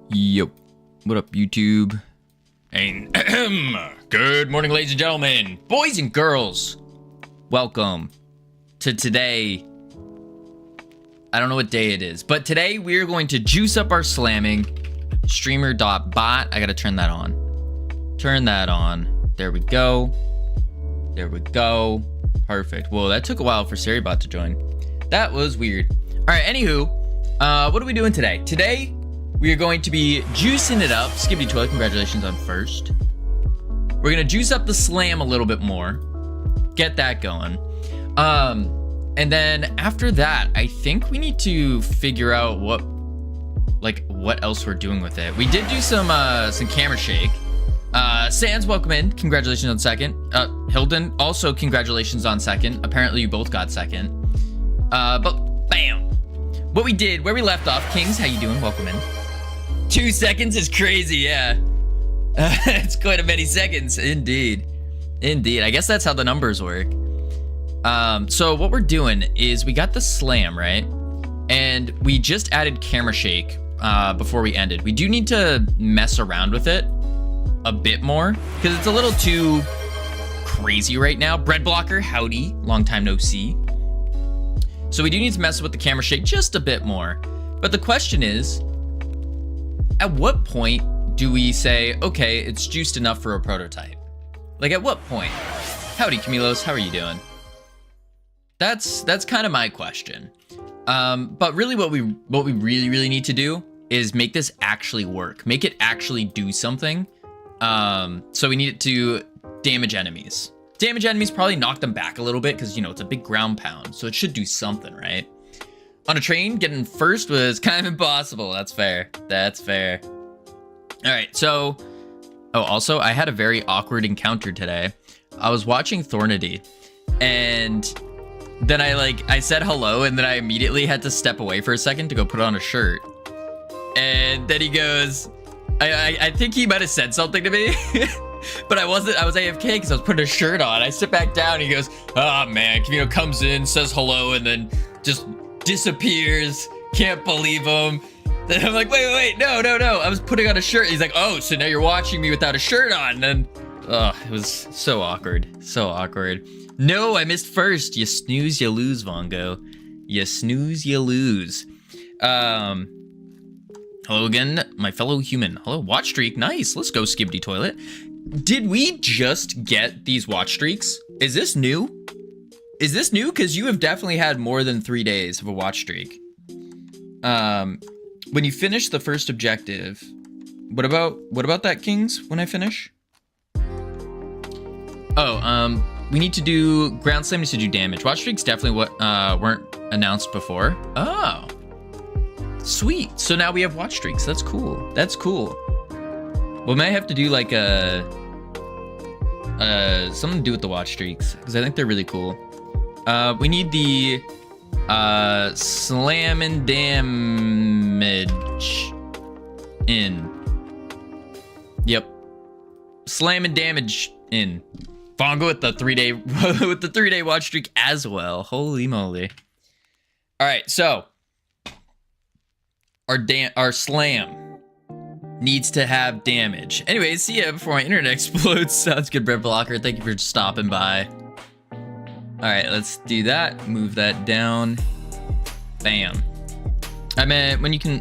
Yo, what up, YouTube? And good morning, ladies and gentlemen, boys and girls. Welcome to today. I don't know what day it is, but today we are going to juice up our slamming. Streamer.bot. I gotta turn that on. Turn that on. There we go. There we go. Perfect. Whoa, that took a while for SiriBot to join. That was weird. All right, anywho, what are we doing today? Today, we are going to be juicing it up. Skibbity Toilet, congratulations on first. We're gonna juice up the slam a little bit more. Get that going. And then after that, I think we need to figure out what else we're doing with it. We did do some camera shake. Sans, welcome in. Congratulations on second. Hilden, also congratulations on second. Apparently you both got second. But bam. What we did, where we left off, Kings, how you doing? Welcome in. 2 seconds is crazy, yeah. It's quite a many seconds, indeed. Indeed, I guess that's how the numbers work. So what we're doing is we got the slam, right? And we just added camera shake before we ended. We do need to mess around with it a bit more because it's a little too crazy right now. Bread Blocker, howdy, long time no see. So we do need to mess with the camera shake just a bit more. But the question is, at what point do we say, okay, it's juiced enough for a prototype? Like at what point? Howdy, Camilos, how are you doing? That's kind of my question. But really what we really need to do is make this actually work. Make it actually do something. So we need it to damage enemies. Damage enemies, probably knock them back a little bit because, you know, it's a big ground pound. So it should do something, right? On a train, getting first was kind of impossible. That's fair. That's fair. All right, so... Oh, also, I had a very awkward encounter today. I was watching Thornity, and then I said hello, and then I immediately had to step away for a second to go put on a shirt. And then he goes... I think he might have said something to me, but I was AFK because I was putting a shirt on. I sit back down, and he goes, "Oh man," you know, comes in, says hello, and then just disappears. Can't believe him. Then I'm like, wait, no. I was putting on a shirt. He's like, "Oh, so now you're watching me without a shirt on?" And then, it was so awkward, so awkward. No, I missed first. You snooze, you lose, Vongo. You snooze, you lose. Hello again, my fellow human. Hello, watch streak. Nice. Let's go, Skibbity Toilet. Did we just get these watch streaks? Is this new? Is this new? Because you have definitely had more than 3 days of a watch streak. When you finish the first objective, what about that, Kings? When I finish? Oh, we need to do ground slam needs to do damage. Watch streaks definitely weren't announced before. Oh. Sweet. So now we have watch streaks. That's cool. That's cool. We may have to do like something to do with the watch streaks because I think they're really cool. We need the Slammin damage in. Yep. Slammin damage in. Vongo with the 3 day with the 3 day watch streak as well. Holy moly. All right, so our slam needs to have damage. Anyways, see ya before my internet explodes. Sounds good, Bread Blocker. Thank you for stopping by. All right, let's do that. Move that down. Bam. I meant when you can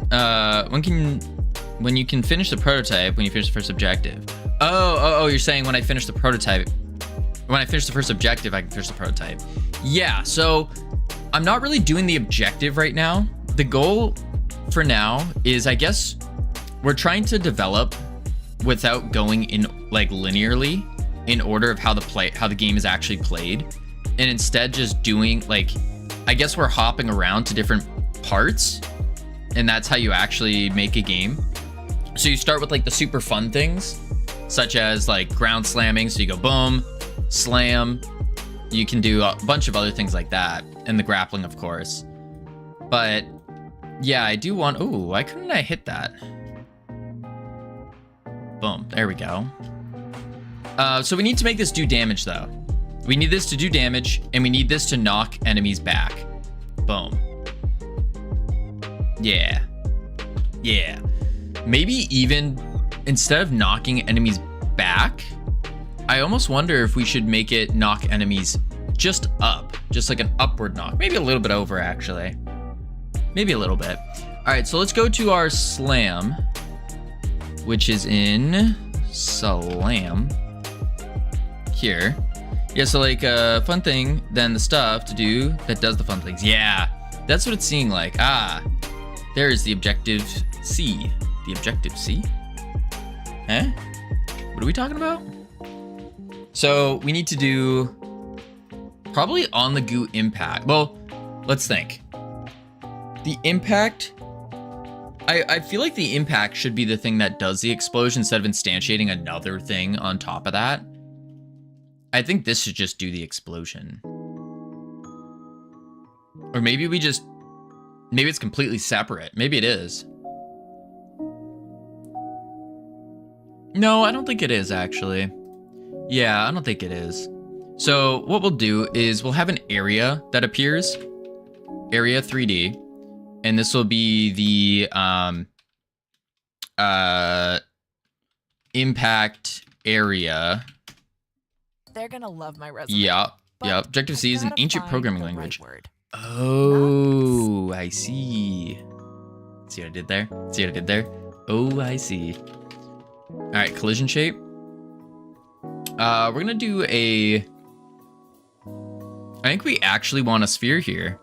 finish the prototype, when you finish the first objective. Oh, you're saying when I finish the prototype. When I finish the first objective, I can finish the prototype. Yeah, so I'm not really doing the objective right now. The goal for now is, I guess, we're trying to develop without going in like linearly in order of how the game is actually played, and instead just doing like, I guess we're hopping around to different parts, and that's how you actually make a game. So you start with like the super fun things, such as like ground slamming. So you go boom, slam. You can do a bunch of other things like that, and the grappling, of course. But yeah, I do want... Oh, why couldn't I hit that? Boom. There we go. So we need to make this do damage, though. We need this to do damage, and we need this to knock enemies back. Boom. Yeah. Yeah. Maybe even instead of knocking enemies back, I almost wonder if we should make it knock enemies just up, just like an upward knock. Maybe a little bit over, actually. Maybe a little bit. All right, so let's go to our slam, which is in slam here. Yeah, so like fun thing, then the stuff to do that does the fun things. Yeah, that's what it's seeing like. Ah, there is the objective C. The objective C? Eh? What are we talking about? So we need to do probably on the goo impact. Well, let's think. The impact, I feel like the impact should be the thing that does the explosion instead of instantiating another thing on top of that. I think this should just do the explosion. Or maybe we just, maybe it's completely separate. Maybe it is. No, I don't think it is actually. Yeah, I don't think it is. So what we'll do is we'll have an area that appears, area 3D. And this will be the impact area. They're gonna love my resume. Yeah, yeah. Objective C is an ancient programming language. Oh, I see. See what I did there? See what I did there? Oh, I see. All right, collision shape. We're gonna do a. I think we actually want a sphere here.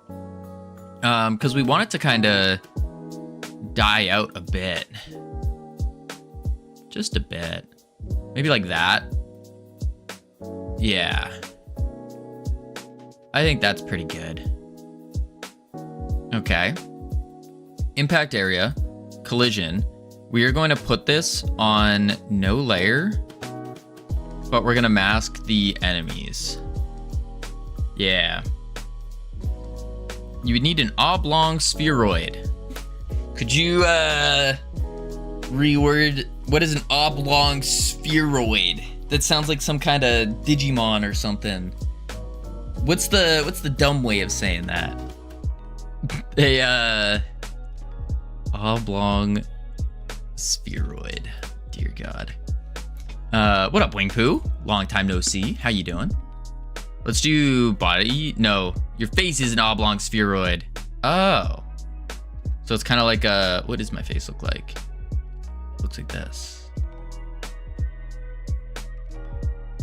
Because we want it to kind of die out a bit. Just a bit. Maybe like that. Yeah. I think that's pretty good. Okay. Impact area. Collision. We are going to put this on no layer. But we're going to mask the enemies. Yeah. You would need an oblong spheroid. Could you reword what is an oblong spheroid? That sounds like some kind of Digimon or something. What's the dumb way of saying that? A oblong spheroid. Dear God. What up, Wingpoo? Long time no see. How you doing? Let's do body. No, your face is an oblong spheroid. Oh. So it's kind of like a, what does my face look like? Looks like this.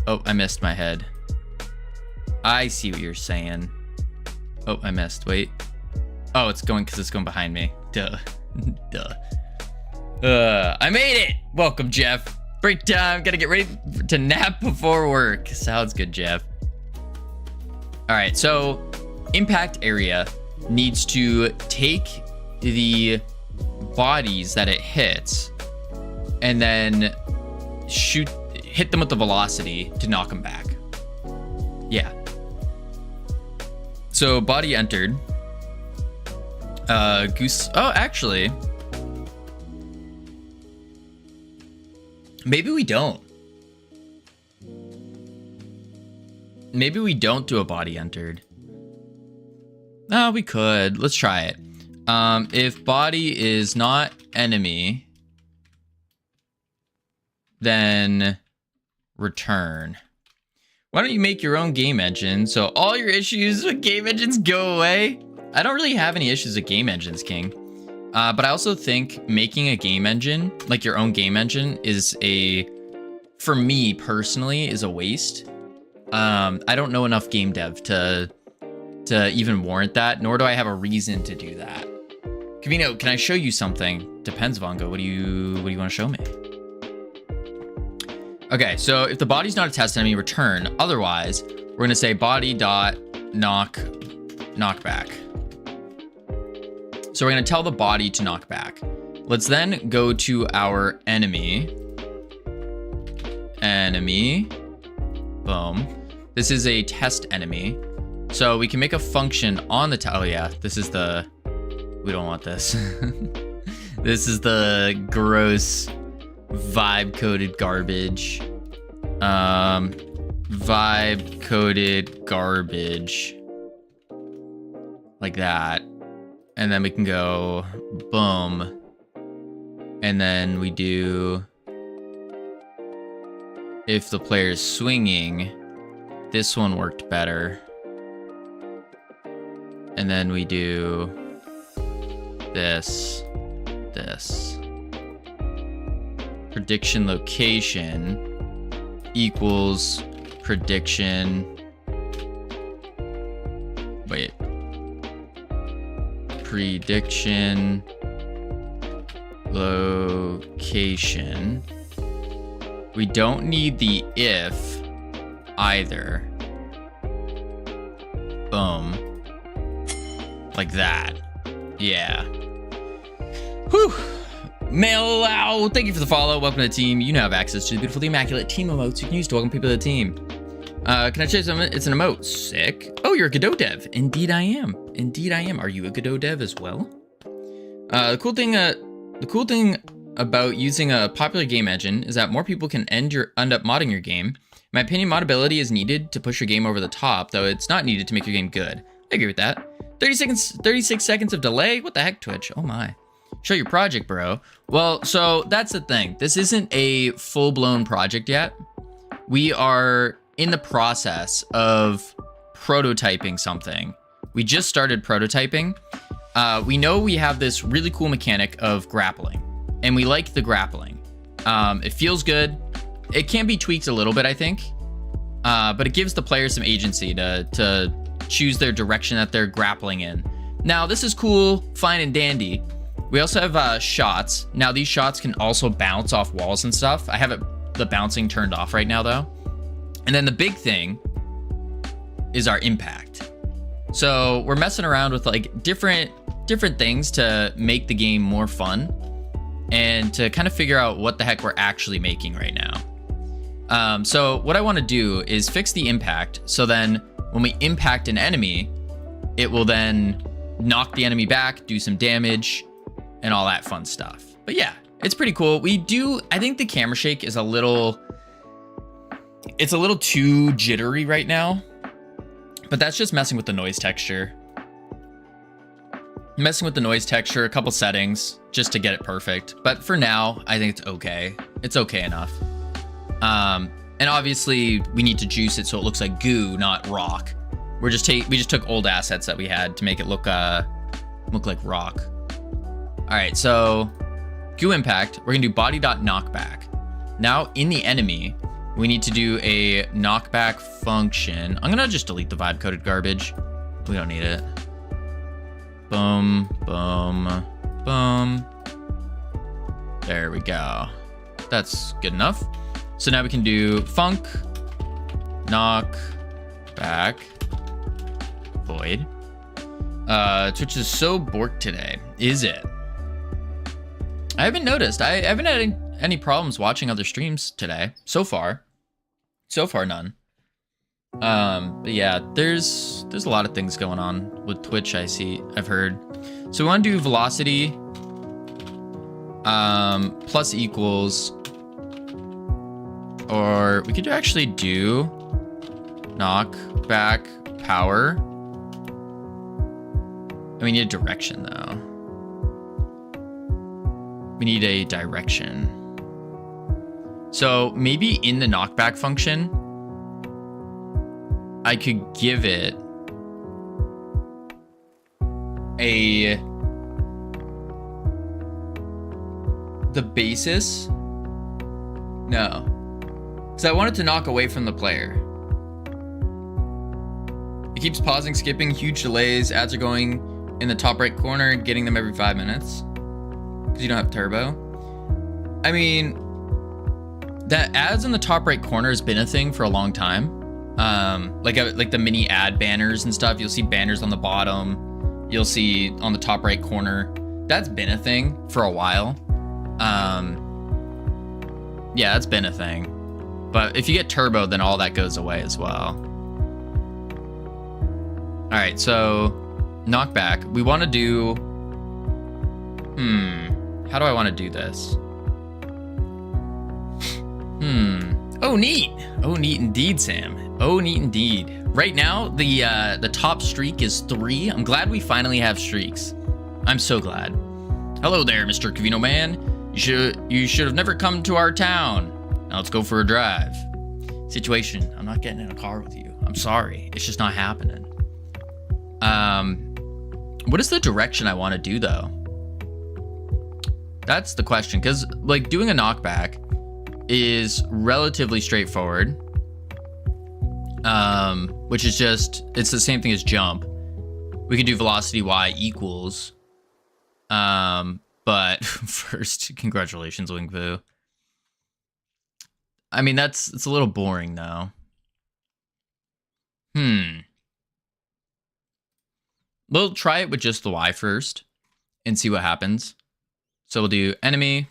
Oh, I missed my head. I see what you're saying. Oh, I missed. Wait. Oh, it's going because it's going behind me. Duh. Duh. I made it. Welcome, Jeff. Break time. Gotta get ready to nap before work. Sounds good, Jeff. All right, so impact area needs to take the bodies that it hits and then hit them with the velocity to knock them back. Yeah. So body entered. Goose. Oh, actually, maybe we don't. Maybe we don't do a body entered. No, we could. Let's try it. If body is not enemy, then return. Why don't you make your own game engine so all your issues with game engines go away? I don't really have any issues with game engines, King. But I also think making a game engine, like your own game engine, is for me personally, is a waste. I don't know enough game dev to even warrant that, nor do I have a reason to do that. Kavino, can I show you something? Depends, Vongo. What do you want to show me? Okay, so if the body's not a test enemy, return. Otherwise, we're gonna say body dot knockback. So we're gonna tell the body to knock back. Let's then go to our enemy. Boom. This is a test enemy. So we can make a function on the oh yeah, this is the, we don't want this. This is the gross vibe coded garbage. Vibe coded garbage. Like that. And then we can go boom. And then we do, if the player's swinging, this one worked better. And then we do this. Prediction location equals prediction. Wait. Prediction location. We don't need the if either. Boom. Like that. Yeah. Whew. Mail, thank you for the follow. Welcome to the team. You now have access to the beautiful, the immaculate team emotes you can use to welcome people to the team. Can I show you something? It's an emote. Sick. Oh, you're a Godot dev. Indeed I am. Indeed I am. Are you a Godot dev as well? The cool thing about using a popular game engine is that more people can end up modding your game. In my opinion, modability is needed to push your game over the top, though it's not needed to make your game good. I agree with that. 36 seconds of delay? What the heck, Twitch? Oh my. Show your project, bro. Well, so that's the thing. This isn't a full-blown project yet. We are in the process of prototyping something. We just started prototyping. We know we have this really cool mechanic of grappling, and we like the grappling. It feels good. It can be tweaked a little bit, I think, but it gives the player some agency to choose their direction that they're grappling in. Now, this is cool, fine and dandy. We also have shots. Now, these shots can also bounce off walls and stuff. I have the bouncing turned off right now, though. And then the big thing is our impact. So we're messing around with like different things to make the game more fun and to kind of figure out what the heck we're actually making right now. So what I want to do is fix the impact. So then when we impact an enemy, it will then knock the enemy back, do some damage, and all that fun stuff. But yeah, it's pretty cool. I think the camera shake is it's a little too jittery right now, but that's just messing with the noise texture. Messing with the noise texture, a couple settings just to get it perfect. But for now, I think it's okay. It's okay enough. And obviously we need to juice it so it looks like goo, not rock. We just took old assets that we had to make it look like rock. All right, so goo impact, we're gonna do body.knockback. Now in the enemy, we need to do a knockback function. I'm gonna just delete the vibe coded garbage. We don't need it. Boom, boom, boom. There we go. That's good enough. So now we can do funk, knock, back, void. Twitch is so borked today. Is it? I haven't noticed. I haven't had any problems watching other streams today. So far none. But yeah, there's a lot of things going on with Twitch. I've heard. So we want to do velocity plus equals, or we could actually do knock back power. And we need a direction though. We need a direction. So maybe in the knockback function, I could give it the basis. No, because I want it to knock away from the player. It keeps pausing, skipping, huge delays. Ads are going in the top right corner, getting them every 5 minutes. Because you don't have turbo. I mean, that ads in the top right corner has been a thing for a long time. Like the mini ad banners and stuff. You'll see banners on the bottom. You'll see on the top right corner. That's been a thing for a while. Yeah, that's been a thing. But if you get turbo, then all that goes away as well. All right, so knockback. We want to do. How do I want to do this? Oh, neat. Oh, neat indeed, Sam. Oh, neat indeed. Right now, the top streak is 3. I'm glad we finally have streaks. I'm so glad. Hello there, Mr. Cavino Man. You should have never come to our town. Now let's go for a drive. Situation. I'm not getting in a car with you. I'm sorry. It's just not happening. What is the direction I want to do though? That's the question. Because like doing a knockback is relatively straightforward. Which is just, it's the same thing as jump. We could do velocity y equals. But first, congratulations, Wingfu. I mean, it's a little boring though. We'll try it with just the y first and see what happens. So we'll do enemy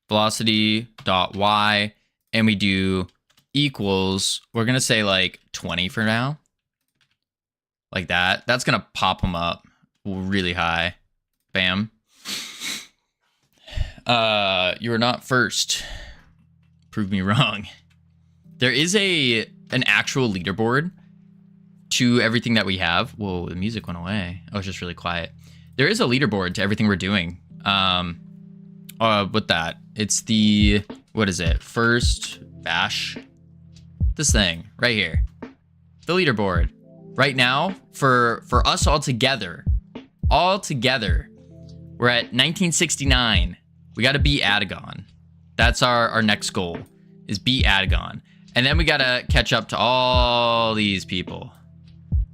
velocity dot y, and we do equals. We're gonna say like 20 for now, like that. That's gonna pop them up really high. Bam. You are not first. Prove me wrong. There is an actual leaderboard to everything that we have. Whoa, the music went away. Oh, it's just really quiet. There is a leaderboard to everything we're doing. With that, it's the, what is it? First bash. This thing right here. The leaderboard. Right now, for us all together, we're at 1969. We got to beat Adagon. That's our next goal, is beat Adagon. And then we got to catch up to all these people.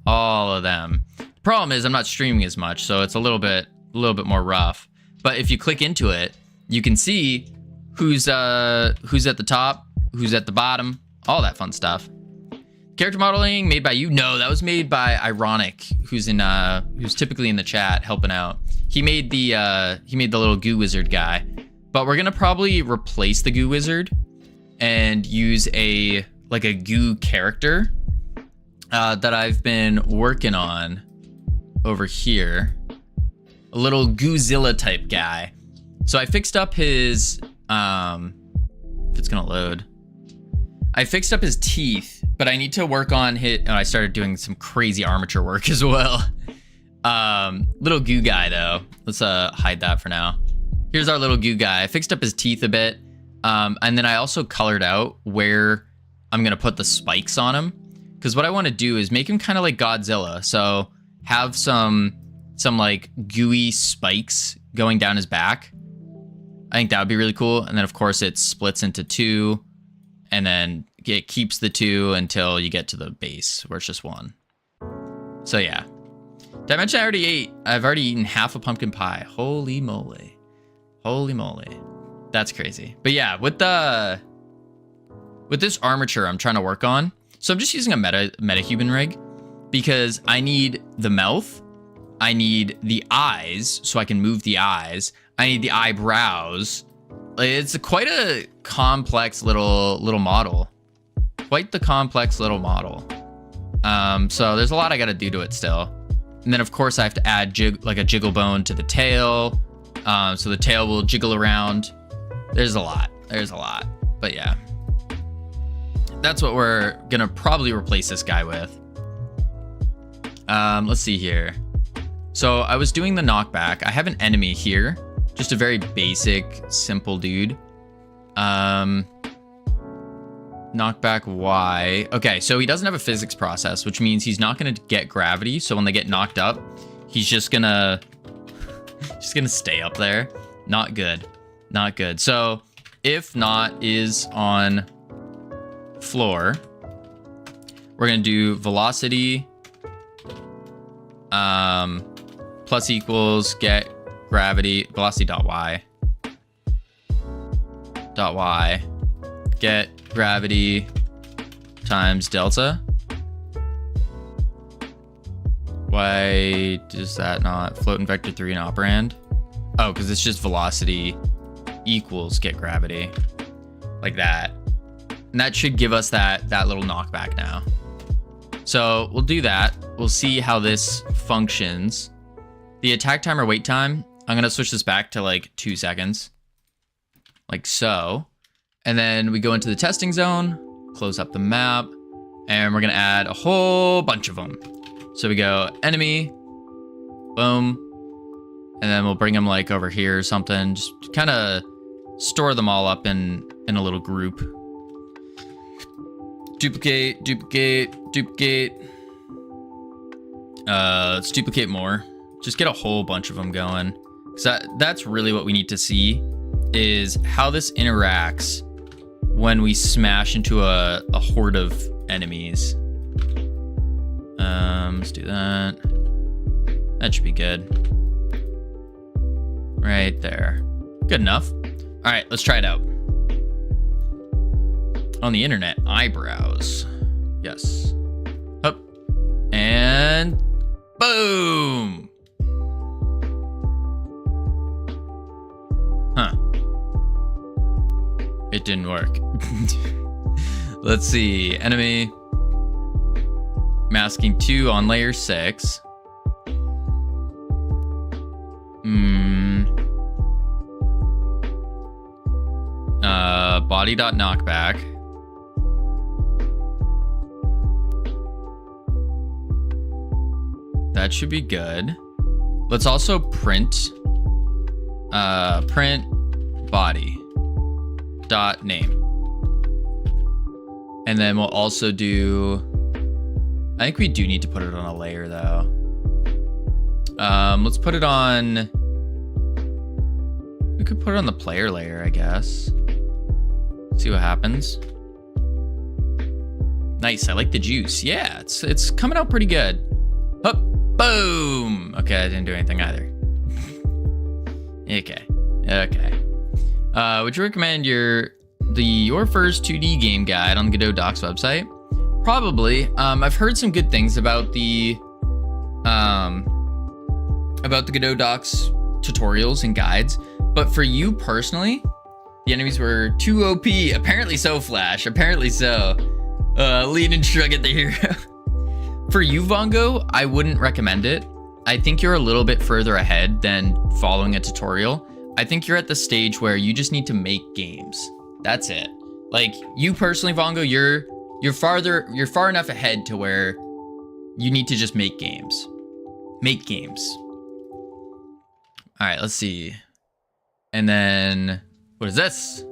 All of them. The problem is I'm not streaming as much, so it's a little bit more rough. But if you click into it, you can see who's at the top, who's at the bottom, all that fun stuff. Character modeling made by you? No, that was made by Ironic, who's typically in the chat helping out. He made the little goo wizard guy. But we're gonna probably replace the goo wizard and use a goo character that I've been working on over here. A little Goozilla type guy. So I fixed up his if it's gonna load. I fixed up his teeth, but I need to work on I started doing some crazy armature work as well. Little goo guy though. Let's hide that for now. Here's our little goo guy. I fixed up his teeth a bit. And then I also colored out where I'm gonna put the spikes on him. Because what I want to do is make him kind of like Godzilla. So have some like gooey spikes going down his back. I think that would be really cool. And then of course it splits into two. And then it keeps the two until you get to the base where it's just one. So yeah. Did I mention I already ate? I've already eaten half a pumpkin pie. Holy moly. Holy moly. That's crazy. But yeah, with this armature I'm trying to work on. So I'm just using a metahuman rig because I need the mouth. I need the eyes so I can move the eyes. I need the eyebrows. It's quite a complex little model. Quite the complex little model. So there's a lot I got to do to it still. And then of course I have to add like a jiggle bone to the tail. So the tail will jiggle around. There's a lot. But yeah. That's what we're gonna probably replace this guy with. Let's see here. So I was doing the knockback. I have an enemy here. Just a very basic, simple dude. Knockback Y. Okay, so he doesn't have a physics process, which means he's not gonna get gravity. So when they get knocked up, he's just gonna stay up there. Not good. Not good. So if not is on floor, we're gonna do velocity plus equals get gravity velocity dot y get gravity times delta. Why does that not float in vector 3 and operand? Oh, because it's just velocity equals get gravity, like that. And that should give us that little knockback now. So we'll do that. We'll see how this functions. The attack time or wait time, I'm gonna switch this back to like 2 seconds. Like so. And then we go into the testing zone, close up the map, and we're gonna add a whole bunch of them. So we go enemy, boom, And then we'll bring them like over here or something. Just kind of store them all up in a little group. Duplicate, duplicate, duplicate. Let's duplicate more. Just get a whole bunch of them going. Because that's really what we need to see, is how this interacts when we smash into a horde of enemies. Let's do that. That should be good. Right there. Good enough. All right, let's try it out. On the internet, eyebrows. Yes. Up. And boom. Huh. It didn't work. Let's see. Enemy. Masking 2 on layer 6. Body dot knockback. That should be good. Let's also print body dot name. And then we'll also do, I think we do need to put it on a layer though. Let's put it on, we could put it on the player layer, I guess. See what happens. Nice, I like the juice. Yeah, it's coming out pretty good. Up, boom. Okay, I didn't do anything either. Okay. Would you recommend your first 2D game guide on the Godot Docs website? Probably. I've heard some good things about the Godot Docs tutorials and guides, but for you personally, the enemies were too OP. Apparently so, Flash. Apparently so. Lean and shrug at the hero. For you, Vongo, I wouldn't recommend it. I think you're a little bit further ahead than following a tutorial. I think you're at the stage where you just need to make games. That's it. Like, you personally, Vongo, you're far enough ahead to where you need to just make games. Make games. All right, let's see. And then, what is this?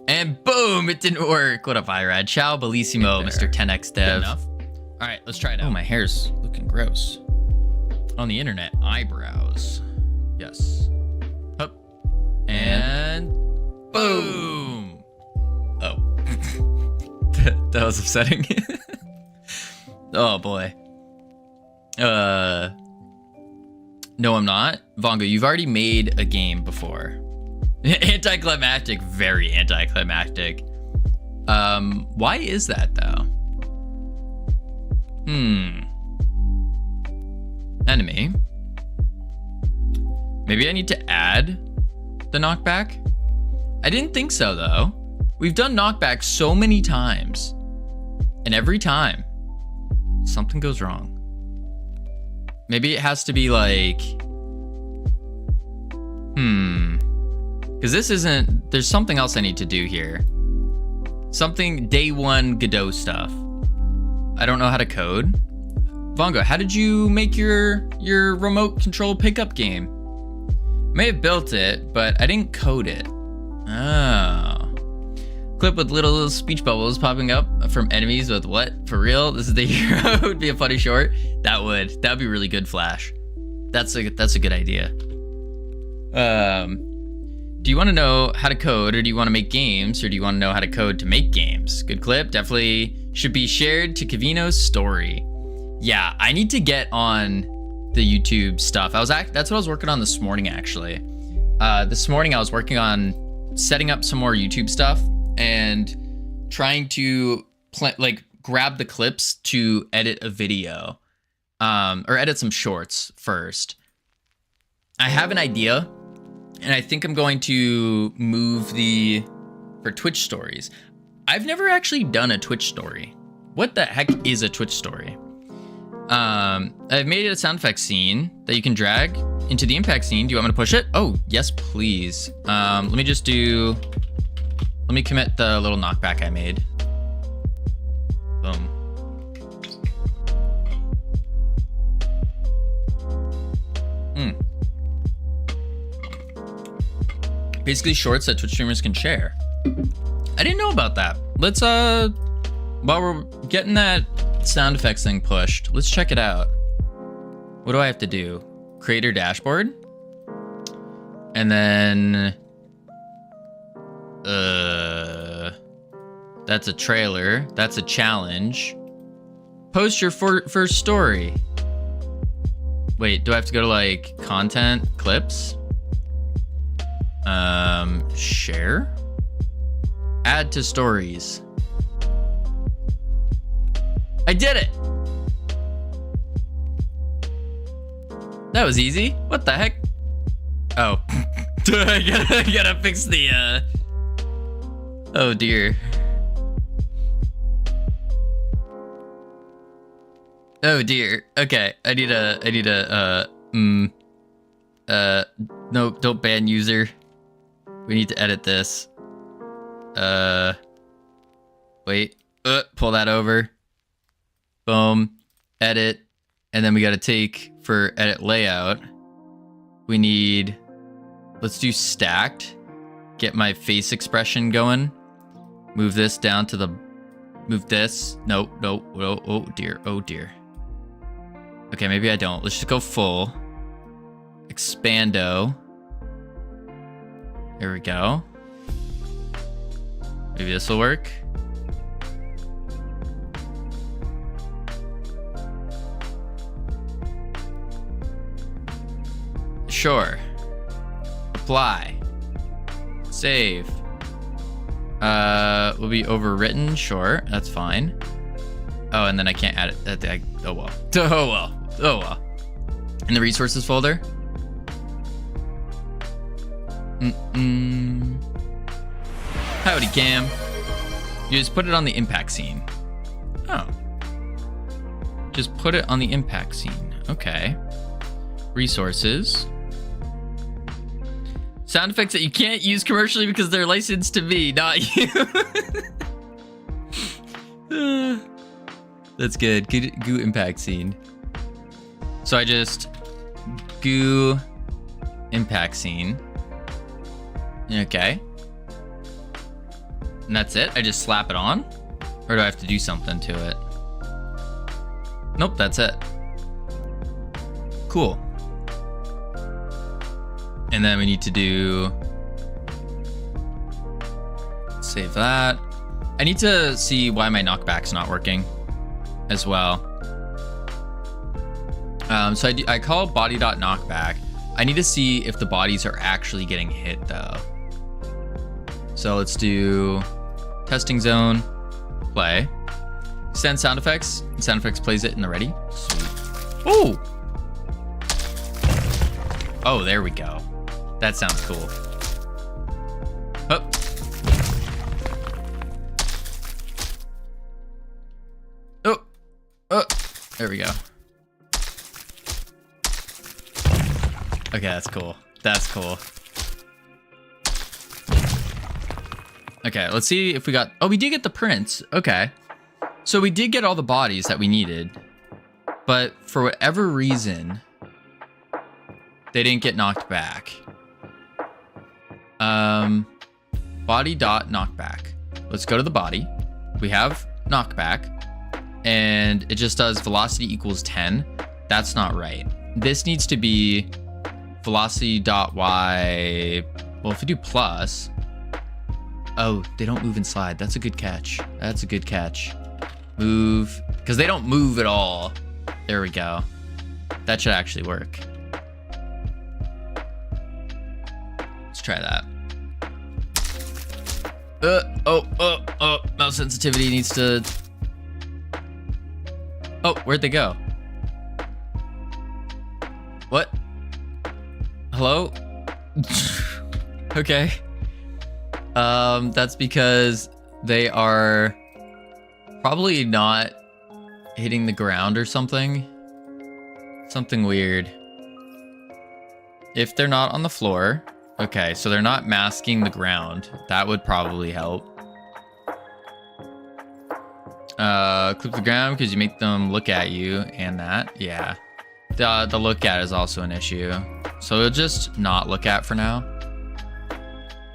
And boom, it didn't work. What up, Irad? Ciao, bellissimo, Mr. 10x Dev. Enough? All right, let's try it out. Oh, my hair's looking gross. On the internet, eyebrows. Yes. Up. And boom. Oh. That was upsetting. Oh, boy. No, I'm not. Vongo, you've already made a game before. Anticlimactic, very anticlimactic. Why is that though? Enemy. Maybe I need to add the knockback? I didn't think so though. We've done knockback so many times, and every time something goes wrong. Maybe it has to be like, because this isn't, there's something else I need to do here. Something day one Godot stuff. I don't know how to code. Vongo, how did you make your remote control pickup game? May have built it, but I didn't code it. Oh. Clip with little speech bubbles popping up from enemies with what? For real? This is the hero? Would be a funny short. That'd be really good, Flash. That's a good idea. Do you want to know how to code, or do you want to make games, or do you want to know how to code to make games? Good clip. Definitely should be shared to Kavino's story. Yeah, I need to get on the YouTube stuff. That's what I was working on this morning, actually. This morning I was working on setting up some more YouTube stuff and trying to grab the clips to edit a video, or edit some shorts first. I have an idea, and I think I'm going to move for Twitch stories. I've never actually done a Twitch story. What the heck is a Twitch story? I've made a sound effect scene that you can drag into the impact scene. Do you want me to push it? Oh, yes, please. Let me commit the little knockback I made. Boom. Basically shorts that Twitch streamers can share. I didn't know about that. Let's, while we're getting that sound effects thing pushed, let's check it out. What do I have to do? Creator dashboard? And then, that's a trailer. That's a challenge. Post your first story. Wait, do I have to go to like content, clips? Share? Add to stories. I did it! That was easy. What the heck? Oh. I gotta fix the, oh dear. Oh dear. Okay, I need a, no, don't ban user. We need to edit this. Wait, pull that over. Boom, edit. And then we gotta take, for edit layout, we need, let's do stacked. Get my face expression going. Move this down to the, move this. No, oh dear, oh dear. Okay, maybe I don't. Let's just go full. Expando. There we go. Maybe this will work. Sure. Apply. Save. Will be overwritten. Sure, that's fine. Oh, and then I can't add it. Oh well. Oh well. Oh well. In the resources folder. Howdy, Cam. You just put it on the impact scene. Oh. Just put it on the impact scene. Okay. Resources. Sound effects that you can't use commercially because they're licensed to me, not you. That's good. Goo impact scene. So I just goo impact scene. Okay. And that's it? I just slap it on? Or do I have to do something to it? Nope, that's it. Cool. And then we need to do, save that. I need to see why my knockback's not working as well. So I call body.knockback. I need to see if the bodies are actually getting hit though. So let's do testing zone, play, send sound effects. Sound effects plays it in the ready. Sweet. Oh! Oh, there we go. That sounds cool. Oh. Oh. Oh. There we go. Okay, that's cool. That's cool. Okay, let's see if we got... Oh, we did get the prints. Okay. So we did get all the bodies that we needed. But for whatever reason, they didn't get knocked back. Body dot knockback. Let's go to the body. We have knockback. And it just does velocity equals 10. That's not right. This needs to be velocity dot y. Well, if we do plus... Oh, they don't move and slide. That's a good catch. That's a good catch. Move. Because they don't move at all. There we go. That should actually work. Let's try that. Oh. Mouse sensitivity needs to... Oh, where'd they go? What? Hello? Okay. That's because they are probably not hitting the ground or something. Something weird. If they're not on the floor. Okay, so they're not masking the ground. That would probably help. Clip the ground because you make them look at you and that. Yeah. The look at is also an issue. So we'll just not look at for now.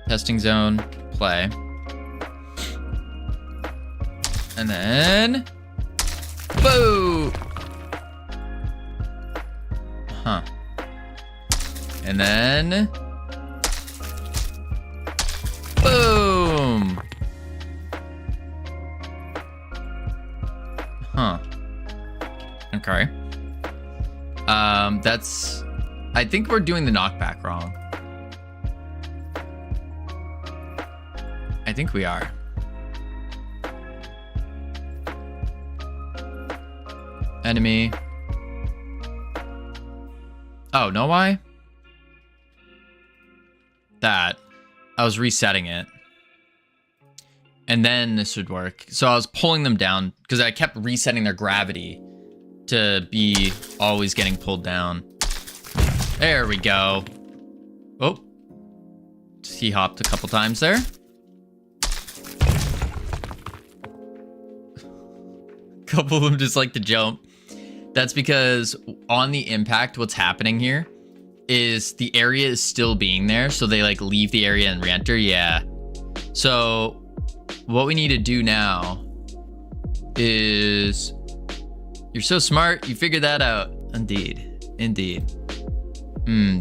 Testing zone, play. And then, boo! Huh. And then, boom! Huh. Okay. I think we're doing the knockback wrong. I think we are. Enemy. Oh, know why? That. I was resetting it. And then this would work. So I was pulling them down because I kept resetting their gravity to be always getting pulled down. There we go. Oh. He hopped a couple times there. Couple of them just like to jump. That's because on the impact, what's happening here is the area is still being there. So they like leave the area and re-enter. Yeah. So what we need to do now is, you're so smart. You figured that out. Indeed. Indeed.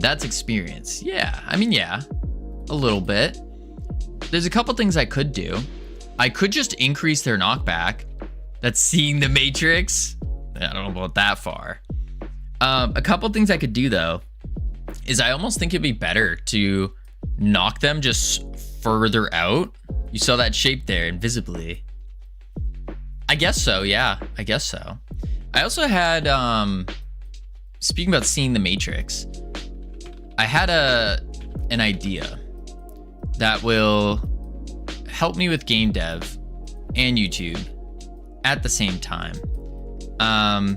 That's experience. Yeah. I mean, yeah, a little bit. There's a couple things I could do. I could just increase their knockback. That's seeing the Matrix. I don't know about that far. A couple things I could do though is I almost think it'd be better to knock them just further out. You saw that shape there invisibly. I guess so. Yeah, I guess so. I also had, speaking about seeing the Matrix, I had an idea that will help me with game dev and YouTube at the same time. I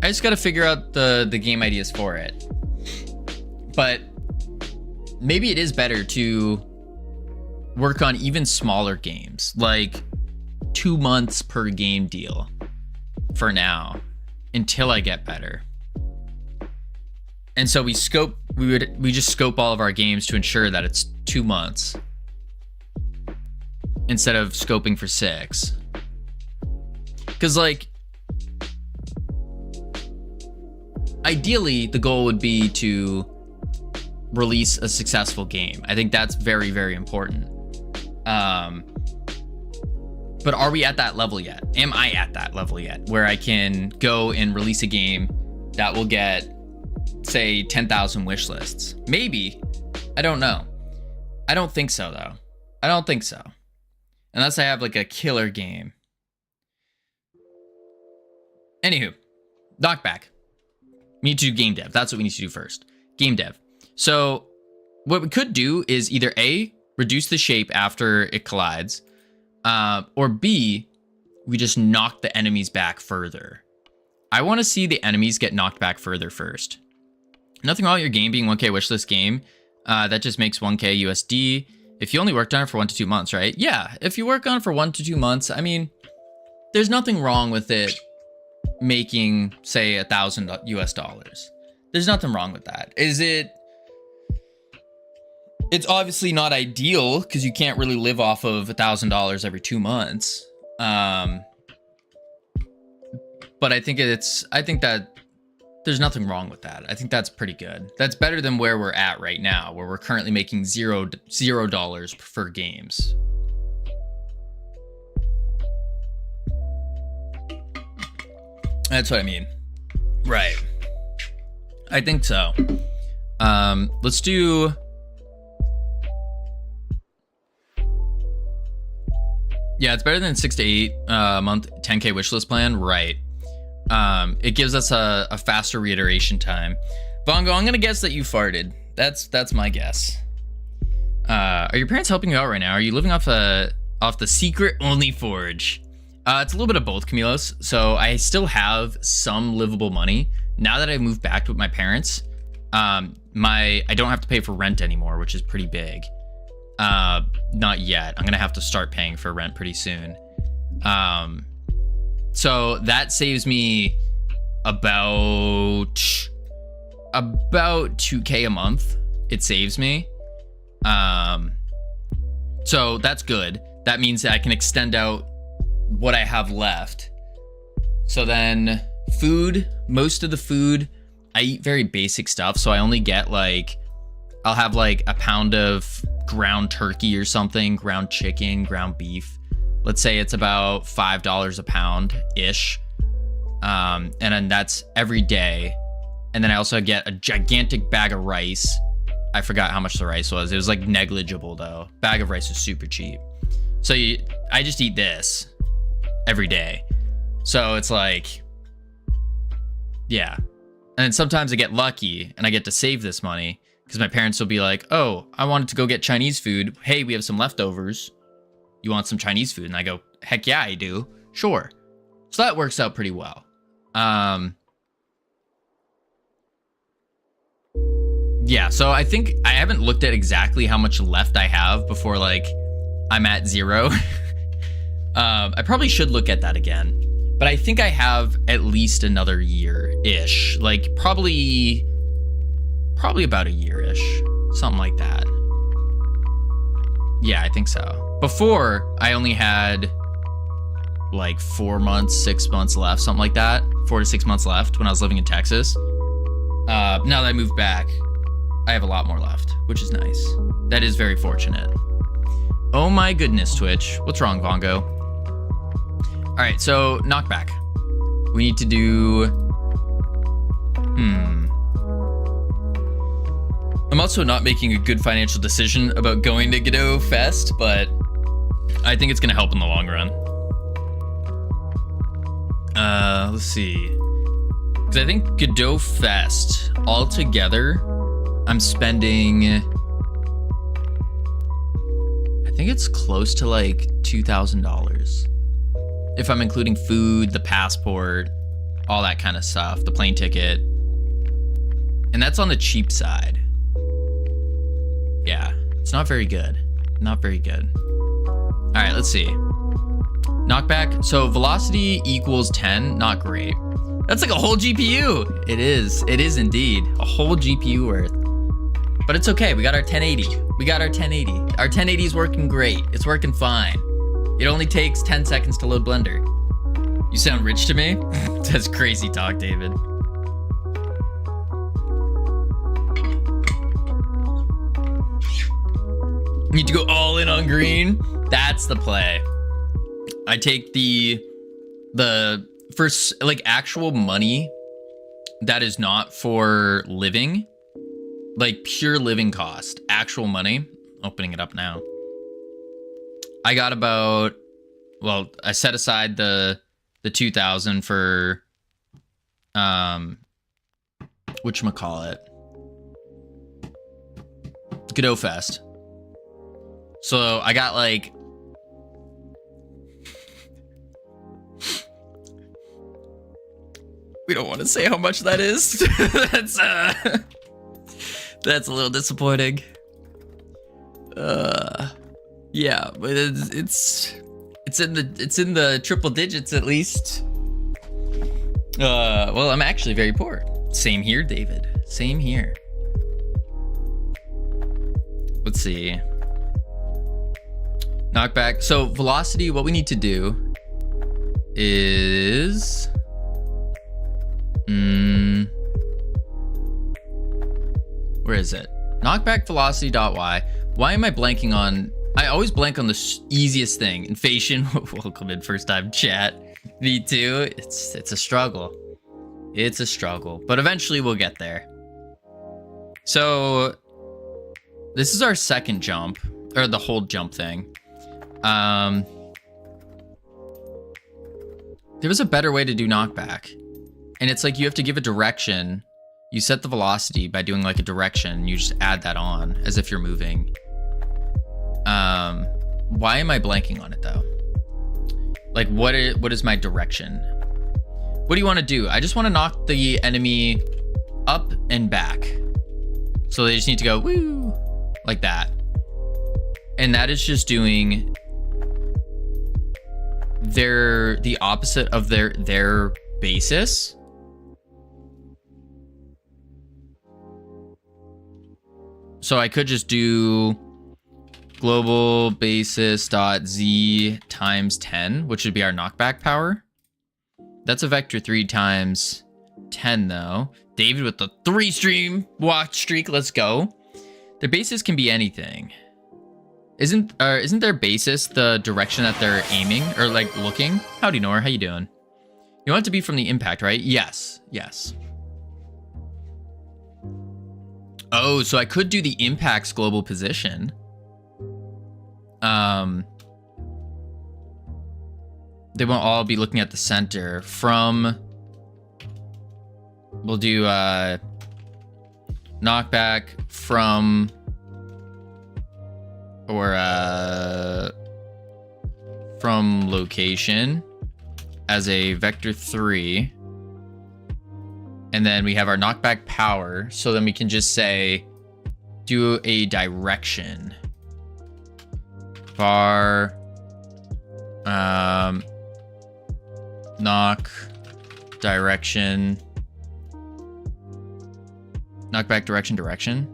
just got to figure out the game ideas for it. But maybe it is better to work on even smaller games, like 2 months per game deal for now, until I get better. And so we just scope all of our games to ensure that it's 2 months instead of scoping for 6. Because like, ideally the goal would be to release a successful game. I think that's very, very important. But are we at that level yet? Am I at that level yet where I can go and release a game that will get, say, 10,000 wish lists? Maybe. I don't know. I don't think so though. I don't think so. Unless I have like a killer game. Anywho, knockback. We need to do game dev. That's what we need to do first. Game dev. So what we could do is either A, reduce the shape after it collides, or B, we just knock the enemies back further. I want to see the enemies get knocked back further first. Nothing wrong with your game being 1K wishlist game. That just makes 1K USD. If you only worked on it for 1 to 2 months, right? Yeah, if you work on it for 1 to 2 months, I mean, there's nothing wrong with it making, say, $1,000 US dollars. There's nothing wrong with that. Is it? It's obviously not ideal because you can't really live off of $1,000 every 2 months. But I think that there's nothing wrong with that. I think that's pretty good. That's better than where we're at right now, where we're currently making $0 for games. That's what I mean. Right. I think so. Let's do... Yeah, it's better than 6 to 8 month 10K wishlist plan. Right. It gives us a faster reiteration time. Bongo, I'm gonna guess that you farted. That's my guess. Are your parents helping you out right now? Are you living off the secret only forge? It's a little bit of both, Camilos. So I still have some livable money now that I've moved back with my parents. I don't have to pay for rent anymore, which is pretty big. Not yet. I'm gonna have to start paying for rent pretty soon. So that saves me about 2K a month. It saves me. So that's good. That means that I can extend out what I have left. So then food, most of the food, I eat very basic stuff. So I only get like, I'll have like a pound of ground turkey or something, ground chicken, ground beef. Let's say it's about $5 a pound ish. And then that's every day. And then I also get a gigantic bag of rice. I forgot how much the rice was. It was like negligible though. Bag of rice is super cheap. So I just eat this every day. So it's like, yeah. And then sometimes I get lucky and I get to save this money because my parents will be like, oh, I wanted to go get Chinese food. Hey, we have some leftovers. You want some Chinese food? And I go, heck yeah, I do. Sure. So that works out pretty well. Yeah, so I think I haven't looked at exactly how much left I have before like I'm at 0. I probably should look at that again, but I think I have at least another year-ish, like probably about a year-ish, something like that. Yeah, I think so. Before, I only had like 4 months, 6 months left, something like that. 4 to 6 months left when I was living in Texas. Now that I moved back, I have a lot more left, which is nice. That is very fortunate. Oh my goodness, Twitch. What's wrong, Vongo? All right, so knockback. We need to do... I'm also not making a good financial decision about going to Godot Fest, but I think it's going to help in the long run. Let's see. Because I think Godot Fest altogether, I'm spending, I think it's close to like $2,000. If I'm including food, the passport, all that kind of stuff, the plane ticket. And that's on the cheap side. Yeah, it's not very good. Not very good. All right, let's see. Knockback. So velocity equals 10. Not great. That's like a whole GPU. It is. It is indeed a whole GPU worth. But it's okay. We got our 1080. We got our 1080. Our 1080 is working great. It's working fine. It only takes 10 seconds to load Blender. You sound rich to me? That's crazy talk, David. Need to go all in on green. That's the play. I take the first, like, actual money that is not for living, like pure living cost, actual money. Opening it up now. I got about, well, I set aside the 2,000 for whatchamacallit, Godot Fest. So I got like we don't want to say how much that is. That's a little disappointing. Yeah, but it's in the triple digits at least. Well, I'm actually very poor. Same here, David. Same here. Let's see. Knockback. So velocity, what we need to do is where is it? Knockback velocity.y. Why am I blanking on? I always blank on the easiest thing. Infation. Welcome in, first time chat. Me too. It's a struggle. It's a struggle, but eventually we'll get there. So this is our second jump, or the whole jump thing. There was a better way to do knockback, and it's like you have to give a direction. You set the velocity by doing like a direction. You just add that on as if you're moving. Why am I blanking on it though? Like what is my direction? What do you want to do? I just want to knock the enemy up and back. So they just need to go woo like that. And that is just doing the opposite of their basis. So I could just do global basis dot z times 10, which would be our knockback power. That's a vector 3 times 10 though. David with the 3 stream watch streak. Let's go. Their basis can be anything. Isn't their basis the direction that they're aiming or like looking? Howdy, Nora. How you doing? You want it to be from the impact, right? Yes. Yes. Oh, so I could do the impact's global position. They won't all be looking at the center from. We'll do knockback from or from location as a vector 3. And then we have our knockback power. So then we can just say do a direction. Var knock direction. Knockback direction.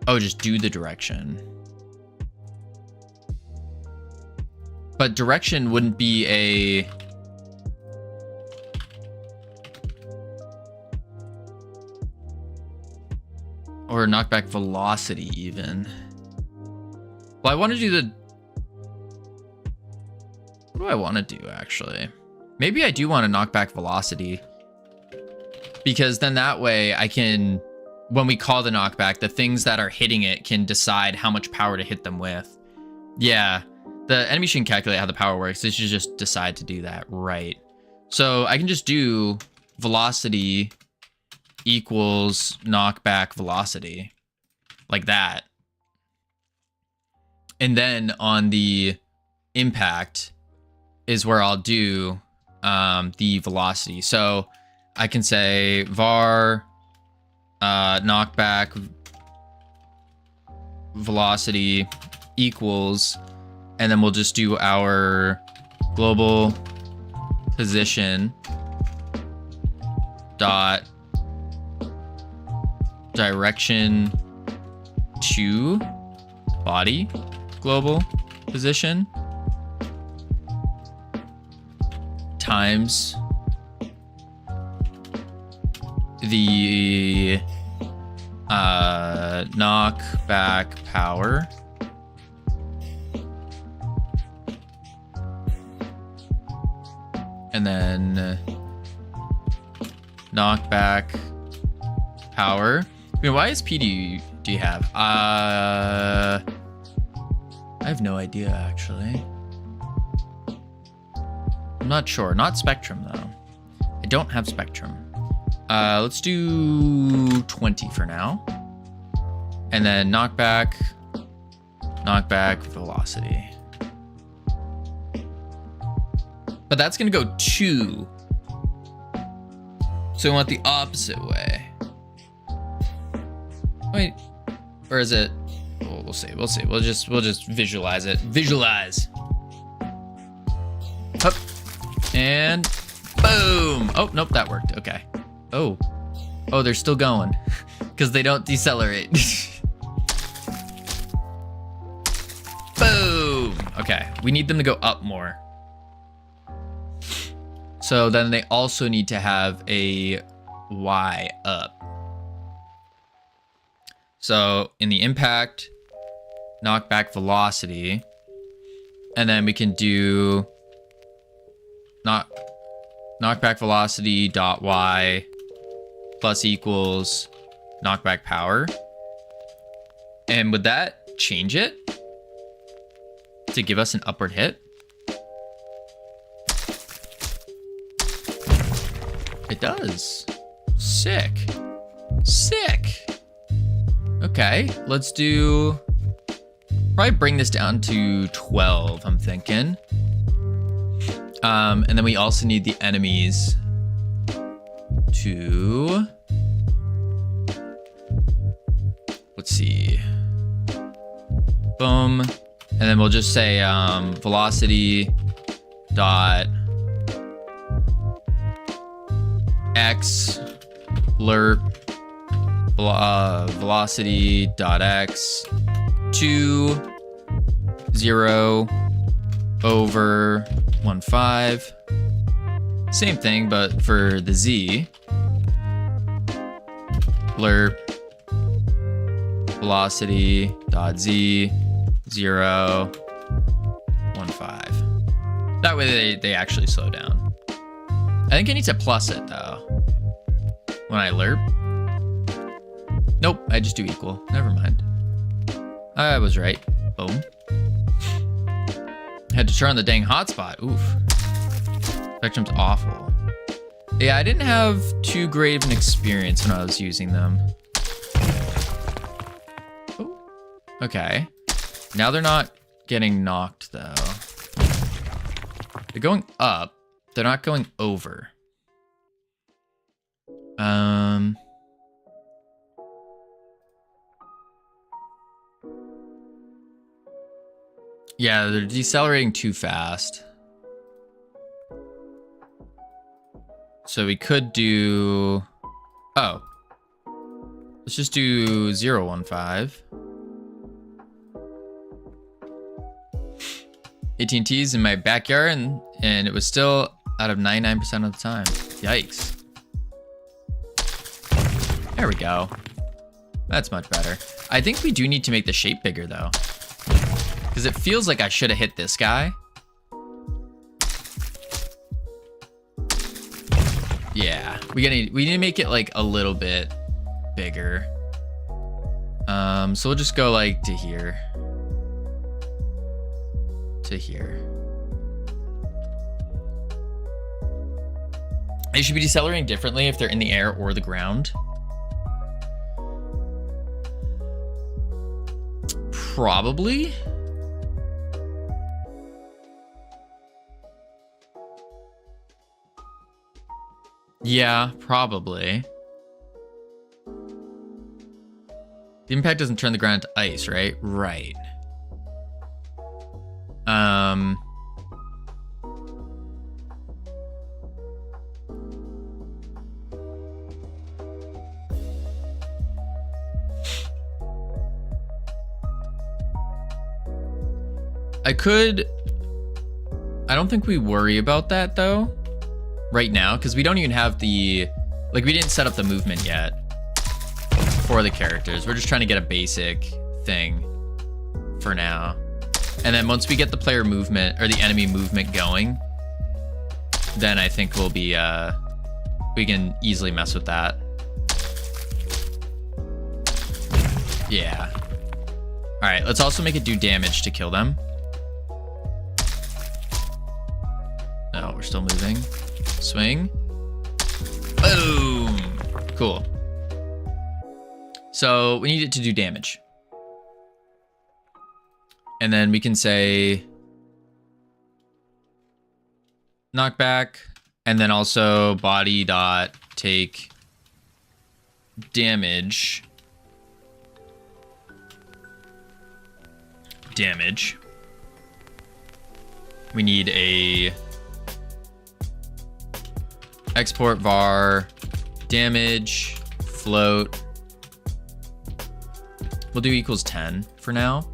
Oh, just do the direction. But direction wouldn't be a or knockback velocity even. Well, I want to do the what do I want to do actually? Maybe I do want to knock back velocity because then that way I can, when we call the knockback, the things that are hitting it can decide how much power to hit them with. Yeah, the enemy shouldn't calculate how the power works. They should just decide to do that, right? So I can just do velocity equals knockback velocity like that. And then on the impact is where I'll do the velocity. So I can say var knockback velocity equals, and then we'll just do our global position dot direction to body global position times the knockback power and then knockback power. I mean, why ISP do you have? I have no idea actually. I'm not sure. Not Spectrum though. I don't have Spectrum. Let's do 20 for now. And then knockback velocity. But that's gonna go 2. So we want the opposite way. Wait, or is it? Oh, we'll see. We'll see. We'll just visualize it. Visualize. Hup. And boom. Oh, nope, that worked. Okay. Oh, they're still going because they don't decelerate. Boom. Okay, we need them to go up more. So then they also need to have a Y up. So in the impact, knockback velocity, and then we can do knockback velocity dot Y plus equals knockback power. And would that change it to give us an upward hit? It does. Sick. Sick. Okay, let's do, probably bring this down to 12, I'm thinking. And then we also need the enemies to, let's see, boom. And then we'll just say velocity dot x lerp velocity dot x to 0 over 1.5. Same thing, but for the Z, lerp velocity dot Z 0 1.5. That way they actually slow down. I think I need to plus it though. When I lerp. Nope, I just do equal. Never mind. I was right. Boom. Had to turn on the dang hotspot. Oof. Spectrum's awful. Yeah, I didn't have too great of an experience when I was using them. Ooh. Okay. Now they're not getting knocked though. They're going up. They're not going over. Yeah, they're decelerating too fast. So we could do... Oh. Let's just do 0.15. AT&T's in my backyard, and it was still out of 99% of the time. Yikes. There we go. That's much better. I think we do need to make the shape bigger though, because it feels like I should have hit this guy. Yeah, we need to make it like a little bit bigger. So we'll just go like to here. To here. They should be decelerating differently if they're in the air or the ground. Probably. Yeah, probably. The impact doesn't turn the ground to ice, right? Right. I don't think we worry about that though right now, because we don't even have the, like, we didn't set up the movement yet for the characters. We're just trying to get a basic thing for now. And then once we get the player movement or the enemy movement going, then I think we'll be, we can easily mess with that. Yeah. All right, let's also make it do damage to kill them. No, we're still moving. Swing. Boom. Cool. So we need it to do damage. And then we can say knockback, and then also body dot take damage. We need a export var damage float. We'll do equals 10 for now.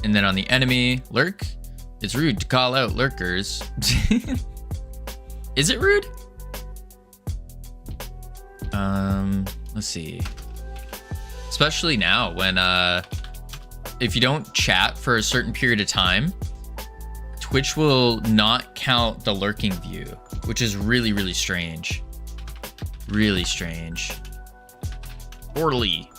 And then on the enemy, lurk. It's rude to call out lurkers. Is it rude? Let's see. Especially now when if you don't chat for a certain period of time, Twitch will not count the lurking view, which is really, really strange. Really strange. Orly.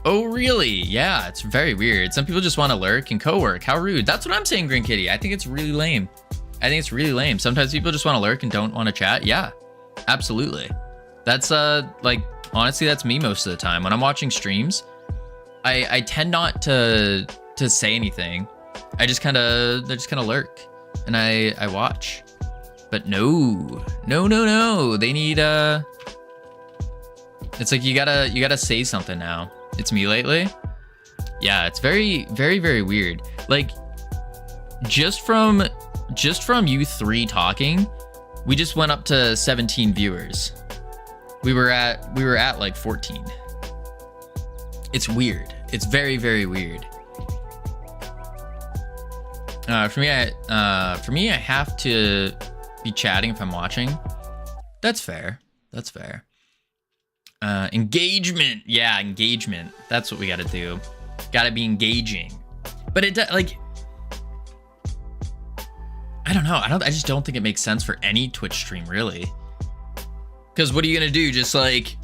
Oh, really? Yeah, it's very weird. Some people just want to lurk and co-work. How rude. That's what I'm saying, Green Kitty. I think it's really lame. I think it's really lame. Sometimes people just want to lurk and don't want to chat. Yeah, absolutely. That's like, honestly, that's me most of the time. When I'm watching streams, I tend not to say anything. I just kind of lurk and I watch. But no. They need it's like you gotta say something now. It's me lately. Yeah, it's very, very, very weird. Like just from you three talking, we just went up to 17 viewers. We were at like 14. It's weird. It's very, very weird. For me, I have to be chatting if I'm watching. That's fair. That's fair. Engagement. Yeah, engagement. That's what we got to do. Got to be engaging. But it like, I don't know. I just don't think it makes sense for any Twitch stream, really. Because what are you gonna do? Just like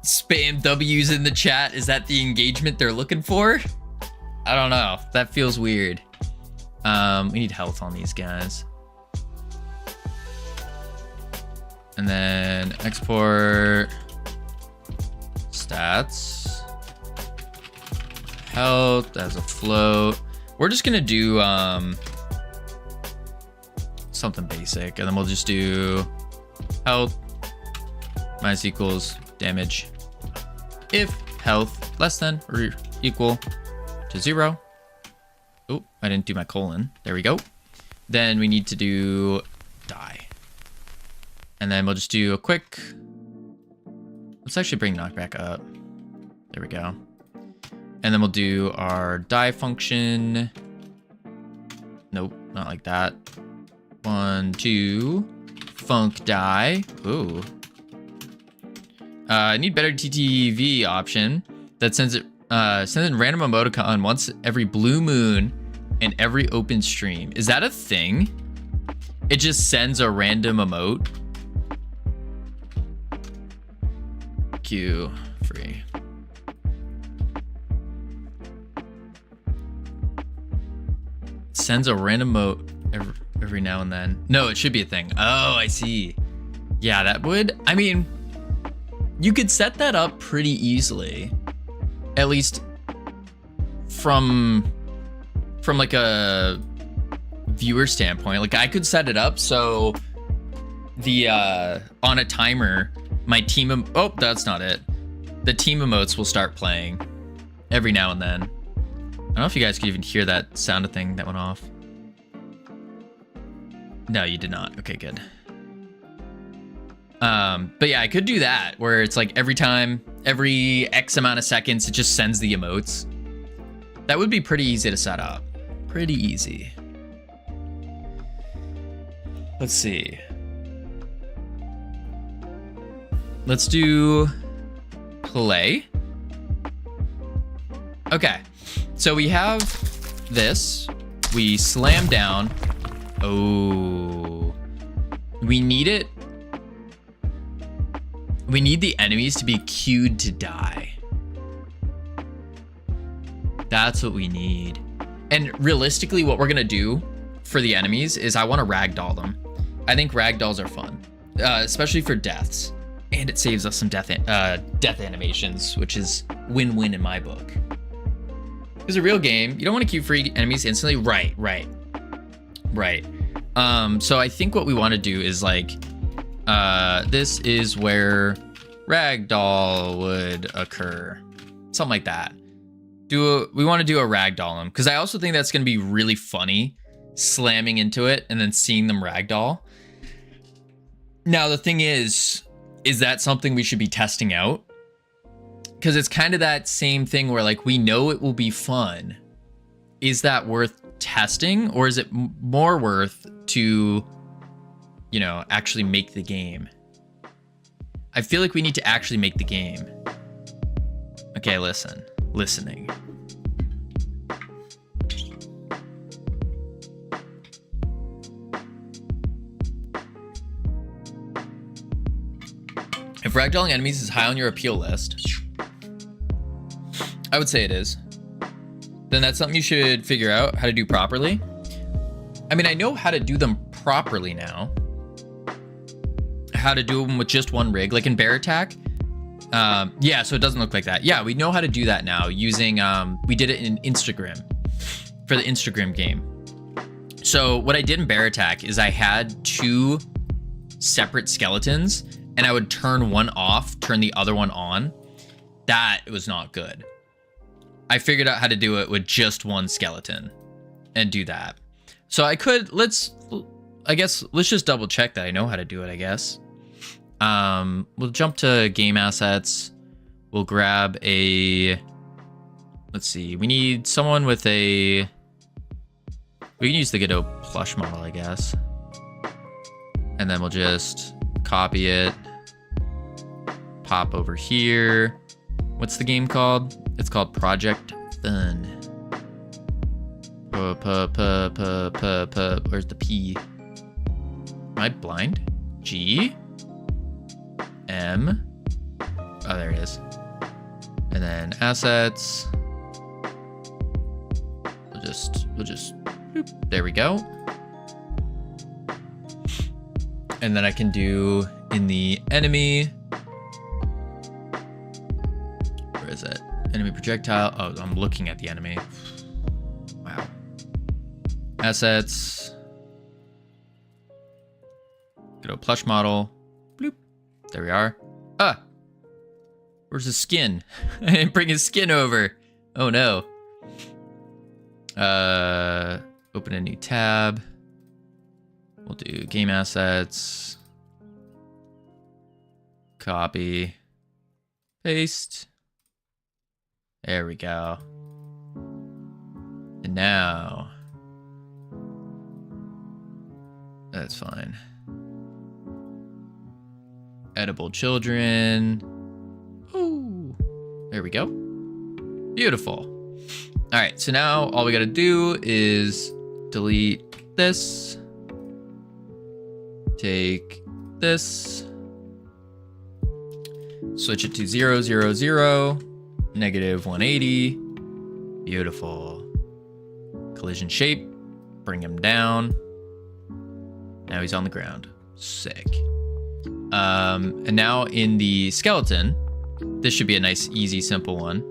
spam W's in the chat? Is that the engagement they're looking for? I don't know. That feels weird. We need health on these guys. And then export stats. Health as a float. We're just gonna do something basic, and then we'll just do health minus equals damage if health less than or equal to 0. Oh, I didn't do my colon. There we go. Then we need to do die. And then we'll just do a quick... Let's actually bring knockback up. There we go. And then we'll do our die function. Nope, not like that. 1, 2, funk die. Ooh. I need better TTV option that sends it sends in random emoticon once every blue moon and every open stream. Is that a thing? It just sends a random emote. Q free. Sends a random emote every now and then. No, it should be a thing. Oh, I see. Yeah, that would. I mean, you could set that up pretty easily. At least from like a viewer standpoint. Like I could set it up so the on a timer, my team oh, that's not it. The team emotes will start playing every now and then. I don't know if you guys could even hear that sound thing that went off. No, you did not. Okay, good. But yeah, I could do that where it's like every time, every X amount of seconds, it just sends the emotes. That would be pretty easy to set up. Pretty easy. Let's see. Let's do play. Okay. So we have this. We slam down. Oh. We need it. We need the enemies to be queued to die. That's what we need. And realistically, what we're gonna do for the enemies is I want to ragdoll them. I think ragdolls are fun, especially for deaths. And it saves us some death animations, which is win-win in my book. It's a real game. You don't want to queue free enemies instantly. Right. So I think what we want to do is like, this is where ragdoll would occur. Something like that. We want to do a ragdoll them, because I also think that's going to be really funny, slamming into it and then seeing them ragdoll. Now, the thing is that something we should be testing out? Because it's kind of that same thing where like we know it will be fun. Is that worth testing, or is it more worth to, you know, actually make the game? I feel like we need to actually make the game. Okay, listening. If ragdolling enemies is high on your appeal list, I would say it is. Then that's something you should figure out how to do properly. I mean, I know how to do them properly now. How to do them with just one rig, like in Bear Attack. Yeah, so it doesn't look like that. Yeah, we know how to do that now using, we did it in Instagram for the Instagram game. So what I did in Bear Attack is I had 2 separate skeletons and I would turn one off, turn the other one on. That was not good. I figured out how to do it with just one skeleton and do that. So I could, let's just double check that I know how to do it, I guess. We'll jump to game assets. We'll grab a, let's see, we need someone with a We can use the Godot plush model, I guess. And then we'll just copy it. Pop over here. What's the game called? It's called Project Fun. Where's the P? Am I blind? G? M? Oh, there it is. And then assets. We'll just, boop, there we go. And then I can do in the enemy. Where is it? Enemy projectile. Oh, I'm looking at the enemy. Wow. Assets. Go to plush model. Bloop. There we are. Ah! Where's his skin? I didn't bring his skin over. Oh no. Open a new tab. We'll do game assets. Copy. Paste. There we go. And now. That's fine. Edible children. Ooh. There we go. Beautiful. All right, so now all we gotta do is delete this. Take this. Switch it to 0, 0, 0. Negative 180. Beautiful. Collision shape. Bring him down. Now he's on the ground. Sick. And now in the skeleton, this should be a nice, easy, simple one.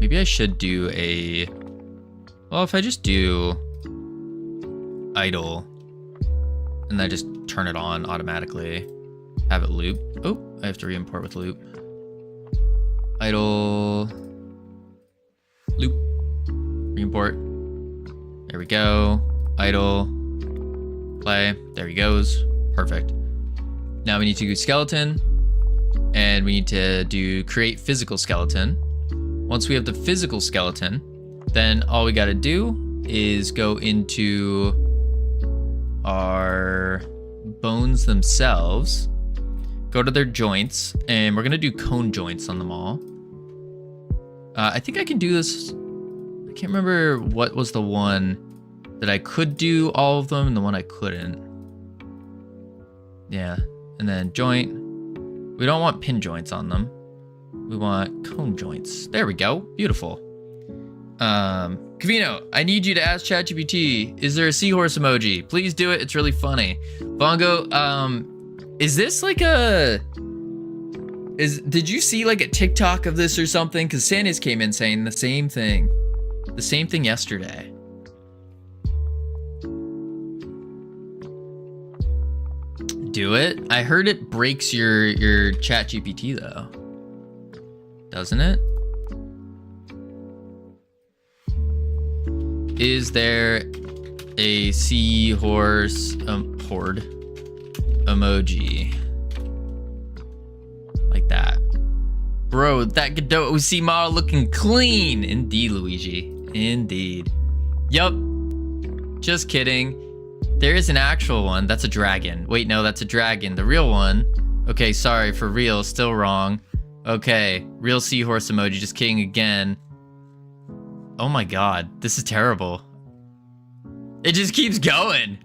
Maybe I should do a... Well, if I just do idle, and I just turn it on automatically, have it loop. Oh, I have to re-import with loop. Idle, loop, re-import. There we go. Idle, play. There he goes. Perfect. Now we need to do skeleton, and we need to do create physical skeleton. Once we have the physical skeleton, then all we got to do is go into our bones themselves, go to their joints, and we're going to do cone joints on them all. I think I can do this. I can't remember what was the one that I could do all of them and the one I couldn't. Yeah, and then joint. We don't want pin joints on them. We want cone joints. There we go. Beautiful. Kavino, I need you to ask ChatGPT, is there a seahorse emoji? Please do it. It's really funny. Bongo, is this like a... Did you see like a TikTok of this or something? Because Sanus came in saying the same thing. The same thing yesterday. Do it? I heard it breaks your ChatGPT though. Doesn't it? Is there a seahorse horde emoji? Like that. Bro, that Godot OC model looking clean. Indeed, Luigi. Indeed. Yup. Just kidding. There is an actual one. That's a dragon. Wait, no, that's a dragon. The real one. Okay, sorry, for real. Still wrong. Okay, real seahorse emoji. Just kidding again. Oh my god, this is terrible. It just keeps going.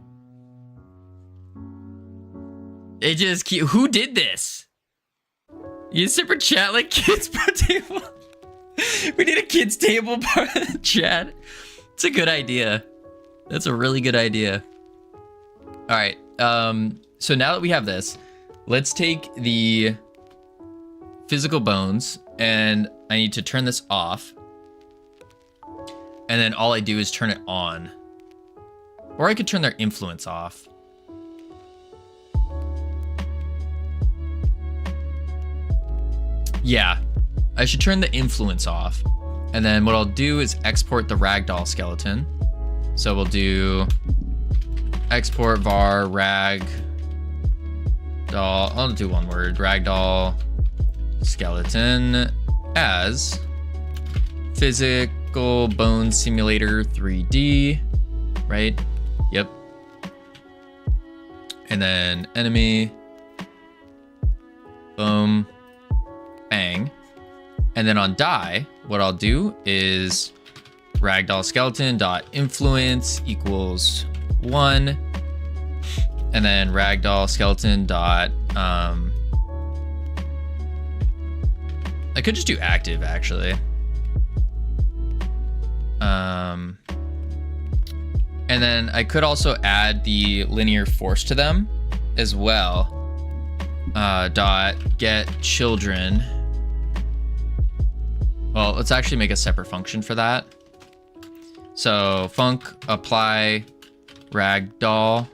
It just keeps... Who did this? You super chat like kids table. We need a kids table part of the chat. It's a good idea. That's a really good idea. All right. So now that we have this, let's take the physical bones, and I need to turn this off. And then all I do is turn it on. Or I could turn their influence off. Yeah, I should turn the influence off. And then what I'll do is export the ragdoll skeleton. So we'll do export var ragdoll. I'll do one word, ragdoll skeleton as physical Physical Bone Simulator 3D, right? Yep. And then enemy. Boom. Bang. And then on die, what I'll do is ragdoll skeleton dot influence equals 1. And then ragdoll skeleton dot I could just do active actually. And then I could also add the linear force to them as well. Dot get children. Well, let's actually make a separate function for that. So func apply ragdoll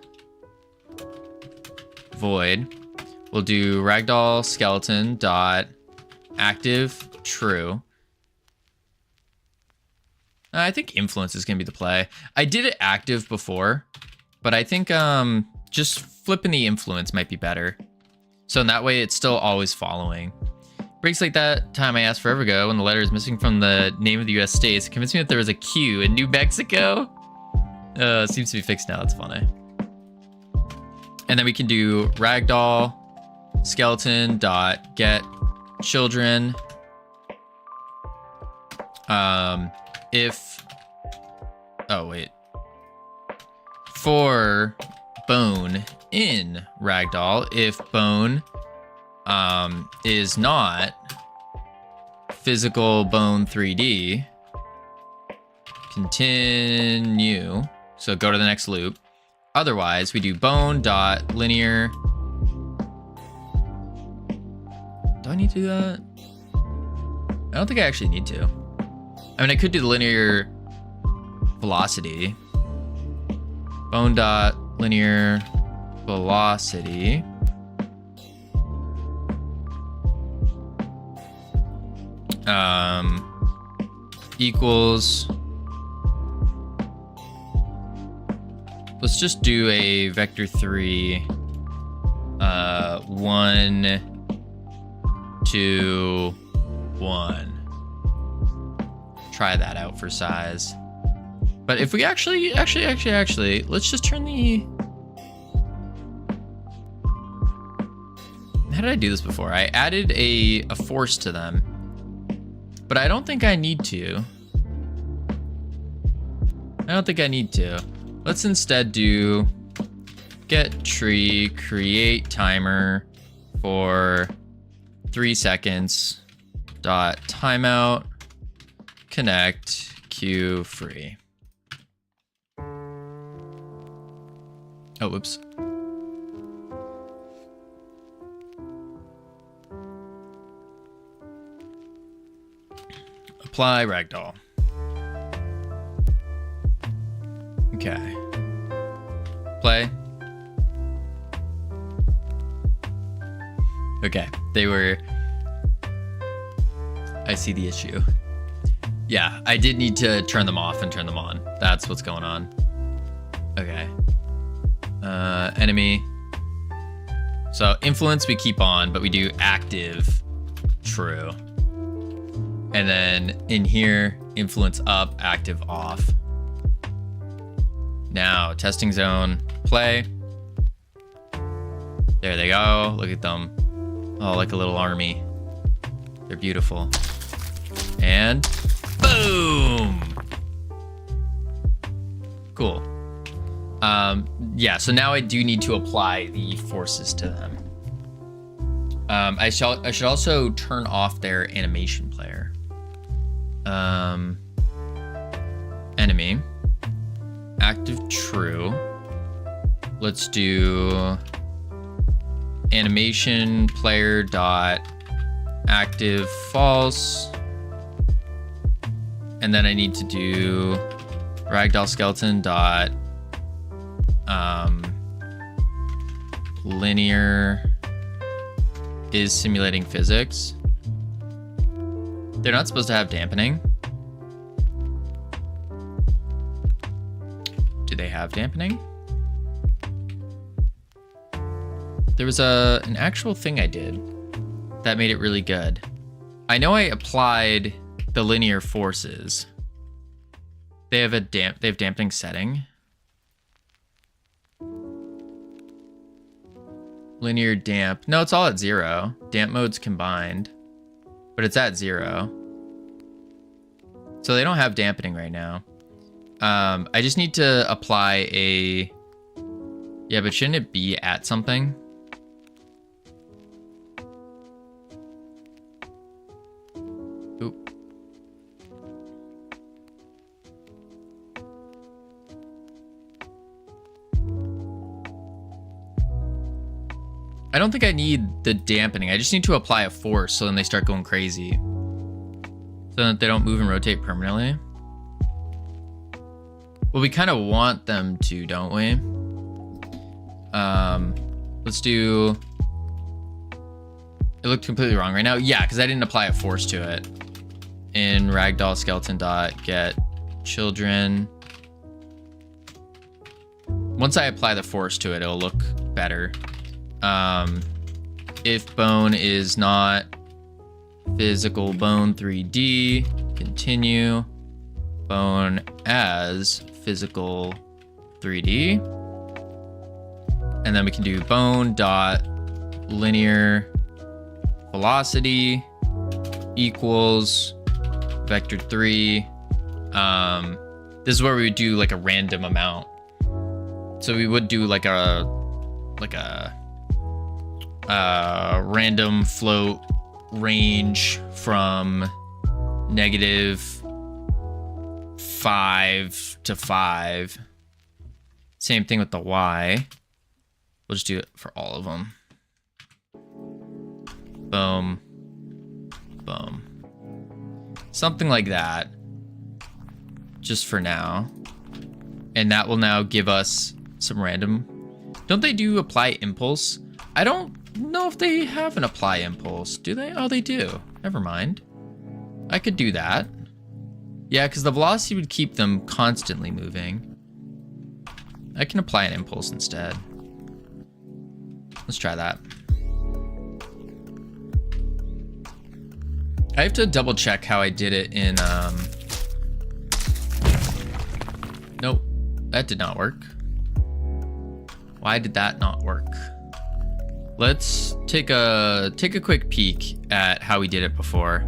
void. We'll do ragdoll skeleton dot active true. I think influence is gonna be the play. I did it active before, but I think just flipping the influence might be better. So in that way, it's still always following. Breaks like that time I asked forever ago when the letter is missing from the name of the US states convinced me that there was a Q in New Mexico. Seems to be fixed now, that's funny. And then we can do ragdoll skeleton dot get children. If, oh wait, for bone in ragdoll, if bone is not physical bone 3D, continue, so go to the next loop. Otherwise, we do bone dot linear. Do I need to do that? I don't think I actually need to. I mean, I could do the linear velocity. Bone dot linear velocity. Equals. Let's just do a vector 3. 1, 2, 1. Try that out for size. But if we actually, let's just turn the... How did I do this before? I added a force to them, but I don't think I need to. Let's instead do get tree, create timer for 3 seconds, dot timeout, connect, queue free. Oh, whoops. Apply ragdoll. Okay. Play. Okay, they were... I see the issue. Yeah, I did need to turn them off and turn them on. That's what's going on. Okay. Enemy. So influence we keep on, but we do active true. And then in here, influence up, active off. Now, testing zone, play. There they go. Look at them. Oh, like a little army. They're beautiful. And boom! Cool. Yeah, so now I do need to apply the forces to them. I should also turn off their animation player. Enemy. Active true. Let's do animation player dot active false. And then I need to do ragdoll skeleton dot linear is simulating physics. They're not supposed to have dampening. Do they have dampening? There was an actual thing I did that made it really good. I know I applied the linear forces, They have dampening setting. Linear damp. No, it's all at 0. Damp mode's combined, but it's at 0. So they don't have dampening right now. I just need to apply a... Yeah, but shouldn't it be at something? Oop. I don't think I need the dampening. I just need to apply a force so then they start going crazy. So that they don't move and rotate permanently. Well, we kind of want them to, don't we? Let's do... It looked completely wrong right now. Yeah, because I didn't apply a force to it. In ragdoll skeleton dot get children. Once I apply the force to it, it'll look better. If bone is not physical bone 3D, continue bone as physical 3D. And then we can do bone dot linear velocity equals vector 3. This is where we would do like a random amount. So we would do like a random float range from -5 to 5. Same thing with the Y. We'll just do it for all of them. Boom. Boom. Something like that. Just for now. And that will now give us some random. Don't they do apply impulse? I don't know if they have an apply impulse. Do they? Oh, they do. Never mind. I could do that. Yeah, because the velocity would keep them constantly moving. I can apply an impulse instead. Let's try that. I have to double check how I did it in, Nope, that did not work. Why did that not work? Let's take a quick peek at how we did it before.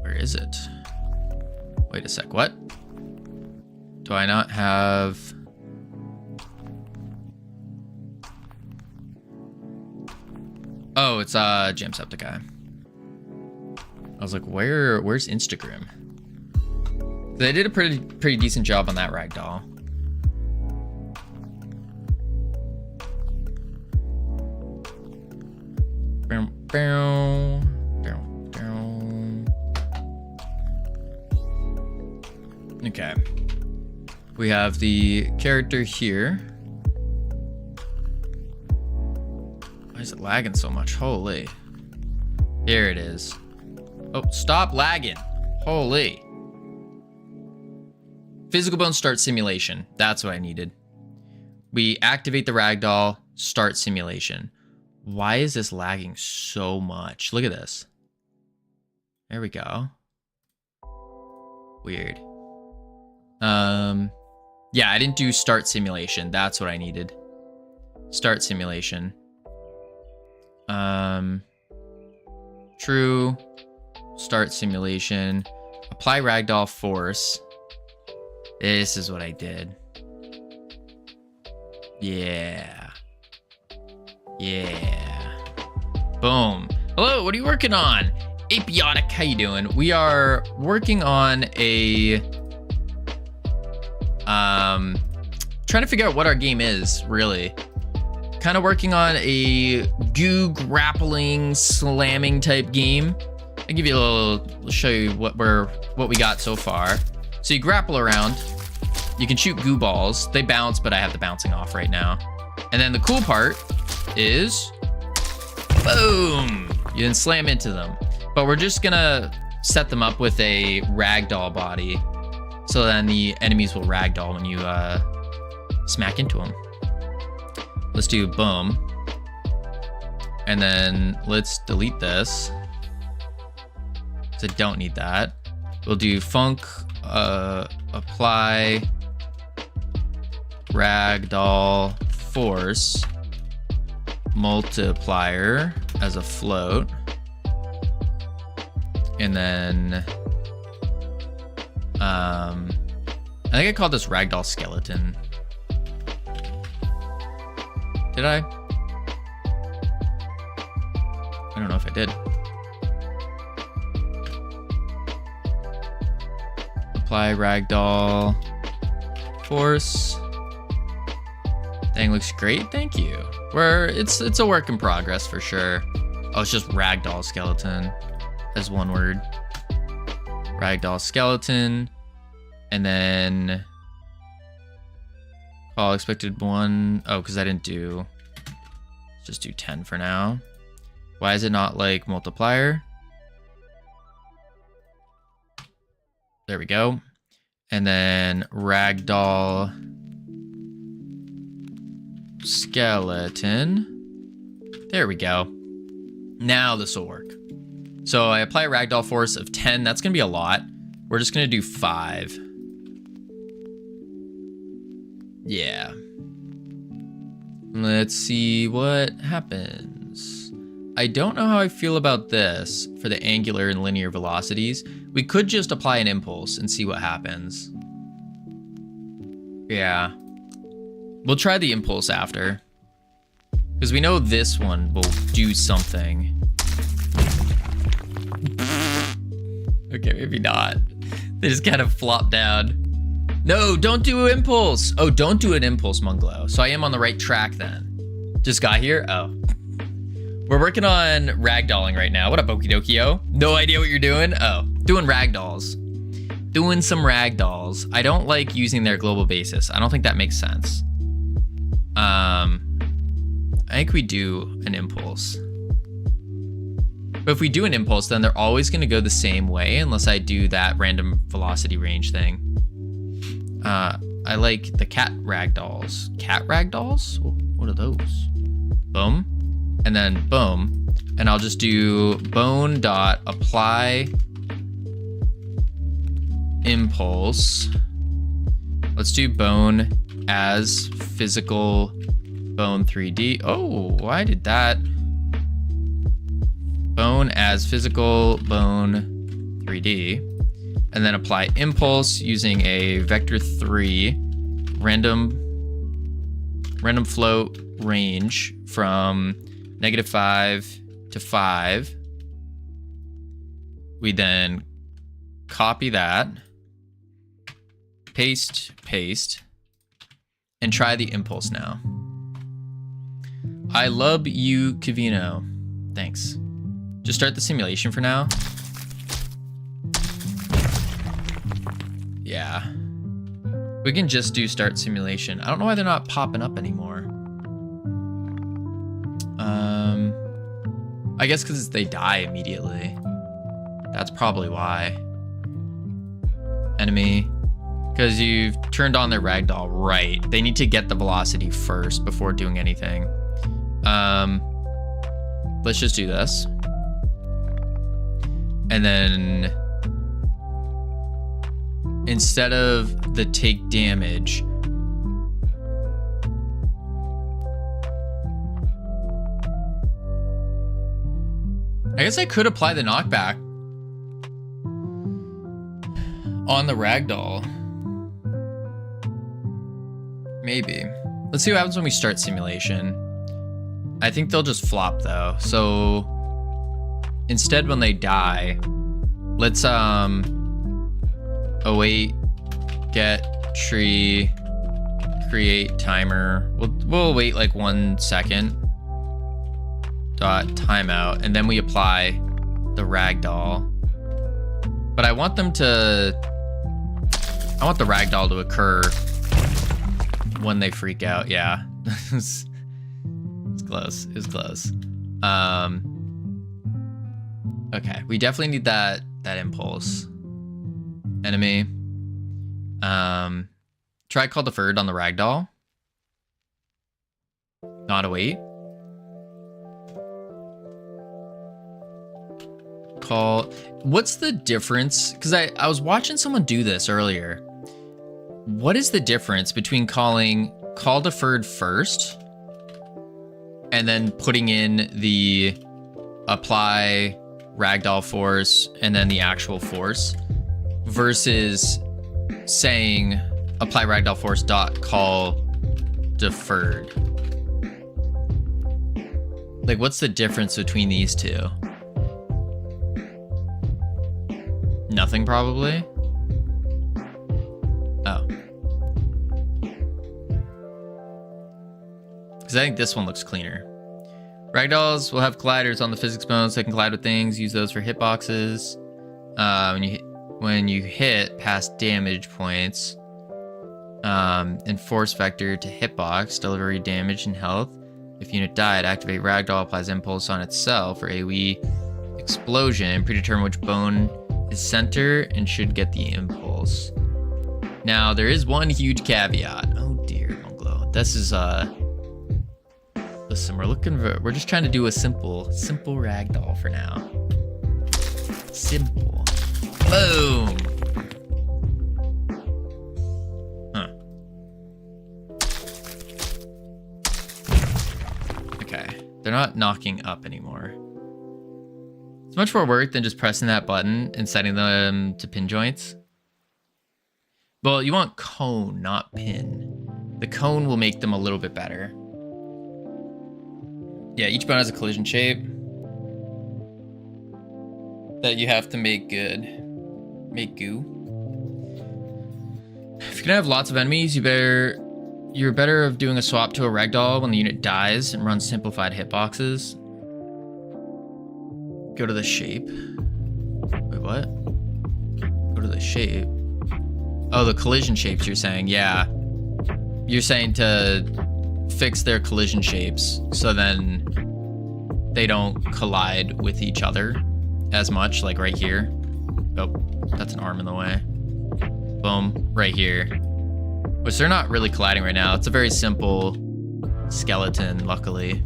Where is it? Wait a sec, what? Do I not have... Oh, it's Jamsepticeye. I was like, where's Instagram? They did a pretty decent job on that ragdoll. Okay. We have the character here. Why is it lagging so much? Holy. Here it is. Oh, stop lagging. Holy. Physical bone start simulation. That's what I needed. We activate the ragdoll, start simulation. Why is this lagging so much? Look at this. There we go. Weird. Yeah, I didn't do start simulation. That's what I needed. Start simulation. True. Start simulation. Apply ragdoll force. This is what I did. Yeah. Yeah. Boom. Hello, what are you working on? Apiotic, how you doing? We are working on a... trying to figure out what our game is, really. Kind of working on a goo grappling slamming type game. I'll give you a little, show you what we got so far. So you grapple around, you can shoot goo balls. They bounce, but I have the bouncing off right now. And then the cool part is, boom, you then slam into them. But we're just gonna set them up with a ragdoll body. So then the enemies will ragdoll when you smack into them. Let's do boom. And then let's delete this. So I don't need that. We'll do func apply ragdoll force multiplier as a float. And then I think I called this ragdoll skeleton. Did I? I don't know if I did. Apply ragdoll force. Thing looks great, thank you. It's a work in progress for sure. Oh, it's just ragdoll skeleton as one word. Ragdoll skeleton, and then call expected 1. Oh, because I didn't do. Let's just do 10 for now. Why is it not like multiplier? There we go. And then ragdoll skeleton. There we go. Now this will work. So I apply a ragdoll force of 10. That's going to be a lot. We're just going to do 5. Yeah. Let's see what happens. I don't know how I feel about this for the angular and linear velocities. We could just apply an impulse and see what happens. Yeah. We'll try the impulse after. Because we know this one will do something. Okay, maybe not. They just kind of flop down. No, don't do an impulse. Oh, don't do an impulse, Munglow. So I am on the right track then. Just got here? Oh. We're working on ragdolling right now. What up, Okie Dokio? No idea what you're doing? Oh, doing ragdolls. Doing some ragdolls. I don't like using their global basis. I don't think that makes sense. I think we do an impulse. But if we do an impulse, then they're always going to go the same way unless I do that random velocity range thing. I like the cat ragdolls. Cat ragdolls? What are those? Boom. And then boom. And I'll just do bone dot apply impulse. Let's do bone as physical bone 3D. Oh, why did that? Bone as physical bone 3D. And then apply impulse using a vector 3 random float range from -5 to 5. We then copy that, paste, and try the impulse now. I love you, Kavino. Thanks. Just start the simulation for now. Yeah. We can just do start simulation. I don't know why they're not popping up anymore. I guess because they die immediately. That's probably why. Enemy. Because you've turned on their ragdoll, right. They need to get the velocity first before doing anything. Let's just do this. And then instead of the take damage, I guess I could apply the knockback on the ragdoll. Maybe. Let's see what happens when we start simulation. I think they'll just flop though. So instead when they die, let's await get tree create timer. We'll wait like 1 second. Dot timeout, and then we apply the ragdoll. But I want the ragdoll to occur when they freak out. Yeah. It's close. It was close. Okay, we definitely need that impulse. Enemy. Try call deferred on the ragdoll. Not await. call. What's the difference? Because I was watching someone do this earlier. What is the difference between calling call deferred first and then putting in the apply ragdoll force and then the actual force versus saying apply ragdoll force dot call deferred? Like, what's the difference between these two? Nothing, probably. Oh. Because I think this one looks cleaner. Ragdolls will have colliders on the physics bones that can collide with things. Use those for hitboxes. When you hit past damage points, and force vector to hitbox, delivery damage and health. If unit died, activate ragdoll, applies impulse on itself or AoE explosion. Predetermine which bone is center and should get the impulse. Now there is one huge caveat. Oh dear, Monglo. This is listen, we're just trying to do a simple ragdoll for now. Simple. Boom. Huh. Okay. They're not knocking up anymore. It's much more work than just pressing that button and setting them to pin joints. Well, you want cone, not pin. The cone will make them a little bit better. Yeah, each bone has a collision shape that you have to make good. Make goo. If you're gonna have lots of enemies, you're better of doing a swap to a ragdoll when the unit dies and run simplified hitboxes. Go to the shape. Wait, what? Go to the shape. Oh, the collision shapes you're saying. Yeah. You're saying to fix their collision shapes so then they don't collide with each other as much, like right here. Oh, that's an arm in the way. Boom, right here. Which they're not really colliding right now. It's a very simple skeleton, luckily.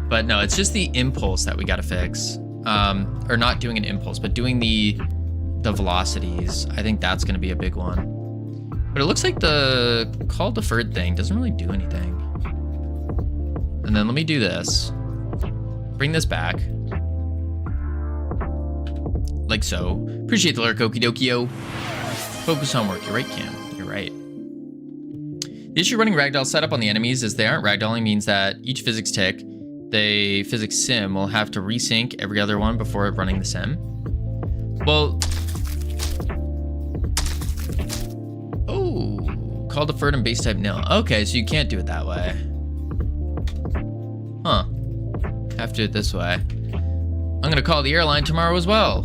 But no, it's just the impulse that we gotta fix. Or not doing an impulse, but doing the velocities. I think that's gonna be a big one. But it looks like the call deferred thing doesn't really do anything. And then let me do this. Bring this back. Like so. Appreciate the lurk, okie dokio. Focus on work. You're right, Cam. You're right. The issue running ragdoll setup on the enemies is they aren't ragdolling means that each physics tick, the physics sim will have to resync every other one before running the sim. Well, oh, call deferred and base type nil. Okay, so you can't do it that way. Huh. Have to do it this way. I'm gonna call the airline tomorrow as well.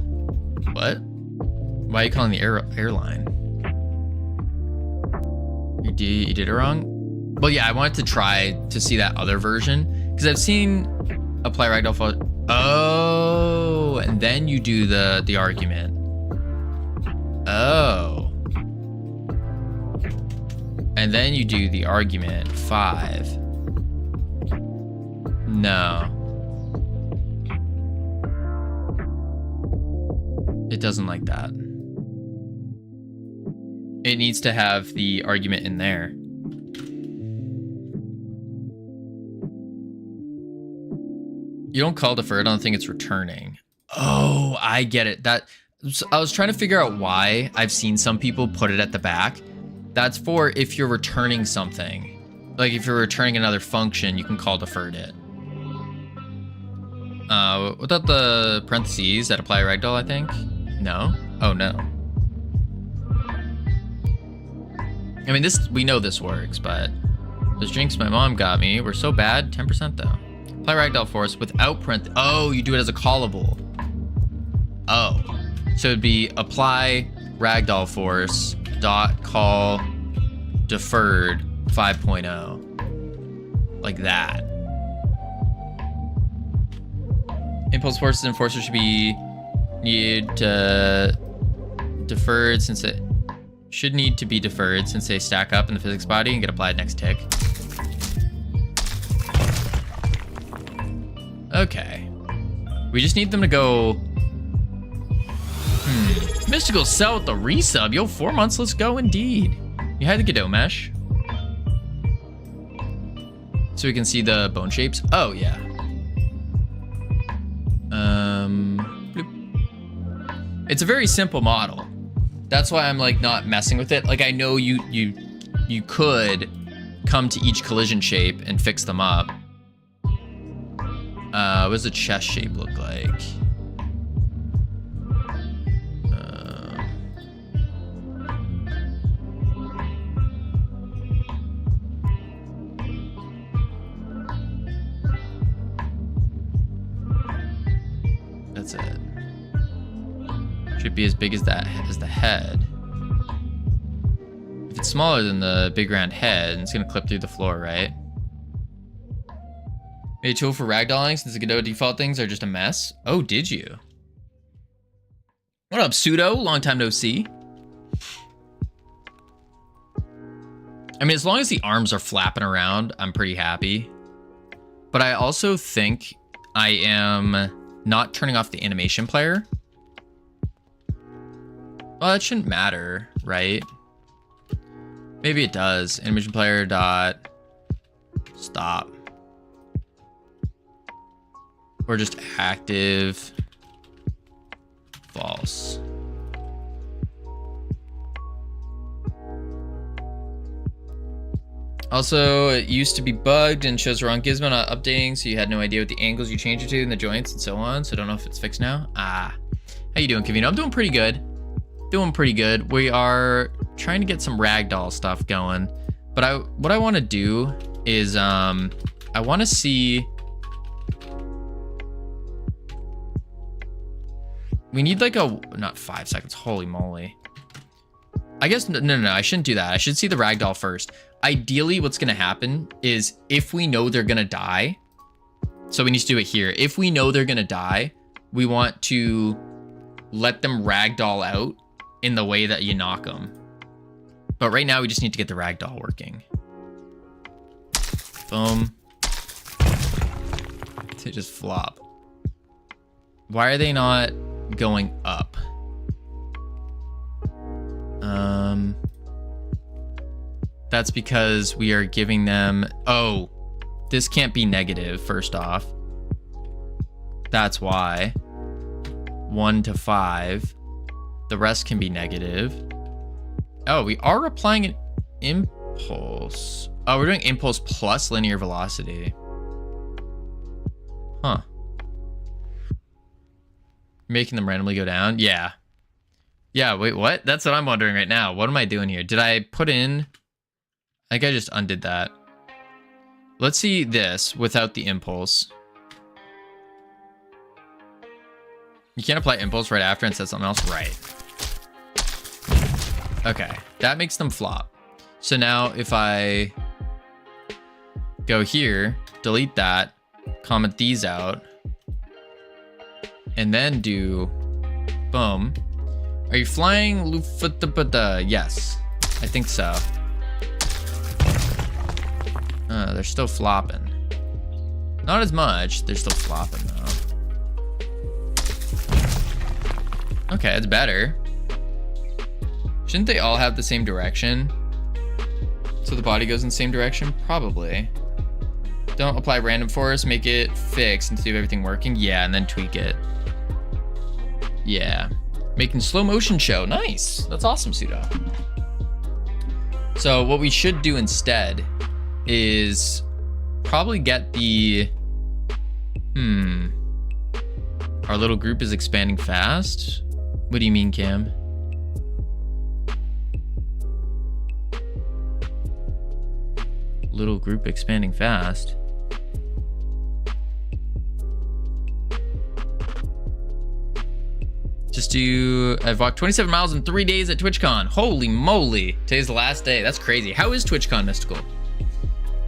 What? Why are you calling the airline? You did it wrong? Well, yeah, I wanted to try to see that other version because I've seen apply ragdoll for. Oh, and then you do the argument. Oh. And then you do the argument 5. No. It doesn't like that. It needs to have the argument in there. You don't call deferred, I don't think it's returning. Oh, I get it. I was trying to figure out why I've seen some people put it at the back. That's for if you're returning something. Like if you're returning another function, you can call deferred it. Without the parentheses that apply ragdoll, I think? No? Oh, no. I mean, we know this works, but those drinks my mom got me were so bad. 10% though. Apply ragdoll force without parentheses. Oh, you do it as a callable. Oh. So it'd be apply ragdoll force dot call deferred 5.0. Like that. Impulse forces and forcers should be deferred since it should need to be deferred since they stack up in the physics body and get applied next tick. Okay. We just need them to go... Mystical Cell with the resub. Yo, 4 months, let's go indeed. You had the Godot mesh. So we can see the bone shapes. Oh, yeah. Bloop. It's a very simple model. That's why I'm like not messing with it. Like I know you could come to each collision shape and fix them up. What does the chest shape look like? That's it. Should be as big as that as the head. If it's smaller than the big round head, it's gonna clip through the floor, right? Made a tool for ragdolling since the Godot default things are just a mess. Oh, did you? What up, Pseudo? Long time no see. I mean, as long as the arms are flapping around, I'm pretty happy. But I also think I am not turning off the animation player. Well, that shouldn't matter, right? Maybe it does. Animation player dot stop. Or just active false. Also, it used to be bugged and shows the wrong gizmo not updating, so you had no idea what the angles you changed it to and the joints and so on. So I don't know if it's fixed now. How you doing, Kavino? I'm doing pretty good. Doing pretty good. We are trying to get some ragdoll stuff going. But what I want to do is I want to see. We need like not 5 seconds. Holy moly. I guess, no, I shouldn't do that. I should see the ragdoll first. Ideally, what's going to happen is if we know they're going to die, so we need to do it here. If we know they're going to die, we want to let them ragdoll out in the way that you knock them. But right now, we just need to get the ragdoll working. Boom. They just flop. Why are they not going up? That's because we are giving them... Oh, this can't be negative, first off. That's why. 1 to 5. The rest can be negative. Oh, we are applying an impulse. Oh, we're doing impulse plus linear velocity. Huh. Making them randomly go down? Yeah. Yeah, wait, what? That's what I'm wondering right now. What am I doing here? Did I put in... I think I just undid that. Let's see this without the impulse. You can't apply impulse right after and set something else? Right. Okay, that makes them flop. So now if I go here, delete that, comment these out, and then do boom. Are you flying Lufutapata? Yes, I think so. They're still flopping. Not as much. They're still flopping though. Okay, it's better. Shouldn't they all have the same direction? So the body goes in the same direction? Probably. Don't apply random force, make it fixed and see if everything working. Yeah, and then tweak it. Yeah. Making slow motion show. Nice. That's awesome, Pseudo. So what we should do instead is probably get the... Our little group is expanding fast? What do you mean, Cam? Little group expanding fast? Just do... I've walked 27 miles in 3 days at TwitchCon. Holy moly. Today's the last day. That's crazy. How is TwitchCon, Mystical?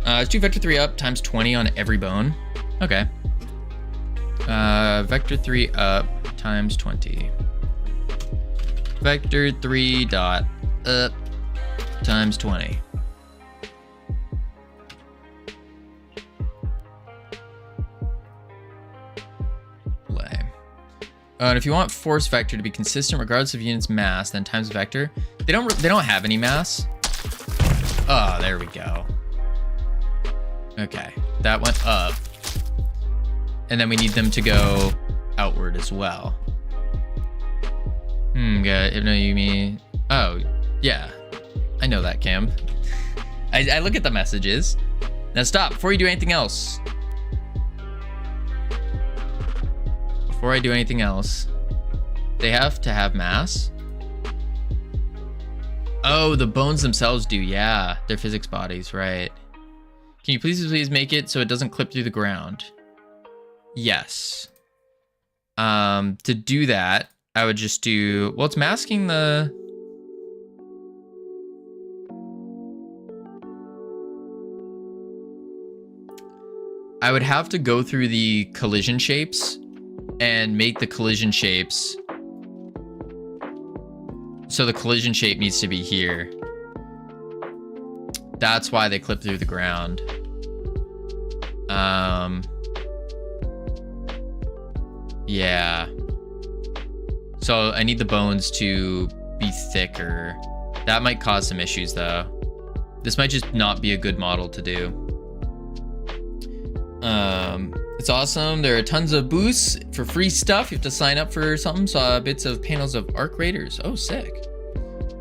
Let's do vector 3 up times 20 on every bone. Okay. Vector 3 up times 20. Vector 3 dot up times 20. Play. And if you want force vector to be consistent regardless of unit's mass, then times the vector. They don't have any mass. Oh, there we go. Okay, that went up. And then we need them to go outward as well. Good. If no, you mean... Oh, yeah. I know that, Cam. I look at the messages. Now stop, before you do anything else. Before I do anything else, they have to have mass. Oh, the bones themselves do, yeah. They're physics bodies, right. Can you please make it so it doesn't clip through the ground? Yes. To do that, I would just do, well, it's masking the... I would have to go through the collision shapes and make the collision shapes. So the collision shape needs to be here. That's why they clip through the ground. Yeah. So I need the bones to be thicker. That might cause some issues though. This might just not be a good model to do. It's awesome. There are tons of boosts for free stuff. You have to sign up for something. Saw bits of panels of arc raiders. Oh, sick.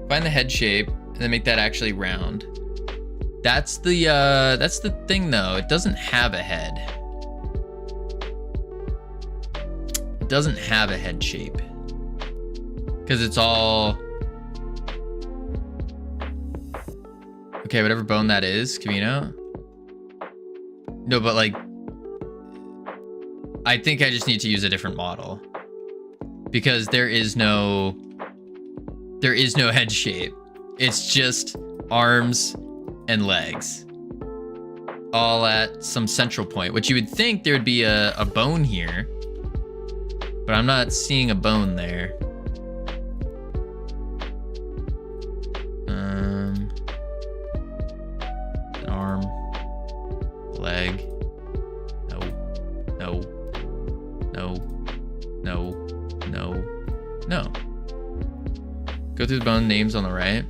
Find the head shape and then make that actually round. That's the thing though. It doesn't have a head. It doesn't have a head shape. Because it's all... Okay, whatever bone that is, Camino. No, but like... I think I just need to use a different model. Because there is no head shape. It's just arms and legs. All at some central point, which you would think there would be a bone here. But I'm not seeing a bone there. An arm, leg. No. Go through the bone names on the right.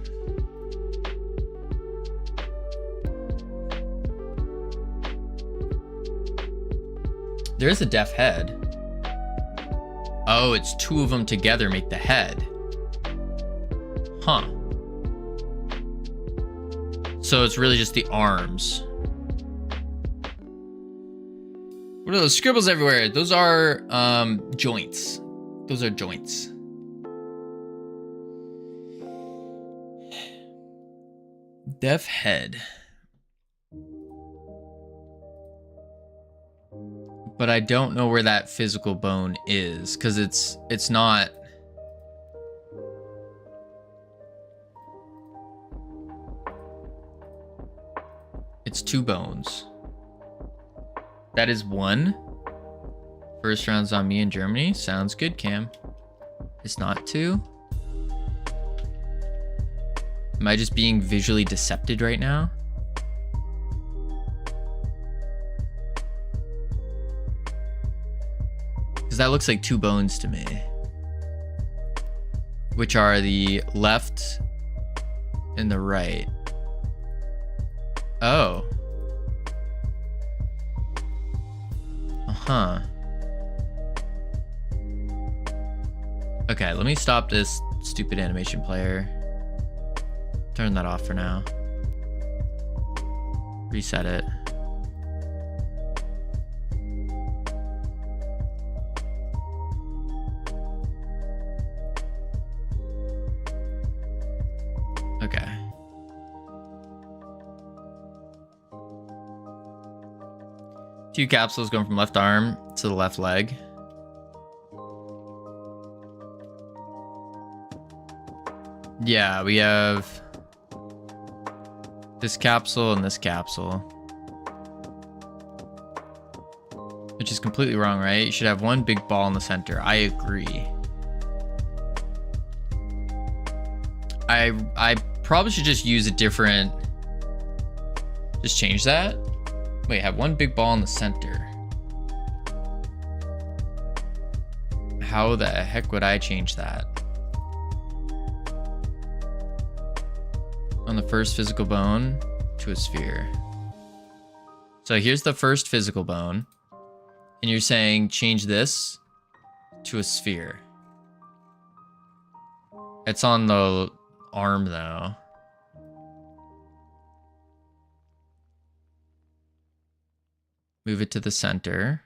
There's a deaf head. Oh, it's two of them together make the head. Huh. So it's really just the arms. What are those scribbles everywhere? Those are joints. Those are joints. Deaf head. But I don't know where that physical bone is, because it's not. It's two bones. That is one. First round's on me in Germany. Sounds good, Cam. It's not two. Am I just being visually decepted right now? Because that looks like two bones to me. Which are the left and the right. Oh. Uh-huh. Okay, let me stop this stupid animation player. Turn that off for now. Reset it. Okay. Two capsules going from left arm to the left leg. Yeah, we have this capsule and this capsule. Which is completely wrong, right? You should have one big ball in the center. I agree. I probably should just use a different... Just change that? Wait, have one big ball in the center. how the heck would I change that? On the first physical bone to a sphere. So here's the first physical bone. And you're saying change this to a sphere. It's on the arm though. Move it to the center.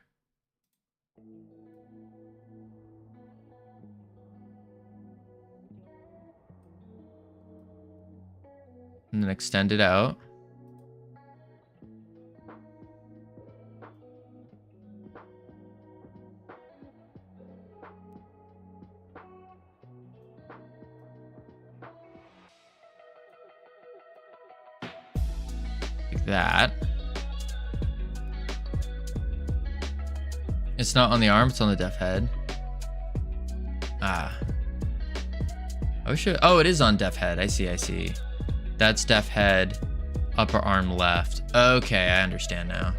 And then extend it out. Like that. It's not on the arm, it's on the def head. Ah. Oh, it is on def head. I see. That's def head, upper arm left. Okay, I understand now.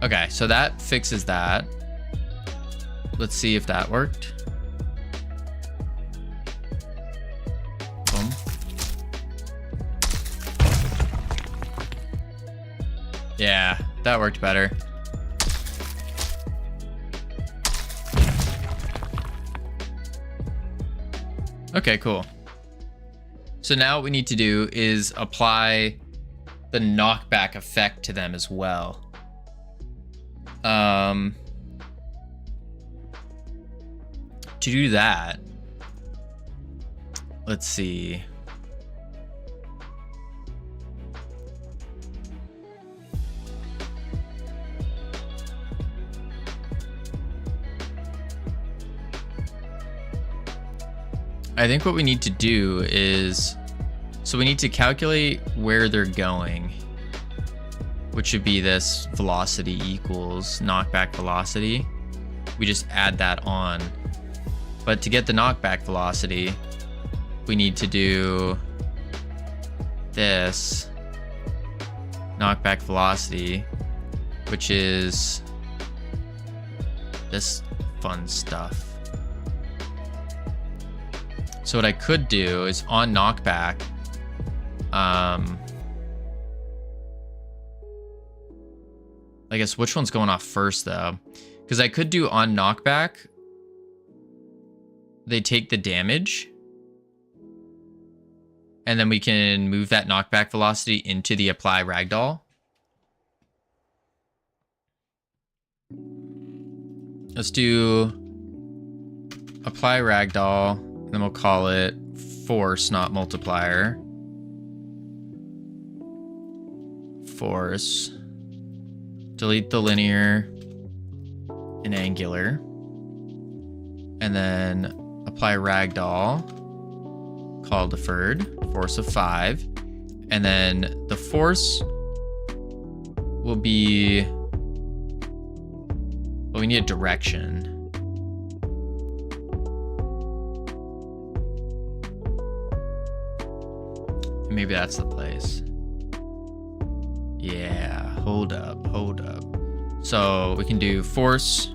Okay, so that fixes that. Let's see if that worked. Boom. Yeah, that worked better. Okay, cool. So now what we need to do is apply the knockback effect to them as well. To do that, let's see. I think what we need to do is, so we need to calculate where they're going, which should be this velocity equals knockback velocity. We just add that on. But to get the knockback velocity, we need to do this knockback velocity, which is this fun stuff. So what I could do is on knockback, I guess which one's going off first though? Because I could do on knockback, they take the damage, and then we can move that knockback velocity into the apply ragdoll. Let's do apply ragdoll, and then we'll call it force, not multiplier. Force. Delete the linear and angular. And then apply ragdoll, call deferred, force of 5. And then the force will be, well, we need a direction. Maybe that's the place. Yeah, hold up. So we can do force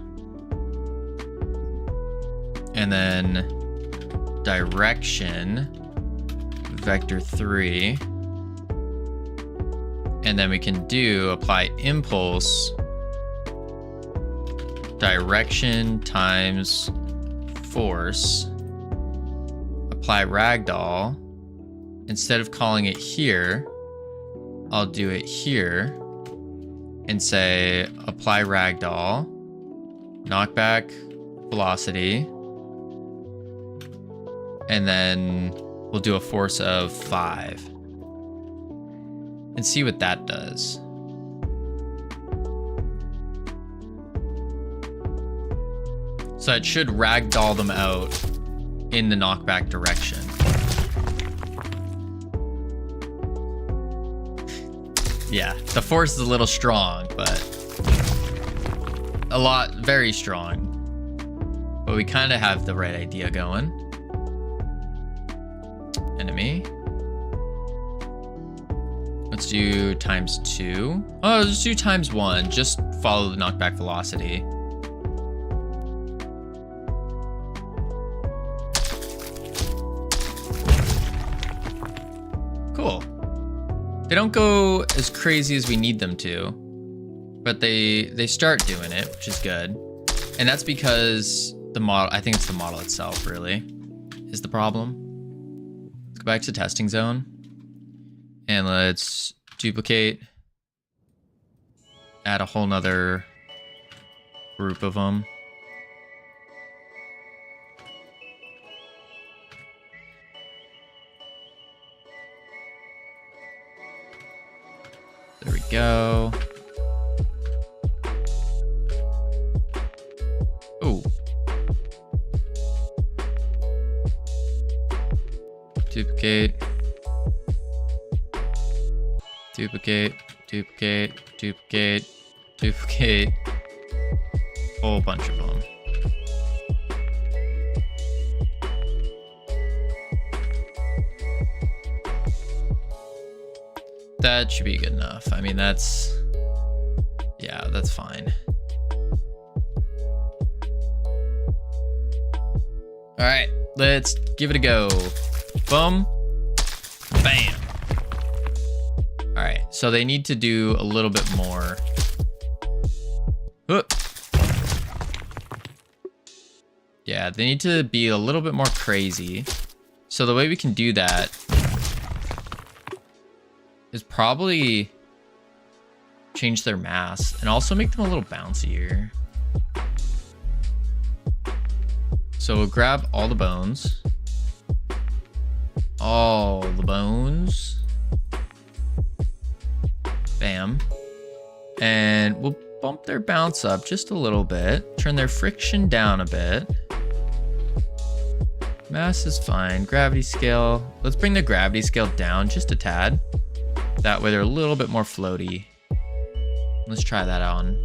and then direction vector 3, and then we can do apply impulse direction times force, apply ragdoll. Instead of calling it here, I'll do it here and say apply ragdoll, knockback velocity, and then we'll do a force of 5 and see what that does. So it should ragdoll them out in the knockback direction. Yeah, the force is a little strong, but very strong. But we kind of have the right idea going. Enemy. Let's do times 2. Oh, let's do times 1. Just follow the knockback velocity. cool. They don't go as crazy as we need them to, but they start doing it, which is good. And that's because the model, I think it's the model itself really is the problem. Let's go back to testing zone and let's duplicate, add a whole nother group of them. There we go. Oh. Duplicate. Duplicate. Duplicate. Duplicate. Duplicate. Whole bunch of them. That should be good enough. I mean, that's, yeah, that's fine. All right, let's give it a go. Boom, bam. All right, so they need to do a little bit more. Whoop. Yeah, they need to be a little bit more crazy. So the way we can do that is probably change their mass and also make them a little bouncier. So we'll grab all the bones. All the bones. Bam. And we'll bump their bounce up just a little bit. Turn their friction down a bit. Mass is fine. Gravity scale. Let's bring the gravity scale down just a tad. That way they're a little bit more floaty. Let's try that on.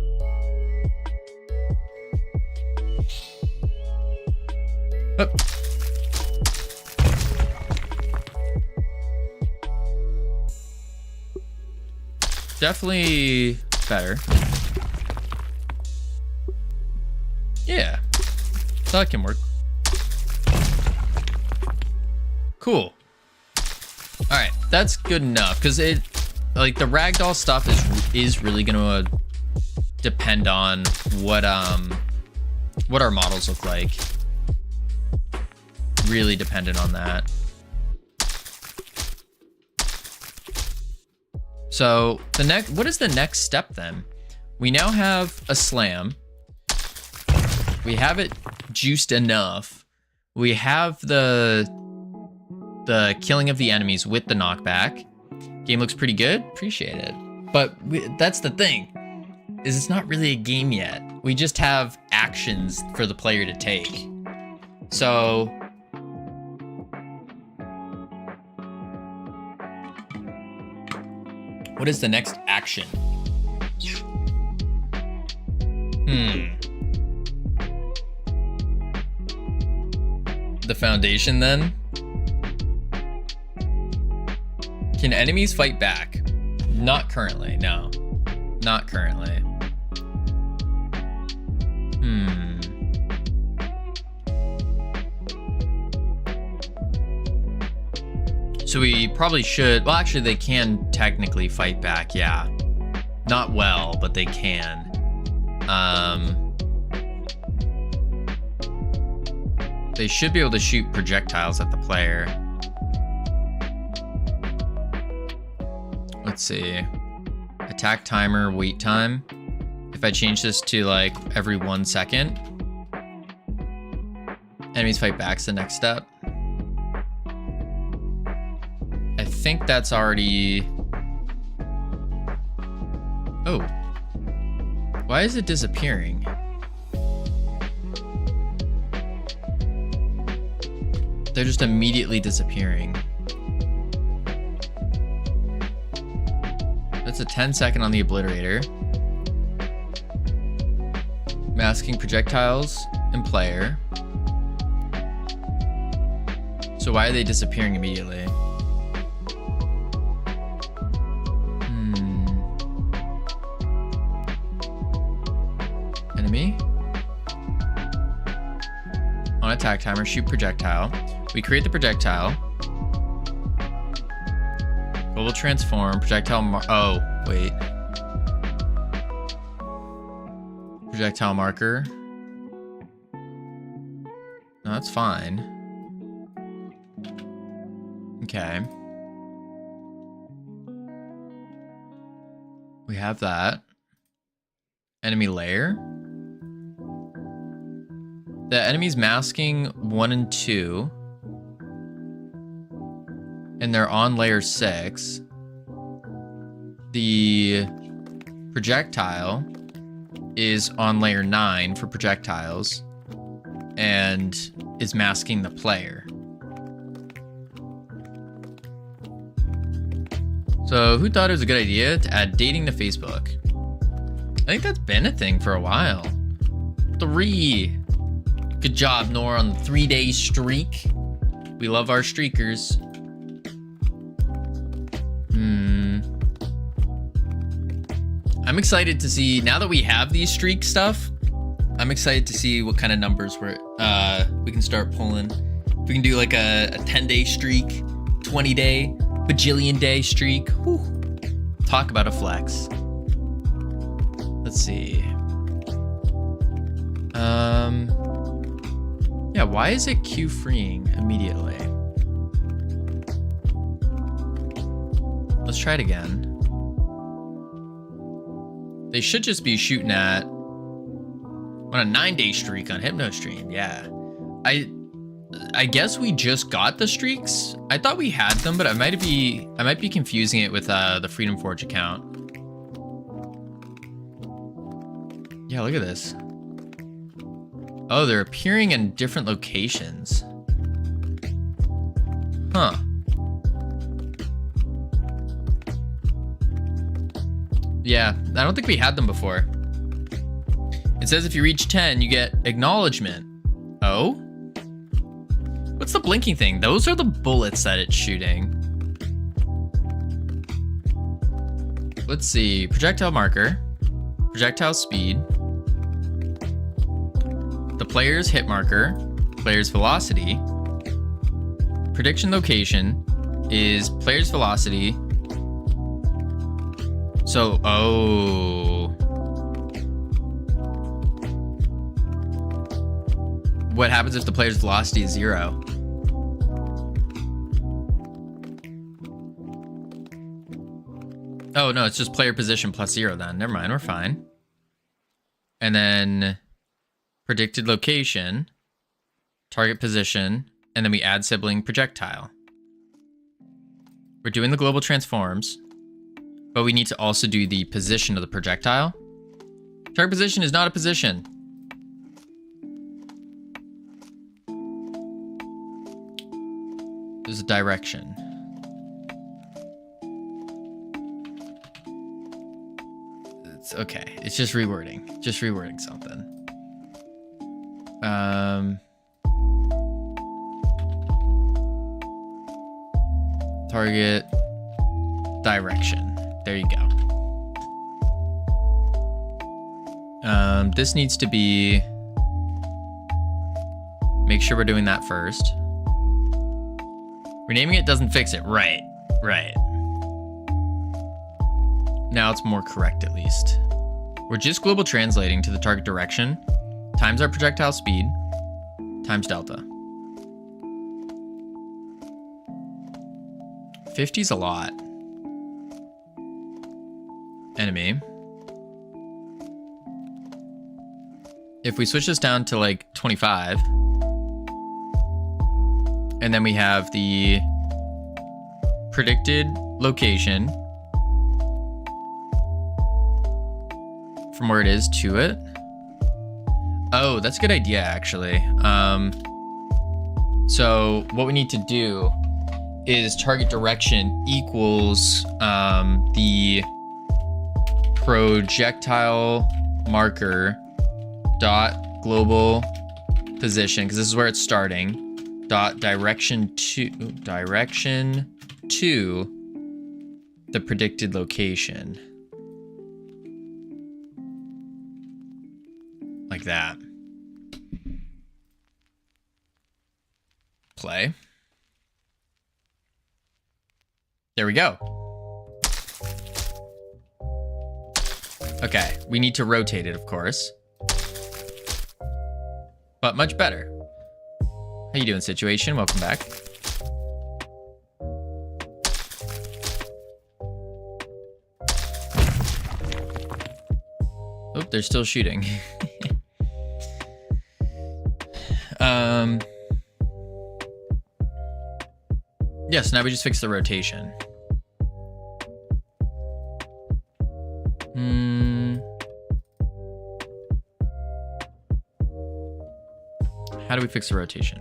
Oh. Definitely better. Yeah, that can work. Cool. All right, that's good enough because it, like, the ragdoll stuff is really gonna depend on what our models look like. Really dependent on that. So what is the next step then? We now have a slam. We have it juiced enough. We have the killing of the enemies with the knockback. Game looks pretty good. Appreciate it. But that's the thing, is it's not really a game yet. We just have actions for the player to take. So what is the next action? The foundation then? Can enemies fight back? Not currently, no. Not currently. So we probably should, well, actually they can technically fight back, yeah. Not well, but they can. They should be able to shoot projectiles at the player. Let's see. Attack timer, wait time. If I change this to like every 1 second, enemies fight back's the next step. I think that's already... Oh. Why is it disappearing? They're just immediately disappearing. That's a 10-second on the obliterator. Masking projectiles and player. So why are they disappearing immediately? Enemy. On attack timer, shoot projectile. We create the projectile. Global transform, projectile oh, wait. Projectile marker. No, that's fine. Okay. We have that. Enemy layer. The enemy's masking 1 and 2. And they're on layer 6. The projectile is on layer 9 for projectiles and is masking the player. So who thought it was a good idea to add dating to Facebook? I think that's been a thing for a while. 3. Good job, Nor, on the 3-day streak. We love our streakers. I'm excited to see, now that we have these streak stuff, I'm excited to see what kind of numbers we can start pulling. If we can do like a 10-day streak, 20-day, bajillion-day streak. Whew. Talk about a flex. Let's see. Yeah, why is it queue freeing immediately? Let's try it again. They should just be shooting at on a 9-day streak on HypnoStream. Yeah, I guess we just got the streaks. I thought we had them, but I might be confusing it with the Freedom Forge account. Yeah, look at this. Oh, they're appearing in different locations. Huh. Yeah, I don't think we had them before. It says if you reach 10, you get acknowledgement. Oh? What's the blinking thing? Those are the bullets that it's shooting. Let's see. Projectile marker. Projectile speed. The player's hit marker. Player's velocity. Prediction location is player's velocity. So, oh. What happens if the player's velocity is 0? Oh, no, it's just player position plus 0 then. Never mind, we're fine. And then predicted location, target position, and then we add sibling projectile. We're doing the global transforms, but we need to also do the position of the projectile. Target position is not a position. There's a direction. It's okay. It's just rewording. Just rewording something. Target direction. There you go. This needs to be... Make sure we're doing that first. Renaming it doesn't fix it. Right. Right. Now it's more correct, at least. We're just global translating to the target direction, times our projectile speed, times delta. 50's a lot. Enemy. If we switch this down to like 25, and then we have the predicted location from where it is to it. Oh, that's a good idea, actually. So what we need to do is target direction equals the projectile marker dot global position, because this is where it's starting, dot direction to the predicted location. Like that. Play. There we go. Okay, we need to rotate it, of course. But much better. How you doing, situation? Welcome back. Oh, they're still shooting. Yes, now we just fix the rotation. How do we fix the rotation?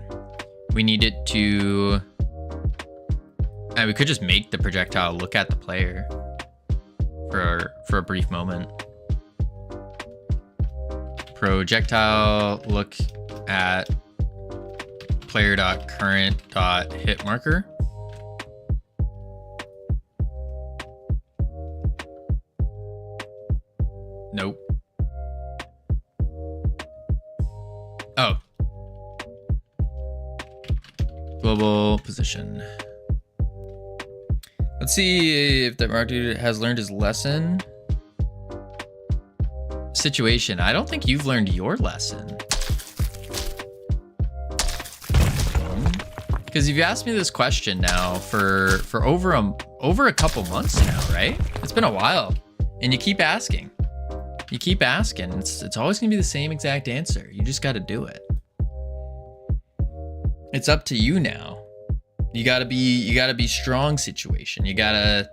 We need it to... And we could just make the projectile look at the player for a brief moment. Projectile look at player.current.hit marker. Nope. Oh. Global position. Let's see if that mark dude has learned his lesson. Situation. I don't think you've learned your lesson. Because you've asked me this question now for over a couple months now, right? It's been a while, and you keep asking. You keep asking. It's always gonna be the same exact answer. You just got to do it. It's up to you now. You gotta be strong, situation. You gotta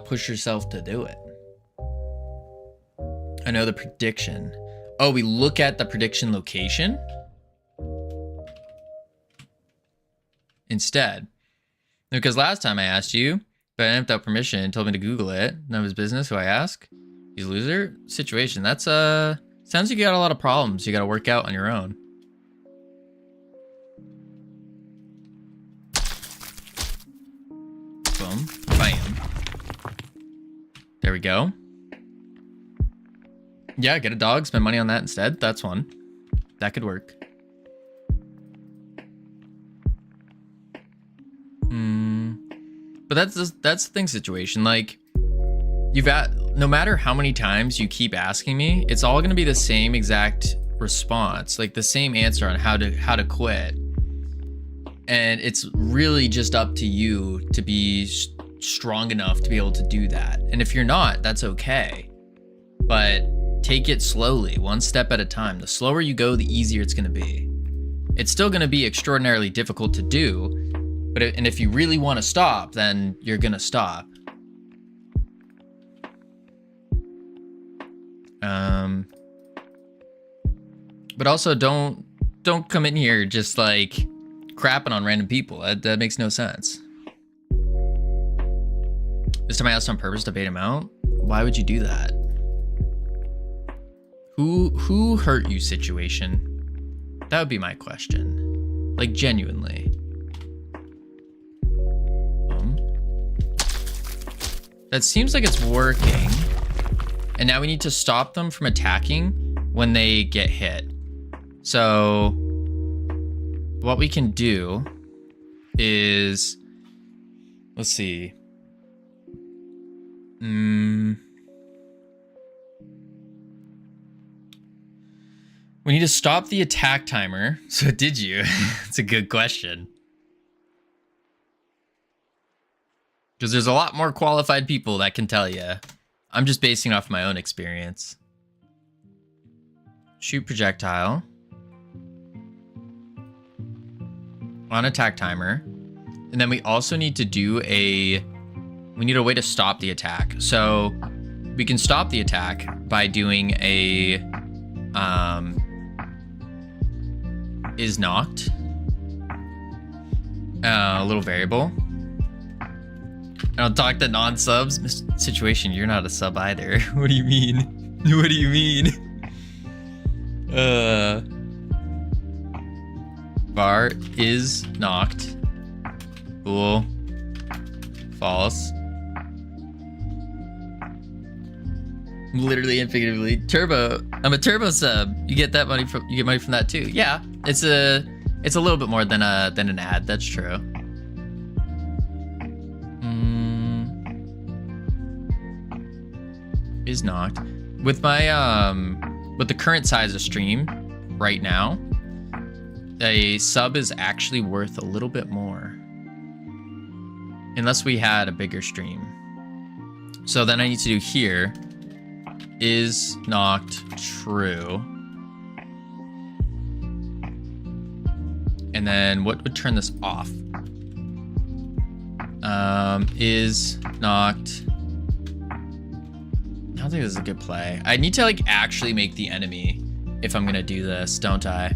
push yourself to do it. I know the prediction. Oh, we look at the prediction location instead. Because last time I asked you, but I without permission and told me to Google it. None of his business who I ask. He's a loser. Situation. That's sounds like you got a lot of problems you gotta work out on your own. Boom. Bam. There we go. Yeah, get a dog, spend money on that instead. That's one. That could work. But that's the thing, situation. Like, no matter how many times you keep asking me, it's all gonna be the same exact response, like the same answer on how to quit. And it's really just up to you to be strong enough to be able to do that. And if you're not, that's okay. But take it slowly, one step at a time. The slower you go, the easier it's gonna be. It's still gonna be extraordinarily difficult to do, but if you really wanna stop, then you're gonna stop. But also don't come in here just like crapping on random people. That makes no sense. This time I asked on purpose to bait him out. Why would you do that? Who hurt you, situation? That would be my question. Like, genuinely. That seems like it's working. And now we need to stop them from attacking when they get hit. So what we can do is, let's see. We need to stop the attack timer. So did you? It's a good question. Because there's a lot more qualified people that can tell you. I'm just basing off my own experience. Shoot projectile. On attack timer. And then we also need to do we need a way to stop the attack. So we can stop the attack by doing a is knocked, a little variable. And I'll talk to non-subs. Situation, you're not a sub either. What do you mean? What do you mean? Var is knocked. Cool. False. Literally and figuratively. Turbo. I'm a turbo sub. You get that money from money from that too. Yeah. It's a little bit more than an ad. That's true. is knocked. With my with the current size of stream right now, a sub is actually worth a little bit more. Unless we had a bigger stream. So then I need to do here is knocked true. And then what would turn this off? Is knocked. I don't think this is a good play. I need to like actually make the enemy if I'm gonna do this, don't I?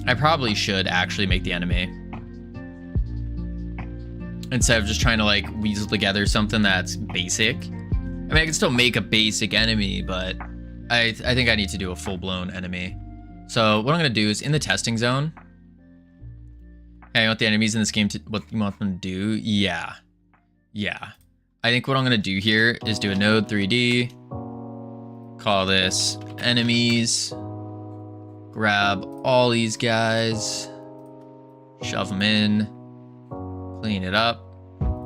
I probably should actually make the enemy instead of just trying to like weasel together something that's basic. I mean, I can still make a basic enemy, but I think I need to do a full-blown enemy. So what I'm gonna do is in the testing zone. Okay, I want the enemies in this game to what you want them to do. Yeah. I think what I'm gonna do here is do a node 3D. Call this enemies. Grab all these guys. Shove them in. Clean it up.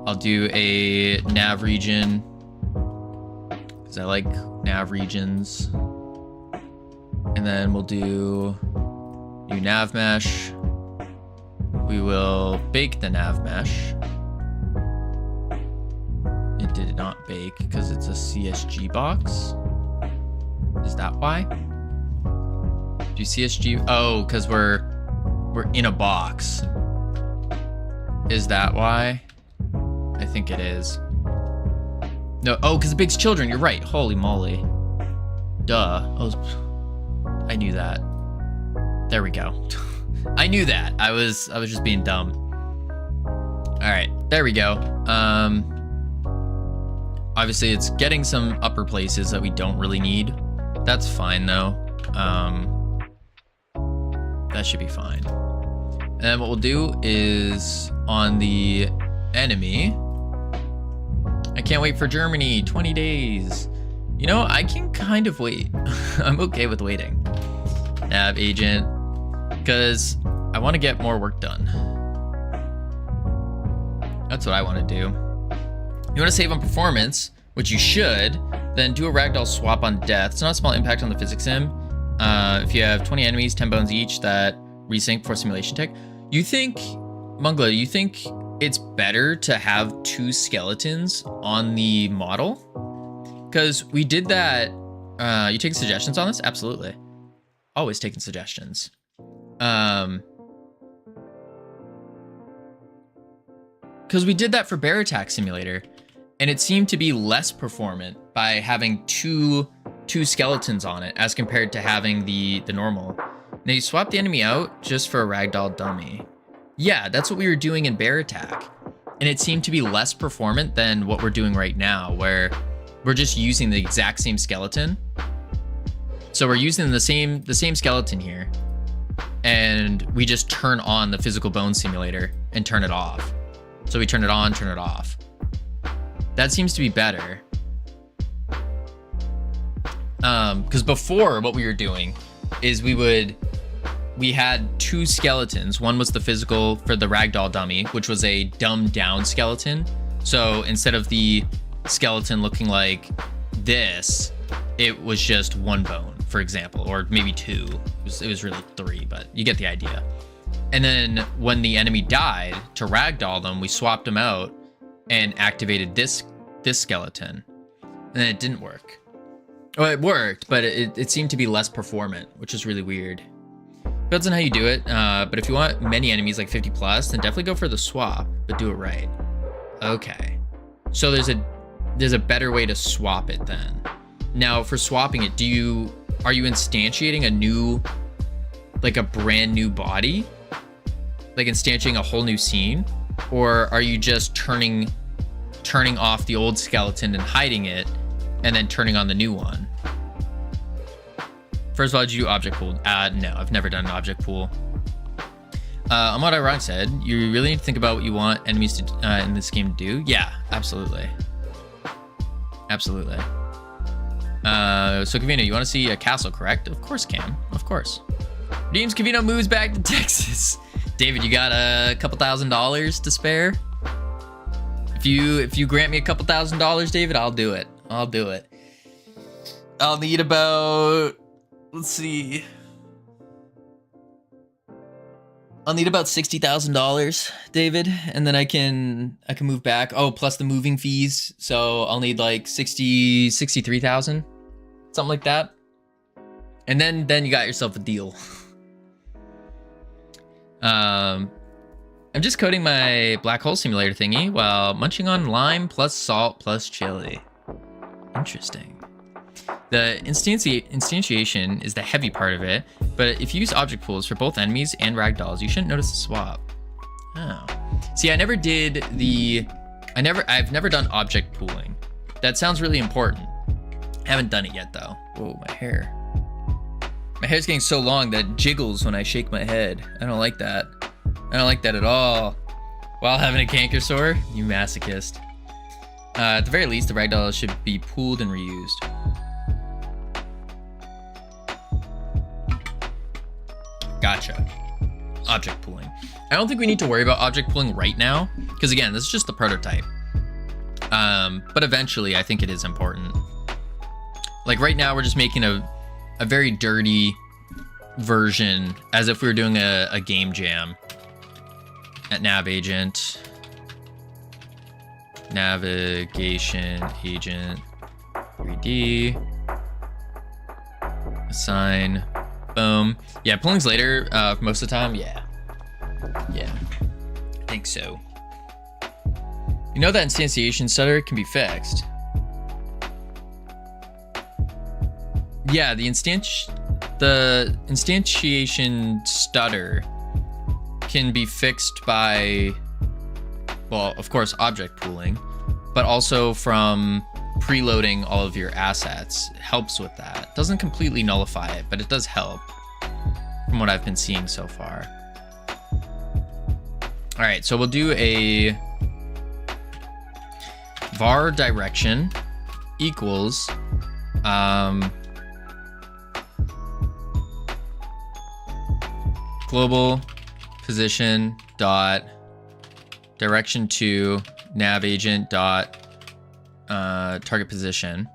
I'll do a nav region because I like nav regions. And then we'll do new nav mesh. We will bake the nav mesh. It did not bake because it's a CSG box. Is that why? Do CSG? Oh, because we're in a box. Is that why? I think it is. No, oh, because it bakes children. You're right. Holy moly. Duh. I knew that. There we go. I knew that. I was just being dumb. All right, there we go. Obviously it's getting some upper places that we don't really need. That's fine though. That should be fine. And then what we'll do is on the enemy. I can't wait for Germany, 20 days. You know, I can kind of wait. I'm okay with waiting. Nav agent, because I want to get more work done. That's what I want to do. You want to save on performance, which you should, then do a ragdoll swap on death. It's not a small impact on the physics sim. If you have 20 enemies, 10 bones each that resync for simulation tech. You think, Mungla, you think it's better to have 2 skeletons on the model? Because we did that. You taking suggestions on this? Absolutely. Always taking suggestions. Because we did that for Bear Attack Simulator, and it seemed to be less performant by having two skeletons on it as compared to having the normal. Now you swap the enemy out just for a ragdoll dummy. Yeah, that's what we were doing in Bear Attack, and it seemed to be less performant than what we're doing right now, where we're just using the exact same skeleton. So we're using the same skeleton here, and we just turn on the physical bone simulator and turn it off. So we turn it on, turn it off. That seems to be better. Because before, what we were doing is we had 2 skeletons. One was the physical for the ragdoll dummy, which was a dumbed down skeleton. So instead of the skeleton looking like this, it was just 1 bone, for example, or maybe 2. It was really 3, but you get the idea. And then when the enemy died, to ragdoll them, we swapped them out and activated this skeleton. And it didn't work. Well, it worked, but it seemed to be less performant, which is really weird. Depends on how you do it, but if you want many enemies, like 50 plus, then definitely go for the swap, but do it right. Okay. So there's a better way to swap it then. Now, for swapping it, are you instantiating a brand new body? Like instantiating a whole new scene? Or are you just turning off the old skeleton and hiding it, and then turning on the new one? First of all, did you do object pool? No, I've never done an object pool. On what Ironic said, you really need to think about what you want enemies to in this game to do. Yeah, absolutely. Absolutely. So Cavino, you want to see a castle, correct? Of course, Cam. Of course. Redeems Cavino moves back to Texas. David, you got a couple $1,000s to spare? If you grant me a couple $1,000s, David, I'll do it. I'll do it. I'll need about, let's see. I'll need about $60,000, David, and then I can move back. Oh, plus the moving fees. So I'll need like 63,000, something like that. And then you got yourself a deal. I'm just coding my black hole simulator thingy while munching on lime plus salt plus chili. Interesting. The instantiation is the heavy part of it, but if you use object pools for both enemies and ragdolls, you shouldn't notice the swap. Oh. See, I've never done object pooling. That sounds really important. Haven't done it yet though. Whoa, my hair. My hair's getting so long that it jiggles when I shake my head. I don't like that. I don't like that at all. While having a canker sore? You masochist. At the very least, the ragdoll should be pooled and reused. Gotcha. Object pooling. I don't think we need to worry about object pooling right now, because again, this is just the prototype. But eventually, I think it is important. Like right now, we're just making a very dirty version, as if we were doing a game jam. At nav agent, navigation agent, 3D, assign, boom. Yeah, pulling's later most of the time. Yeah, I think so. You know that instantiation stutter can be fixed. Yeah, the instantiation stutter can be fixed by, well, of course, object pooling, but also from preloading all of your assets. It helps with that. Doesn't completely nullify it, but it does help from what I've been seeing so far. All right, so we'll do a var direction equals global position dot direction to nav agent dot target position.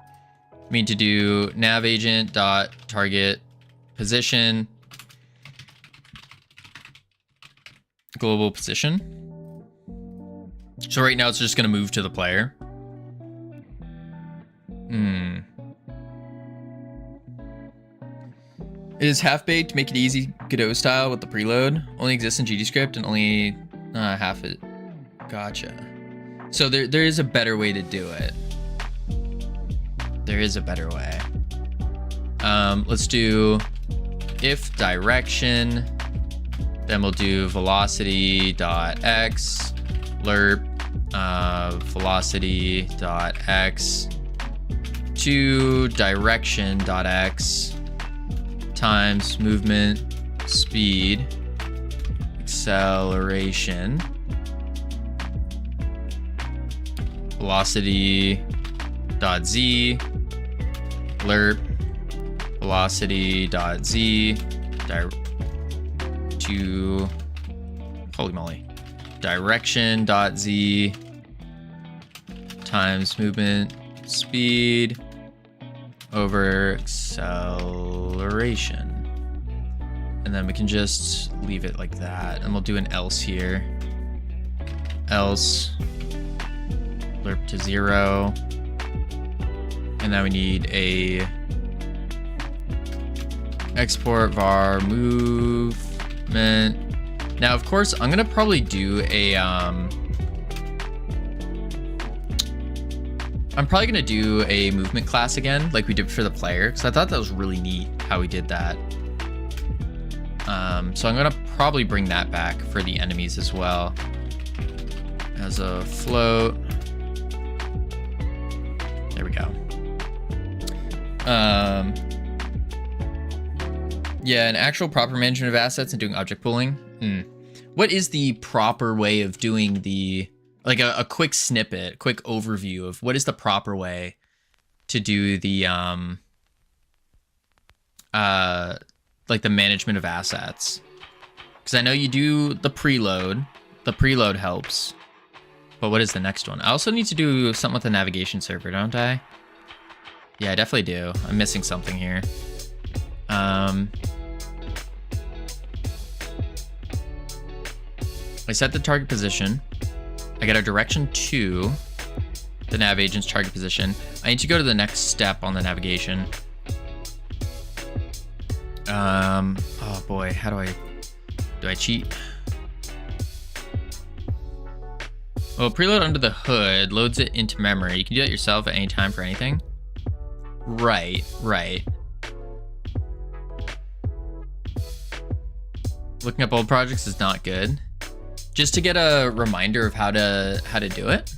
We need to do nav agent dot target position global position. So right now it's just going to move to the player. It is half-baked to make it easy Godot style with the preload. Only exists in GDScript and only half it. Gotcha. So there is a better way to do it. There is a better way. Let's do if direction, then we'll do velocity dot x lerp velocity dot x to direction dot x times movement speed acceleration velocity dot z lerp velocity dot z to holy moly direction dot z times movement speed over acceleration, and then we can just leave it like that, and we'll do an else here. Else lerp to 0, and then we need a export var movement. Now, of course, I'm gonna probably do a I'm probably gonna do a movement class again, like we did for the player, because I thought that was really neat how we did that. So I'm gonna probably bring that back for the enemies as well as a float. There we go. Yeah, an actual proper management of assets and doing object pooling. What is the proper way of doing the, like a quick snippet, quick overview of what is the proper way to do the like the management of assets? Because I know you do the preload. The preload helps. But what is the next one? I also need to do something with the navigation server, don't I? Yeah, I definitely do. I'm missing something here. I set the target position. I got a direction to the nav agent's target position. I need to go to the next step on the navigation. Oh boy, how do I cheat? Well, preload under the hood loads it into memory. You can do that yourself at any time for anything. Right. Looking up old projects is not good. Just to get a reminder of how to do it.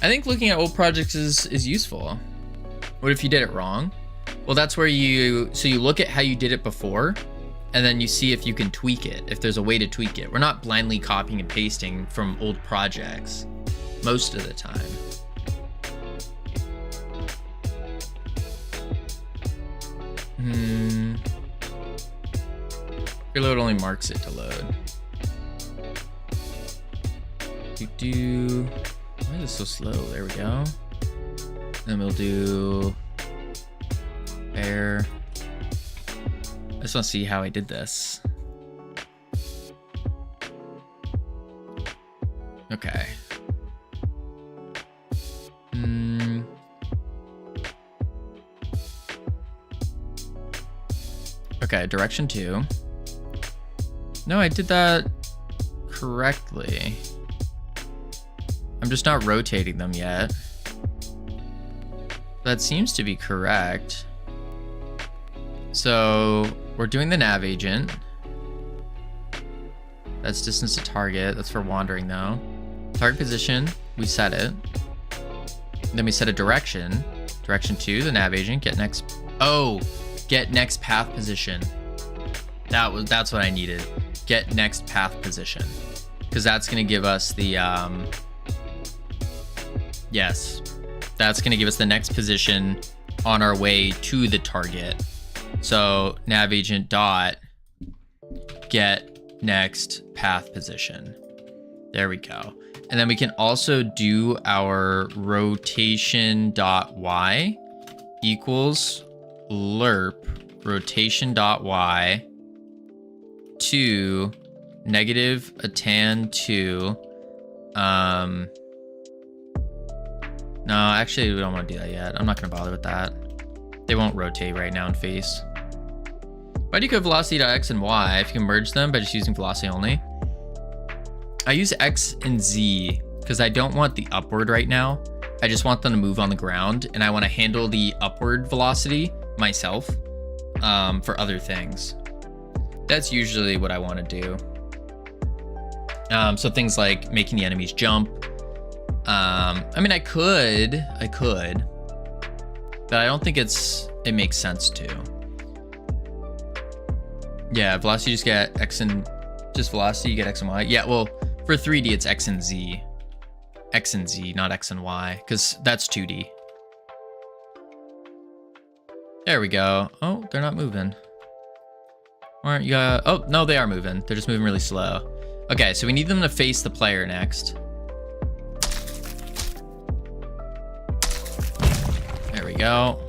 I think looking at old projects is useful. What if you did it wrong? Well, that's where you look at how you did it before, and then you see if you can tweak it, if there's a way to tweak it. We're not blindly copying and pasting from old projects most of the time. Preload only marks it to load. Why is it so slow? There we go. Then we'll do air. I just want to see how I did this. Okay. Okay, direction 2. No, I did that correctly. I'm just not rotating them yet. That seems to be correct. So we're doing the nav agent. That's distance to target. That's for wandering though. Target position, we set it. Then we set a direction. Direction 2, the nav agent, get next. Oh, get next path position. That's what I needed. Get next path position. Because that's gonna give us the yes. That's gonna give us the next position on our way to the target. So nav agent dot get next path position. There we go. And then we can also do our rotation dot y equals lerp rotation dot y to negative a tan 2. No, actually, we don't want to do that yet. I'm not going to bother with that. They won't rotate right now in face. Why do you go velocity.x and y if you can merge them by just using velocity only? I use x and z because I don't want the upward right now. I just want them to move on the ground, and I want to handle the upward velocity myself for other things. That's usually what I want to do. So things like making the enemies jump. I mean, I could, but I don't think it makes sense to. Yeah, velocity just get x and just velocity, you get x and y. Yeah, well, for 3D it's x and z, not x and y, because that's 2D. There we go. Oh, they're not moving. Aren't you? Oh no, they are moving. They're just moving really slow. Okay, so we need them to face the player next. There we go.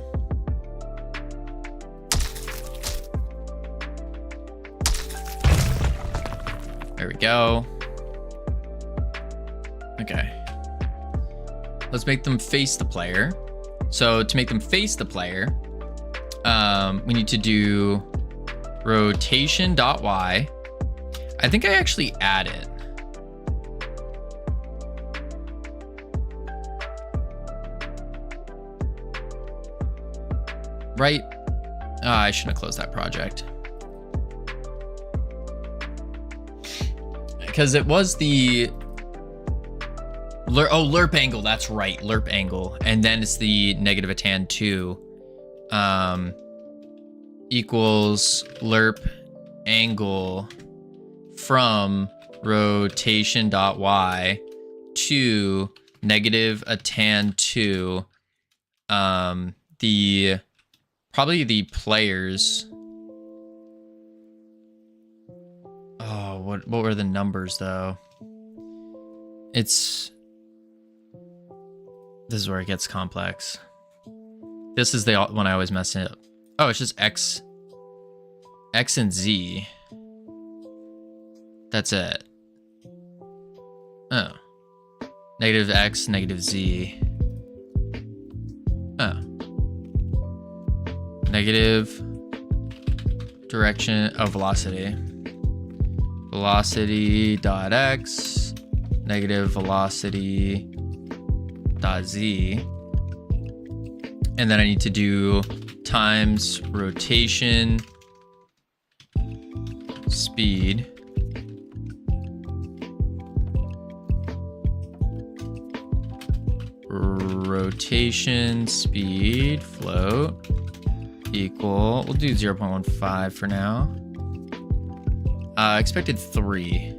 There we go. Okay. Let's make them face the player. So to make them face the player, we need to do rotation.y. I think I actually add it. Right? I shouldn't have closed that project. Because it was the lerp angle, that's right, lerp angle. And then it's the negative a tan 2 equals lerp angle from rotation.y to negative a tan 2 probably the players. Oh, what were the numbers though? It's This is where it gets complex. This is the one I always mess it up. Oh, it's just X and Z. That's it. Oh. Negative X, negative Z. Oh. Negative direction of velocity. Velocity dot X, negative velocity dot Z. And then I need to do times rotation speed float equal, we'll do 0.15 for now. Expected 3.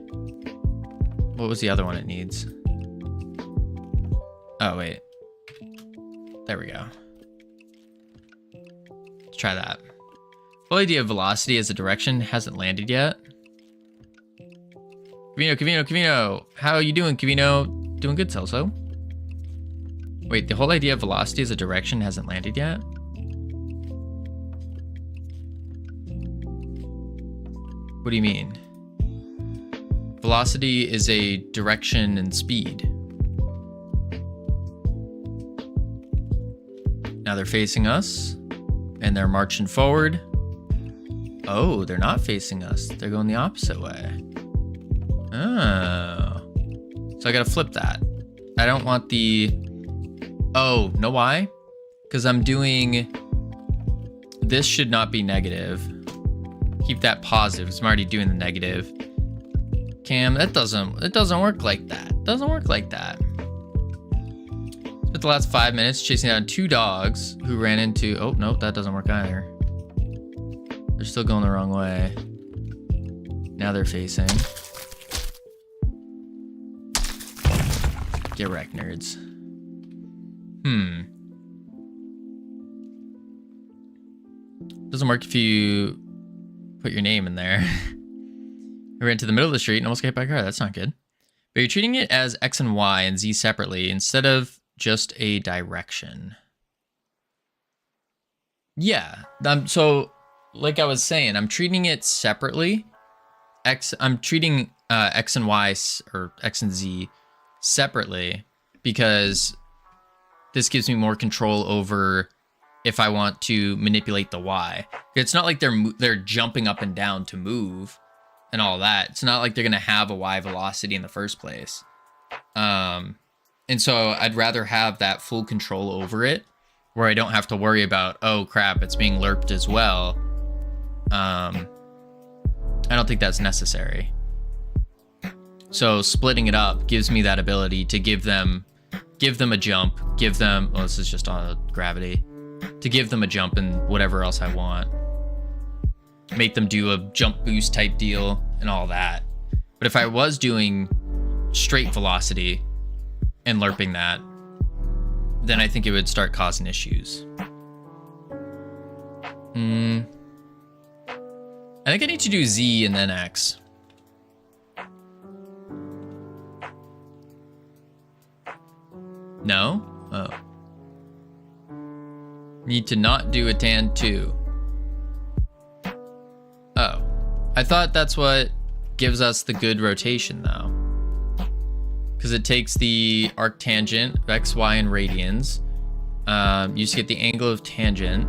What was the other one it needs? Oh, wait. There we go. Let's try that. Full idea of velocity as a direction hasn't landed yet. Kavino. How are you doing, Kavino? Doing good, Celso. Wait, the whole idea of velocity as a direction hasn't landed yet? What do you mean? Velocity is a direction and speed. Now they're facing us, and they're marching forward. Oh, they're not facing us. They're going the opposite way. Oh. So I gotta flip that. I don't want the... Oh, know why? Because I'm doing... This should not be negative. Keep that positive, because I'm already doing the negative. Cam, it doesn't work like that. Doesn't work like that. Spent the last 5 minutes chasing down 2 dogs who ran into... Oh, nope, that doesn't work either. They're still going the wrong way. Now they're facing. Get wrecked, nerds. Doesn't work if you put your name in there. I ran to the middle of the street and almost got hit by a car. That's not good. But you're treating it as X and Y and Z separately instead of just a direction. Yeah. So, like I was saying, I'm treating it separately. I'm treating X and Y or X and Z separately because this gives me more control over if I want to manipulate the Y. It's not like they're jumping up and down to move and all that. It's not like they're going to have a Y velocity in the first place. And so I'd rather have that full control over it where I don't have to worry about, oh crap, it's being lerped as well. I don't think that's necessary. So splitting it up gives me that ability to give them a jump, oh, this is just on gravity, to give them a jump and whatever else I want. Make them do a jump boost type deal and all that. But if I was doing straight velocity and lerping that, then I think it would start causing issues. I think I need to do Z and then X. No? Oh. Need to not do a tan 2. Oh. I thought that's what gives us the good rotation, though. Because it takes the arctangent of X, Y, and radians. You just get the angle of tangent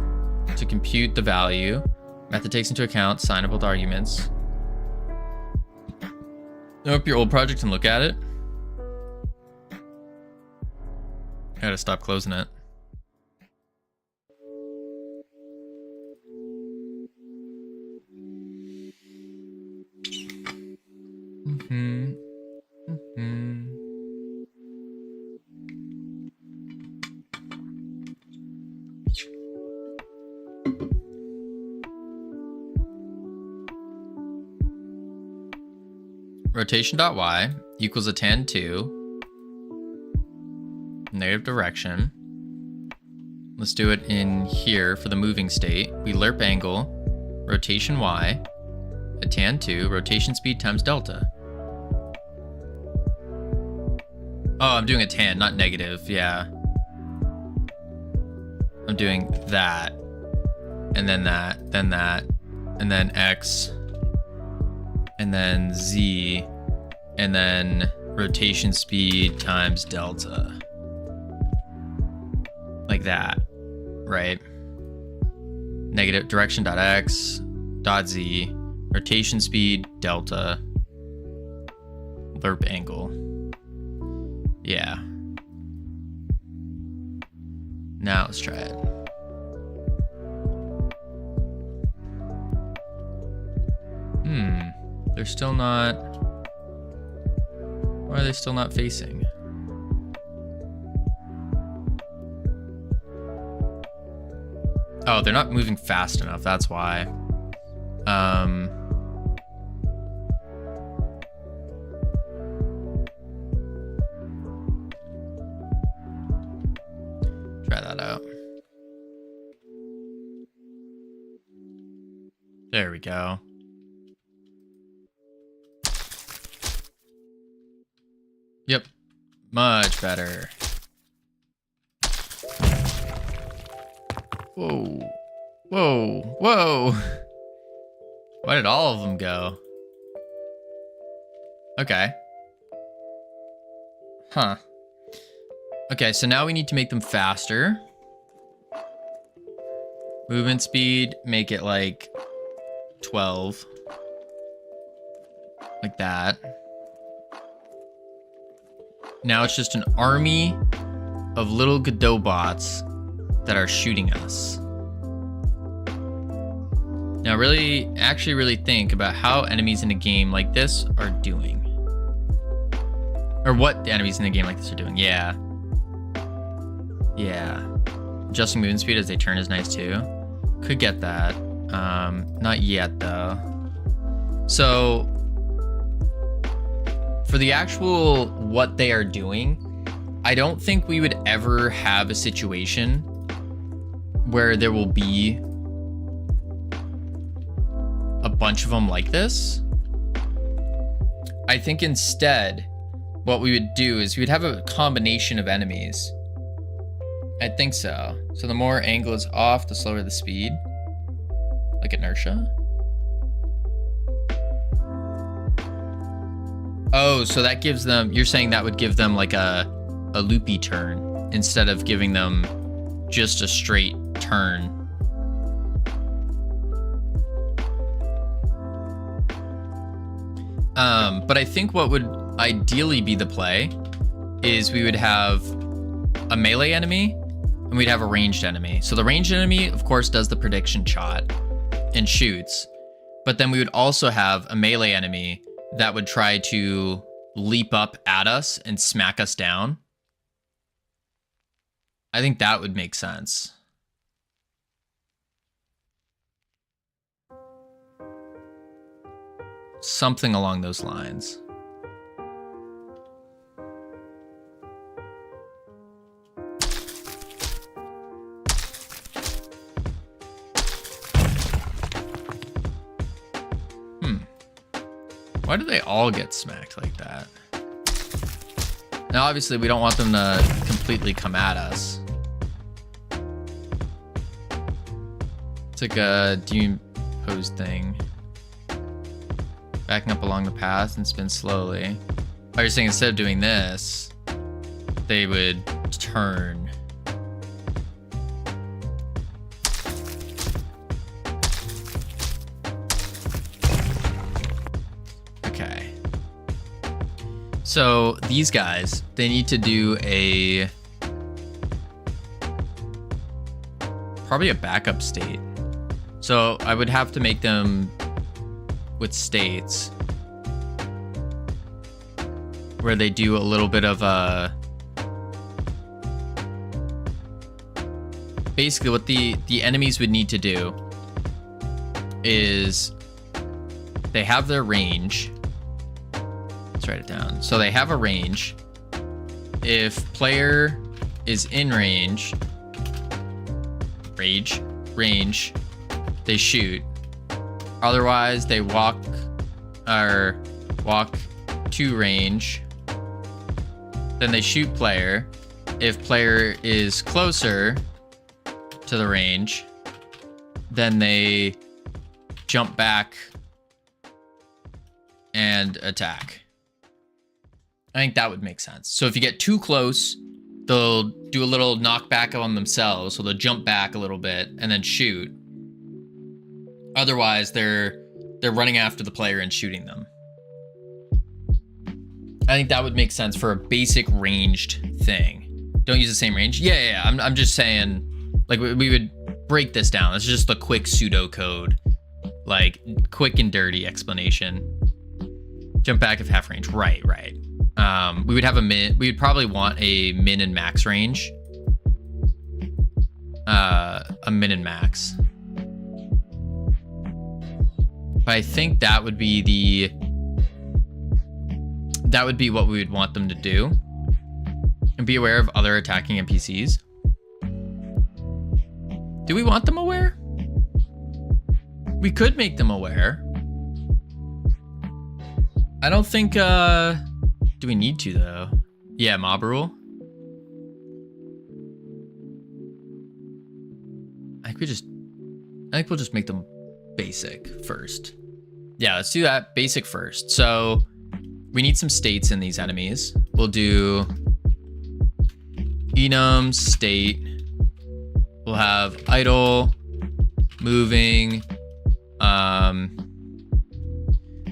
to compute the value. Method takes into account signable arguments. Open up your old project and look at it. I gotta stop closing it. Rotation.y equals a tan 2. Negative direction. Let's do it in here for the moving state. We lerp angle, rotation y, a tan 2, rotation speed times delta. Oh, I'm doing a tan, not negative, yeah. I'm doing that, and then that, and then X, and then Z, and then rotation speed times delta. Like that, right? Negative direction dot X dot Z, rotation speed delta, lerp angle. Yeah. Now let's try it. They're still not. Why are they still not facing? Oh, they're not moving fast enough. That's why. Try that out. There we go. Yep. Much better. Whoa. Whoa. Whoa. Why did all of them go? Okay. Huh. Okay, so now we need to make them faster. Movement speed, make it like 12. Like that. Now it's just an army of little Godot bots that are shooting us. Now really think about how enemies in a game like this are doing. Or what the enemies in a game like this are doing. Yeah. Yeah. Adjusting movement speed as they turn is nice too. Could get that. Not yet though. So for the actual what they are doing, I don't think we would ever have a situation where there will be a bunch of them like this. I think instead what we would do is we would have a combination of enemies. I think so. So the more angle is off, the slower the speed. Like inertia. Oh, so that gives them, you're saying that would give them like a loopy turn instead of giving them just a straight turn. But I think what would ideally be the play is we would have a melee enemy and we'd have a ranged enemy. So the ranged enemy, of course, does the prediction shot and shoots, but then we would also have a melee enemy that would try to leap up at us and smack us down. I think that would make sense. Something along those lines. Why do they all get smacked like that? Now, obviously, we don't want them to completely come at us. It's like a deposed thing. Backing up along the path and spin slowly. Oh, you're saying instead of doing this, they would turn. Okay. So these guys, they need to do probably a backup state. So I would have to make them with states where they do a little bit of basically what the enemies would need to do is they have their range. Let's write it down. So they have a range. If player is in range, they shoot. Otherwise, they walk to range. Then they shoot player. If player is closer to the range. Then they jump back and attack. I think that would make sense. So if you get too close, they'll do a little knockback on themselves. So they'll jump back a little bit and then shoot. Otherwise, they're running after the player and shooting them. I think that would make sense for a basic ranged thing. Don't use the same range. Yeah. I'm just saying, like, we would break this down. It's just a quick pseudocode, like quick and dirty explanation. Jump back if half range. Right. We would have a min. We would probably want a min and max range. A min and max. But I think that would be what we would want them to do. And be aware of other attacking NPCs. Do we want them aware? We could make them aware. I don't think, do we need to though? Yeah, mob rule. I think we'll just make them basic first. Yeah, let's do that basic first. So we need some states in these enemies. We'll do enum state. We'll have idle, moving.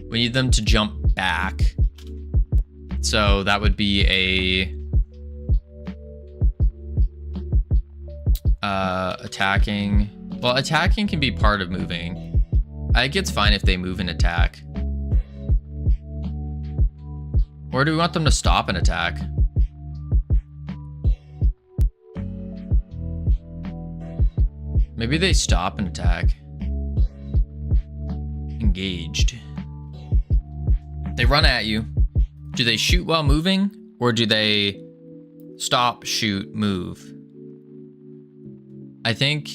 We need them to jump back. So that would be attacking. Well, attacking can be part of moving. I think it's fine if they move and attack. Or do we want them to stop and attack? Maybe they stop and attack. Engaged. They run at you. Do they shoot while moving? Or do they stop, shoot, move? I think...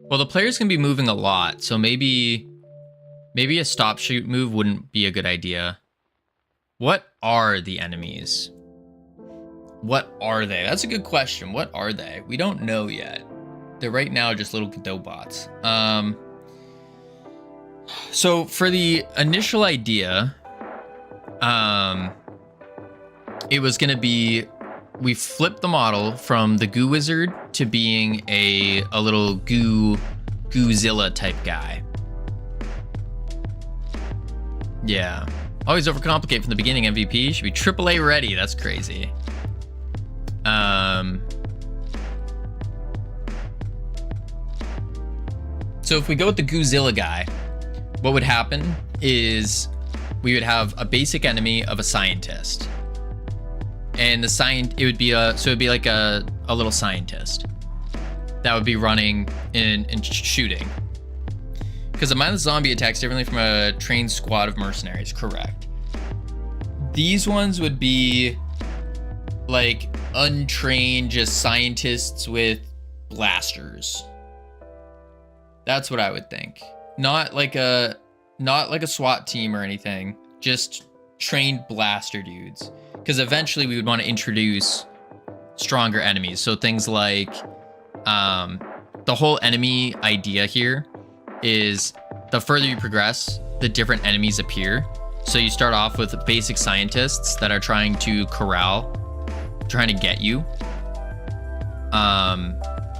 Well, the players can be moving a lot, so maybe a stop, shoot, move wouldn't be a good idea. What are the enemies? What are they? That's a good question. What are they? We don't know yet. They're right now just little Godot bots. So for the initial idea, it was going to be, we flipped the model from the goo wizard to being a little Goozilla type guy. Yeah. Always overcomplicate from the beginning. MVP should be AAA ready. That's crazy. So if we go with the Goozilla guy, what would happen is we would have a basic enemy of a scientist. And it would be like a little scientist that would be running and shooting. Because a mindless zombie attacks differently from a trained squad of mercenaries, correct. These ones would be like untrained, just scientists with blasters. That's what I would think. Not like a SWAT team or anything, just trained blaster dudes. Because eventually we would want to introduce stronger enemies. So things like the whole enemy idea here is the further you progress, the different enemies appear. So you start off with basic scientists that are trying to trying to get you.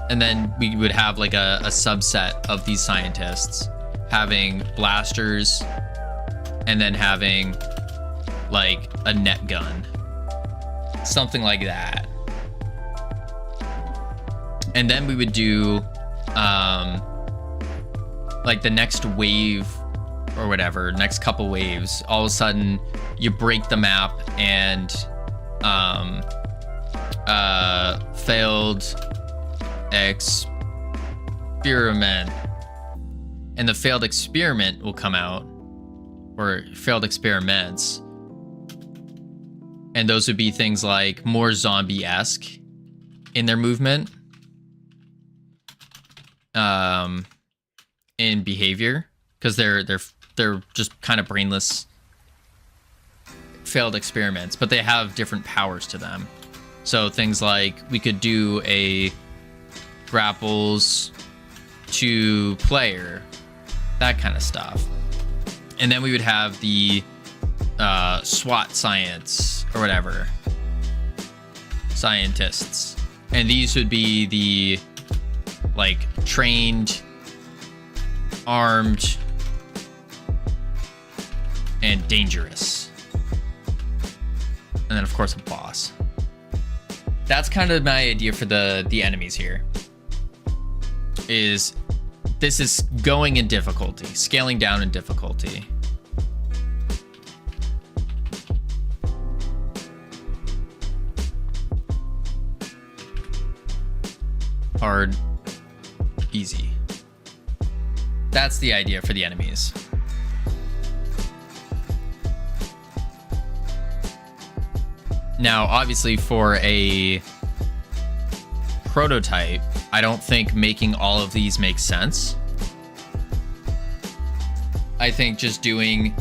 And then we would have like a subset of these scientists having blasters and then having like a net gun. Something like that. And then we would do like the next wave or whatever, next couple waves, all of a sudden you break the map and failed experiment, and the failed experiment will come out, or failed experiments, and those would be things like more zombie-esque in their movement, in behavior, because they're just kind of brainless failed experiments, but they have different powers to them. So things like we could do grapples to player, that kind of stuff. And then we would have the SWAT science or whatever, scientists. And these would be the like trained, armed, and dangerous. And then of course a boss. That's kind of my idea for the enemies here. This is going in difficulty, scaling down in difficulty. Hard, easy. That's the idea for the enemies. Now, obviously for a prototype, I don't think making all of these makes sense. I think just doing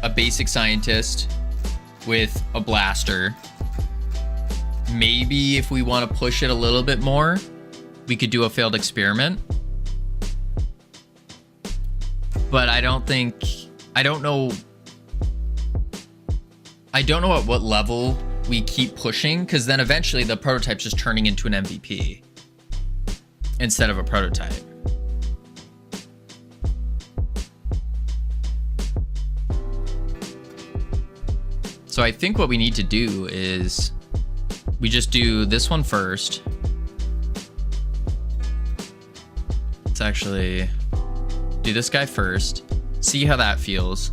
a basic scientist with a blaster. Maybe if we want to push it a little bit more, we could do a failed experiment. But I don't know at what level we keep pushing, because then eventually the prototype's just turning into an MVP instead of a prototype. So I think what we need to do is we just do this one first. Let's actually do this guy first, see how that feels.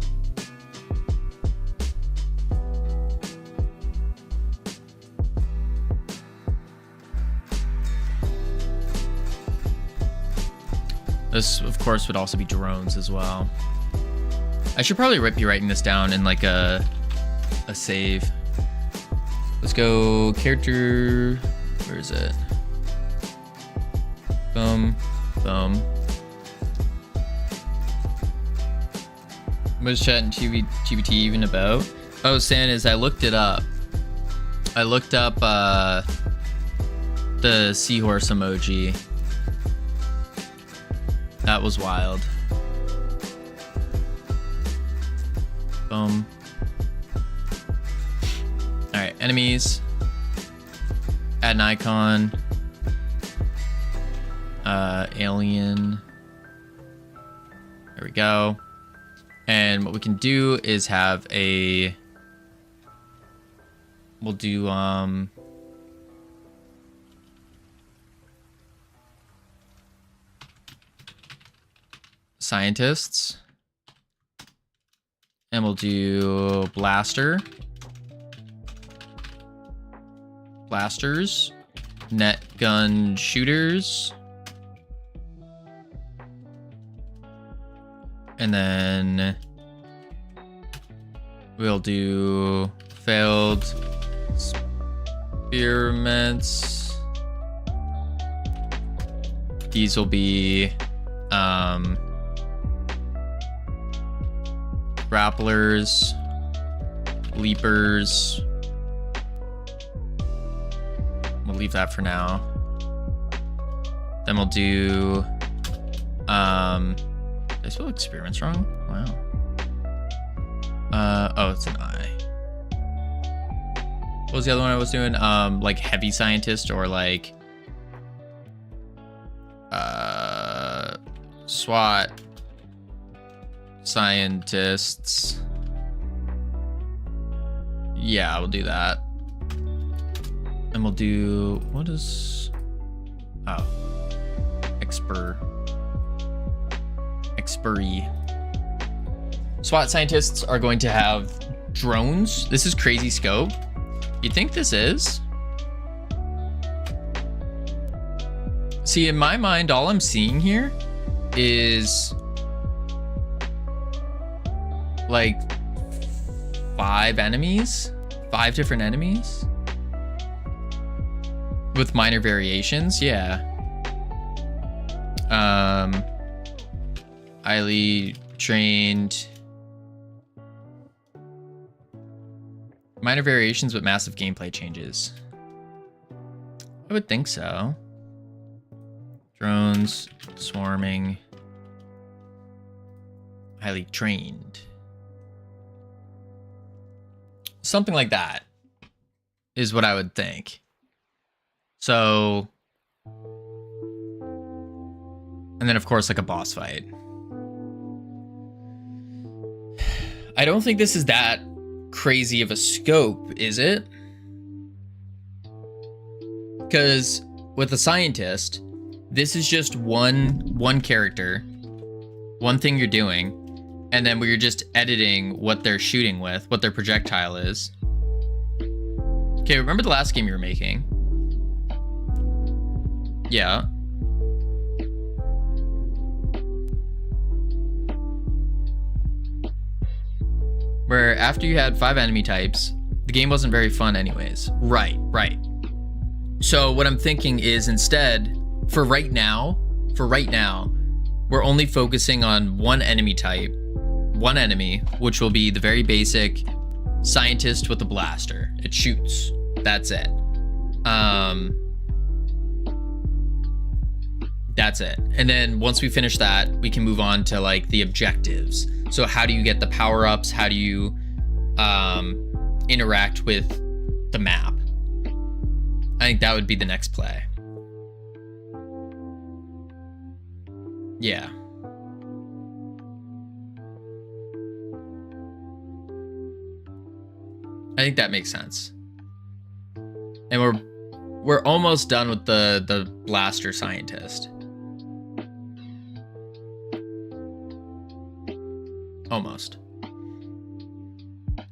This, of course, would also be drones as well. I should probably be writing this down in like a save. Let's go character. Where is it? Boom, boom. What is chat and GBT even about? Oh, San, is I looked it up. I looked up the seahorse emoji. That was wild. Boom. Alright, enemies. Add an icon. Alien. There we go. And what we can do is have a... We'll do, scientists, and we'll do blasters, net gun shooters, and then we'll do failed experiments. These will be grapplers, leapers. We'll leave that for now. Then we'll do did I spell experiments wrong? Wow. Oh, it's an I. What was the other one I was doing? Like heavy scientist or like SWAT scientists. Yeah, we'll do that. And we'll do, what is, oh, experty. SWAT scientists are going to have drones. This is crazy scope. You think this is? See, in my mind, all I'm seeing here is like 5 different enemies with minor variations. Yeah. Highly trained, minor variations but massive gameplay changes. I would think so. Drones, swarming, highly trained. Something like that is what I would think. So, and then of course like a boss fight. I don't think this is that crazy of a scope, is it? Because with a scientist, this is just one character, one thing you're doing, and then we're just editing what they're shooting with, what their projectile is. Okay, remember the last game you were making? Yeah. Where after you had 5 enemy types, the game wasn't very fun anyways. Right. So what I'm thinking is instead, for right now, we're only focusing on one enemy type, one enemy, which will be the very basic scientist with a blaster. It shoots. That's it. That's it. And then once we finish that, we can move on to like the objectives. So how do you get the power-ups? How do you interact with the map? I think that would be the next play. Yeah. I think that makes sense. And we're almost done with the blaster scientist. Almost.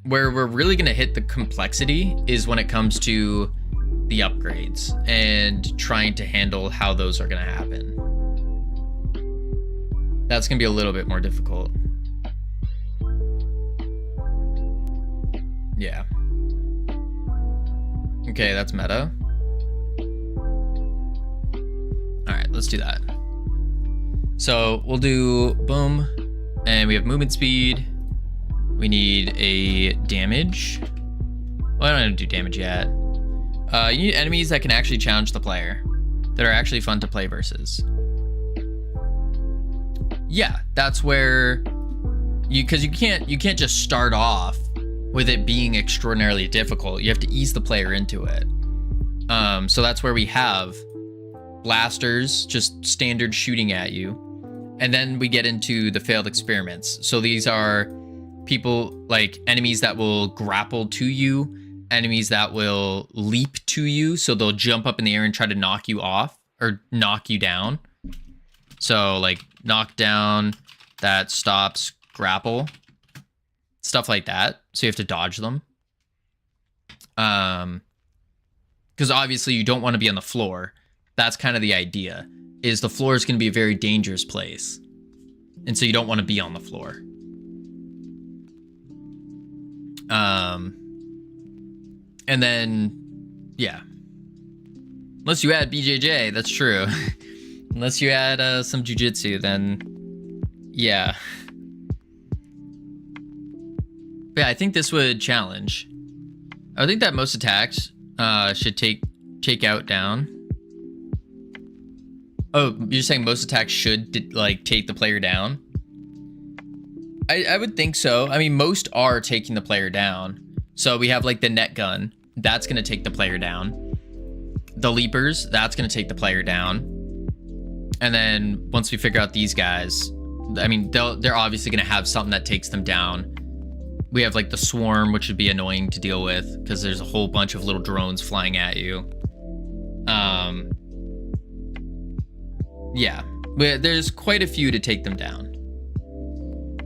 Where we're really going to hit the complexity is when it comes to the upgrades and trying to handle how those are going to happen. That's going to be a little bit more difficult. Yeah. Okay, that's meta. All right, let's do that. So we'll do boom. And we have movement speed. We need a damage. Well, I don't need to do damage yet. You need enemies that can actually challenge the player, that are actually fun to play versus. Yeah, that's where because you can't just start off with it being extraordinarily difficult. You have to ease the player into it. So that's where we have blasters, just standard shooting at you. And then we get into the failed experiments. So these are people, like enemies that will grapple to you, enemies that will leap to you. So they'll jump up in the air and try to knock you off or knock you down. So like knock down, that stops, grapple, stuff like that. So you have to dodge them. Because obviously you don't want to be on the floor. That's kind of the idea. Is the floor is going to be a very dangerous place. And so you don't want to be on the floor. And then, yeah. Unless you add BJJ, that's true. Unless you add some jujitsu, then, yeah. But yeah, I think this would challenge. I think that most attacks should take out down. Oh, you're saying most attacks should like take the player down? I would think so. I mean, most are taking the player down. So we have like the net gun, that's gonna take the player down. The leapers, that's gonna take the player down. And then once we figure out these guys, I mean, they're obviously gonna have something that takes them down. We have like the swarm, which would be annoying to deal with because there's a whole bunch of little drones flying at you. Yeah, but there's quite a few to take them down.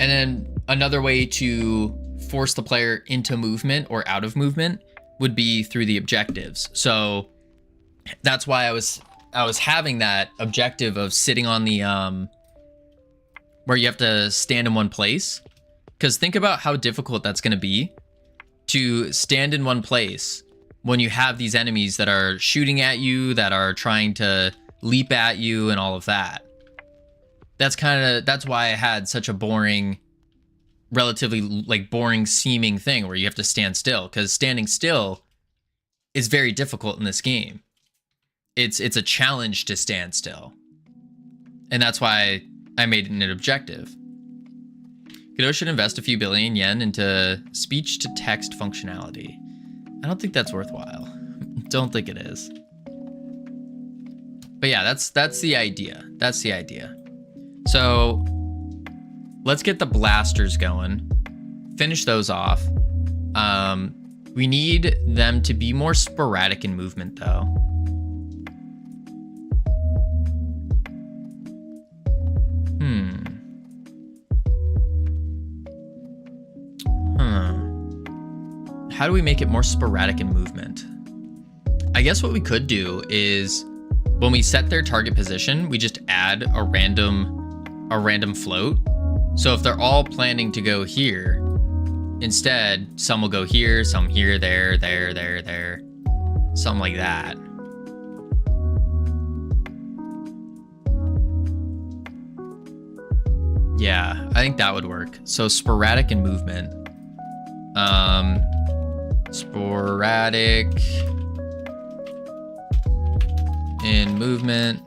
And then another way to force the player into movement or out of movement would be through the objectives. So that's why I was having that objective of sitting on the where you have to stand in one place. Because think about how difficult that's going to be to stand in one place when you have these enemies that are shooting at you, that are trying to leap at you and all of that. That's why I had such a boring, relatively like boring seeming thing where you have to stand still, because standing still is very difficult in this game. It's a challenge to stand still. And that's why I made it an objective. Godot should invest a few billion yen into speech-to-text functionality. I don't think that's worthwhile. Don't think it is. But yeah, that's the idea. That's the idea. So let's get the blasters going. Finish those off. We need them to be more sporadic in movement, though. How do we make it more sporadic in movement? I guess what we could do is when we set their target position, we just add a random float. So if they're all planning to go here, instead, some will go here, some here, there, something like that. Yeah, I think that would work. So sporadic in movement. Sporadic in movement.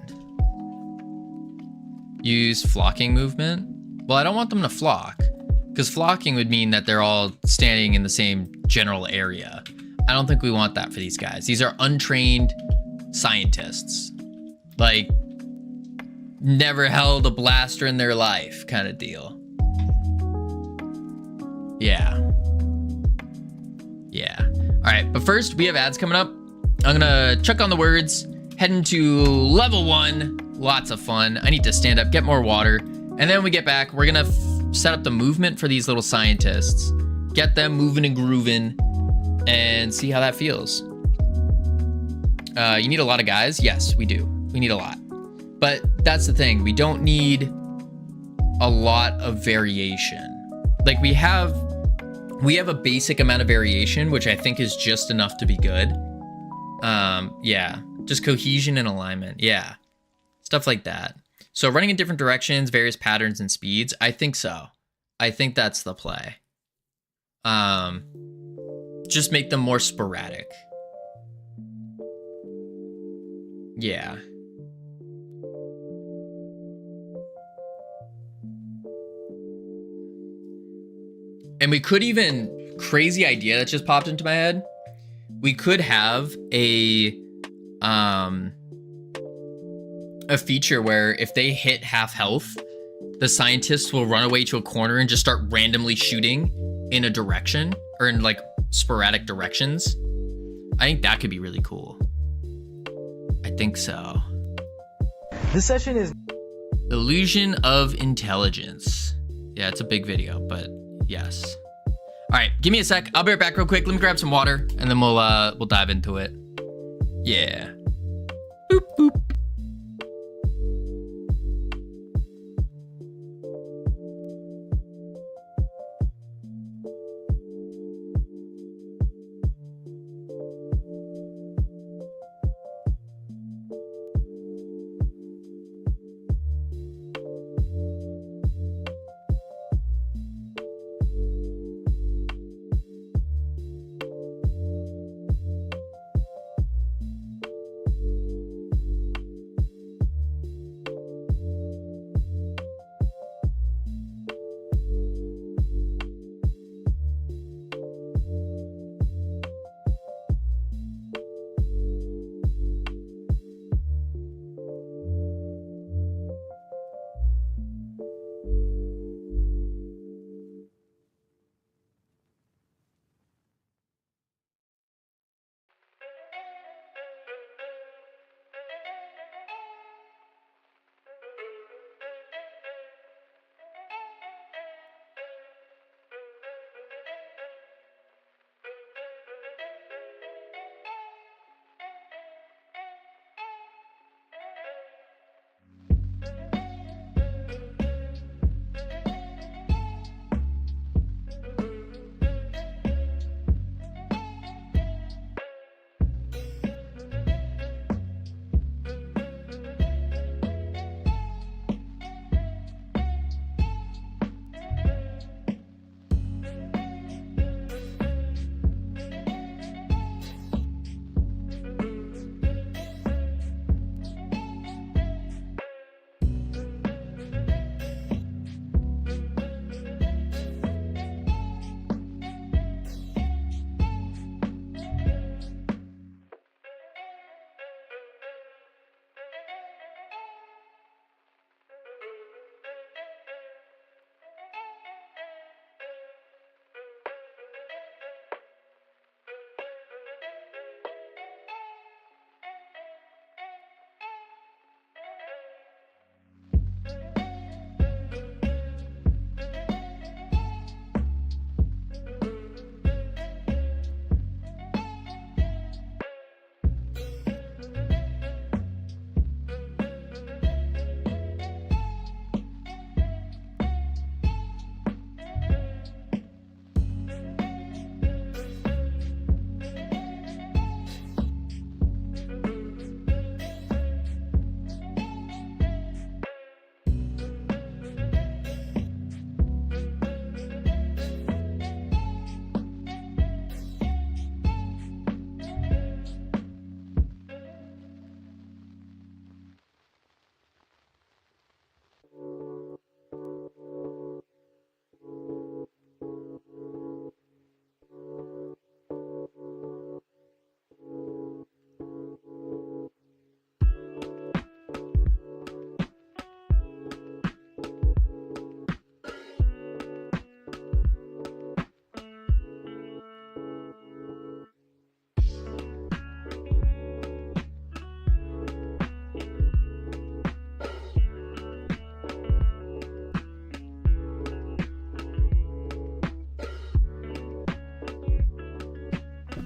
Use flocking movement. Well, I don't want them to flock, because flocking would mean that they're all standing in the same general area. I don't think we want that for these guys. These are untrained scientists. Like, never held a blaster in their life kind of deal. Yeah. Yeah. All right, but first we have ads coming up. I'm gonna chuck on the words, head into level 1. Lots of fun. I need to stand up, get more water. And then when we get back, we're gonna set up the movement for these little scientists, get them moving and grooving, and see how that feels. You need a lot of guys? Yes, we do. We need a lot. But that's the thing. We don't need a lot of variation. Like we have a basic amount of variation, which I think is just enough to be good. Yeah, just cohesion and alignment. Yeah, stuff like that. So running in different directions, various patterns and speeds. I think so. I think that's the play. Just make them more sporadic. Yeah. And we could even, crazy idea that just popped into my head. We could have a feature where if they hit half health, the scientists will run away to a corner and just start randomly shooting in a direction or in like sporadic directions. I think that could be really cool. I think so. This session is Illusion of Intelligence. Yeah, it's a big video, but yes. All right, give me a sec. I'll be right back real quick. Let me grab some water and then we'll dive into it. Yeah. Boop, boop.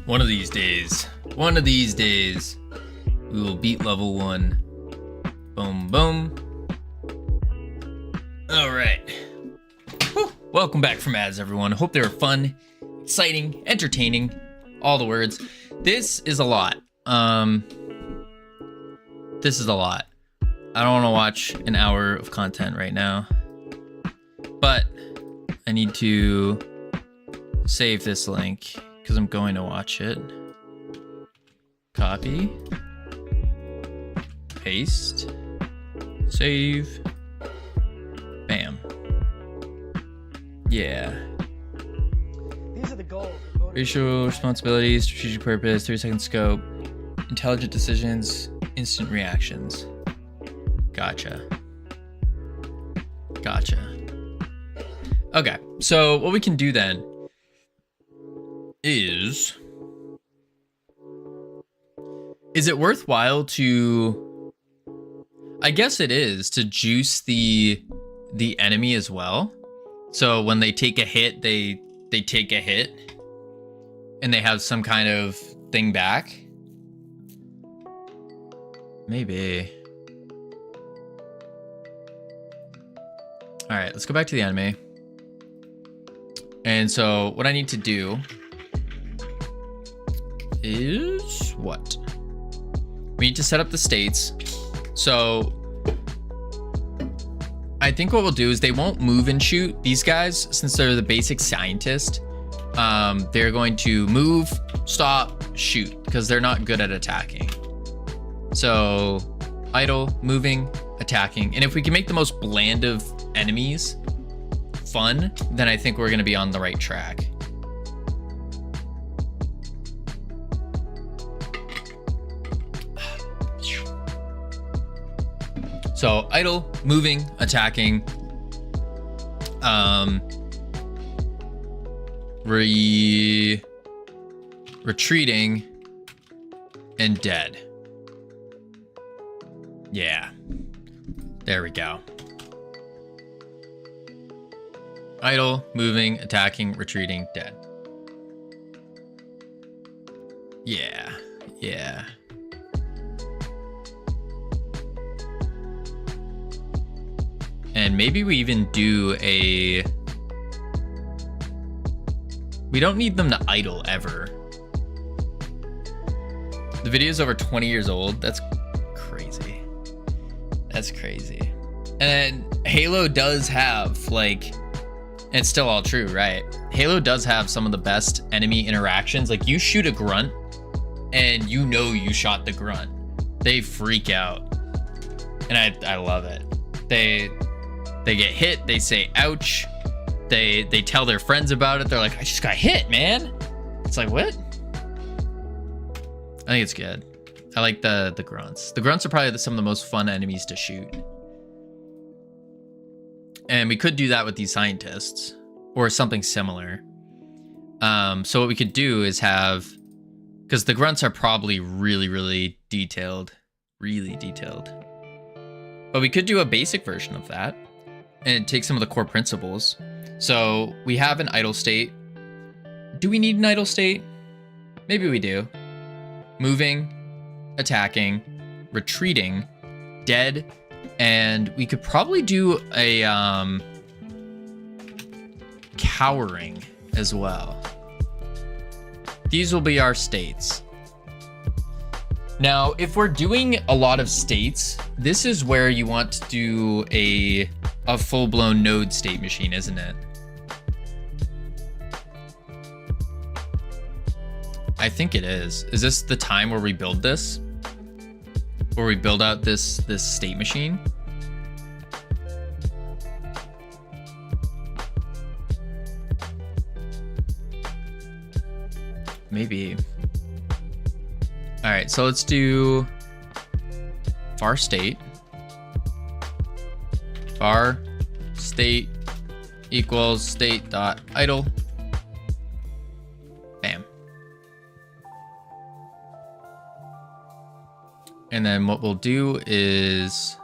One of these days, we will beat level 1. Boom, boom. All right. Whew. Welcome back from ads, everyone. Hope they were fun, exciting, entertaining, all the words. This is a lot. This is a lot. I don't want to watch an hour of content right now, but I need to save this link because I'm going to watch it. Copy, paste, save, bam. Yeah. These are the goals. Racial responsibilities, strategic purpose, 3-second scope, intelligent decisions, instant reactions. Gotcha. Okay, so what we can do then is it worthwhile to, I guess it is, to juice the enemy as well? So when they take a hit, they take a hit and they have some kind of thing back? Maybe. All right, let's go back to the enemy. And so what I need to do is what? We need to set up the states. So I think what we'll do is they won't move and shoot. These guys, since they're the basic scientist, they're going to move, stop, shoot, because they're not good at attacking. So idle, moving, attacking. And if we can make the most bland of enemies fun, then I think we're going to be on the right track. So idle, moving, attacking, retreating, and dead. Yeah, there we go. Idle, moving, attacking, retreating, dead. Yeah. And maybe we even do a... We don't need them to idle ever. The video's over 20 years old. That's crazy. That's crazy. And Halo does have, like... It's still all true, right? Halo does have some of the best enemy interactions. Like, you shoot a grunt, and you know you shot the grunt. They freak out. And I love it. They get hit, they say ouch. They tell their friends about it. They're like, I just got hit, man. It's like, what? I think it's good. I like the grunts. The grunts are probably some of the most fun enemies to shoot. And we could do that with these scientists or something similar. So what we could do is have, because the grunts are probably really detailed, but we could do a basic version of that and take some of the core principles. So we have an idle state. Do we need an idle state? Maybe we do. Moving, attacking, retreating, dead, and we could probably do a cowering as well. These will be our states. Now, if we're doing a lot of states, this is where you want to do a full-blown node state machine, isn't it? I think it is. Is this the time where we build this? Where we build out this state machine? Maybe. All right, so let's do var state. Var state equals state dot idle. Bam. And then what we'll do is,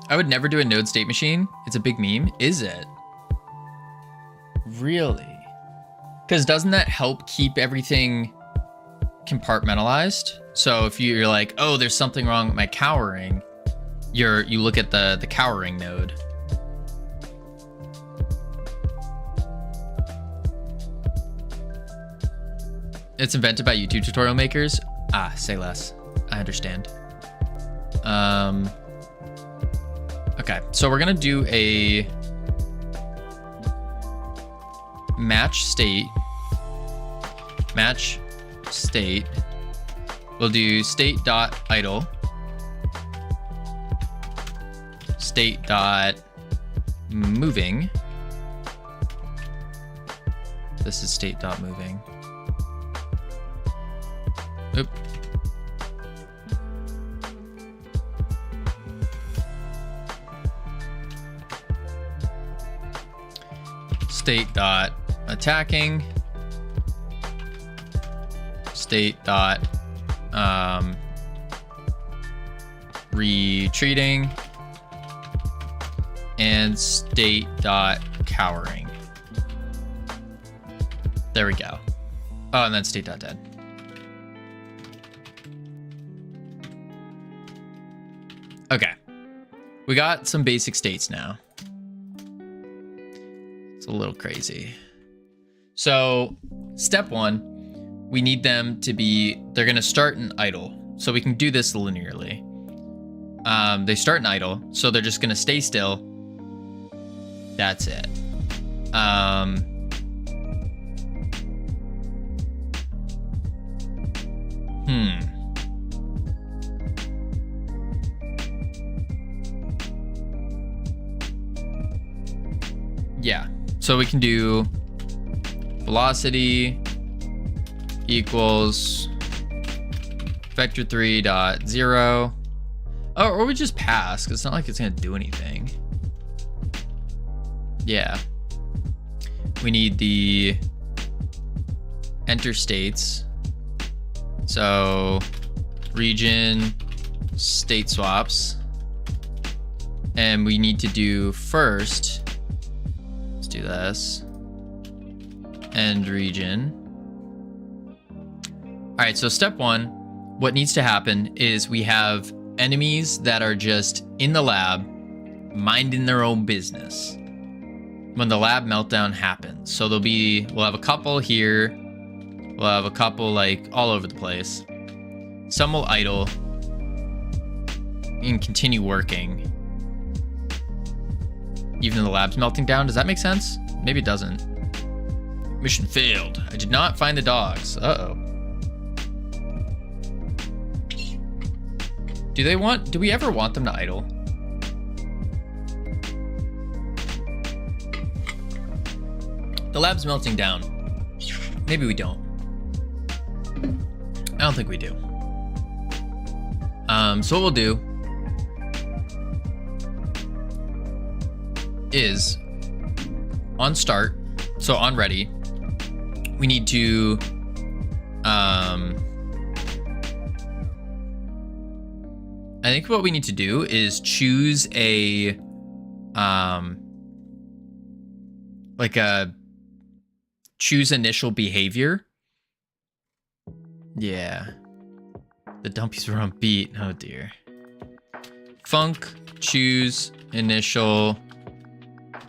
I would never do a node state machine. It's a big meme. Is it? Really? Because doesn't that help keep everything compartmentalized? So if you're like, oh, there's something wrong with my cowering, you look at the cowering node. It's invented by YouTube tutorial makers. Ah, say less. I understand. Okay, so we're gonna do a match state. Match state. We'll do state.idle. State.moving. This is state.moving. Oop. State.attacking. State. Retreating. And state.cowering. There we go. Oh, and then state.dead. Okay. We got some basic states now. It's a little crazy. So, step one, we need them to be, they're going to start in idle. So we can do this linearly. They start in idle, so they're just going to stay still. That's it. Yeah, so we can do velocity equals vector3.0. Oh, or we just pass, because it's not like it's going to do anything. Yeah. We need the enter states. So region state swaps. And we need to do first, let's do this, end region. All right, so step one, what needs to happen is we have enemies that are just in the lab, minding their own business when the lab meltdown happens. So we'll have a couple here, we'll have a couple like all over the place. Some will idle and continue working even though the lab's melting down. Does that make sense? Maybe it doesn't. Mission failed. I did not find the dogs. Uh-oh. Do we ever want them to idle? The lab's melting down. Maybe we don't. I don't think we do. So what we'll do is on start, so on ready, we need to I think what we need to do is choose a choose initial behavior. Yeah. The dumpies were on beat. Oh dear. Func choose initial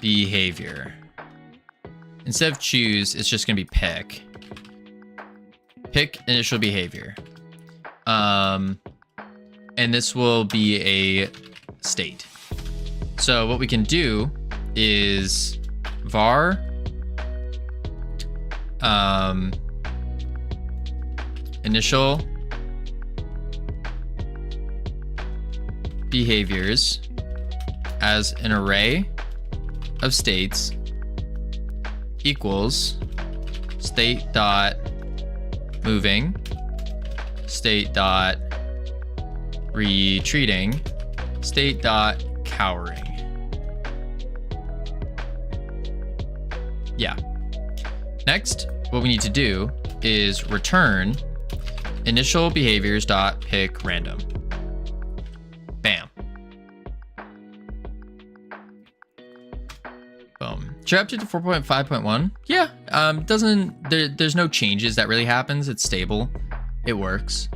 behavior. Instead of choose, it's just gonna be pick. Pick initial behavior. And this will be a state. So what we can do is var initial behaviors as an array of states equals state dot moving, state dot retreating, state dot cowering. Yeah. Next, what we need to do is return initial behaviors dot pick random. Bam. Boom. Should I update to 4.5.1? Yeah, there's no changes that really happens. It's stable. It works.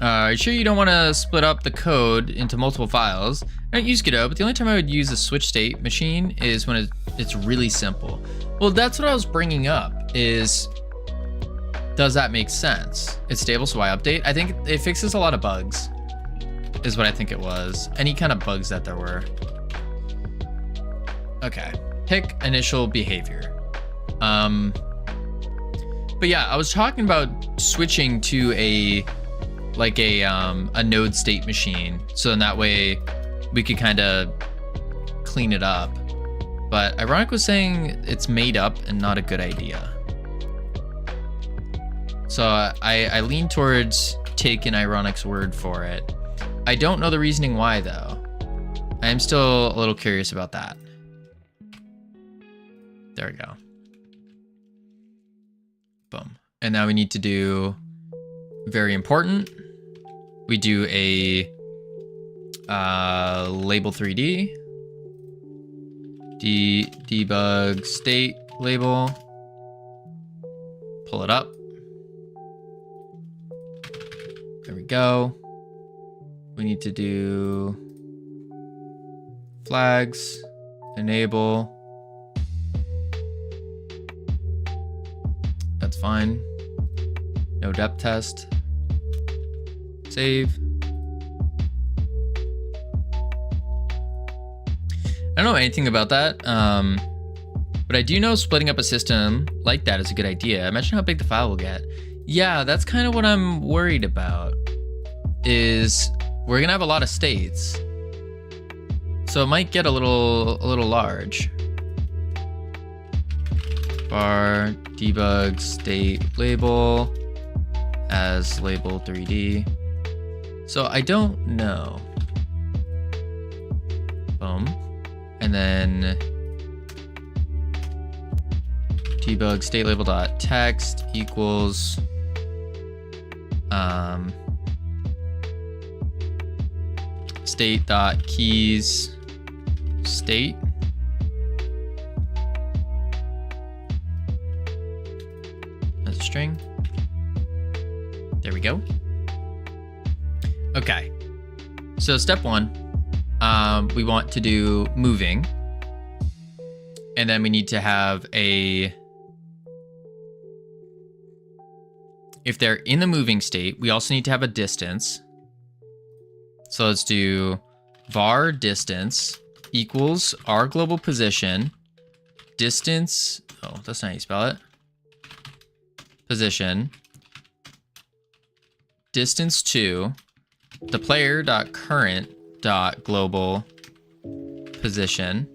Are you sure you don't want to split up the code into multiple files? I don't use Godot, but the only time I would use a switch state machine is when it's really simple. Well, that's what I was bringing up, is does that make sense? It's stable, so I update. I think it fixes a lot of bugs, is what I think it was. Any kind of bugs that there were. Okay, pick initial behavior. But yeah, I was talking about switching to a node state machine, so in that way we could kind of clean it up. But Ironic was saying it's made up and not a good idea. So I lean towards taking Ironic's word for it. I don't know the reasoning why though. I am still a little curious about that. There we go. Boom. And now we need to do, very important, we do a label 3D, debug state label, pull it up. There we go. We need to do flags, enable. That's fine. No depth test. Save. I don't know anything about that, but I do know splitting up a system like that is a good idea. Imagine how big the file will get. Yeah, that's kind of what I'm worried about, is we're gonna have a lot of states. So it might get a little large. Bar debug state label as label 3D. So I don't know. Boom. And then debug state label dot text equals state dot keys state. As a string. There we go. Okay. So step one, we want to do moving. And then we need to have a, if they're in the moving state, we also need to have a distance. So let's do var distance equals our global position, distance, oh, that's not how you spell it, position, distance to the player dot current dot global position.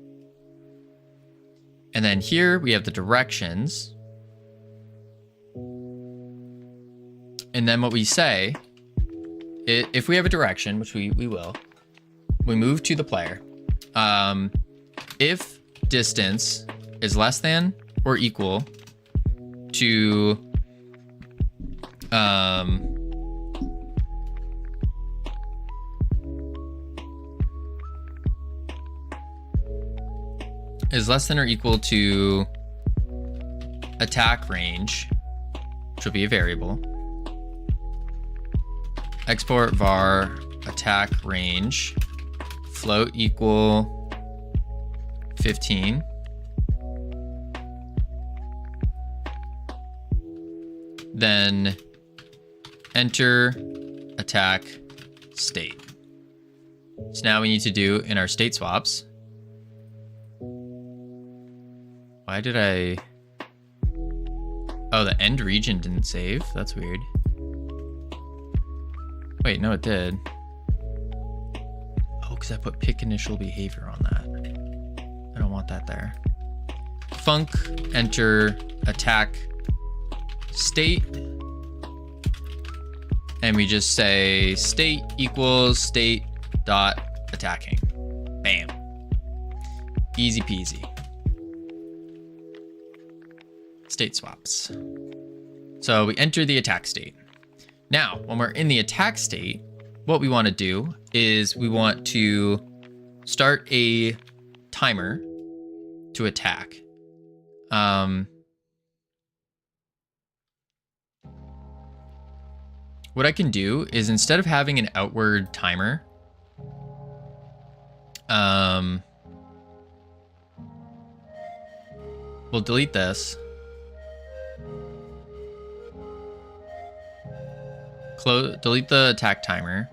And then here we have the directions. And then what we say, if we have a direction, which we will, we move to the player. If distance is less than or equal to is less than or equal to attack range, which will be a variable. Export var attack range float equal 15. Then enter attack state. So now we need to do in our state swaps. Why did I... Oh, the end region didn't save. That's weird. Wait, no, it did. Oh, because I put pick initial behavior on that. I don't want that there. Func enter attack state. And we just say state equals state dot attacking. Bam. Easy peasy. State swaps. So we enter the attack state. Now, when we're in the attack state, what we want to do is we want to start a timer to attack. What I can do is, instead of having an outward timer, we'll delete this. Delete the attack timer.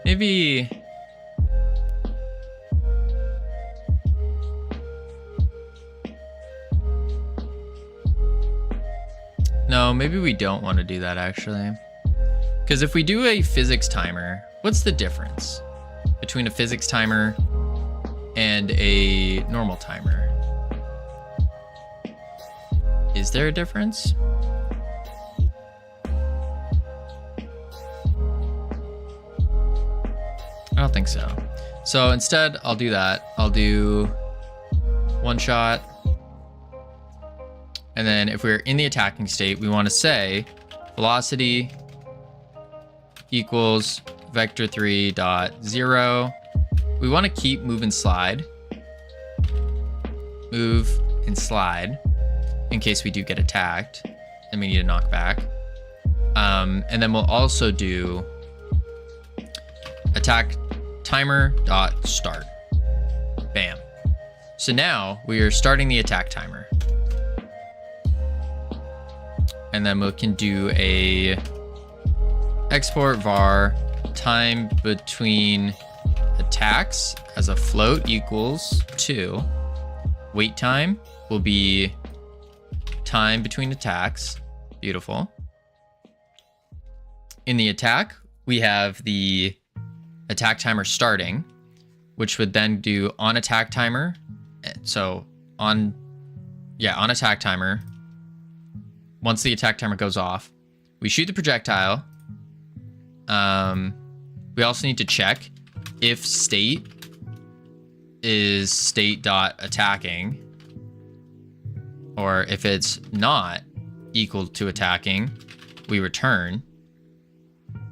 Maybe... No, maybe we don't want to do that, actually. Because if we do a physics timer, what's the difference between a physics timer and a normal timer? Is there a difference? I don't think so. So instead, I'll do that. I'll do one shot. And then if we're in the attacking state, we want to say velocity equals vector3.0. We want to keep move and slide. Move and slide in case we do get attacked and we need to knock back. And then we'll also do attack timer.start. Bam. So now we are starting the attack timer. And then we can do a export var time between attacks as a float equals 2. Wait time will be time between attacks. Beautiful. In the attack, we have the attack timer starting, which would then do on attack timer. So on attack timer, once the attack timer goes off, we shoot the projectile. We also need to check if state is state.attacking, or if it's not equal to attacking, we return.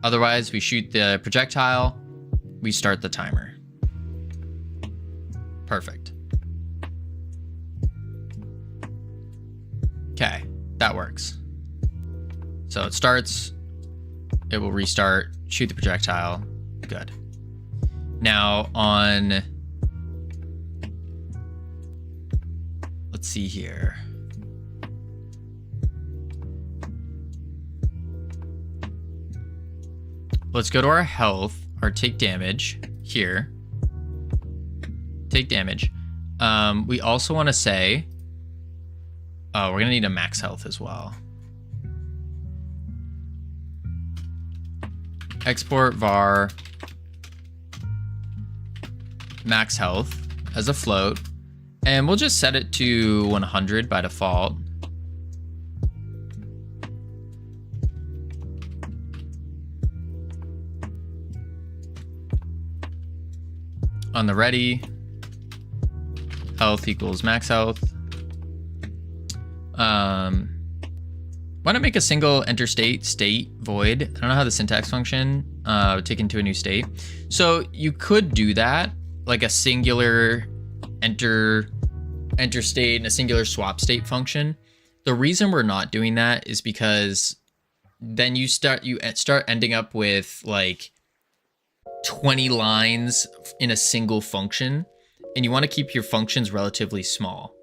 Otherwise, we shoot the projectile, we start the timer. Perfect. Okay, that works. So it starts, it will restart, shoot the projectile, good. Now on, let's see here. Let's go to our health, or take damage here. Take damage. We also want to say, we're going to need a max health as well. Export var max health as a float. And we'll just set it to 100 by default. On the ready, health equals max health. Why not make a single enter state void? I don't know how the syntax function would take into a new state. So you could do that, like a singular enter state and a singular swap state function. The reason we're not doing that is because then you start ending up with like 20 lines in a single function, and you want to keep your functions relatively small.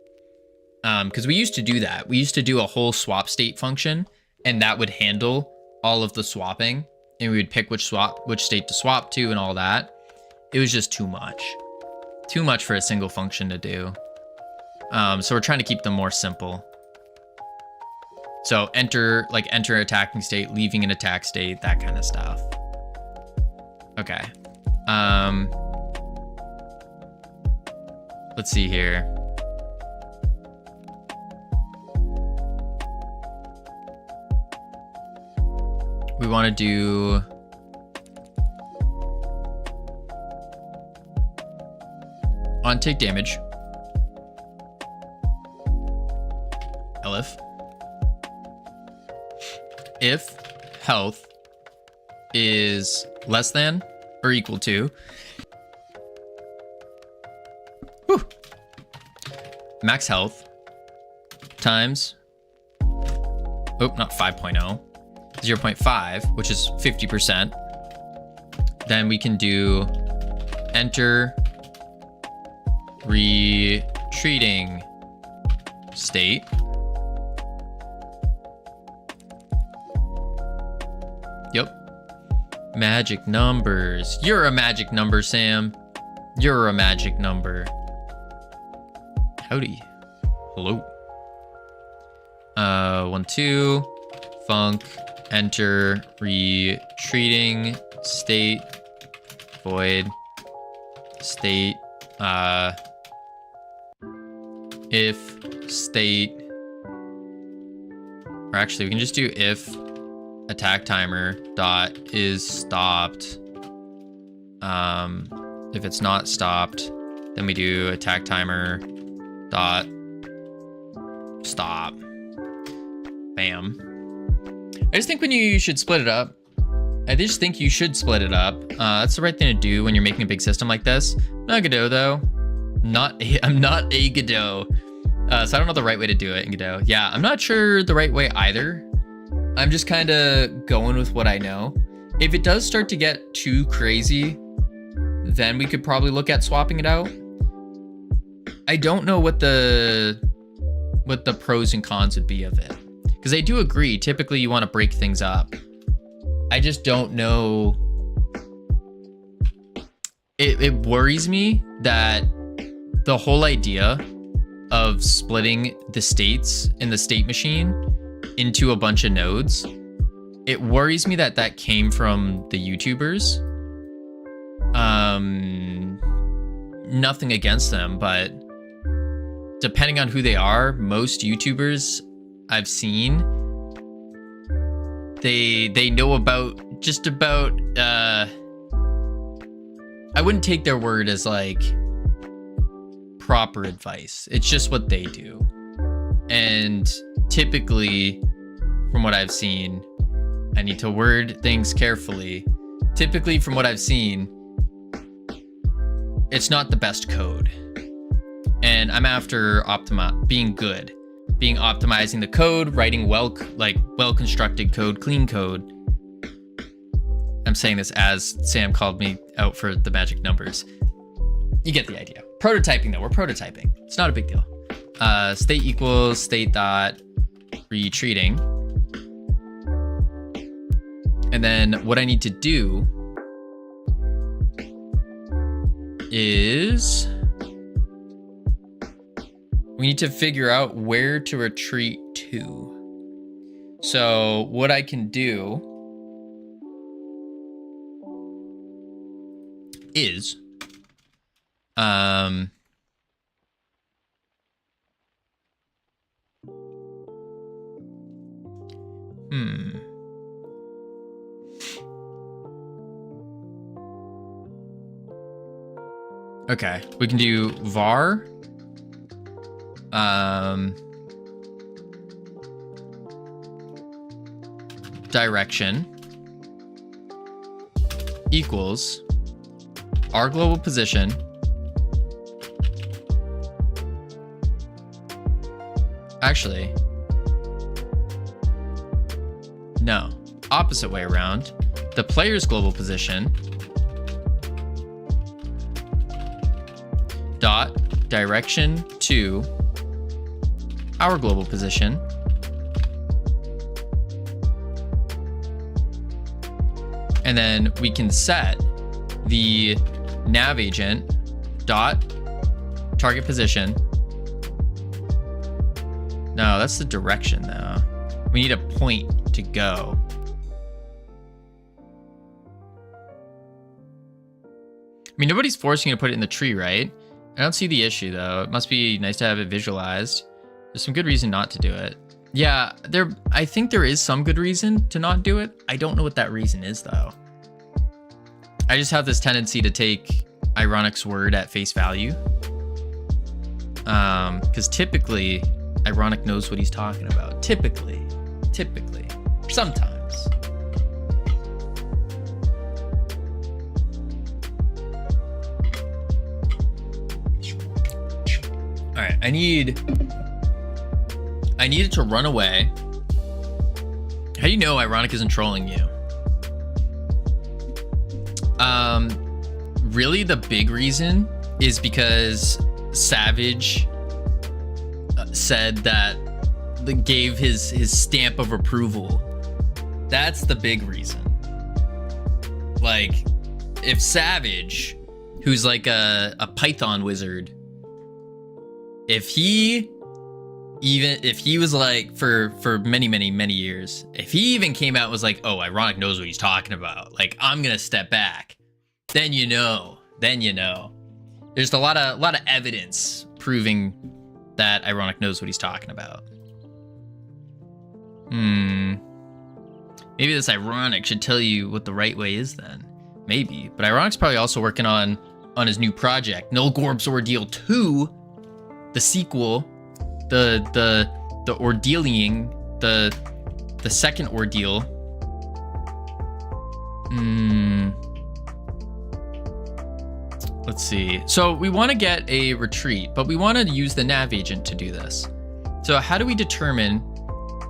Because we used to do that. We used to do a whole swap state function, and that would handle all of the swapping, and we would pick which state to swap to and all that. It was just too much for a single function to do. So we're trying to keep them more simple. So enter attacking state, leaving an attack state, that kind of stuff. Okay. Let's see here. We want to do on take damage. Elif. If health is less than or equal to. Whew. Max health times, oh, not 5.0, 0.5, which is 50%. Then we can do enter retreating state. Yep. Magic numbers. You're a magic number, Sam. You're a magic number. Howdy. Hello. 1, 2. Func. Enter. Retreating. State. Void. State. If. State. Or actually, we can just do if attack timer dot is stopped. If it's not stopped, then we do attack timer dot stop. Bam. I just think you should split it up. I just think you should split it up. That's the right thing to do when you're making a big system like this. I'm not Godot though. I'm not a Godot. So I don't know the right way to do it in Godot. Yeah, I'm not sure the right way either. I'm just kind of going with what I know. If it does start to get too crazy, then we could probably look at swapping it out. I don't know what the pros and cons would be of it. Because I do agree, typically you want to break things up. I just don't know. It worries me that the whole idea of splitting the states in the state machine into a bunch of nodes, it worries me that that came from the YouTubers. Nothing against them, but depending on who they are, most YouTubers I've seen, they know about just about, I wouldn't take their word as like proper advice. It's just what they do. And typically, from what I've seen, I need to word things carefully. Typically, from what I've seen, it's not the best code. And I'm after being good, optimizing the code, writing well-constructed code, clean code. I'm saying this as Sam called me out for the magic numbers. You get the idea. Prototyping though, we're prototyping. It's not a big deal. State equals state dot retreating. And then what I need to do is we need to figure out where to retreat to. So what I can do is okay, we can do var direction equals our global position actually no, opposite way around. The player's global position dot direction to our global position and then we can set the nav agent dot target position. No, that's the direction though. We need a point to go. I mean, nobody's forcing you to put it in the tree, right? I don't see the issue though. It must be nice to have it visualized. There's some good reason not to do it. Yeah, I think there is some good reason to not do it. I don't know what that reason is though. I just have this tendency to take Ironic's word at face value. Because typically, Ironic knows what he's talking about. Typically. Sometimes. right, I need it to run away. How do you know Ironic isn't trolling you? Really the big reason is because Savage said that, gave his stamp of approval. That's the big reason. Like, if Savage, who's like a Python wizard, if he was like, for many years, if he even came out and was like, oh, Ironic knows what he's talking about, like, I'm gonna step back, then you know. There's a lot of evidence proving that Ironic knows what he's talking about. Maybe this Ironic should tell you what the right way is then. Maybe. But Ironic's probably also working on his new project, Nulgorb's Ordeal 2, the sequel, the ordealing, the second ordeal. Let's see. So we want to get a retreat, but we want to use the nav agent to do this. So how do we determine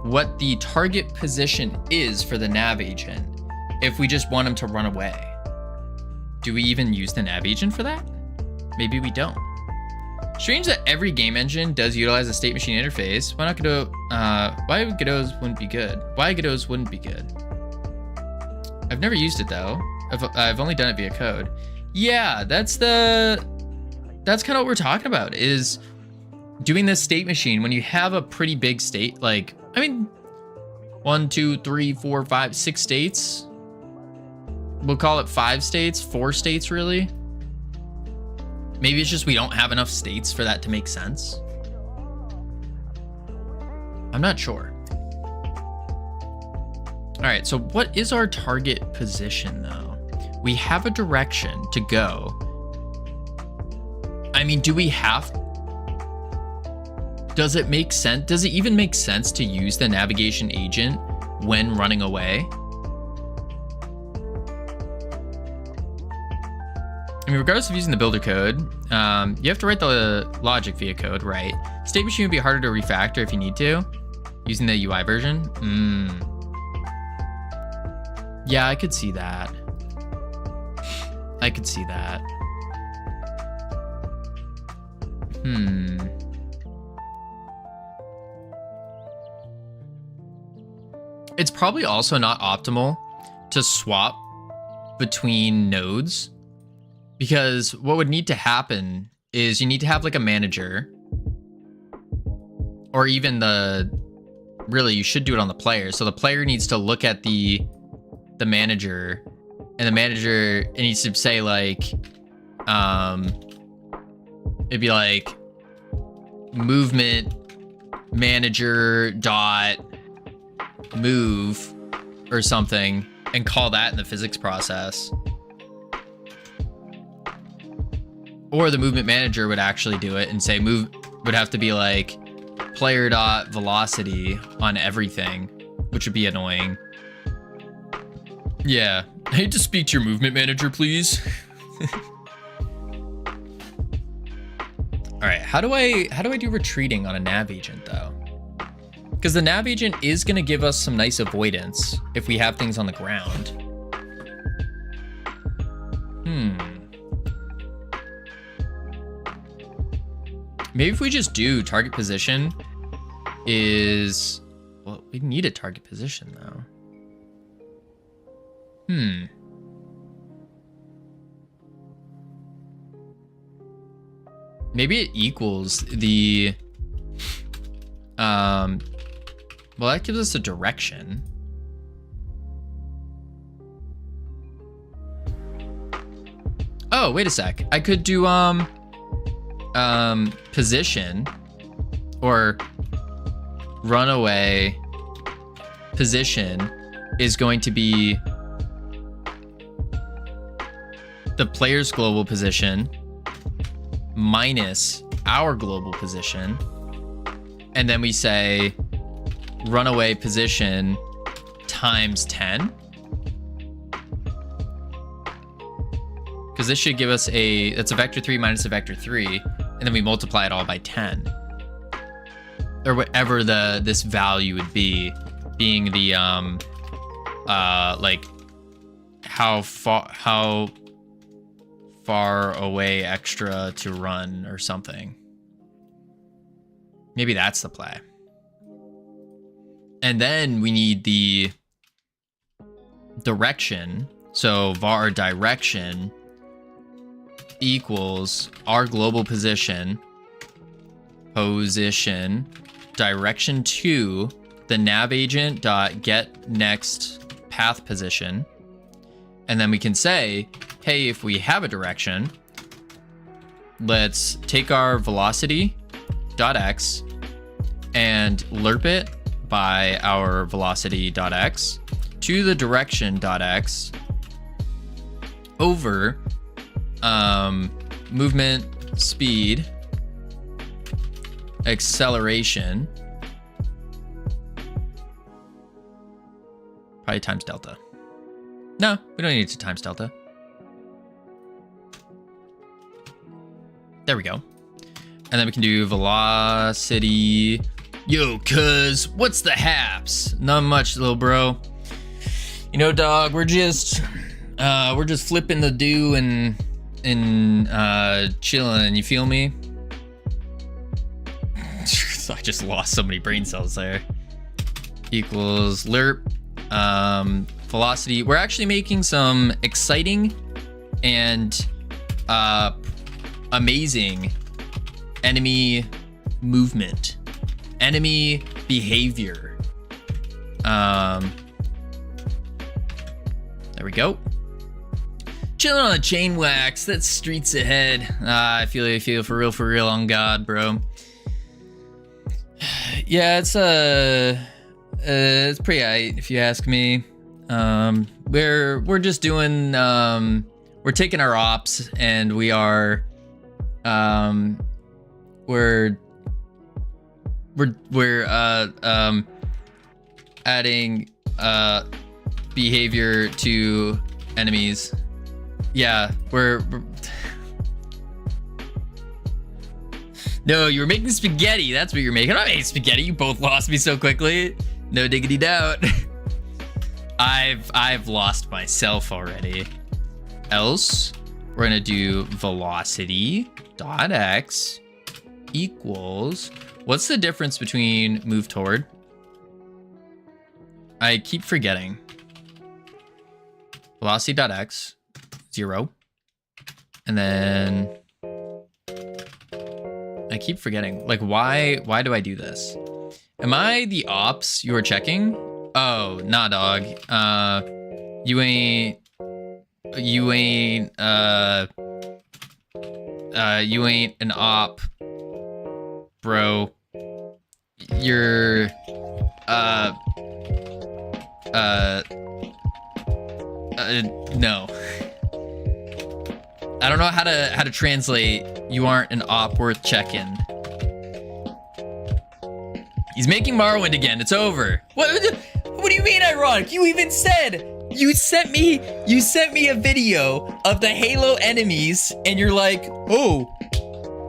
what the target position is for the nav agent if we just want him to run away? Do we even use the nav agent for that? Maybe we don't. Strange that every game engine does utilize a state machine interface. Why not Godot? Why Godot's wouldn't be good? Why Godot's wouldn't be good? I've never used it though. I've only done it via code. Yeah, that's kind of what we're talking about, is doing this state machine when you have a pretty big state. Like, I mean, 1, 2, 3, 4, 5, 6 states. We'll call it 5 states, 4 states really. Maybe it's just we don't have enough states for that to make sense. I'm not sure. All right, so what is our target position though? We have a direction to go. I mean, do we have... Does it make sense? Does it even make sense to use the navigation agent when running away? I mean, regardless of using the builder code, you have to write the logic via code, right? State machine would be harder to refactor if you need to, using the UI version. Yeah, I could see that. It's probably also not optimal to swap between nodes, because what would need to happen is you need to have like a manager, or even really you should do it on the player. So the player needs to look at the manager, and the manager, it needs to say like, it'd be like movement manager dot move or something, and call that in the physics process. Or the movement manager would actually do it and say move would have to be like player dot velocity on everything, which would be annoying. Yeah, I hate to speak to your movement manager, please. All right, how do I do retreating on a nav agent though? Because the nav agent is going to give us some nice avoidance if we have things on the ground. Maybe if we just do target position is... Well, we need a target position though. Maybe it equals the... Well, that gives us a direction. Oh, wait a sec. I could do position or runaway position is going to be the player's global position minus our global position, and then we say runaway position times 10, because this should give us that's a vector 3 minus a vector 3, and then we multiply it all by 10. Or whatever this value would be, being the like how far away extra to run or something. Maybe that's the play. And then we need the direction. So var direction equals our global position direction to the nav agent dot get next path position. And then we can say, hey, if we have a direction, let's take our velocity dot x and lerp it by our velocity dot x to the direction dot x over movement speed acceleration probably times delta. No, we don't need to times delta. There we go. And then we can do velocity. Yo, cuz, what's the haps? Not much, little bro. You know, dog, we're just flipping the do and chilling, you feel me? I just lost so many brain cells there. Equals lerp velocity. We're actually making some exciting and amazing enemy movement, enemy behavior. There we go. Chilling on the chain wax. That's streets ahead. I feel for real on God, bro. Yeah, it's pretty aight if you ask me. We're just doing we're taking our ops and we are we're adding behavior to enemies. Yeah, we're No, you were making spaghetti. That's what you're making. I'm not making spaghetti. You both lost me so quickly. No diggity doubt. I've lost myself already. Else, we're gonna do velocity dot x equals. What's the difference between move toward? I keep forgetting. Velocity dot x 0, and then I keep forgetting. Like, why do I do this? Am I the ops you were checking? Oh, nah, dog. You ain't an op, bro. You're, no. I don't know how to translate. You aren't an op worth checking. He's making Morrowind again. It's over. What do you mean ironic? You even said you sent me a video of the Halo enemies, and you're like, oh,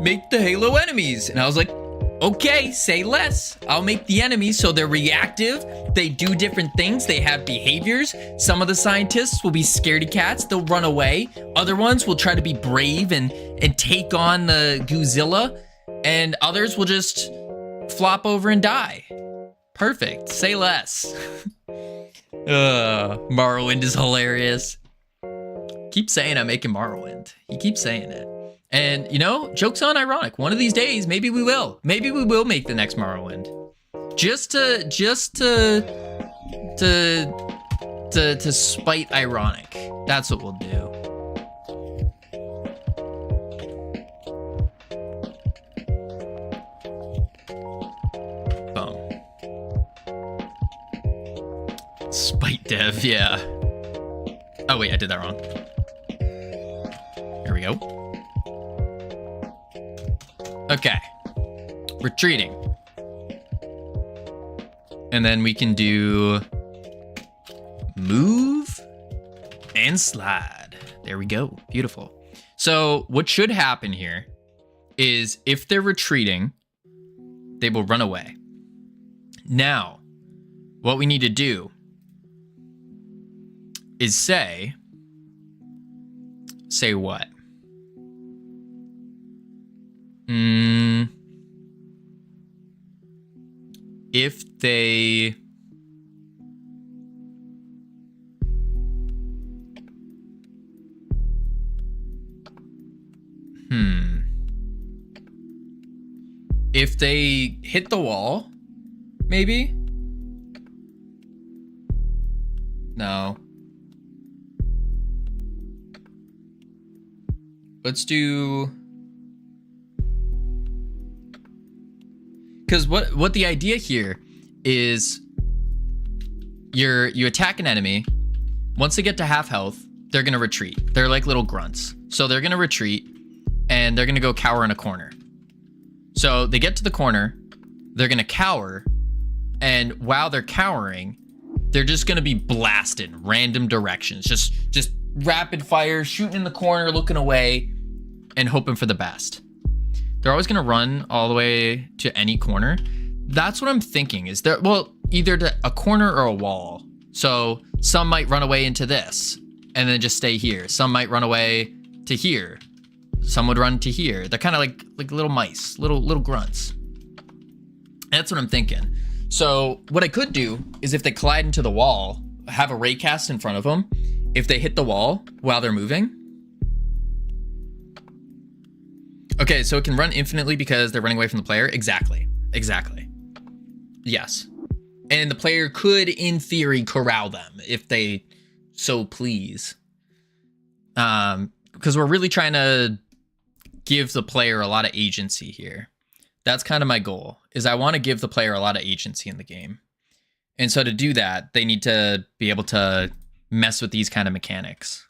make the Halo enemies, and I was like, okay, say less. I'll make the enemies so they're reactive. They do different things. They have behaviors. Some of the scientists will be scaredy cats. They'll run away. Other ones will try to be brave and take on the Godzilla. And others will just flop over and die. Perfect. Say less. Morrowind is hilarious. Keep saying I'm making Morrowind. He keeps saying it. And, you know, joke's on ironic. One of these days, maybe we will. Maybe we will make the next Morrowind. Just to spite ironic. That's what we'll do. Boom. Spite dev, yeah. Oh wait, I did that wrong. Here we go. Okay, retreating. And then we can do move and slide. There we go, beautiful. So what should happen here is if they're retreating, they will run away. Now, what we need to do is say what? If they if they hit the wall, maybe? No. Let's do... Because what the idea here is you attack an enemy. Once they get to half health, they're going to retreat. They're like little grunts. So they're going to retreat and they're going to go cower in a corner. So they get to the corner, they're going to cower, and while they're cowering, they're just going to be blasted random directions. Just rapid fire, shooting in the corner, looking away, and hoping for the best. They're always going to run all the way to any corner. That's what I'm thinking. Is there, well, either to a corner or a wall. So some might run away into this and then just stay here. Some might run away to here. Some would run to here. They're kind of like little mice, little grunts. That's what I'm thinking. So what I could do is if they collide into the wall, have a ray cast in front of them. If they hit the wall while they're moving. Okay, so it can run infinitely because they're running away from the player. Exactly. Yes. And the player could, in theory, corral them if they so please. Because we're really trying to give the player a lot of agency here. That's kind of my goal, is I want to give the player a lot of agency in the game. And so to do that, they need to be able to mess with these kind of mechanics.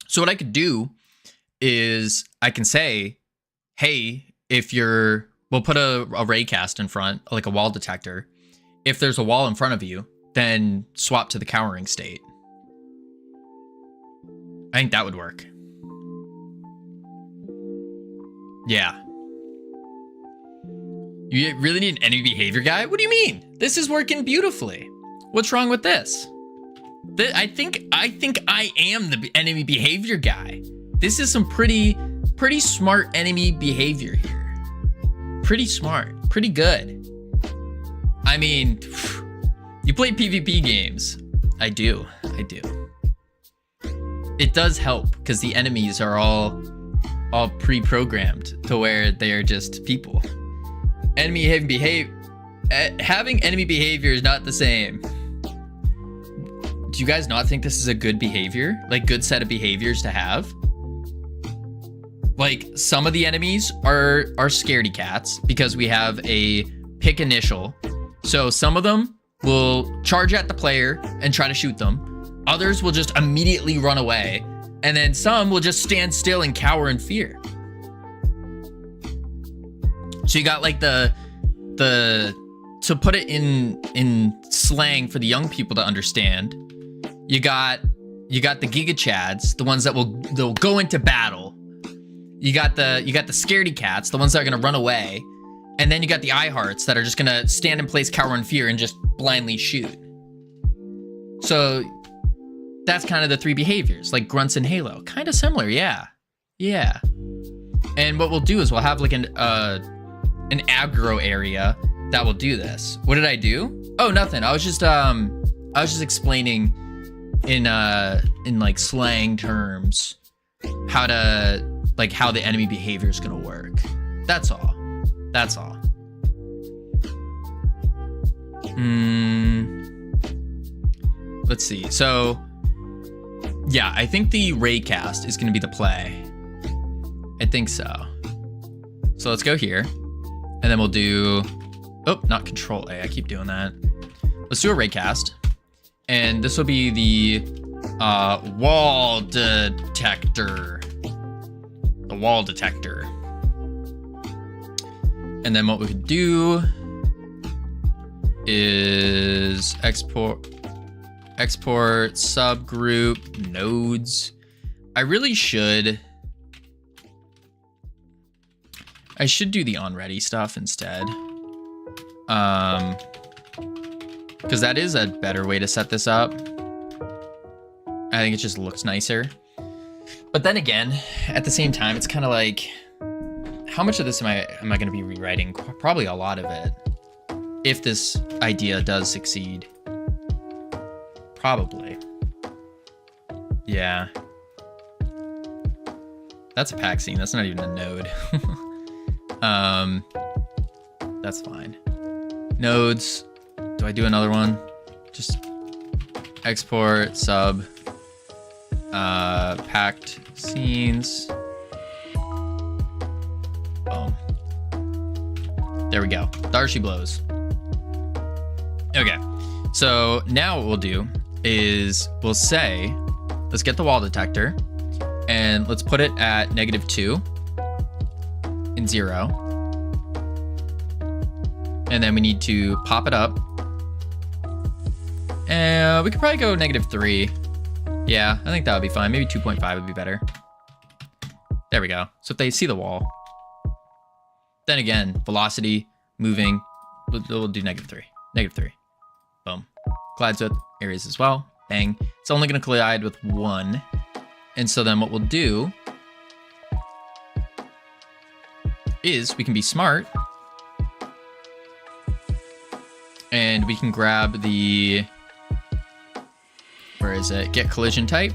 So what I could do is I can say, hey, we'll put a ray cast in front, like a wall detector. If there's a wall in front of you, then swap to the cowering state. I think that would work. Yeah. You really need an enemy behavior guy? What do you mean? This is working beautifully. What's wrong with this? I think I am the enemy behavior guy. This is some pretty smart enemy behavior here. Pretty smart, pretty good. I mean, you play PvP games. I do. It does help because the enemies are all pre-programmed to where they are just people. Having enemy behavior is not the same. Do you guys not think this is a good behavior? Like, good set of behaviors to have? Like, some of the enemies are scaredy cats because we have a pick initial. So some of them will charge at the player and try to shoot them. Others will just immediately run away. And then some will just stand still and cower in fear. So you got like to put it in slang for the young people to understand, you got the Giga Chads, the ones that they'll go into battle. You got the scaredy cats, the ones that are gonna run away, and then you got the iHearts that are just gonna stand in place, cower in fear, and just blindly shoot. So that's kind of the three behaviors, like grunts and Halo. Kind of similar, yeah. And what we'll do is we'll have like an aggro area that will do this. What did I do? Oh, nothing. I was just explaining in like slang terms how the enemy behavior is gonna work. That's all. Let's see. So yeah, I think the raycast is gonna be the play. I think so. So let's go here, and then we'll do, oh, not Control A. I keep doing that. Let's do a raycast, and this will be the wall detector. The wall detector. And then what we could do is export subgroup nodes. I really should. I should do the on ready stuff instead. Because that is a better way to set this up. I think it just looks nicer. But then again, at the same time, it's kind of like, how much of this am I going to be rewriting? Probably a lot of it. If this idea does succeed. Probably. Yeah. That's a pack scene. That's not even a node. That's fine. Nodes. Do I do another one? Just export, sub, packed scenes. Boom. There we go. Darcy blows. Okay. So now what we'll do is we'll say, let's get the wall detector and let's put it at -2 and 0. And then we need to pop it up. And we could probably go -3. Yeah, I think that would be fine. Maybe 2.5 would be better. There we go. So if they see the wall, then again, velocity, moving, we'll do -3. -3. Boom. Collides with areas as well. Bang. It's only going to collide with one. And so then what we'll do is we can be smart. And we can grab the, where is it? Get collision type.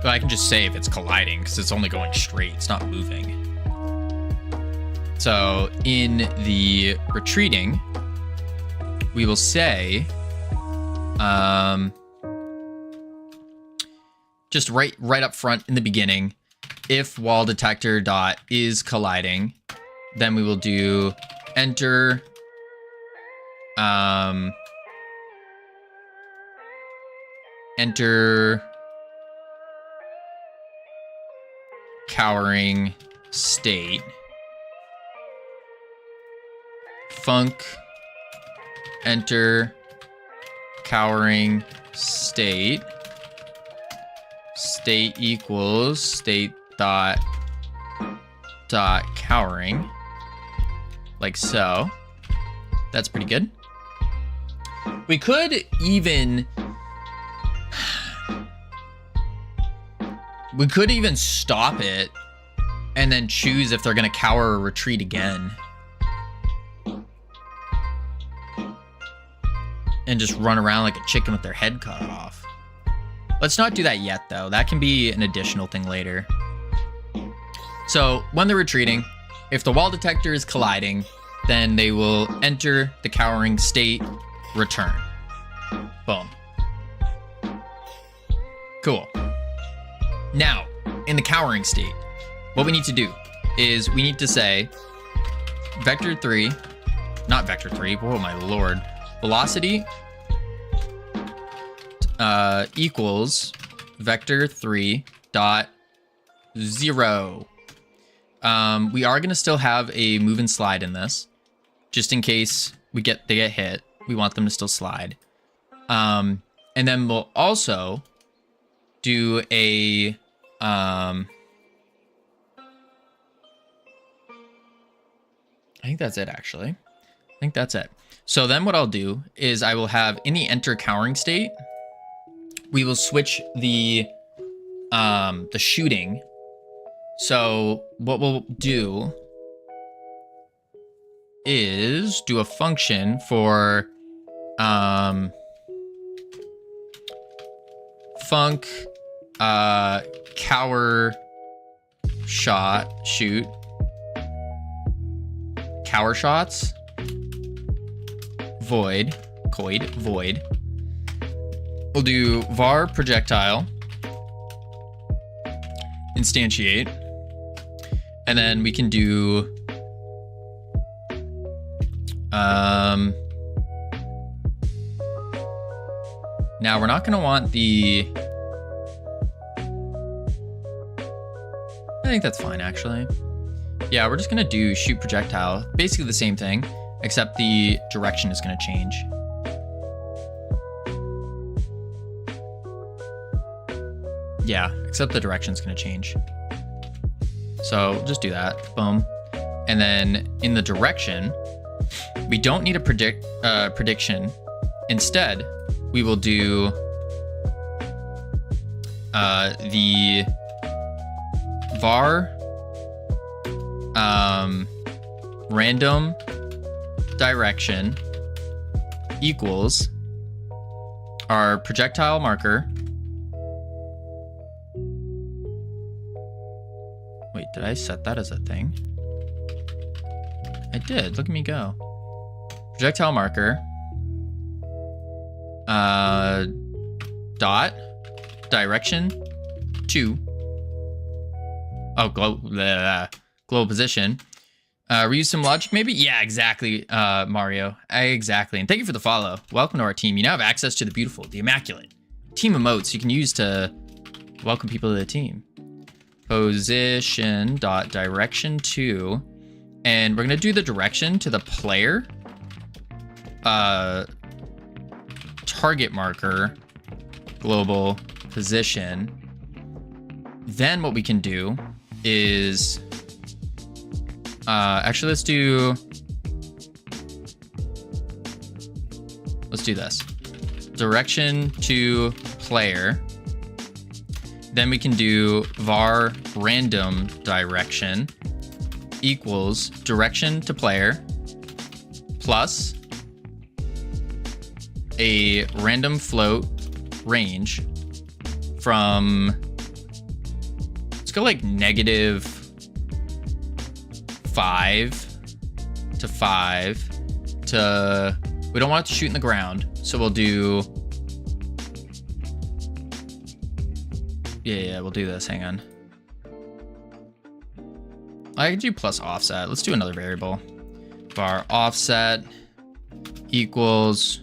But I can just say if it's colliding because it's only going straight. It's not moving. So in the retreating, we will say, just right up front in the beginning, if wall detector dot is colliding, then we will do enter enter cowering state, func enter cowering state, state equals state dot cowering, like so. That's pretty good. We could even stop it and then choose if they're gonna cower or retreat again. And just run around like a chicken with their head cut off. Let's not do that yet, though. That can be an additional thing later. So when they're retreating, if the wall detector is colliding, then they will enter the cowering state, return. Boom. Cool. Now, in the cowering state, what we need to do is we need to say vector3, not vector3, oh my lord, velocity equals vector3 dot 0. We are going to still have a move and slide in this, just in case they get hit. We want them to still slide. And then we'll also do a I think that's it, actually. I think that's it. So then what I'll do is I will have in the enter cowering state, we will switch the shooting. So what we'll do is do a function for func cower shoot cower shots void. We'll do var projectile instantiate, and then we can do now we're not going to want the, I think that's fine, actually. Yeah, we're just gonna do shoot projectile. Basically the same thing, except the direction is gonna change. Yeah, except the direction's gonna change. So just do that, boom. And then in the direction, we don't need a prediction. Instead, we will do the var random direction equals our projectile marker. Wait, did I set that as a thing? I did. Look at me go. Projectile marker. Dot. Direction. 2. Oh, global position. Reuse some logic, maybe? Yeah, exactly, Mario. Exactly. And thank you for the follow. Welcome to our team. You now have access to the beautiful, the immaculate team emotes you can use to welcome people to the team. Position dot direction 2. And we're going to do the direction to the player. Target marker. Global position. Then what we can do is... actually, let's do this. Direction to player. Then we can do var random direction equals direction to player plus a random float range from, let's go like -5 to 5 to, we don't want it to shoot in the ground, so we'll do, yeah, we'll do this, hang on. I can do plus offset. Let's do another variable. Var offset equals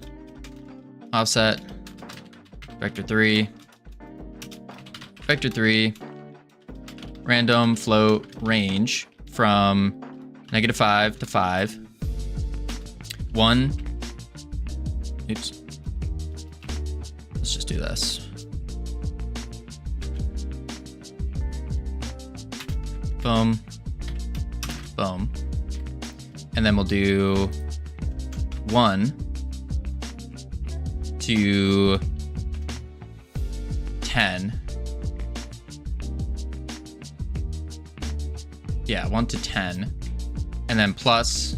offset vector 3 random float range from -5 to 5. 1. Oops. Let's just do this. Boom. Boom. And then we'll do 1 to 10. Yeah, 1 to 10. And then plus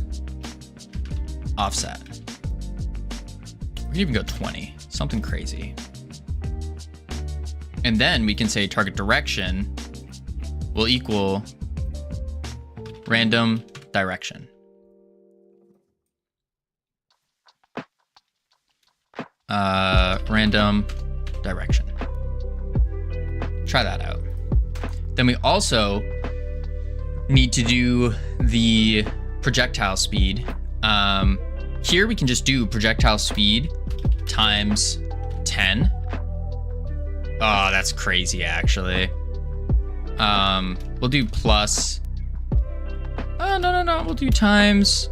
offset. We can even go 20. Something crazy. And then we can say target direction will equal random direction. Random direction. Try that out. Then we also need to do the projectile speed. Here we can just do projectile speed times 10. Oh, that's crazy, actually. We'll do plus. Oh, no. We'll do times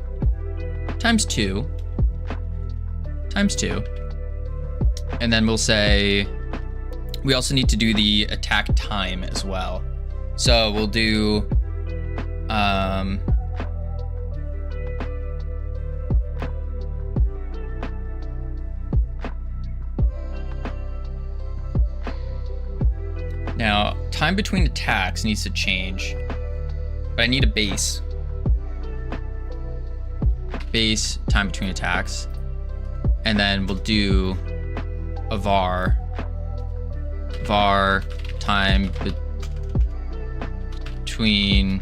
2. Times 2. And then we'll say, we also need to do the attack time as well. So we'll do, now, time between attacks needs to change, but I need a base. Base time between attacks. And then we'll do a var time between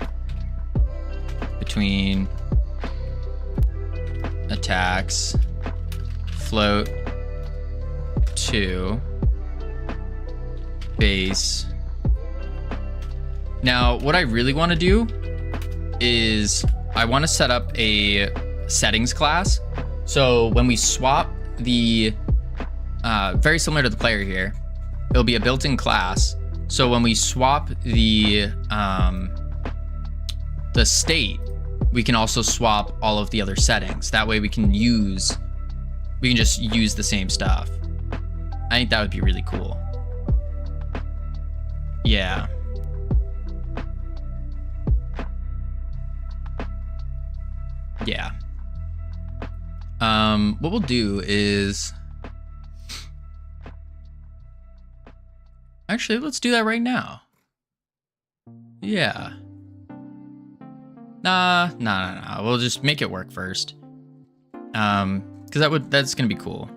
attacks float to base. Now, what I really want to do is I want to set up a settings class. So when we swap the, very similar to the player here, it'll be a built-in class. So when we swap the the state, we can also swap all of the other settings. That way we can just use the same stuff. I think that would be really cool. Yeah. Yeah. What we'll do is... Actually, let's do that right now. Yeah. Nah. We'll just make it work first. Because that's gonna be cool.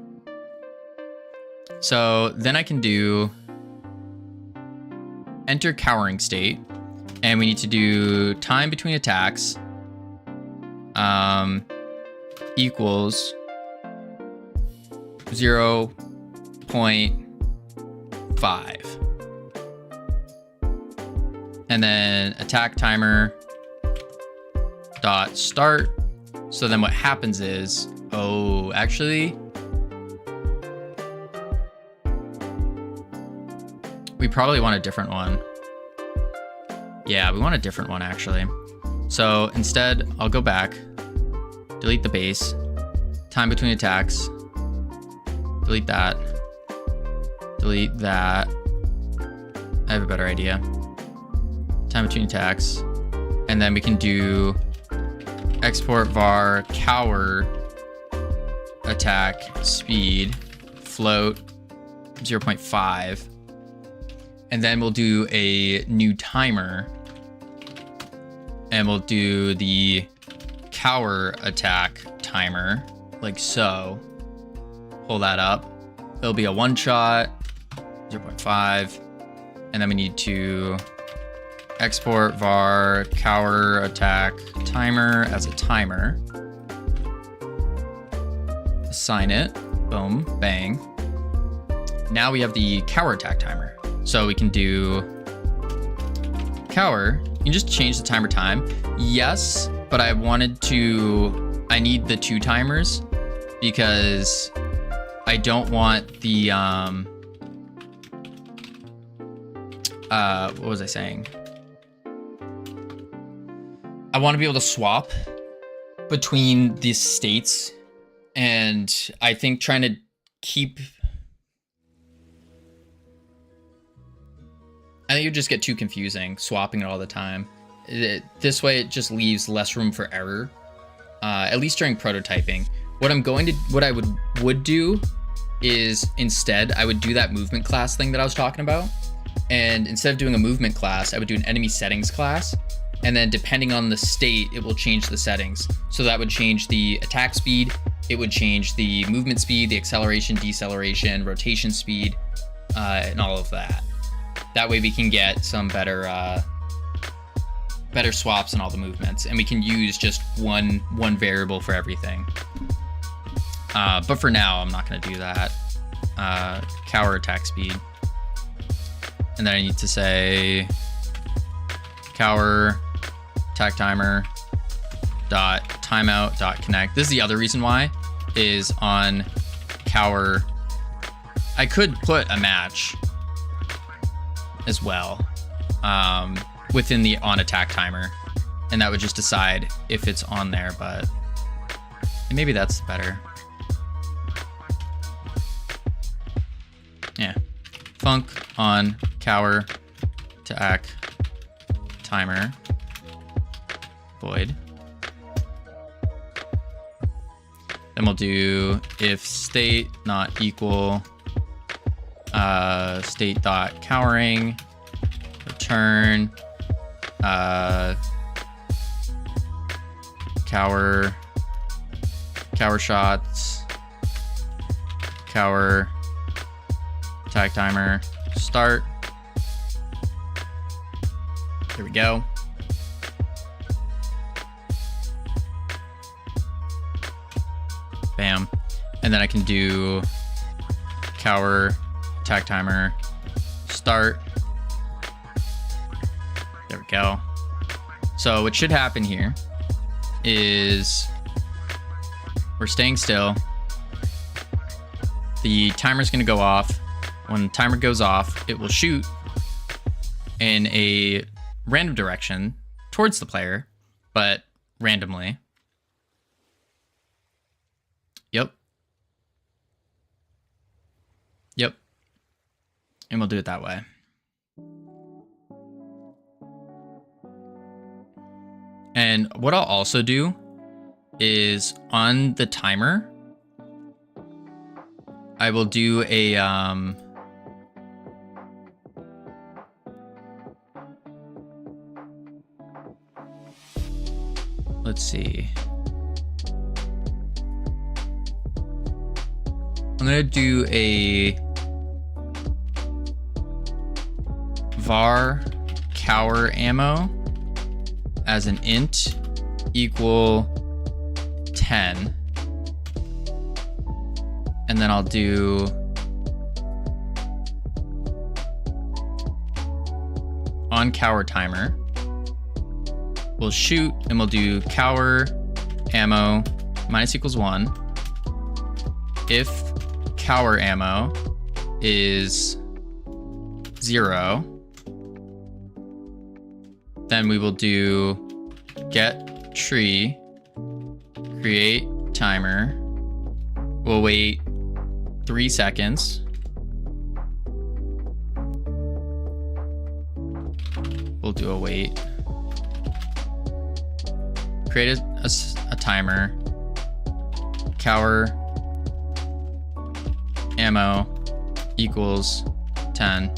So then I can do enter cowering state, and we need to do time between attacks equals 0.5. And then attack timer dot start. So then what happens is, oh, actually, we probably want a different one. Yeah, we want a different one actually. So instead, I'll go back, delete the base, time between attacks, delete that, delete that. I have a better idea. Time between attacks, and then we can do export var cower attack speed float 0.5, and then we'll do a new timer, and we'll do the cower attack timer like so. Pull that up. It'll be a one shot 0.5, and then we need to export var cower attack timer as a timer. Assign it. Boom. Bang. Now we have the cower attack timer. So we can do cower. You can just change the timer time. Yes, but I need the 2 timers because I don't want the what was I saying? I want to be able to swap between these states, and I think trying to keep... I think it would just get too confusing, swapping it all the time. This way it just leaves less room for error, at least during prototyping. What I would do is instead, I would do that movement class thing that I was talking about. And instead of doing a movement class, I would do an enemy settings class. And then depending on the state, it will change the settings. So that would change the attack speed. It would change the movement speed, the acceleration, deceleration, rotation speed, and all of that. That way we can get some better swaps in all the movements, and we can use just one variable for everything. But for now, I'm not going to do that. Cower attack speed. And then I need to say cower attack timer dot timeout dot connect. This is the other reason why, is on cower, I could put a match as well within the on attack timer, and that would just decide if it's on there, but maybe that's better. Yeah. Func on cower attack timer void. Then we'll do if state not equal state dot cowering return cower shots cower attack timer start. There we go. Bam. And then I can do cower attack timer start. There we go. So what should happen here is we're staying still. The timer's going to go off. When the timer goes off, it will shoot in a random direction towards the player, but randomly. Yep. Yep. And we'll do it that way. And what I'll also do is on the timer, I will do a let's see. I'm gonna do a var cower ammo as an int equal 10. And then I'll do on cower timer. We'll shoot and we'll do cower ammo minus equals 1. If cower ammo is 0, then we will do get tree, create timer. We'll wait 3 seconds. We'll do a wait. Create a timer. Cower ammo equals 10.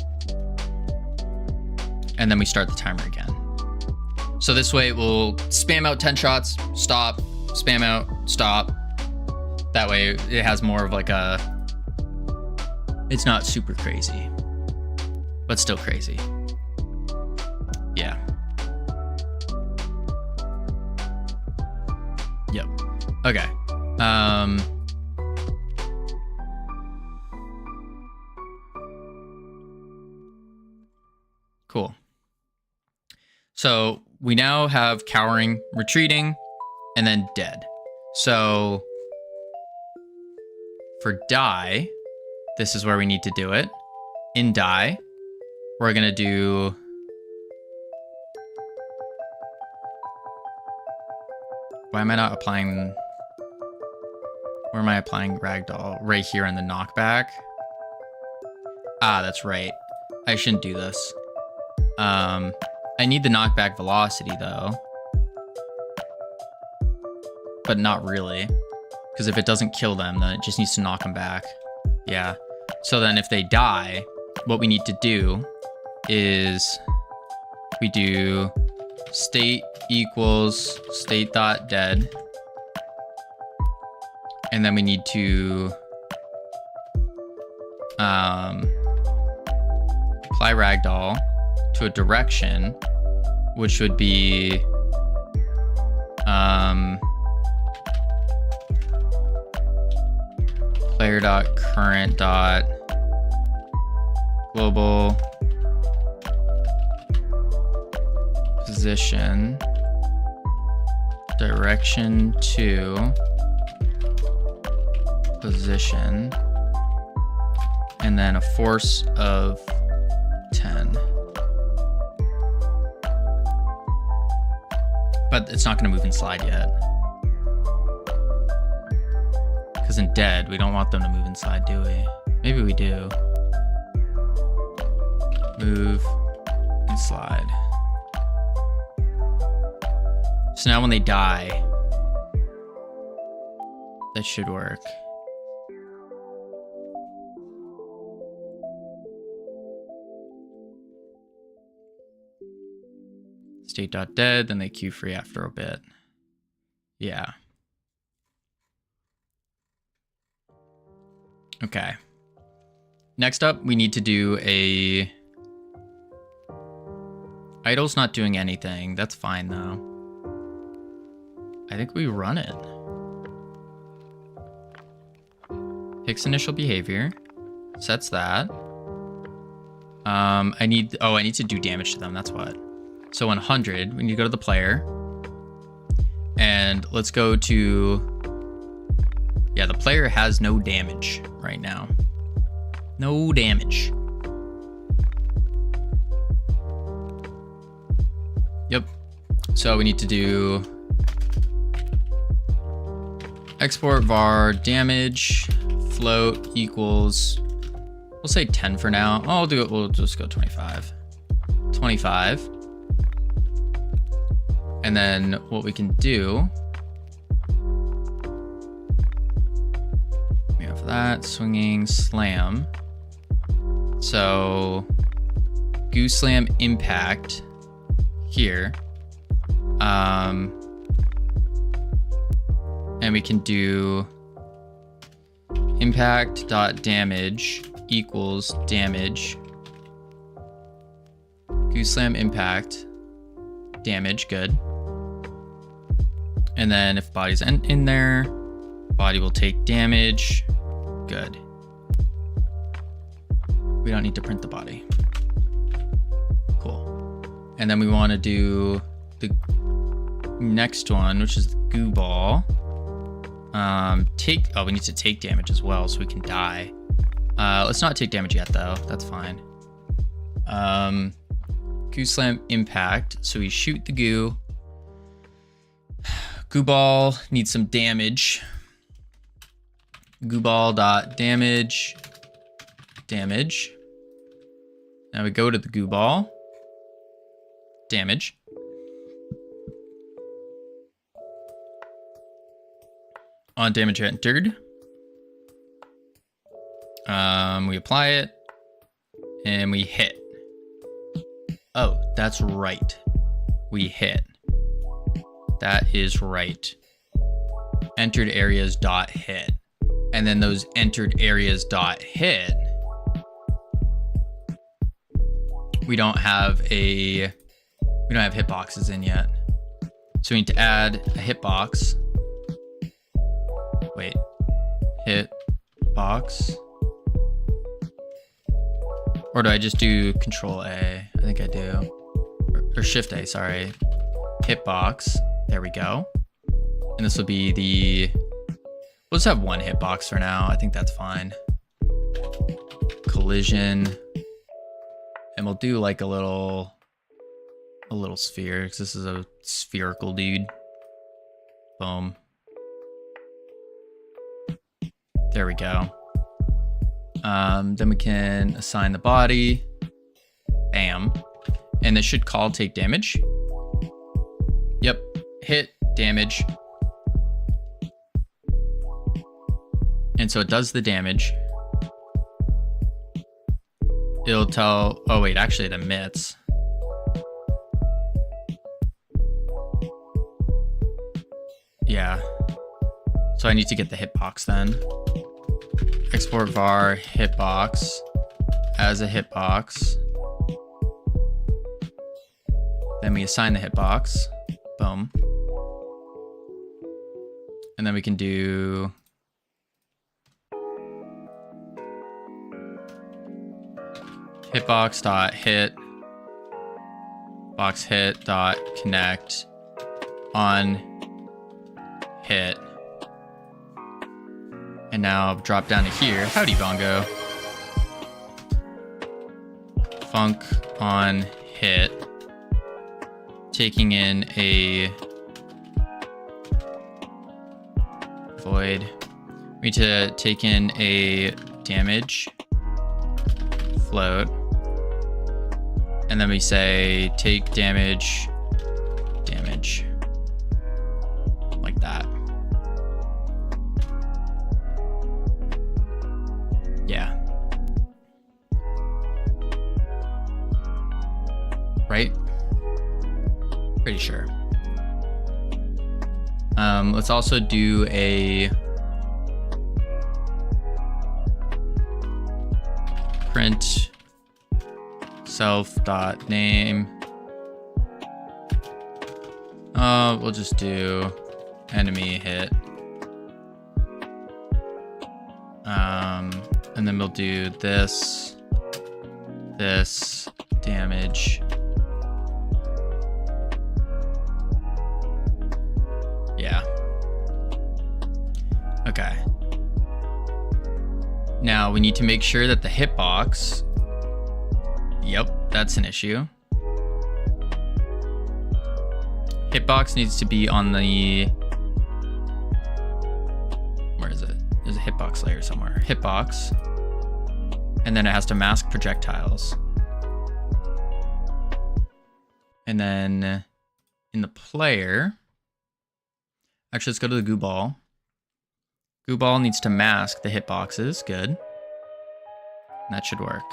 And then we start the timer again. So this way we'll spam out 10 shots, stop, spam out, stop. That way it has more of like a, it's not super crazy, but still crazy. Yeah. Yep. Okay. Cool. So we now have cowering, retreating, and then dead. So for die, this is where we need to do it. In die, we're gonna do why am I not applying, where am I applying ragdoll? Right here in the knockback. Ah, that's right. I shouldn't do this. I need the knockback velocity though, but not really, because if it doesn't kill them, then it just needs to knock them back. Yeah. So then if they die, what we need to do is we do state equals state.dead, and then we need to apply ragdoll to a direction, which would be player.current.global position direction to position, and then a force of 10. But it's not going to move and slide yet. Because in dead, we don't want them to move and slide, do we? Maybe we do. Move and slide. So now when they die, that should work. State.dead, then they queue free after a bit. Yeah. Okay. Next up, we need to do a... Idle's not doing anything. That's fine, though. I think we run it. Picks initial behavior. Sets that. I need to do damage to them. That's what. So 100, we need to go to the player. And let's go to... Yeah, the player has no damage right now. No damage. Yep. So we need to do export var damage float equals, we'll say 10 for now. Oh, I'll do it. We'll just go 25. 25. And then what we can do, we have that swinging slam. So goose slam impact here. And we can do impact dot damage equals damage. Goose slam impact damage, good. And then if body's in there, body will take damage, good. We don't need to print the body. Cool. And then we want to do the next one, which is the goo ball. We need to take damage as well so we can die. Let's not take damage yet though, that's fine. Goo slam impact, so we shoot the goo. Goo ball needs some damage. Goo ball dot damage. Damage. Now we go to the goo ball. Damage. On damage entered. We apply it and we hit. Oh, that's right. We hit. That is right. Entered areas dot hit. And then those entered areas dot hit. We don't have hitboxes in yet. So we need to add a hitbox. Wait, hitbox. Or do I just do Control A? I think I do. Or Shift A, sorry. Hitbox. There we go. And this will be we'll just have one hitbox for now. I think that's fine. Collision. And we'll do like a little sphere, because this is a spherical dude. Boom. There we go. Then we can assign the body. Bam. And this should call take damage. Yep. Hit damage. And so it does the damage. It'll tell, oh wait, actually it emits. Yeah. So I need to get the hitbox then. Export var hitbox as a hitbox. Then we assign the hitbox. Boom. And then we can do hitbox dot hit box hit dot connect on hit. And now drop down to here. Howdy bongo. Funk on hit. Taking in a void. We need to take in a damage float. And then we say take damage, damage. Like that. Yeah. Right? Pretty sure. Let's also do a print self.name. We'll just do enemy hit. And then we'll do this damage. Yeah. Okay. Now we need to make sure that the hitbox, yep, that's an issue. Hitbox needs to be on the... Where is it? There's a hitbox layer somewhere. Hitbox. And then it has to mask projectiles. And then in the player... Actually, let's go to the goo ball. Goo ball needs to mask the hitboxes. Good. That should work.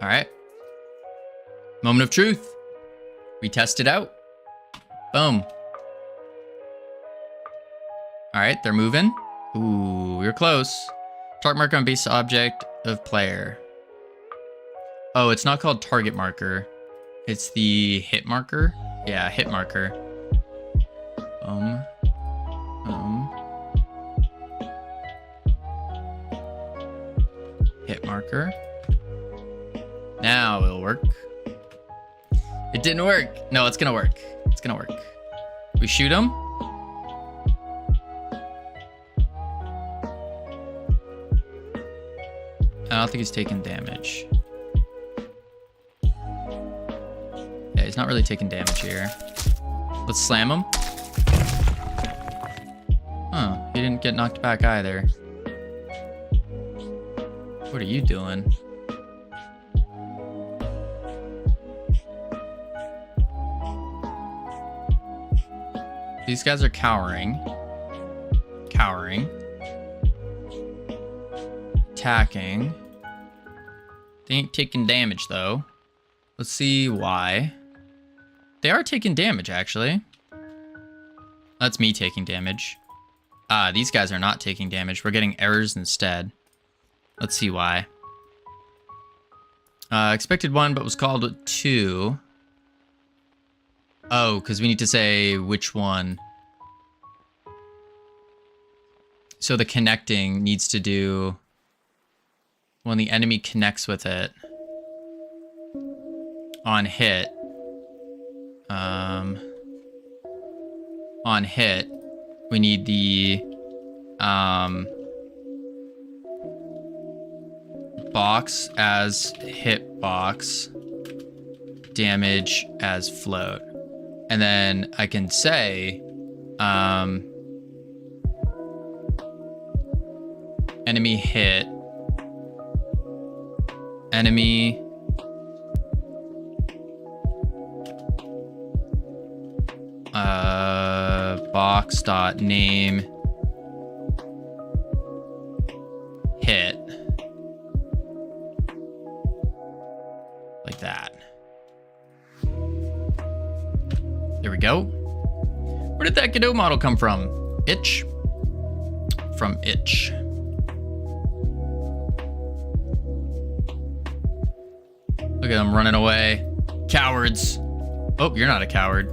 All right. Moment of truth. We test it out. Boom. All right, they're moving. Ooh, you're close. Target marker on base object of player. Oh, it's not called target marker. It's the hit marker. Yeah, hit marker. Hit marker. Now it'll work. It didn't work. No, it's gonna work. It's gonna work. We shoot him. I don't think he's taking damage. Yeah, he's not really taking damage here. Let's slam him. Oh, he didn't get knocked back either. What are you doing? These guys are cowering. Cowering. Attacking. They ain't taking damage though. Let's see why. They are taking damage actually. That's me taking damage. Ah, these guys are not taking damage. We're getting errors instead. Let's see why. Expected 1, but was called 2. Oh, because we need to say which one. So the connecting needs to do when the enemy connects with it on hit. On hit, we need the box as hit box, damage as float. And then I can say enemy hit, enemy box dot name hit, like that. There we go. Where did that Godot model come from? Itch? From Itch. Look at them running away. Cowards. Oh, you're not a coward.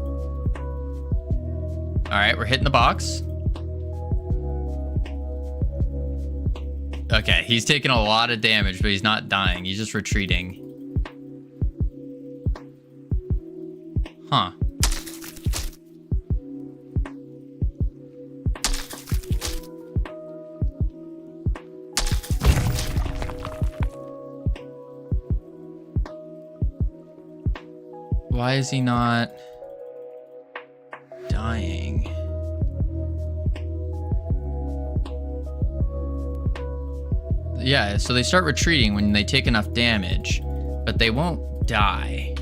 All right, we're hitting the box. Okay, he's taking a lot of damage, but he's not dying. He's just retreating. Huh. Why is he not dying? Yeah, so they start retreating when they take enough damage, but they won't die.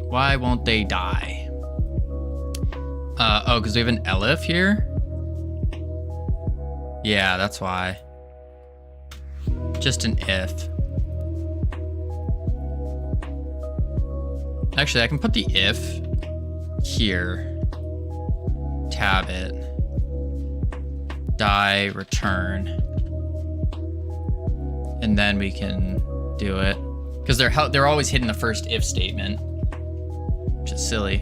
Why won't they die? Oh, because we have an Elif here? Yeah, that's why. Just an if. Actually, I can put the if here. Tab it. Die, return. And then we can do it. Because they're always hitting the first if statement. Which is silly.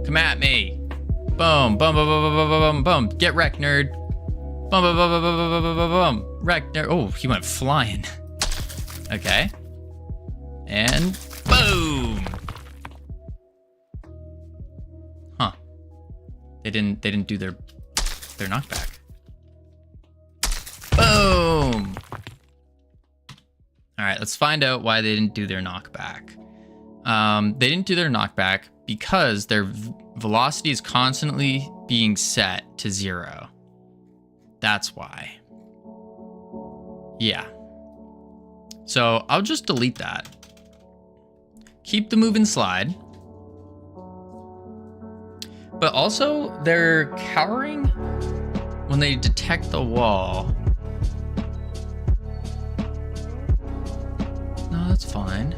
Come at me. Boom, boom, boom, boom, boom, boom, boom, boom. Get wrecked, nerd. Boom, boom, boom, boom, boom, boom, boom, boom, boom. Wrecked, nerd. Oh, he went flying. Okay. And boom. Huh. They didn't do their knockback. Boom. All right, let's find out why they didn't do their knockback. They didn't do their knockback because their velocity is constantly being set to 0. That's why. Yeah. So I'll just delete that. Keep the move and slide. But also, they're cowering when they detect the wall. No, that's fine.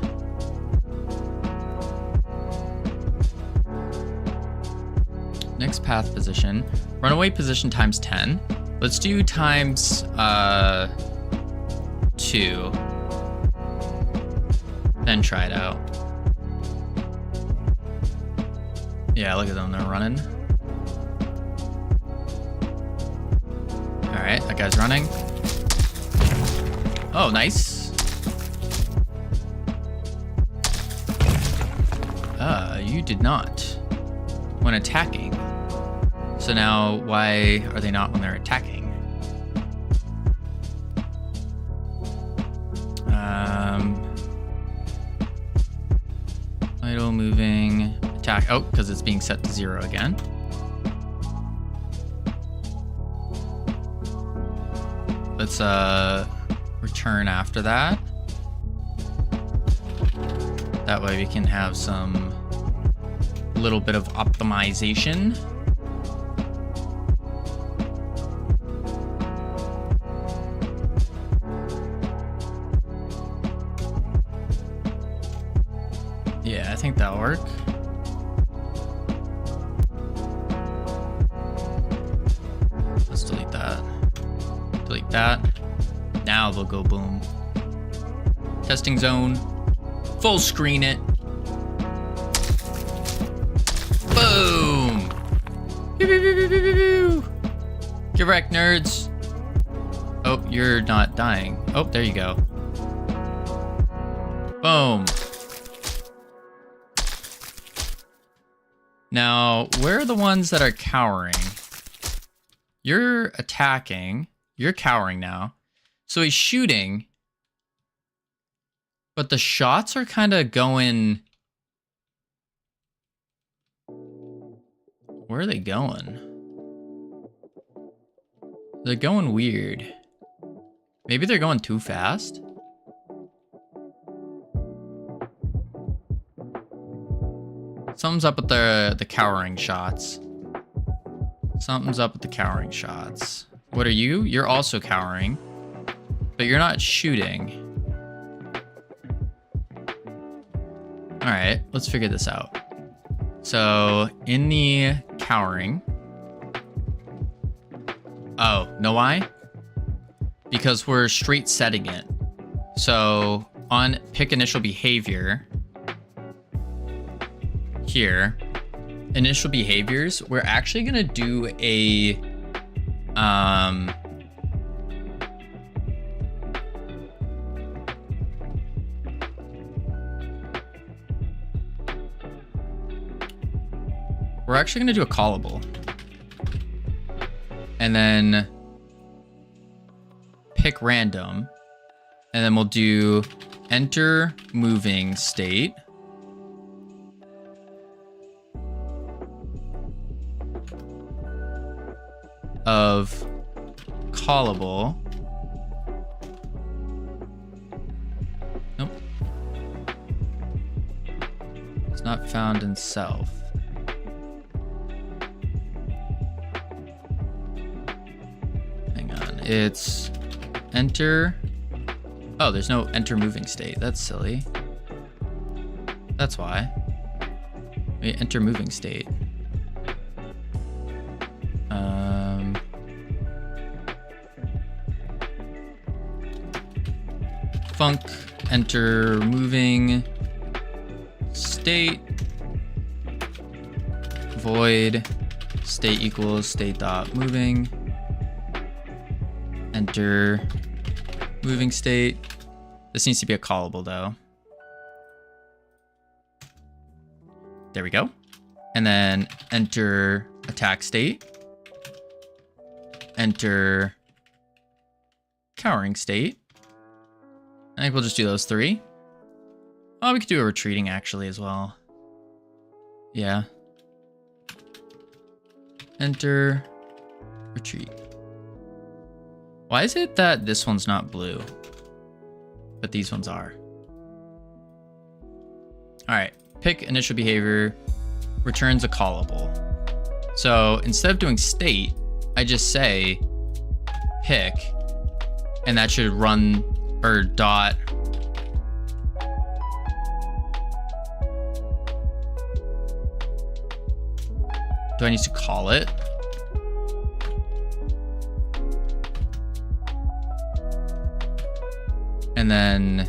Next path position. Runaway position times 10. Let's do times 2. Then try it out. Yeah, look at them, they're running. Alright, that guy's running. Oh, nice. You did not when attacking. So now, why are they not when they're attacking? Idle, moving, attack. Oh, because it's being set to 0 again. Let's return after that. That way we can have some little bit of optimization. Yeah, I think that'll work. Let's delete that. Delete that. Now they'll go boom. Testing zone. Full screen it. Boom! Pew, pew, pew, pew, pew, pew. Get wrecked, nerds. Oh, you're not dying. Oh, there you go. Boom. Now, where are the ones that are cowering? You're attacking. You're cowering now. So he's shooting. But the shots are kind of going... Where are they going? They're going weird. Maybe they're going too fast? Something's up with the cowering shots. Something's up with the cowering shots. What are you? You're also cowering. But you're not shooting. Alright, let's figure this out. So, in the cowering... Oh, know why? Because we're straight setting it. So, on pick initial behavior... Here, initial behaviors, we're actually going to do a... We're actually going to do a callable. And then pick random. And then we'll do enter moving state. Of callable. Nope. It's not found in self. It's enter. Oh, there's no enter moving state. That's silly. That's why. Wait, enter moving state. Func enter moving state void state equals state dot moving. Enter moving state. This needs to be a callable though. There we go. And then enter attack state. Enter cowering state. I think we'll just do those 3. Oh, we could do a retreating actually as well. Yeah. Enter, retreat. Why is it that this one's not blue, but these ones are? All right, pick initial behavior, returns a callable. So instead of doing state, I just say pick, and that should run, or dot. Do I need to call it? And then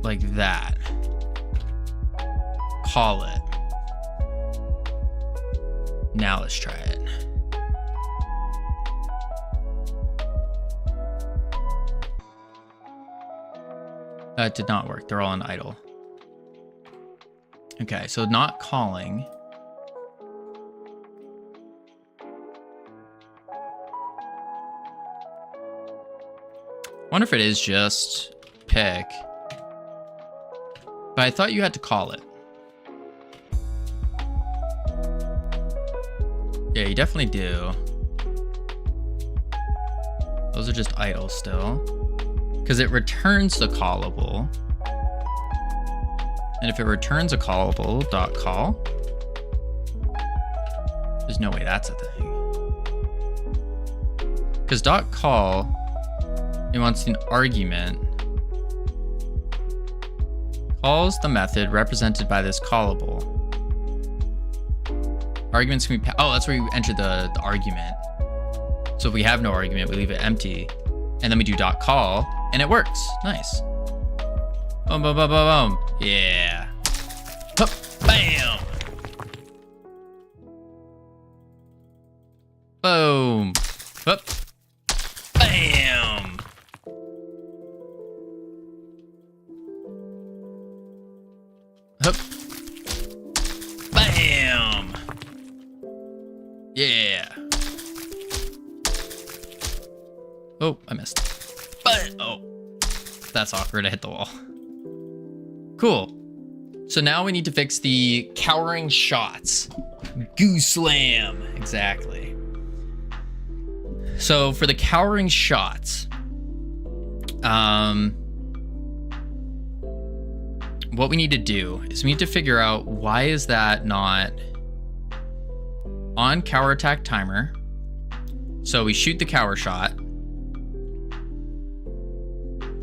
like that. Call it. Now let's try it. That did not work. They're all in idle. Okay, so not calling. Wonder if it is just pick. But I thought you had to call it. Yeah, you definitely do. Those are just idle still. Because it returns the callable. And if it returns a callable, dot call. There's no way that's a thing. Because dot call, it wants an argument. Calls the method represented by this callable. Arguments can be, oh, that's where you enter the argument. So if we have no argument, we leave it empty. And then we do dot call, and it works. Nice. Boom, boom, boom, boom, boom. Yeah. Hup, bam. Boom. Hup. Bam. Hup. Bam. Yeah. Oh, I missed. But, oh. That's awkward. I hit the wall. Cool. So now we need to fix the cowering shots. Goo slam. Exactly. So for the cowering shots, what we need to do is we need to figure out why is that not on cower attack timer. So we shoot the cower shot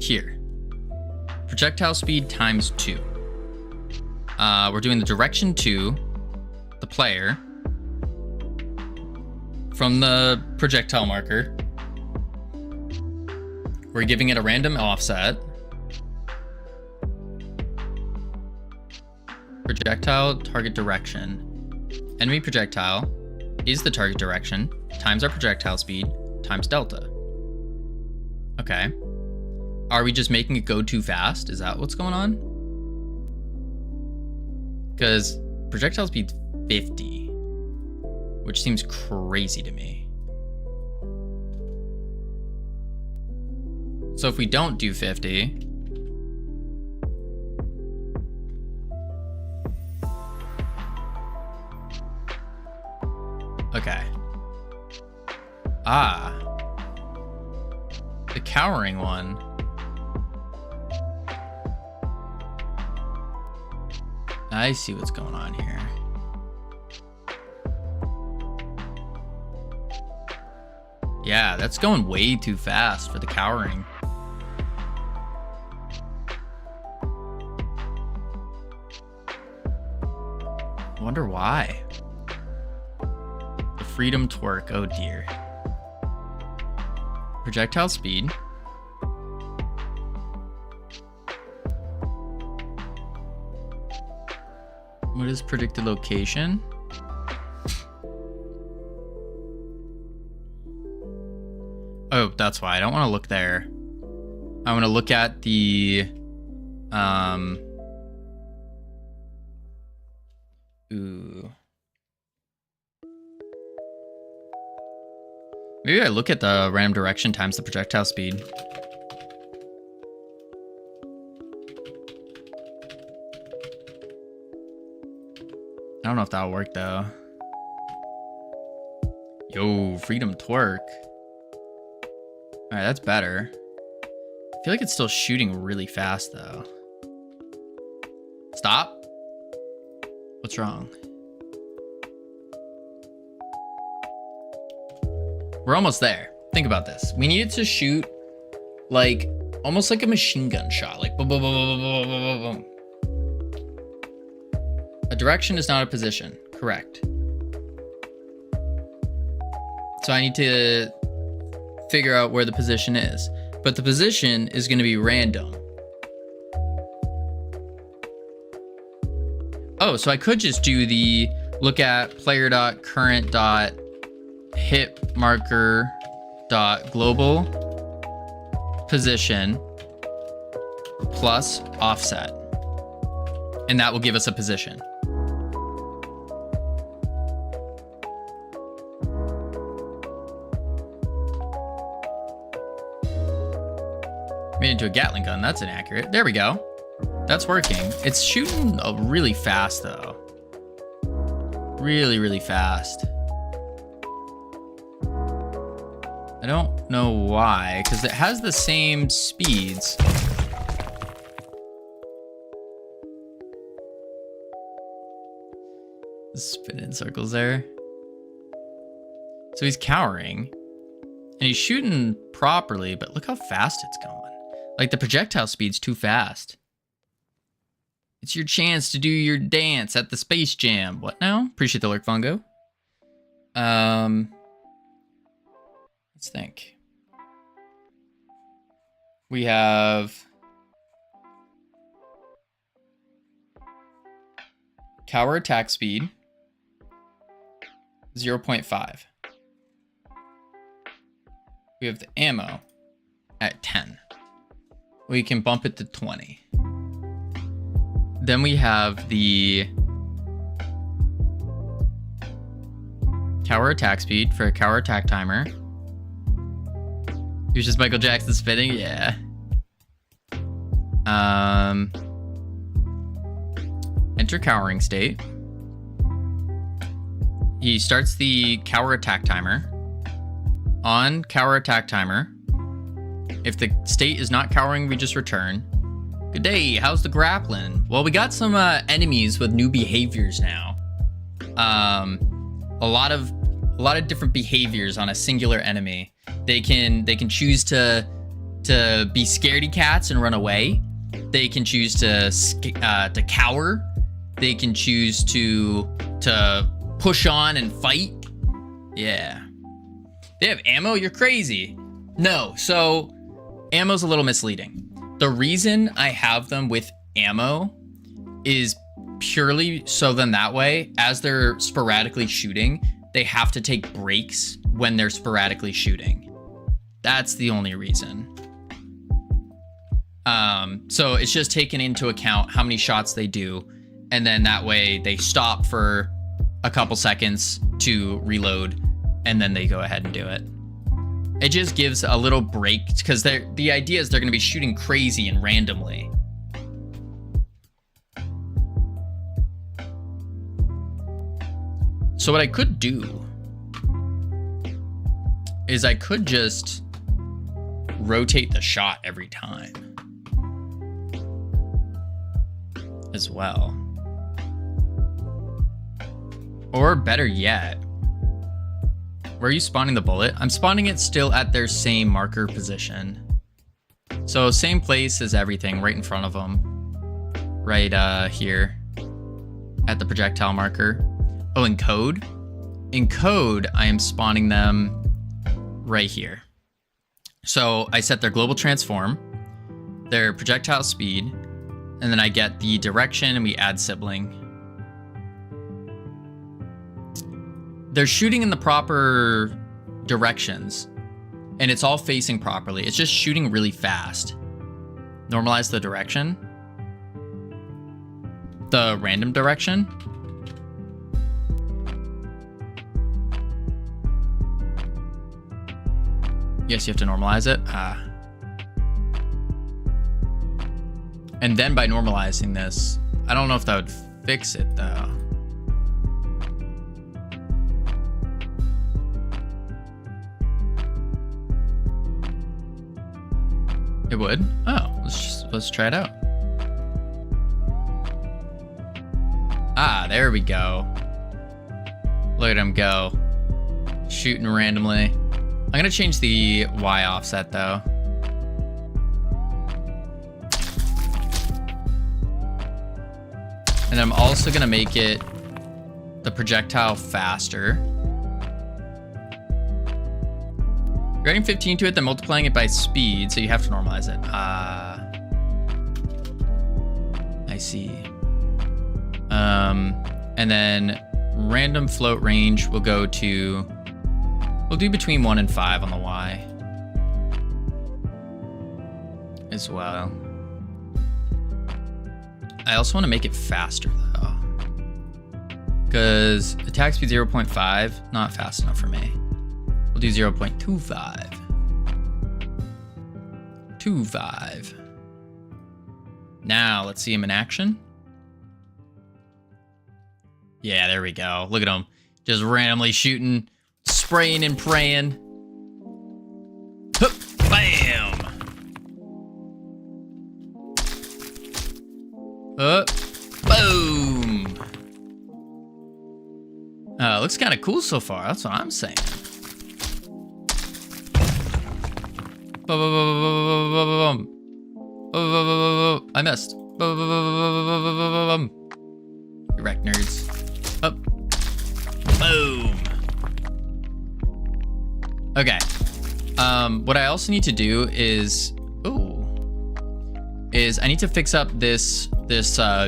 here. Projectile speed times 2. We're doing the direction to the player from the projectile marker. We're giving it a random offset. Projectile target direction. Enemy projectile is the target direction times our projectile speed times delta. Okay. Are we just making it go too fast? Is that what's going on? Because projectile speed's 50, which seems crazy to me. So if we don't do 50, okay. Ah, the cowering one. I see what's going on here. Yeah, that's going way too fast for the cowering. Wonder why. The freedom twerk, oh dear. Projectile speed. What is predicted location? Oh, that's why. I don't want to look there. I want to look at the... Ooh. Maybe I look at the random direction times the projectile speed. I don't know if that'll work though. Yo, freedom twerk. All right, that's better. I feel like it's still shooting really fast though. Stop. What's wrong? We're almost there. Think about this. We needed to shoot like almost like a machine gun shot, like boom, boom, boom, boom, boom, boom, boom, boom. A direction is not a position. Correct. So I need to figure out where the position is. But the position is going to be random. Oh, so I could just do the look at player.current.hitmarker.global position plus offset. And that will give us a position. Made into a Gatling gun. That's inaccurate. There we go. That's working. It's shooting really fast though. Really, really fast. I don't know why, because it has the same speeds. Spin in circles there. So he's cowering. And he's shooting properly, but look how fast it's going. Like the projectile speed's too fast. It's your chance to do your dance at the Space Jam. What now? Appreciate the lurk, Fungo. Let's think. We have cower attack speed 0.5. We have the ammo at 10. We can bump it to 20. Then we have the cower attack speed for a cower attack timer. Here's just Michael Jackson spinning, yeah. Enter cowering state. He starts the cower attack timer. On cower attack timer. If the state is not cowering, we just return. Good day, how's the Grapplin? Well, we got some enemies with new behaviors now. A lot of different behaviors on a singular enemy. They can choose to be scaredy cats and run away. They can choose to cower. They can choose to push on and fight. Yeah. They have ammo? You're crazy. No, so ammo's a little misleading. The reason I have them with ammo is purely so then that way, as they're sporadically shooting, they have to take breaks when they're sporadically shooting. That's the only reason. So it's just taken into account how many shots they do, and then that way they stop for a couple seconds to reload, and then they go ahead and do it. It just gives a little break, because the idea is they're going to be shooting crazy and randomly. So what I could do is I could just rotate the shot every time as well. Or better yet, where are you spawning the bullet? I'm spawning it still at their same marker position. So same place as everything, right in front of them. Right here at the projectile marker. Oh, in code? In code, I am spawning them right here. So I set their global transform, their projectile speed, and then I get the direction and we add sibling. They're shooting in the proper directions and it's all facing properly. It's just shooting really fast. Normalize the direction. The random direction. Yes, you have to normalize it. Ah. And then by normalizing this, I don't know if that would fix it though. It would? Oh, let's try it out. Ah, there we go. Look at him go. Shooting randomly. I'm gonna change the Y offset though. And I'm also gonna make it the projectile faster. You're adding 15 to it, then multiplying it by speed, so you have to normalize it. I see. And then random float range will go to, we'll do between 1 and 5 on the Y as well. I also want to make it faster though, because attack speed 0.5, not fast enough for me. We'll do 0.25. 25. Now let's see him in action. Yeah, there we go. Look at him. Just randomly shooting, spraying and praying. Hup, bam. Boom. Looks kind of cool so far. That's what I'm saying. I missed. You wreck nerds. Up. Boom. Okay. What I also need to do is, I need to fix up this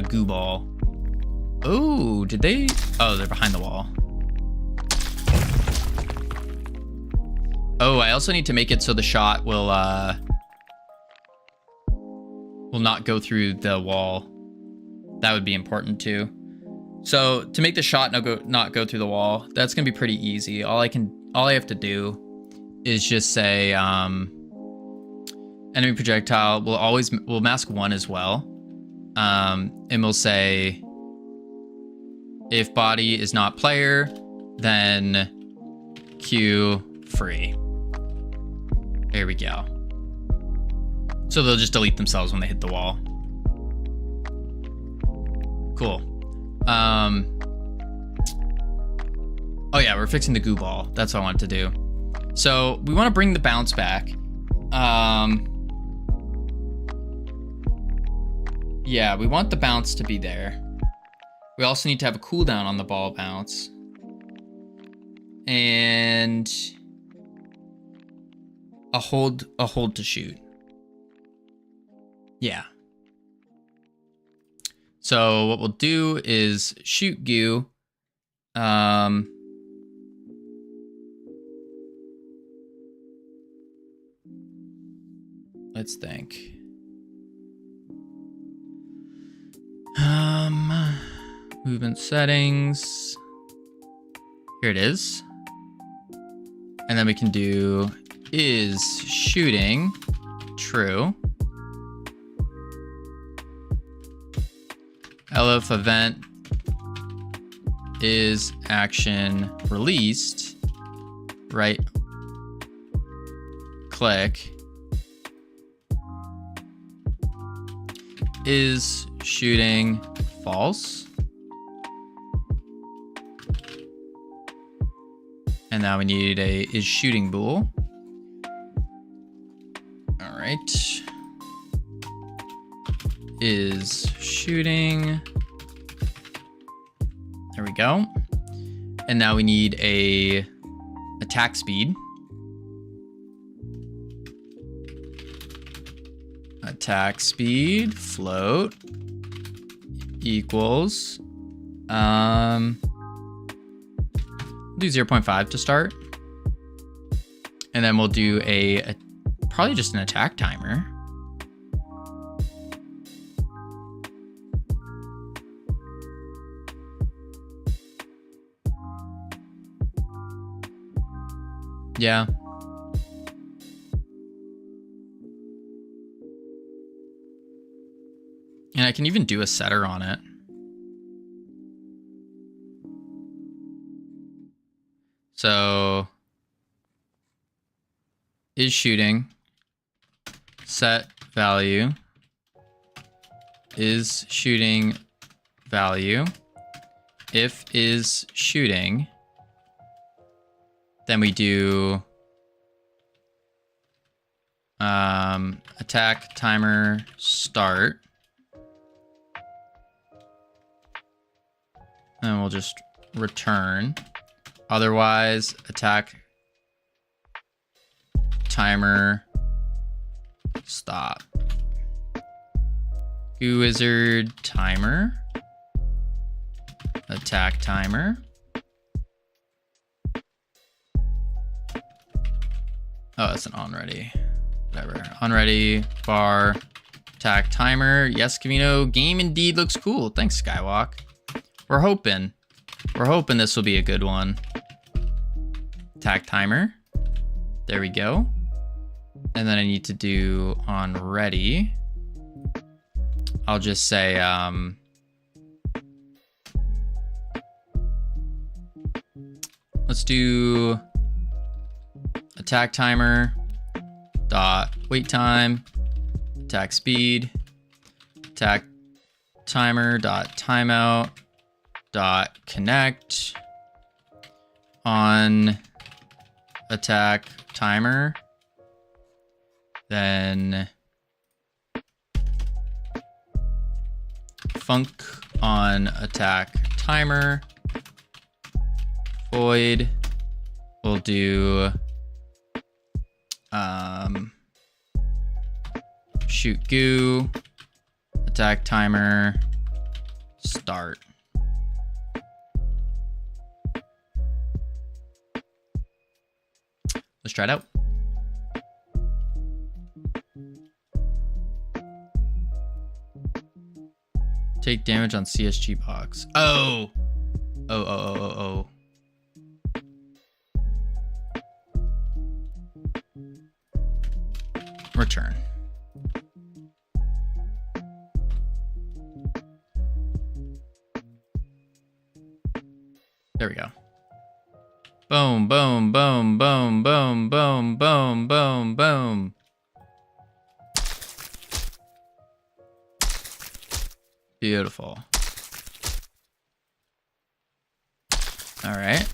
goo ball. Oh, did they? Oh, they're behind the wall. Oh, I also need to make it so the shot will not go through the wall. That would be important too. So to make the shot not go through the wall, that's gonna be pretty easy. All I have to do is just say enemy projectile will mask 1 as well. And we'll say if body is not player, then Q free. There we go. So they'll just delete themselves when they hit the wall. Cool. Oh yeah, we're fixing the goo ball. That's what I wanted to do. So we want to bring the bounce back. Yeah, we want the bounce to be there. We also need to have a cooldown on the ball bounce. And a hold to shoot. Yeah. So what we'll do is shoot goo. Let's think. Movement settings. Here it is. And then we can do is shooting true. elif event is action released. Right click is shooting false. And now we need a is shooting bool. All right. Is shooting. There we go. And now we need a attack speed. Attack speed float equals do 0.5 to start. And then we'll do a probably just an attack timer. Yeah. And I can even do a setter on it. So is shooting, set value, is shooting value. If is shooting, then we do attack timer start. And we'll just return. Otherwise, attack timer stop. Goo wizard timer. Attack timer. Oh, it's an on ready. Whatever. On ready bar attack timer. Yes, Camino. Game indeed looks cool. Thanks, Skywalk. We're hoping this will be a good one. Attack timer. There we go. And then I need to do on ready. I'll just say, let's do attack timer dot wait time, attack speed, attack timer dot timeout dot connect on attack timer, then func on attack timer, void, we'll do shoot goo, attack timer, start. Let's try it out. Take damage on CSG box. Oh. Oh. Return. There we go. Boom, boom, boom, boom, boom, boom, boom, boom, boom. Beautiful. All right.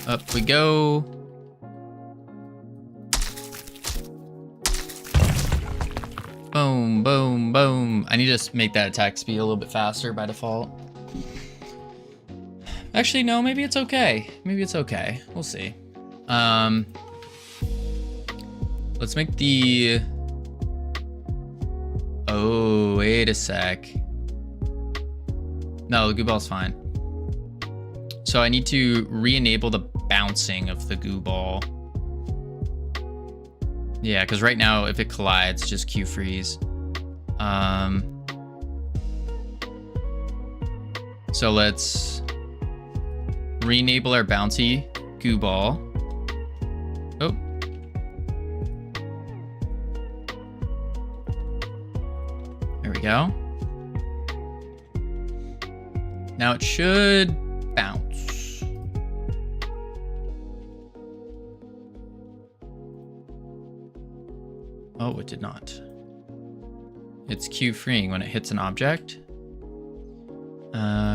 Up we go. Boom, boom, boom. I need to make that attack speed a little bit faster by default. Actually, no, maybe it's okay. Maybe it's okay. We'll see. Let's make the... Oh, wait a sec. No, the goo ball's fine. So I need to re-enable the bouncing of the goo ball. Yeah, because right now, if it collides, just Q freeze. So let's re-enable our bouncy goo ball. Oh. There we go. Now it should bounce. Oh, it did not. It's Q freeing when it hits an object.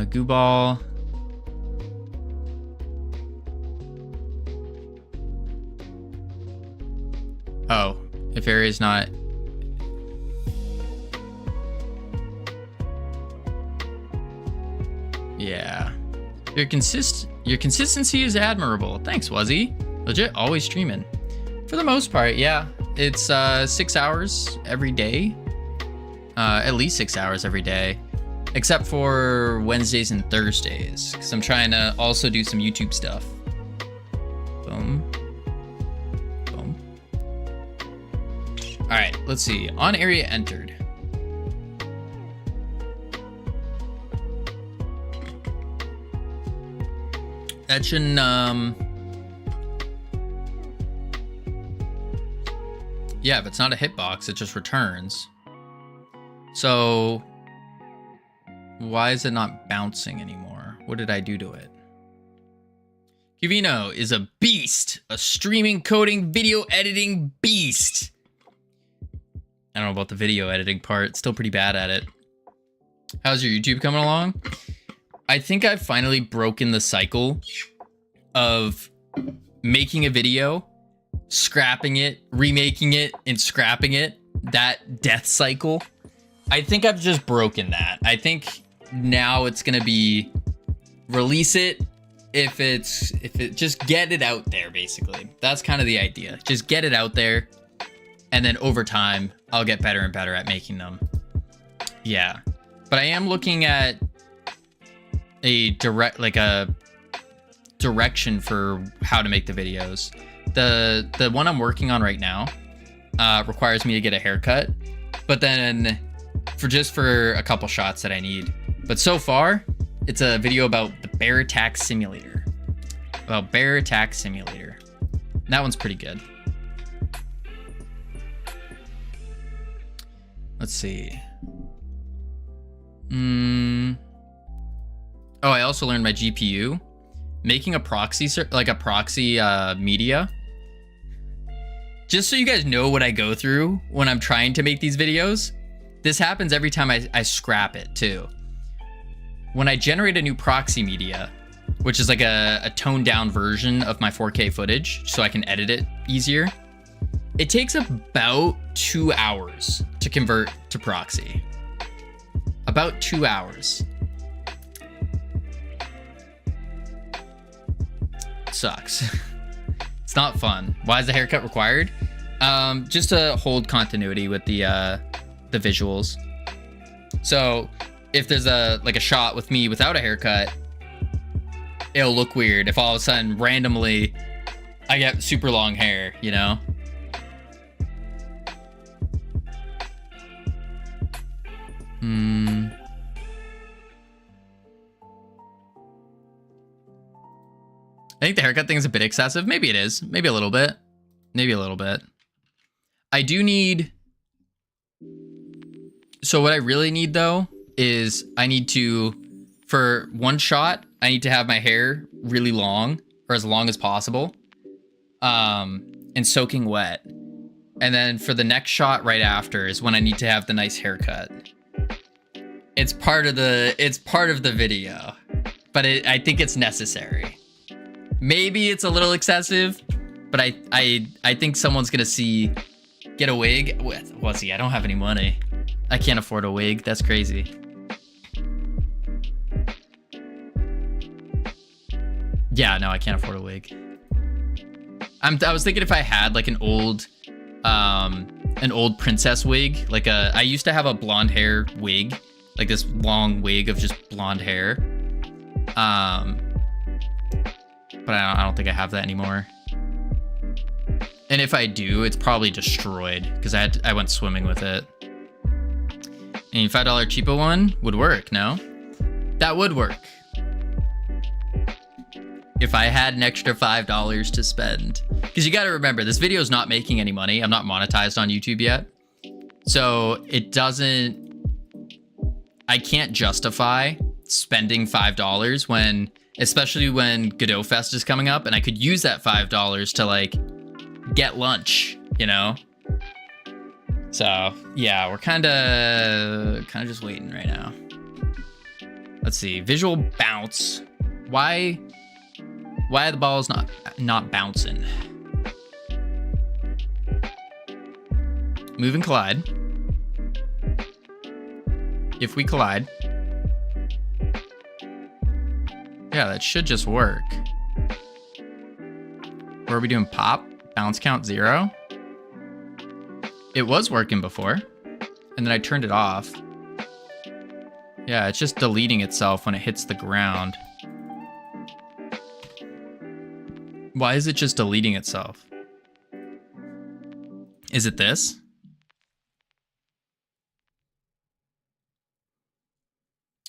Goo ball. Oh, if area is not... Yeah. Your consistency is admirable. Thanks, Wuzzy. Legit, always streaming. For the most part, yeah. It's 6 hours every day. At least 6 hours every day. Except for Wednesdays and Thursdays. Because I'm trying to also do some YouTube stuff. Boom. Boom. Alright, let's see. On area entered. That Yeah, if it's not a hitbox, it just returns. So why is it not bouncing anymore? What did I do to it? Cuvino is a beast, a streaming, coding, video editing beast. I don't know about the video editing part. Still pretty bad at it. How's your YouTube coming along? I think I've finally broken the cycle of making a video, scrapping it, remaking it, and scrapping it. That death cycle. I think I've just broken that. I think now it's gonna be release it if it just get it out there, basically. That's kind of the idea. Just get it out there, and then over time I'll get better and better at making them. Yeah. But I am looking at a direction for how to make the videos. The one I'm working on right now requires me to get a haircut, but then for a couple shots that I need. But so far, it's a video about the bear attack simulator. About bear attack simulator. That one's pretty good. Let's see. Oh, I also learned my GPU. Making a proxy, media. Just so you guys know what I go through when I'm trying to make these videos. This happens every time I scrap it too. When I generate a new proxy media, which is like a toned down version of my 4K footage, so I can edit it easier, it takes about 2 hours to convert to proxy. About 2 hours. Sucks. It's not fun. Why is the haircut required? Just to hold continuity with the visuals. So if there's a shot with me without a haircut, it'll look weird if all of a sudden randomly I get super long hair, you know? I think the haircut thing is a bit excessive. Maybe it is. Maybe a little bit. Maybe a little bit. I do need... So what I really need, though, is I need to... For one shot, I need to have my hair really long, or as long as possible, and soaking wet. And then for the next shot right after is when I need to have the nice haircut. It's part of the video, but I think it's necessary. Maybe it's a little excessive, but I think someone's gonna get a wig with. Well, see, I don't have any money. I can't afford a wig. That's crazy. Yeah, no, I can't afford a wig. I was thinking if I had like an old princess wig, I used to have a blonde hair wig, like this long wig of just blonde hair. But I don't think I have that anymore. And if I do, it's probably destroyed because I went swimming with it. And $5 cheapo one would work, no? That would work. If I had an extra $5 to spend. Because you got to remember, this video is not making any money. I'm not monetized on YouTube yet. So I can't justify spending $5 especially when Godot Fest is coming up, and I could use that $5 to get lunch, you know? So yeah, we're kind of just waiting right now. Let's see, visual bounce. Why the ball's not bouncing? Move and collide. If we collide. Yeah, that should just work. Or are we doing pop? Bounce count 0? It was working before. And then I turned it off. Yeah, it's just deleting itself when it hits the ground. Why is it just deleting itself? Is it this?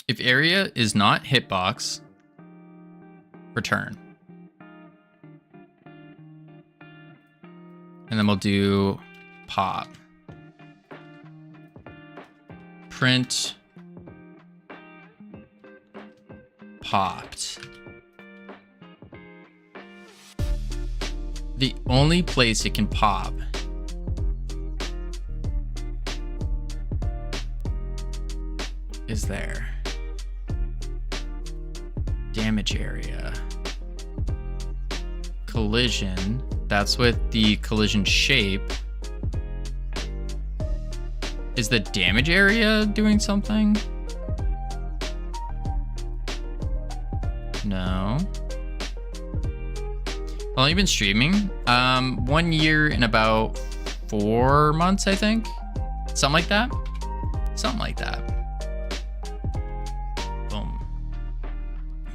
If area is not hitbox, return. And then we'll do pop. Print popped. The only place it can pop is there. Damage area. Collision. That's with the collision shape. Is the damage area doing something? No. I've only been streaming 1 year and about 4 months, I think. Something like that. Something like that. Boom.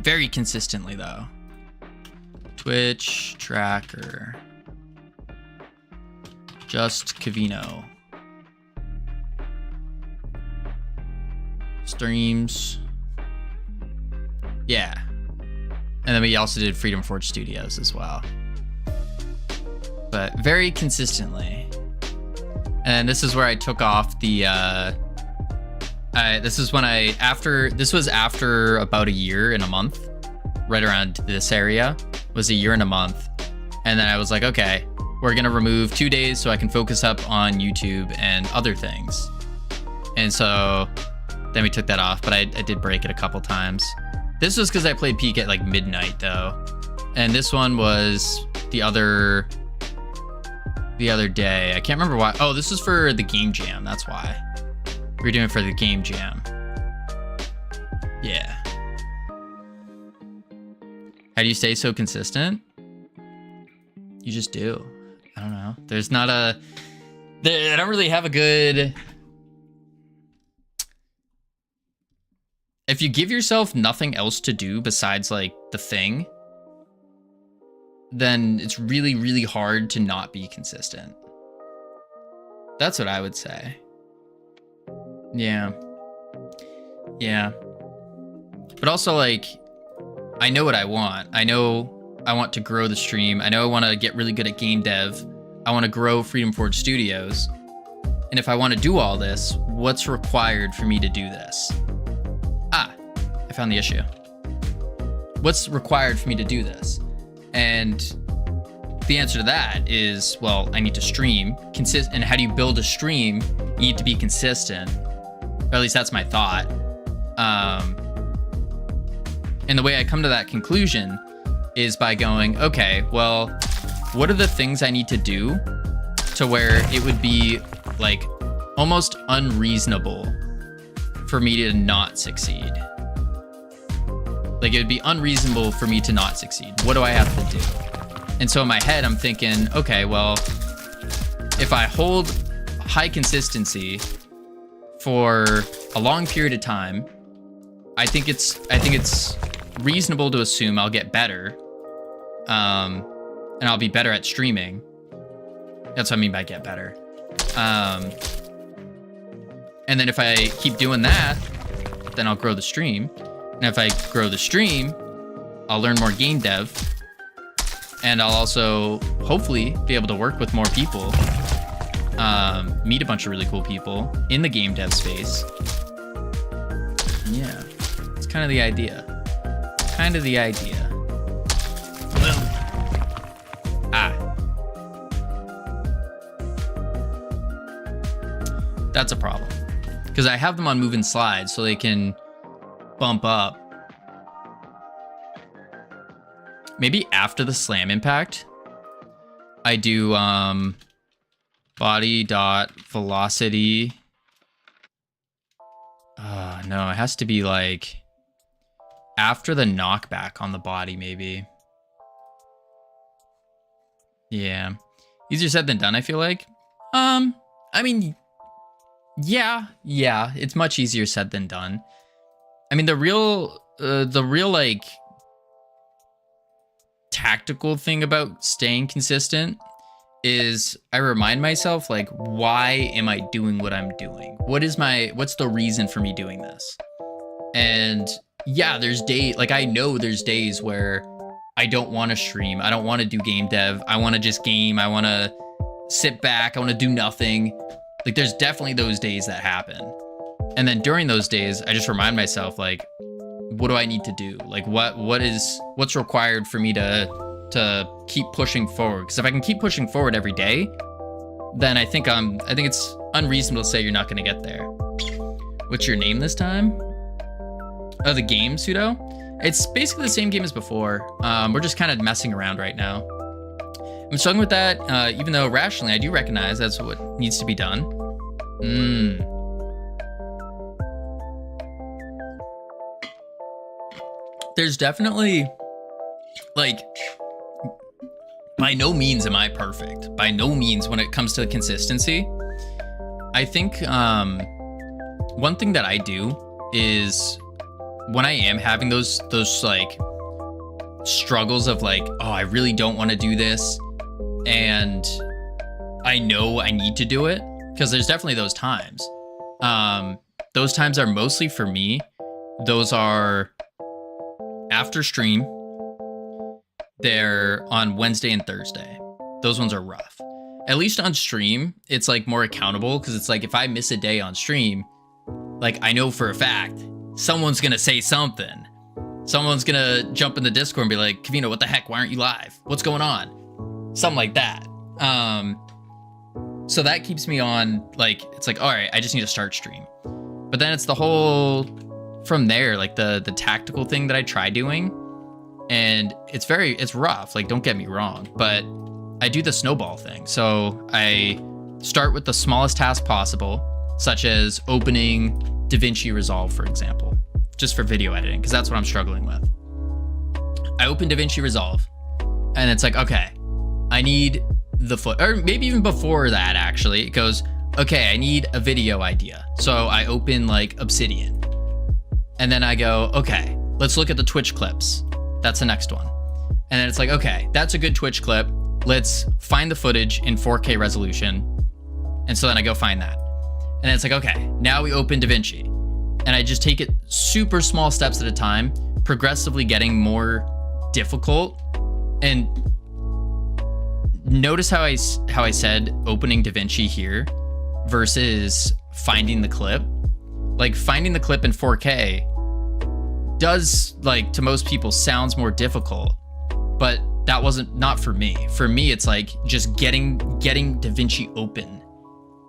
Very consistently though. Twitch tracker. Just Cavino. Streams. Yeah. And then we also did Freedom Forge Studios as well. But very consistently. And this is where I took off the this is when this was after about a year and a month. Right around this area was a year and a month. And then I was like, okay, we're gonna remove 2 days so I can focus up on YouTube and other things. And so then we took that off, but I did break it a couple times. This was because I played Peak at like midnight though. And this one was the other day. I can't remember why. Oh, this was for the game jam. That's why. We were doing it for the game jam. Yeah. How do you stay so consistent? You just do. I don't know. There's not I don't really have a good... If you give yourself nothing else to do besides like the thing, then it's really, really hard to not be consistent. That's what I would say. Yeah. Yeah. But also like, I know what I want. I know I want to grow the stream. I know I want to get really good at game dev. I want to grow Freedom Forge Studios. And if I want to do all this, what's required for me to do this? I found the issue. What's required for me to do this? And the answer to that is, well, I need to stream. And how do you build a stream? You need to be consistent. Or at least that's my thought. And the way I come to that conclusion is by going, okay, well, what are the things I need to do to where it would be like almost unreasonable for me to not succeed? Like, it would be unreasonable for me to not succeed. What do I have to do? And so in my head, I'm thinking, okay, well, if I hold high consistency for a long period of time, I think it's reasonable to assume I'll get better. And I'll be better at streaming. That's what I mean by get better. And then if I keep doing that, then I'll grow the stream. And if I grow the stream, I'll learn more game dev. And I'll also hopefully be able to work with more people. Meet a bunch of really cool people in the game dev space. Yeah, it's kind of the idea. Kind of the idea. That's a problem. Because I have them on moving slides so they can bump up. Maybe after the slam impact, I do body dot velocity. No, it has to be like after the knockback on the body, maybe. Yeah, easier said than done, I feel like. I mean, yeah, it's much easier said than done. I mean, the real like tactical thing about staying consistent is I remind myself, like, why am I doing what I'm doing? What's the reason for me doing this? And yeah, I know there's days where I don't want to stream. I don't want to do game dev. I want to just game. I want to sit back. I want to do nothing. Like, there's definitely those days that happen. And then during those days, I just remind myself, like, what do I need to do? Like, what's required for me to keep pushing forward? Because if I can keep pushing forward every day, then I think it's unreasonable to say you're not going to get there. What's your name this time? Oh, the game, Pseudo? It's basically the same game as before. We're just kind of messing around right now. I'm struggling with that, even though rationally I do recognize that's what needs to be done. There's definitely, like, by no means am I perfect. By no means when it comes to consistency. I think one thing that I do is when I am having those like struggles of like, oh, I really don't want to do this, and I know I need to do it, because there's definitely those times. Those times are mostly for me. Those are after stream. They're on Wednesday and Thursday. Those ones are rough. At least on stream, it's like more accountable, because it's like if I miss a day on stream, like I know for a fact someone's gonna say something. Someone's gonna jump in the Discord and be like, Kavino, what the heck? Why aren't you live? What's going on? Something like that. So that keeps me on, like, it's like, all right, I just need to start stream. But then it's the whole, from there, like the tactical thing that I try doing. And it's rough, like, don't get me wrong, but I do the snowball thing. So I start with the smallest task possible, such as opening DaVinci Resolve, for example, just for video editing, because that's what I'm struggling with. I open DaVinci Resolve, and it's like, okay, I need the or maybe even before that, actually, it goes, okay, I need a video idea. So I open like Obsidian, and then I go, okay, let's look at the Twitch clips. That's the next one. And then it's like, okay, that's a good Twitch clip. Let's find the footage in 4K resolution. And so then I go find that. And it's like, okay, now we open DaVinci. And I just take it super small steps at a time, progressively getting more difficult. And notice how I said opening DaVinci here versus finding the clip. Like, finding the clip in 4K does, like, to most people sounds more difficult, but that not for me. For me, it's like just getting DaVinci open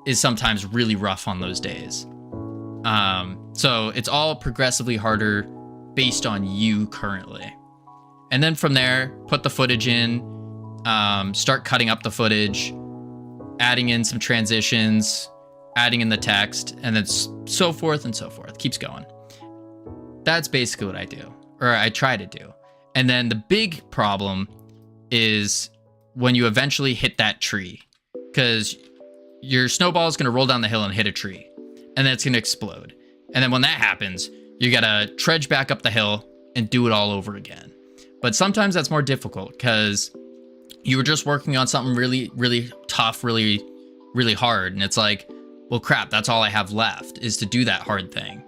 is sometimes really rough on those days. So it's all progressively harder based on you currently. And then from there, put the footage in, start cutting up the footage, adding in some transitions, adding in the text, and then so forth and so forth. Keeps going. That's basically what I do, or I try to do. And then the big problem is when you eventually hit that tree, because your snowball is going to roll down the hill and hit a tree, and then it's going to explode. And then when that happens, you got to trudge back up the hill and do it all over again. But sometimes that's more difficult because you were just working on something really, really tough, really, really hard. And it's like, well, crap, that's all I have left is to do that hard thing.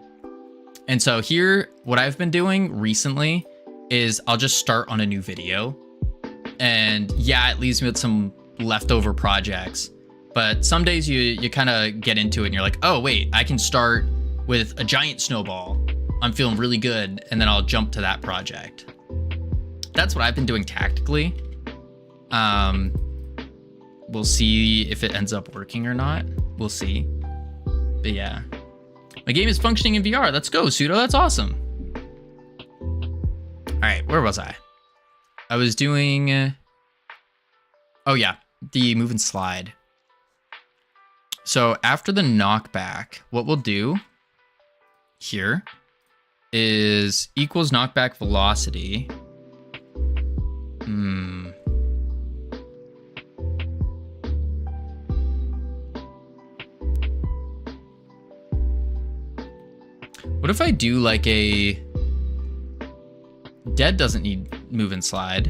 And so here, what I've been doing recently is I'll just start on a new video. And yeah, it leaves me with some leftover projects. But some days you kind of get into it and you're like, oh, wait, I can start with a giant snowball. I'm feeling really good. And then I'll jump to that project. That's what I've been doing tactically. We'll see if it ends up working or not. We'll see. But yeah. My game is functioning in VR. Let's go, Pseudo. That's awesome. All right, where was I? I was doing... oh, yeah, the move and slide. So after the knockback, what we'll do here is equals knockback velocity. What if I do like a... Dead doesn't need move and slide.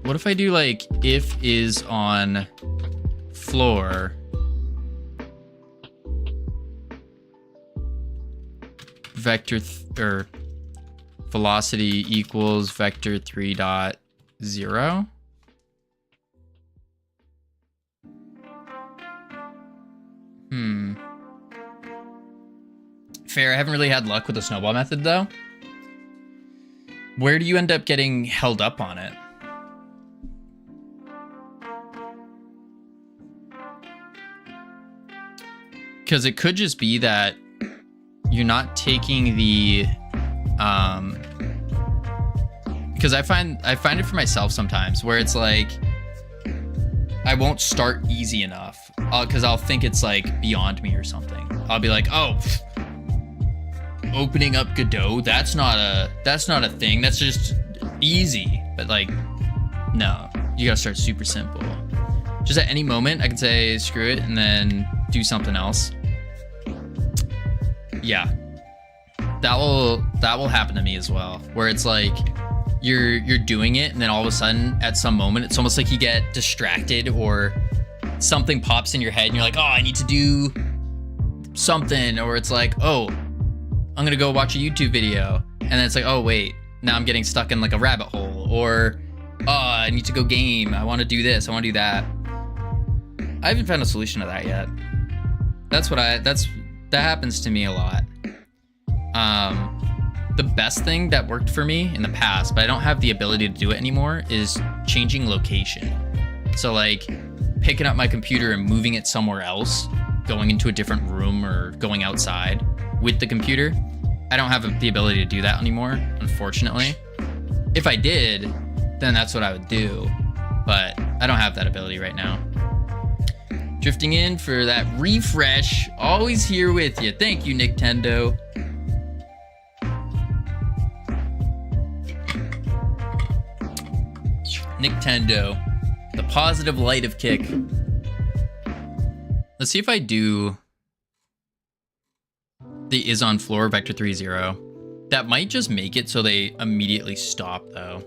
What if I do like if is on floor vector or velocity equals vector 3 dot 0. Fair. I haven't really had luck with the snowball method though. Where do you end up getting held up on it? Because it could just be that you're not taking the because I find it for myself sometimes where it's like I won't start easy enough because I'll think it's like beyond me or something. I'll be like, oh, opening up Godot, that's not a thing. That's just easy. But like, no, you gotta start super simple. Just at any moment, I can say screw it and then do something else. Yeah, that will happen to me as well. Where it's like you're doing it and then all of a sudden at some moment it's almost like you get distracted or something pops in your head and you're like, oh, I need to do something, or it's like, oh, I'm gonna go watch a YouTube video, and then it's like, oh wait, now I'm getting stuck in like a rabbit hole, or oh, I need to go game, I want to do this, I want to do that. I haven't found a solution to that yet. That happens to me a lot. The best thing that worked for me in the past, but I don't have the ability to do it anymore, is changing location. So like picking up my computer and moving it somewhere else, going into a different room or going outside with the computer. I don't have the ability to do that anymore, unfortunately. If I did, then that's what I would do, but I don't have that ability right now. Drifting in for that refresh, always here with you. Thank you, Nintendo. Nintendo, the positive light of kick. Let's see if I do the is on floor vector 3-0. That might just make it so they immediately stop though.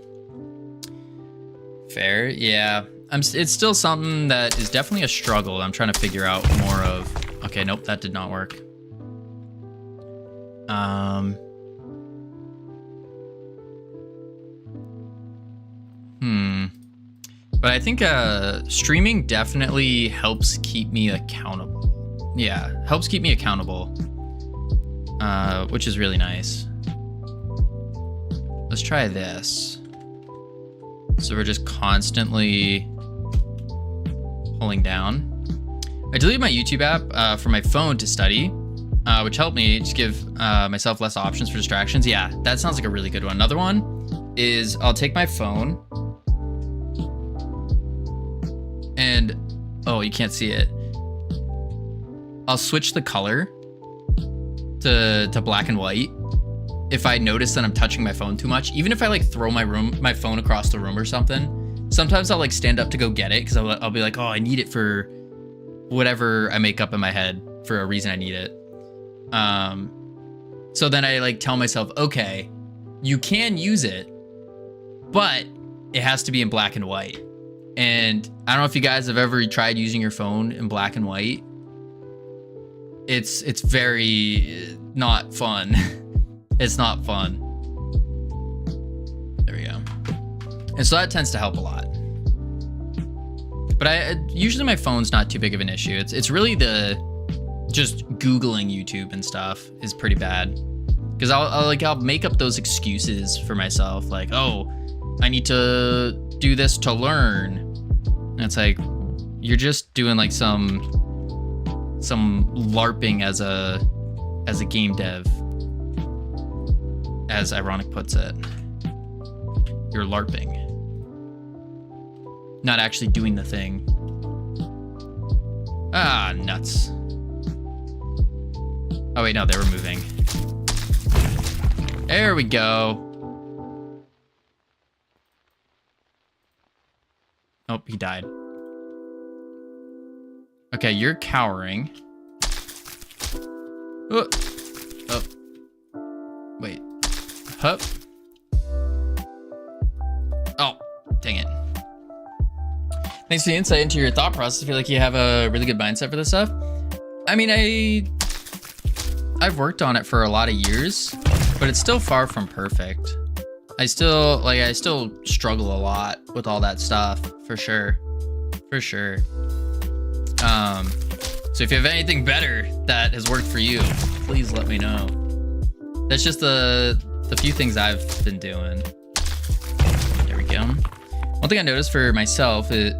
Fair, yeah. It's still something that is definitely a struggle. I'm trying to figure out more of. Okay, nope, that did not work. But I think streaming definitely helps keep me accountable. Yeah, helps keep me accountable, which is really nice. Let's try this. So we're just constantly pulling down. I deleted my YouTube app for my phone to study, which helped me just give myself less options for distractions. Yeah, that sounds like a really good one. Another one is I'll take my phone and, oh, you can't see it. I'll switch the color to black and white if I notice that I'm touching my phone too much. Even if I like throw my phone across the room or something, sometimes I'll like stand up to go get it because I'll be like, oh, I need it for whatever I make up in my head for a reason I need it. So then I like tell myself, okay, you can use it, but it has to be in black and white. And I don't know if you guys have ever tried using your phone in black and white. It's very not fun. It's not fun. There we go. And so that tends to help a lot. But usually my phone's not too big of an issue. It's really just Googling YouTube and stuff is pretty bad. Because I'll make up those excuses for myself, like, oh, I need to do this to learn. And it's like, you're just doing like some LARPing as a game dev, as Ironic puts it. You're LARPing, not actually doing the thing. Ah, nuts. Oh wait, no, they were moving. There we go. Oh, he died. Okay, you're cowering. Oh. Oh. Wait. Hup. Oh, dang it. Thanks for the insight into your thought process. I feel like you have a really good mindset for this stuff. I mean, I've worked on it for a lot of years, but but it's still far from perfect. I still struggle a lot with all that stuff, for sure. So if you have anything better that has worked for you, please let me know. That's just the few things I've been doing. There we go. One thing I noticed for myself is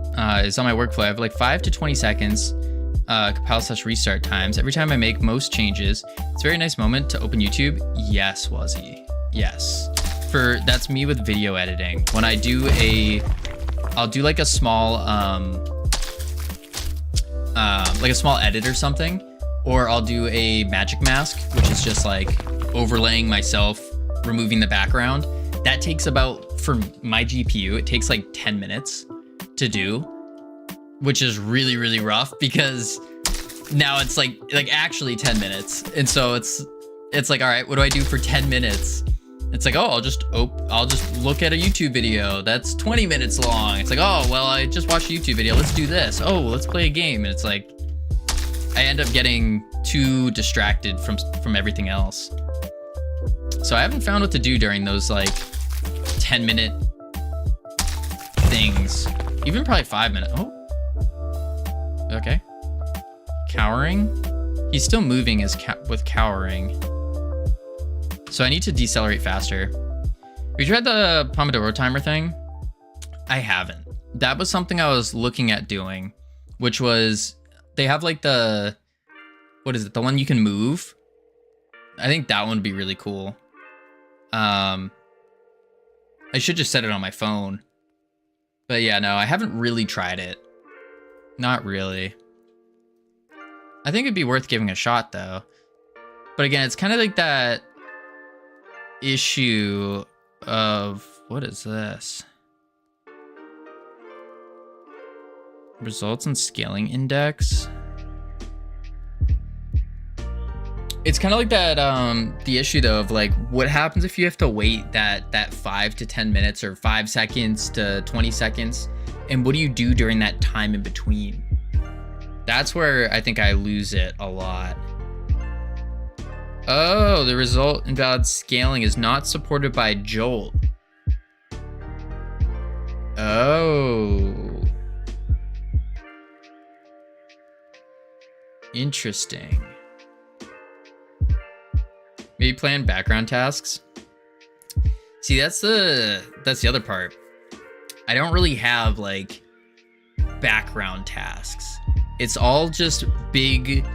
on my workflow, I have like 5 to 20 seconds compile/restart times every time I make most changes. It's a very nice moment to open YouTube. Yes, Wazzy. Yes. That's me with video editing. When I do I'll do like a small edit or something, or I'll do a magic mask, which is just like overlaying myself, removing the background. That takes about, for my GPU, it takes like 10 minutes to do, which is really, really rough because now it's like actually 10 minutes. And so it's like, all right, what do I do for 10 minutes? It's like, oh, I'll just look at a YouTube video that's 20 minutes long. It's like, oh, well, I just watched a YouTube video. Let's do this. Oh, let's play a game. And it's like, I end up getting too distracted from everything else. So I haven't found what to do during those like 10-minute things. Even probably 5 minutes. Oh, okay. Cowering. He's still moving with cowering. So I need to decelerate faster. Have you tried the Pomodoro timer thing? I haven't. That was something I was looking at doing, which was, they have like the, what is it? The one you can move. I think that one would be really cool. I should just set it on my phone. But yeah, no, I haven't really tried it. Not really. I think it'd be worth giving a shot though. But again, it's kind of like that issue of, what is this? Results and scaling index. It's kind of like that, the issue though of like, what happens if you have to wait that 5 to 10 minutes or 5 seconds to 20 seconds? And what do you do during that time in between? That's where I think I lose it a lot. Oh, the result invalid scaling is not supported by Jolt. Oh. Interesting. Maybe plan background tasks. See, that's the other part. I don't really have like background tasks. It's all just big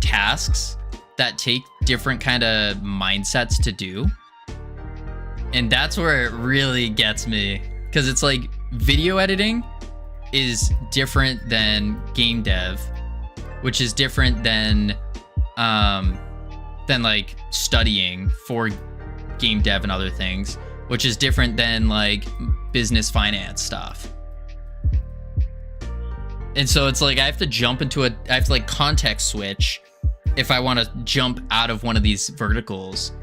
tasks that take different kind of mindsets to do. And that's where it really gets me, because it's like video editing is different than game dev, which is different than like studying for game dev and other things, which is different than like business finance stuff. And so it's like I have to like context switch if I want to jump out of one of these verticals.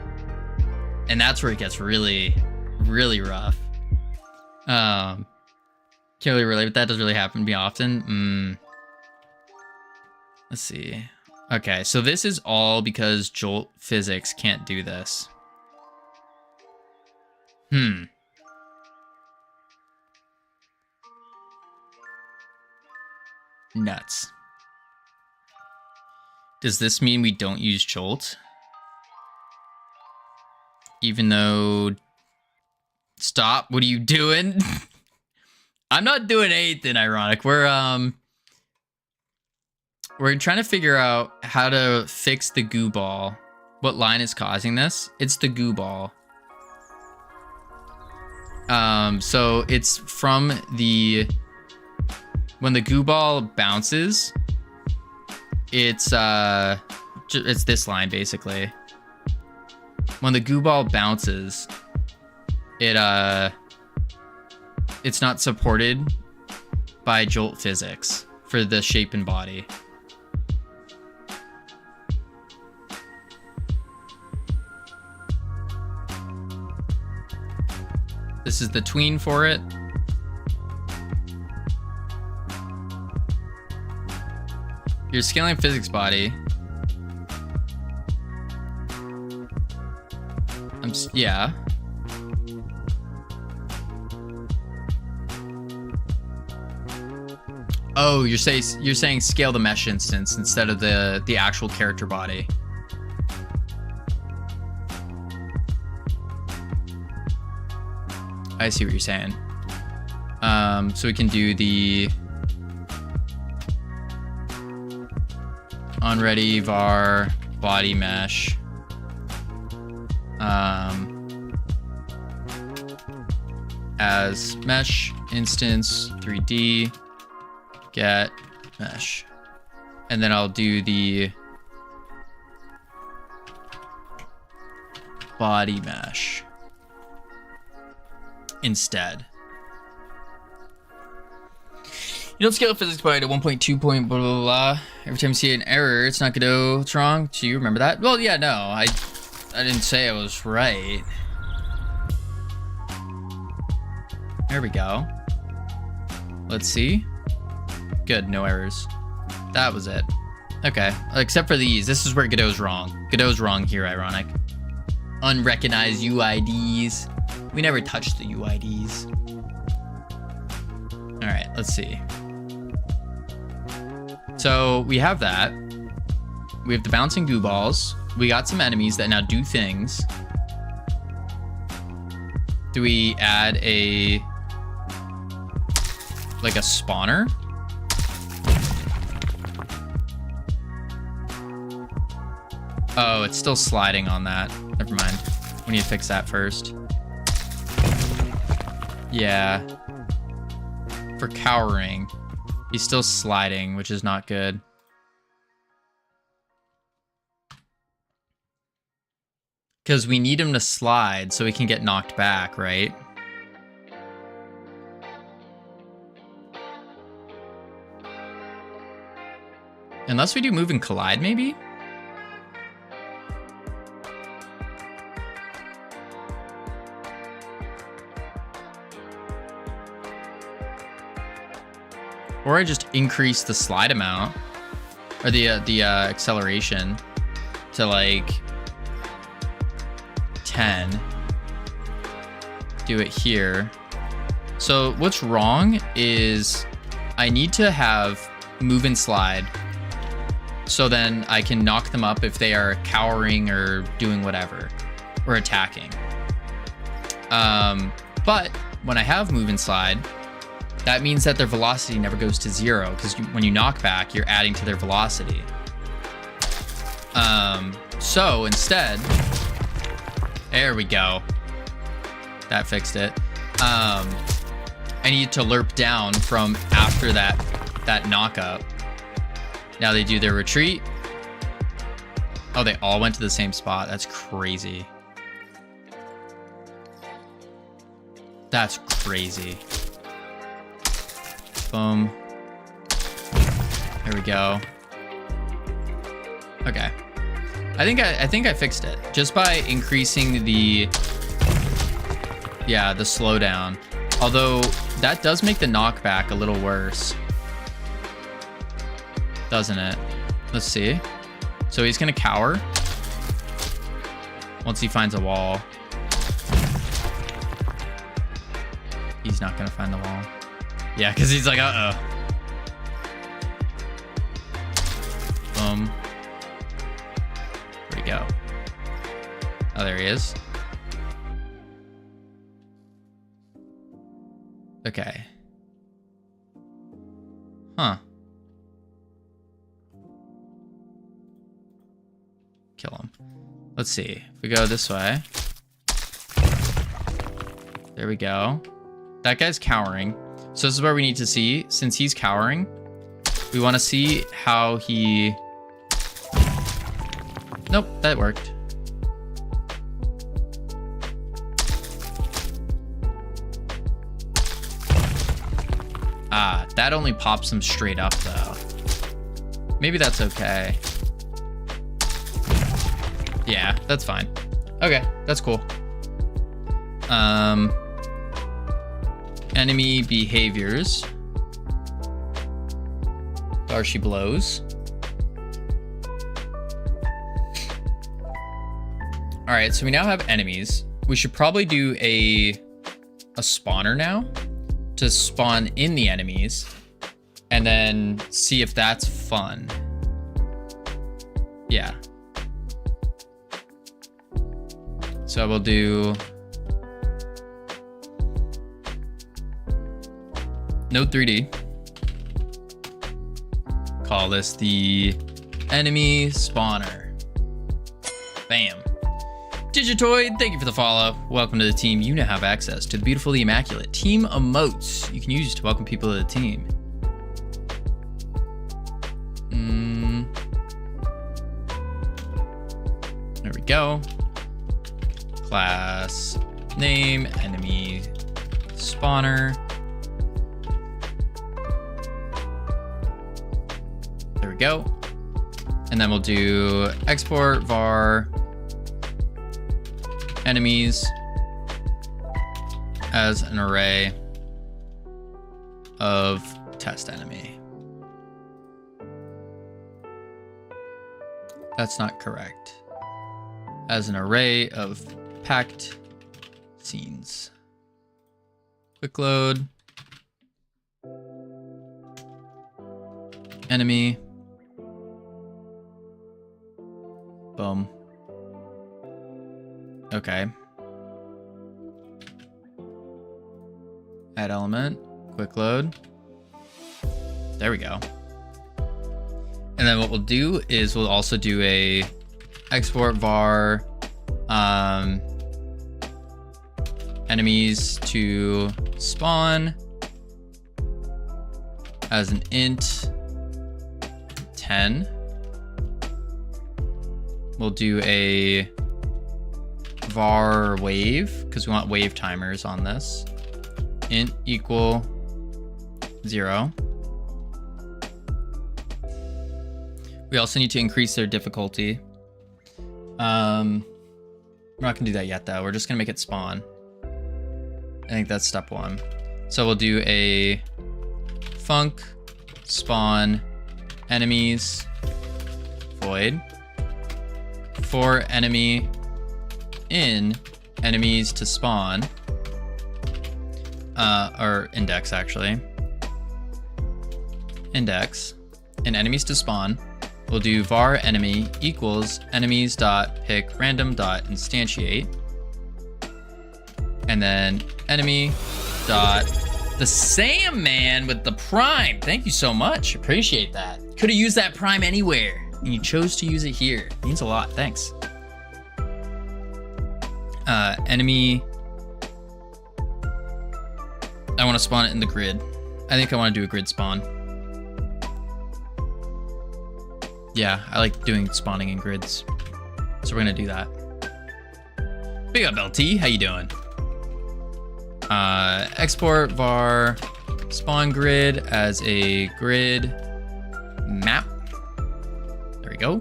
And that's where it gets really, really rough. Can't really relate, but that does really happen to me often. Let's see. Okay, so this is all because Jolt physics can't do this. Nuts. Does this mean we don't use Jolt? Even though... Stop, what are you doing? I'm not doing anything ironic. We're trying to figure out how to fix the goo ball. What line is causing this? It's the goo ball. So it's from when the goo ball bounces, it's this line basically. When the goo ball bounces, it's not supported by Jolt physics for the shape and body. This is the tween for it. Your scaling physics body Yeah. Oh, you're saying scale the mesh instance instead of the actual character body. I see what you're saying. So we can do the onReady var body mesh. As mesh instance 3D get mesh, and then I'll do the body mesh instead. You don't scale physics by 1.2 point blah blah blah. Every time you see an error, it's not Godot. What's wrong? Do you remember that? Well, yeah, no, I didn't say I was right. There we go. Let's see. Good, no errors. That was it. Okay, except for these. This is where Godot's wrong. Godot's wrong here, ironic. Unrecognized UIDs. We never touched the UIDs. All right, let's see. So we have that. We have the bouncing goo balls. We got some enemies that now do things. Do we add like a spawner? Oh, it's still sliding on that. Never mind. We need to fix that first. Yeah. For cowering, he's still sliding, which is not good. Because we need him to slide so he can get knocked back, right? Unless we do move and collide, maybe? Or I just increase the slide amount, or the acceleration to like 10. Do it here. So what's wrong is I need to have move and slide, so then I can knock them up if they are cowering or doing whatever, or attacking. But when I have move and slide, that means that their velocity never goes to 0, because when you knock back, you're adding to their velocity. So instead, there we go. That fixed it. I need to lerp down from after that knock up. Now they do their retreat. Oh, they all went to the same spot. That's crazy. That's crazy. Boom. There we go. Okay. I think I fixed it just by increasing the slowdown. Although that does make the knockback a little worse, doesn't it? Let's see. So he's gonna cower once he finds a wall. He's not gonna find the wall. Yeah, because he's like, uh-oh. Where'd he go? Oh, there he is. Okay. Huh. Kill him. Let's see. If we go this way. There we go. That guy's cowering. So this is where we need to see, since he's cowering, we want to see how he... Nope, that worked. Ah, that only pops him straight up though. Maybe that's okay. Yeah, that's fine. Okay, that's cool. Enemy behaviors. Darcy blows. All right, so we now have enemies. We should probably do a spawner now to spawn in the enemies and then see if that's fun. Yeah. So we'll do Node 3D. Call this the enemy spawner. Bam. Digitoid, thank you for the follow. Welcome to the team. You now have access to the beautifully immaculate team emotes you can use to welcome people to the team. There we go. Class name, enemy spawner. There we go. And then we'll do export var enemies as an array of test enemy. That's not correct. As an array of packed scenes. Quick load. Enemy. Boom. Okay. Add element. Quick load. There we go. And then what we'll do is we'll also do a export var enemies to spawn as an int 10. We'll do a var wave because we want wave timers on this. Int equal 0. We also need to increase their difficulty. We're not gonna do that yet though. We're just gonna make it spawn. I think that's step 1. So we'll do a func spawn enemies void for enemy in enemies to spawn, or index actually. Index in enemies to spawn. We'll do var enemy equals enemies dot pick random dot instantiate, and then enemy dot the Sam man with the prime. Thank you so much. Appreciate that. Could have used that prime anywhere, and you chose to use it here. Means a lot. Thanks. Enemy. I want to spawn it in the grid. I think I want to do a grid spawn. Yeah, I like doing spawning in grids. So we're gonna do that. Big up LT, how you doing? Export var spawn grid as a grid map. There we go.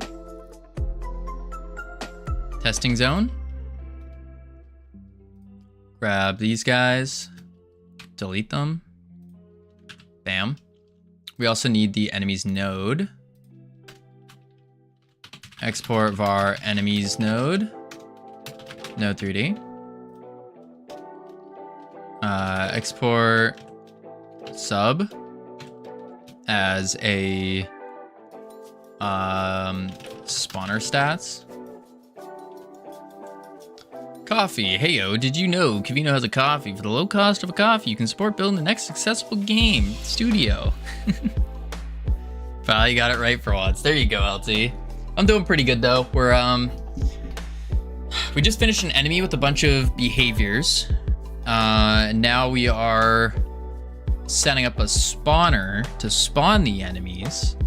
Testing zone. Grab these guys, delete them. Bam. We also need the enemies node. Export var enemies node. Node 3D. Export sub as a spawner stats. Coffee. Heyo, did you know Kavino has a coffee? For the low cost of a coffee, you can support building the next successful game studio. Finally got it right for once. There you go, LT. I'm doing pretty good though. We just finished an enemy with a bunch of behaviors. Now we are setting up a spawner to spawn the enemies.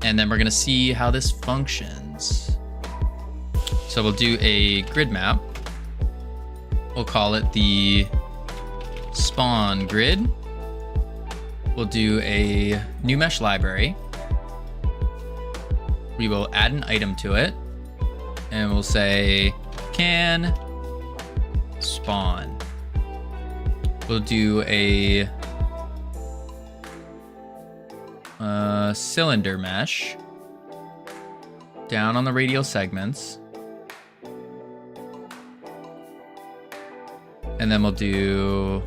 And then we're gonna see how this functions. So we'll do a grid map. We'll call it the spawn grid. We'll do a new mesh library. We will add an item to it. And we'll say can spawn. We'll do a cylinder mesh down on the radial segments. And then we'll do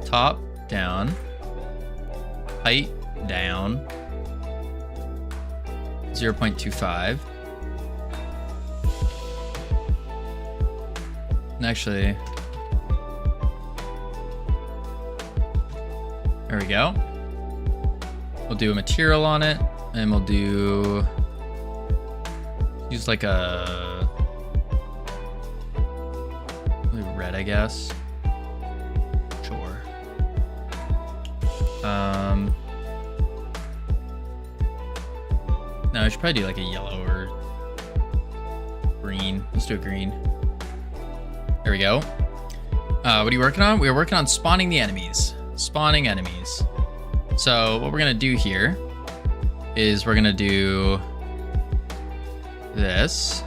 top, down, height, down, 0.25. And actually, there we go. We'll do a material on it, and we'll use like a red, I guess. Sure. No, I should probably do like a yellow or green. Let's do a green. There we go. What are you working on? We're working on spawning the enemies. Spawning enemies. So what we're gonna do here is we're gonna do this.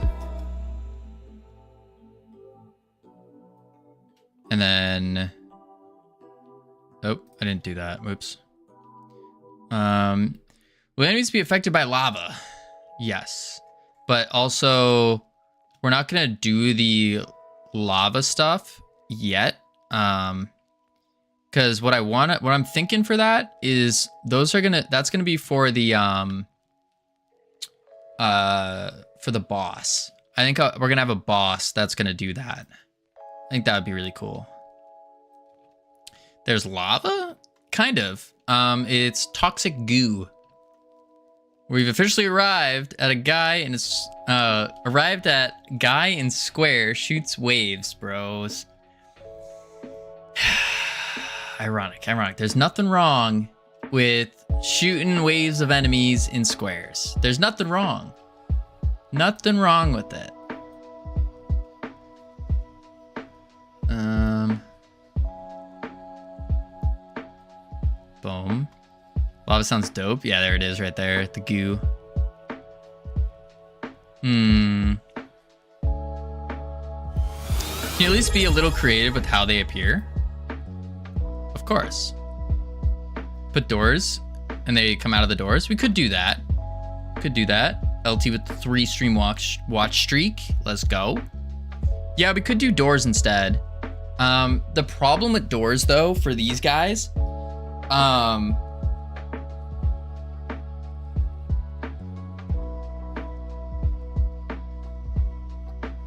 And then, oh, I didn't do that. Whoops. Will enemies be affected by lava? Yes. But also, we're not gonna do the lava stuff yet. Because what I'm thinking for that is that's gonna be for the boss. I think we're gonna have a boss that's gonna do that. I think that would be really cool. There's lava? Kind of. It's toxic goo. We've officially arrived at guy in square shoots waves, bros. Ironic. There's nothing wrong with shooting waves of enemies in squares. There's nothing wrong. Nothing wrong with it. Boom. Lava sounds dope. Yeah, there it is right there. The goo. Can you at least be a little creative with how they appear? Of course. Put doors and they come out of the doors. We could do that. LT with the 3 stream watch streak. Let's go. Yeah, we could do doors instead. The problem with doors though for these guys,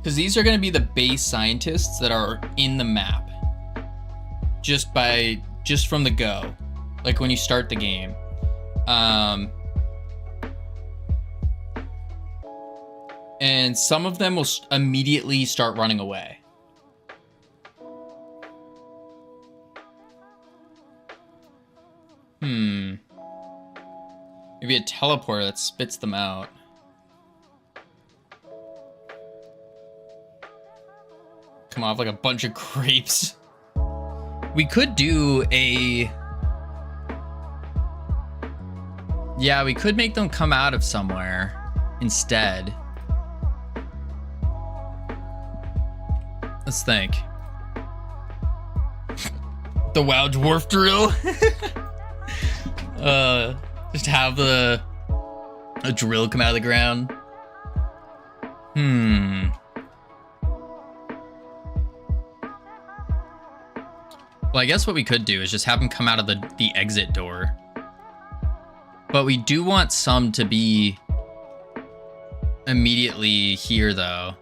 because these are going to be the base scientists that are in the map just from the go, like when you start the game. And some of them will immediately start running away. Maybe a teleporter that spits them out. Come off like a bunch of grapes. We could do a... Yeah, we could make them come out of somewhere instead. Let's think. The WoW Dwarf Drill. Just have a drill come out of the ground. Well, I guess what we could do is just have them come out of the exit door. But we do want some to be immediately here, though.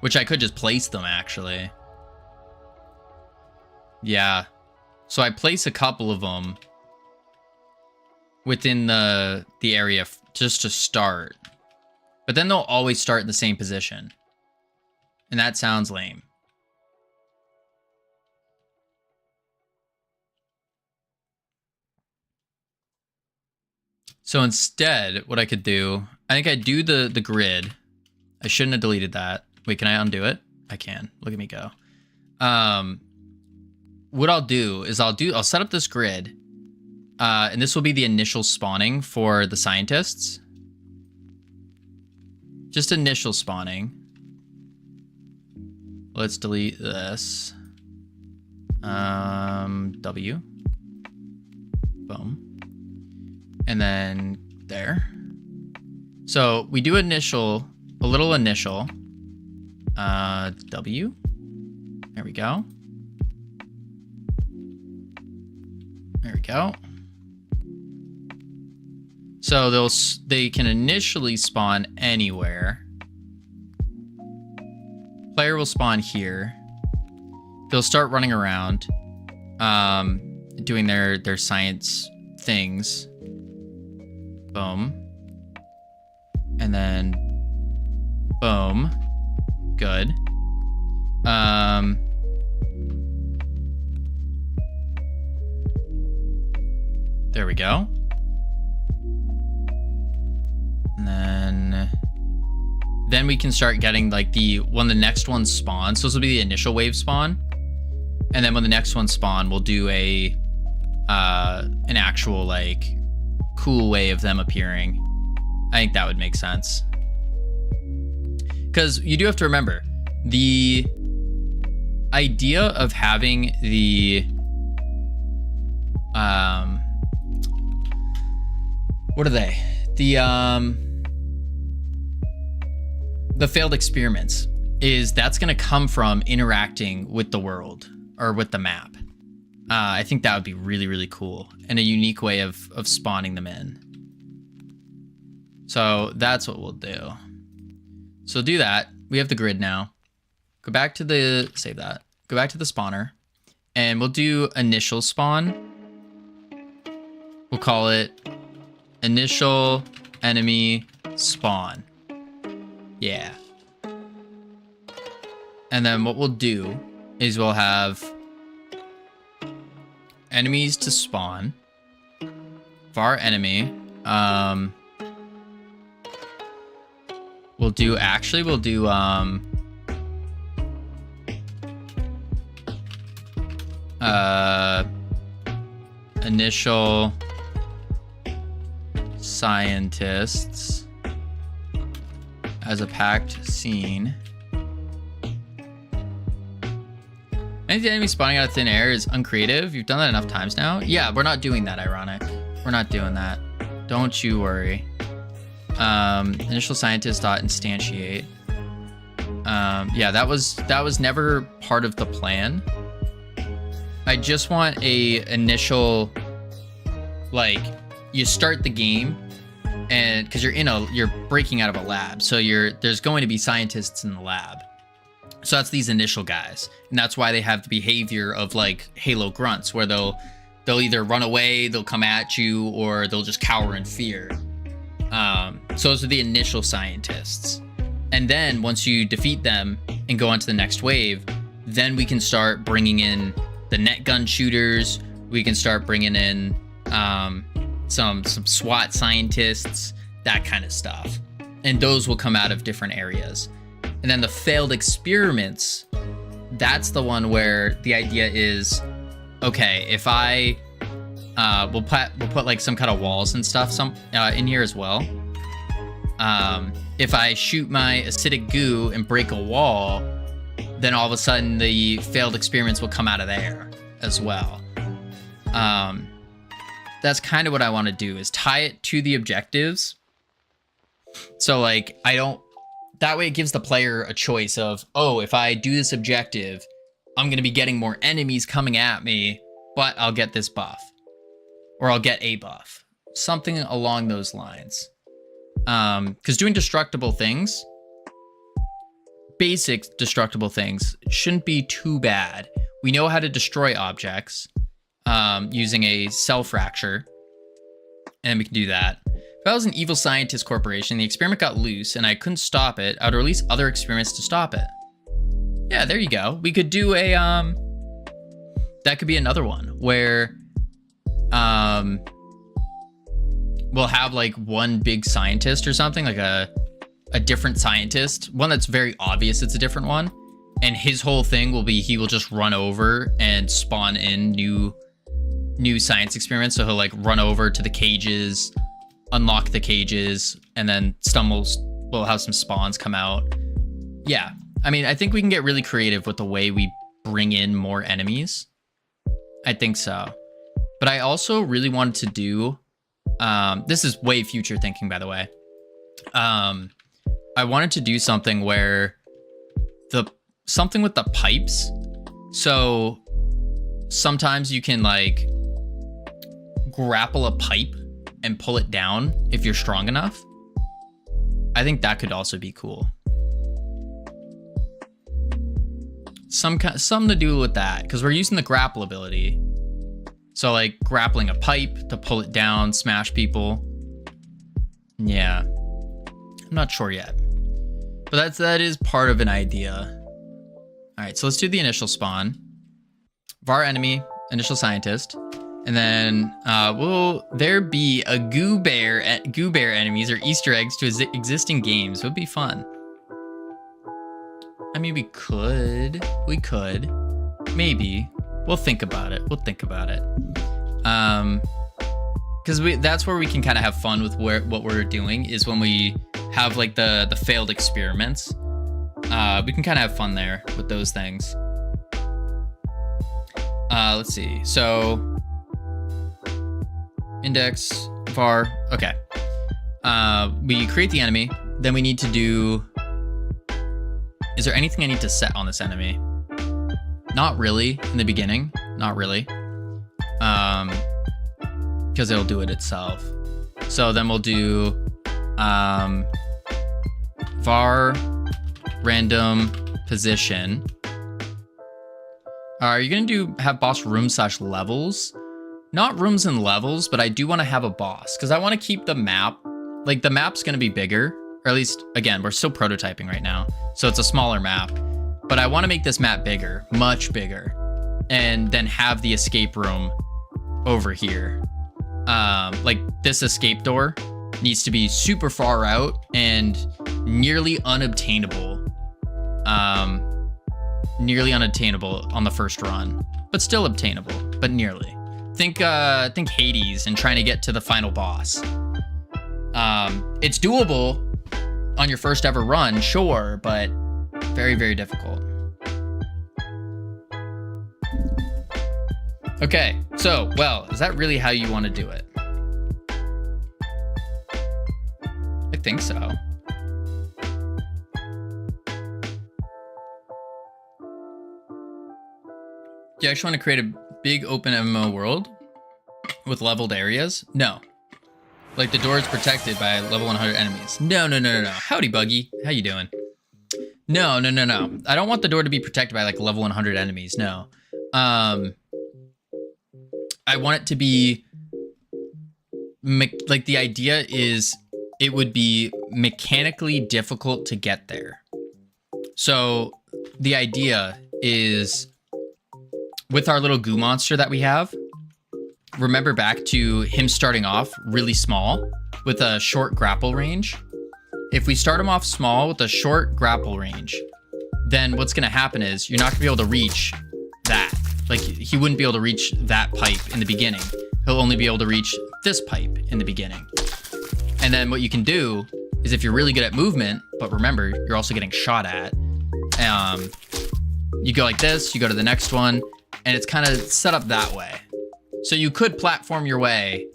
Which I could just place them, actually. Yeah. So I place a couple of them within the area just to start. But then they'll always start in the same position. And that sounds lame. So instead, what I could do, I think I'd do the grid. I shouldn't have deleted that. Wait, can I undo it? I can. Look at me go. What I'll do is I'll set up this grid. And this will be the initial spawning for the scientists. Just initial spawning. Let's delete this. W. Boom. And then there. So we do a little initial. W. There we go. There we go. So they can initially spawn anywhere. Player will spawn here. They'll start running around, doing their science things. Boom. And then boom. Good. There we go. And then we can start getting like when the next one spawns. So this will be the initial wave spawn. And then when the next one spawn, we'll do an actual like cool way of them appearing. I think that would make sense. Because you do have to remember, the idea of having the what are they? The failed experiments that's going to come from interacting with the world or with the map. I think that would be really, really cool and a unique way of spawning them in. So that's what we'll do. So do that. We have the grid now. Go back to save that. Go back to the spawner and we'll do initial spawn. We'll call it initial enemy spawn. Yeah. And then what we'll do is we'll have enemies to spawn. Var enemy. We'll do initial scientists as a packed scene. Anything enemy spawning out of thin air is uncreative. You've done that enough times now. Yeah, we're not doing that, ironic. We're not doing that. Don't you worry. Initial scientist dot instantiate. Yeah, that was never part of the plan. I just want a initial, like, you start the game and because you're breaking out of a lab, so there's going to be scientists in the lab. So that's these initial guys, and that's why they have the behavior of like Halo grunts, where they'll either run away, they'll come at you, or they'll just cower in fear. So those are the initial scientists, and then once you defeat them and go on to the next wave, then we can start bringing in the net gun shooters. We can start bringing in some SWAT scientists, that kind of stuff, and those will come out of different areas. And then the failed experiments, that's the one where the idea is, okay, if we'll put like some kind of walls and stuff in here as well. If I shoot my acidic goo and break a wall, then all of a sudden the failed experiments will come out of there as well. That's kind of what I want to do, is tie it to the objectives. So like that way it gives the player a choice of, oh, if I do this objective, I'm going to be getting more enemies coming at me, but I'll get this buff. Or I'll get a buff. Something along those lines. Because doing destructible things, basic destructible things, shouldn't be too bad. We know how to destroy objects using a cell fracture, and we can do that. If I was an evil scientist corporation, the experiment got loose and I couldn't stop it, I would release other experiments to stop it. Yeah, there you go. We could do that could be another one where we'll have like one big scientist or something, like a different scientist, one that's very obvious it's a different one, and his whole thing will be he will just run over and spawn in new science experiments. So he'll like run over to the cages, unlock the cages, and then we'll have some spawns come out. Yeah, I mean, I think we can get really creative with the way we bring in more enemies. I think so. But I also really wanted to do, this is way future thinking, by the way. I wanted to do something where something with the pipes So sometimes you can like grapple a pipe and pull it down if you're strong enough. I think that could also be cool. Something to do with that, because we're using the grapple ability. So like grappling a pipe to pull it down, smash people. Yeah, I'm not sure yet, but that is part of an idea. All right, so let's do the initial spawn. Var enemy, initial scientist, and then will there be a goo bear enemies or Easter eggs to existing games? Would be fun. I mean, we could, maybe. We'll think about it. Because that's where we can kind of have fun with what we're doing, is when we have like the failed experiments. We can kind of have fun there with those things. Let's see. So index var. Okay. We create the enemy. Then we need to do. Is there anything I need to set on this enemy? Not really in the beginning. Not really. Because it'll do it itself. So then we'll do var random position. Are you gonna have boss room/levels? Not rooms and levels, but I do want to have a boss because I want to keep the map. Like the map's gonna be bigger, or at least again, we're still prototyping right now, so it's a smaller map. But I want to make this map bigger, much bigger, and then have the escape room over here. Like this escape door needs to be super far out and nearly unobtainable. Nearly unobtainable on the first run, but still obtainable, but nearly. Think Hades and trying to get to the final boss. It's doable on your first ever run, sure, but very, very difficult. Okay, so, well, is that really how you want to do it? I think so. Do you actually want to create a big open MMO world with leveled areas? No. Like the door is protected by level 100 enemies. No. Howdy, Buggy. How you doing? No. I don't want the door to be protected by like level 100 enemies. No. I want it to be like the idea is it would be mechanically difficult to get there. So the idea is with our little goo monster that we have, remember back to him starting off really small with a short grapple range. If we start him off small with a short grapple range, then what's going to happen is you're not going to be able to reach that. Like he wouldn't be able to reach that pipe in the beginning. He'll only be able to reach this pipe in the beginning. And then what you can do is if you're really good at movement, but remember, you're also getting shot at, you go like this, you go to the next one, and it's kind of set up that way. So you could platform your way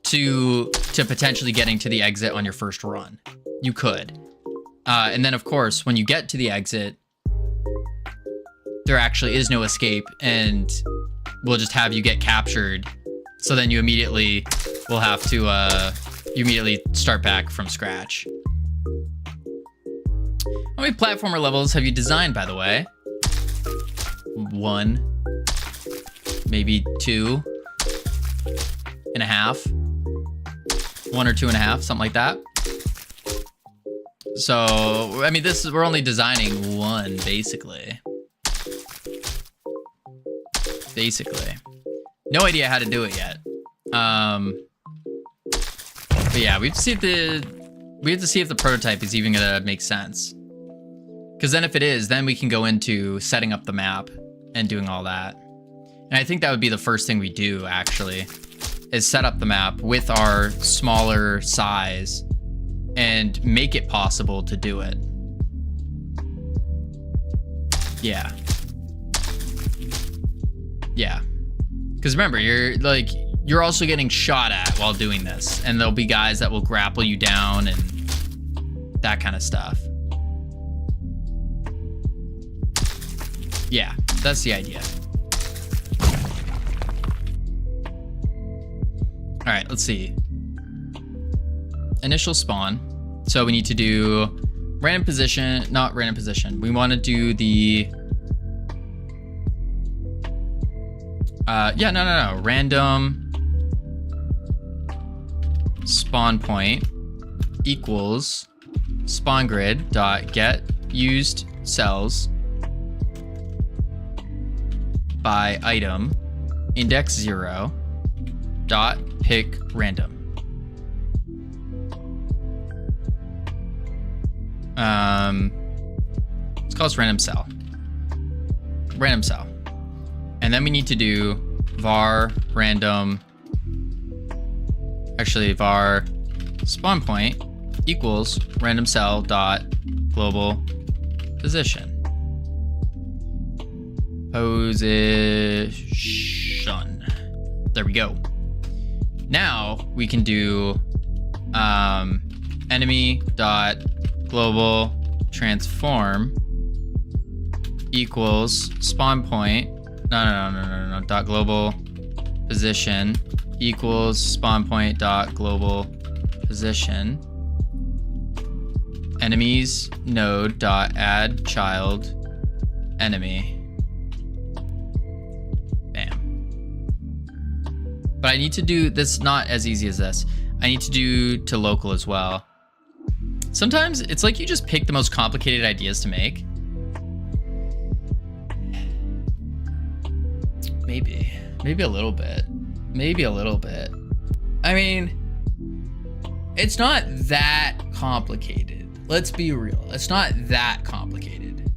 to potentially getting to the exit on your first run. You could. And then of course, when you get to the exit, there actually is no escape and we'll just have you get captured. So then you immediately will have to, you immediately start back from scratch. How many platformer levels have you designed, by the way? 1, maybe 2.5, 1 or 2.5, something like that. So, I mean, we're only designing 1, basically. No idea how to do it yet. But yeah, we have to see if the prototype is even gonna make sense. Because then if it is, then we can go into setting up the map and doing all that. And I think that would be the first thing we do, actually, is set up the map with our smaller size and make it possible to do it. Yeah. Because remember, you're also getting shot at while doing this, and there'll be guys that will grapple you down and that kind of stuff. Yeah. That's the idea. All right, let's see. Initial spawn. So we need to do random position, not random position. We want to do the no. Random spawn point equals spawn grid dot get used cells by item index 0 dot pick random. Let's call this random cell. Random cell. And then we need to do var random, actually var spawn point equals random cell dot global position. Position. There we go. Now we can do enemy dot global transform equals spawn point. No. Dot global position equals spawn point dot global position. Enemies node dot add child enemy. Bam. But I need to do this, not as easy as this. I need to do to local as well. Sometimes it's like you just pick the most complicated ideas to make. Maybe a little bit. Maybe a little bit. I mean, it's not that complicated. Let's be real. It's not that complicated.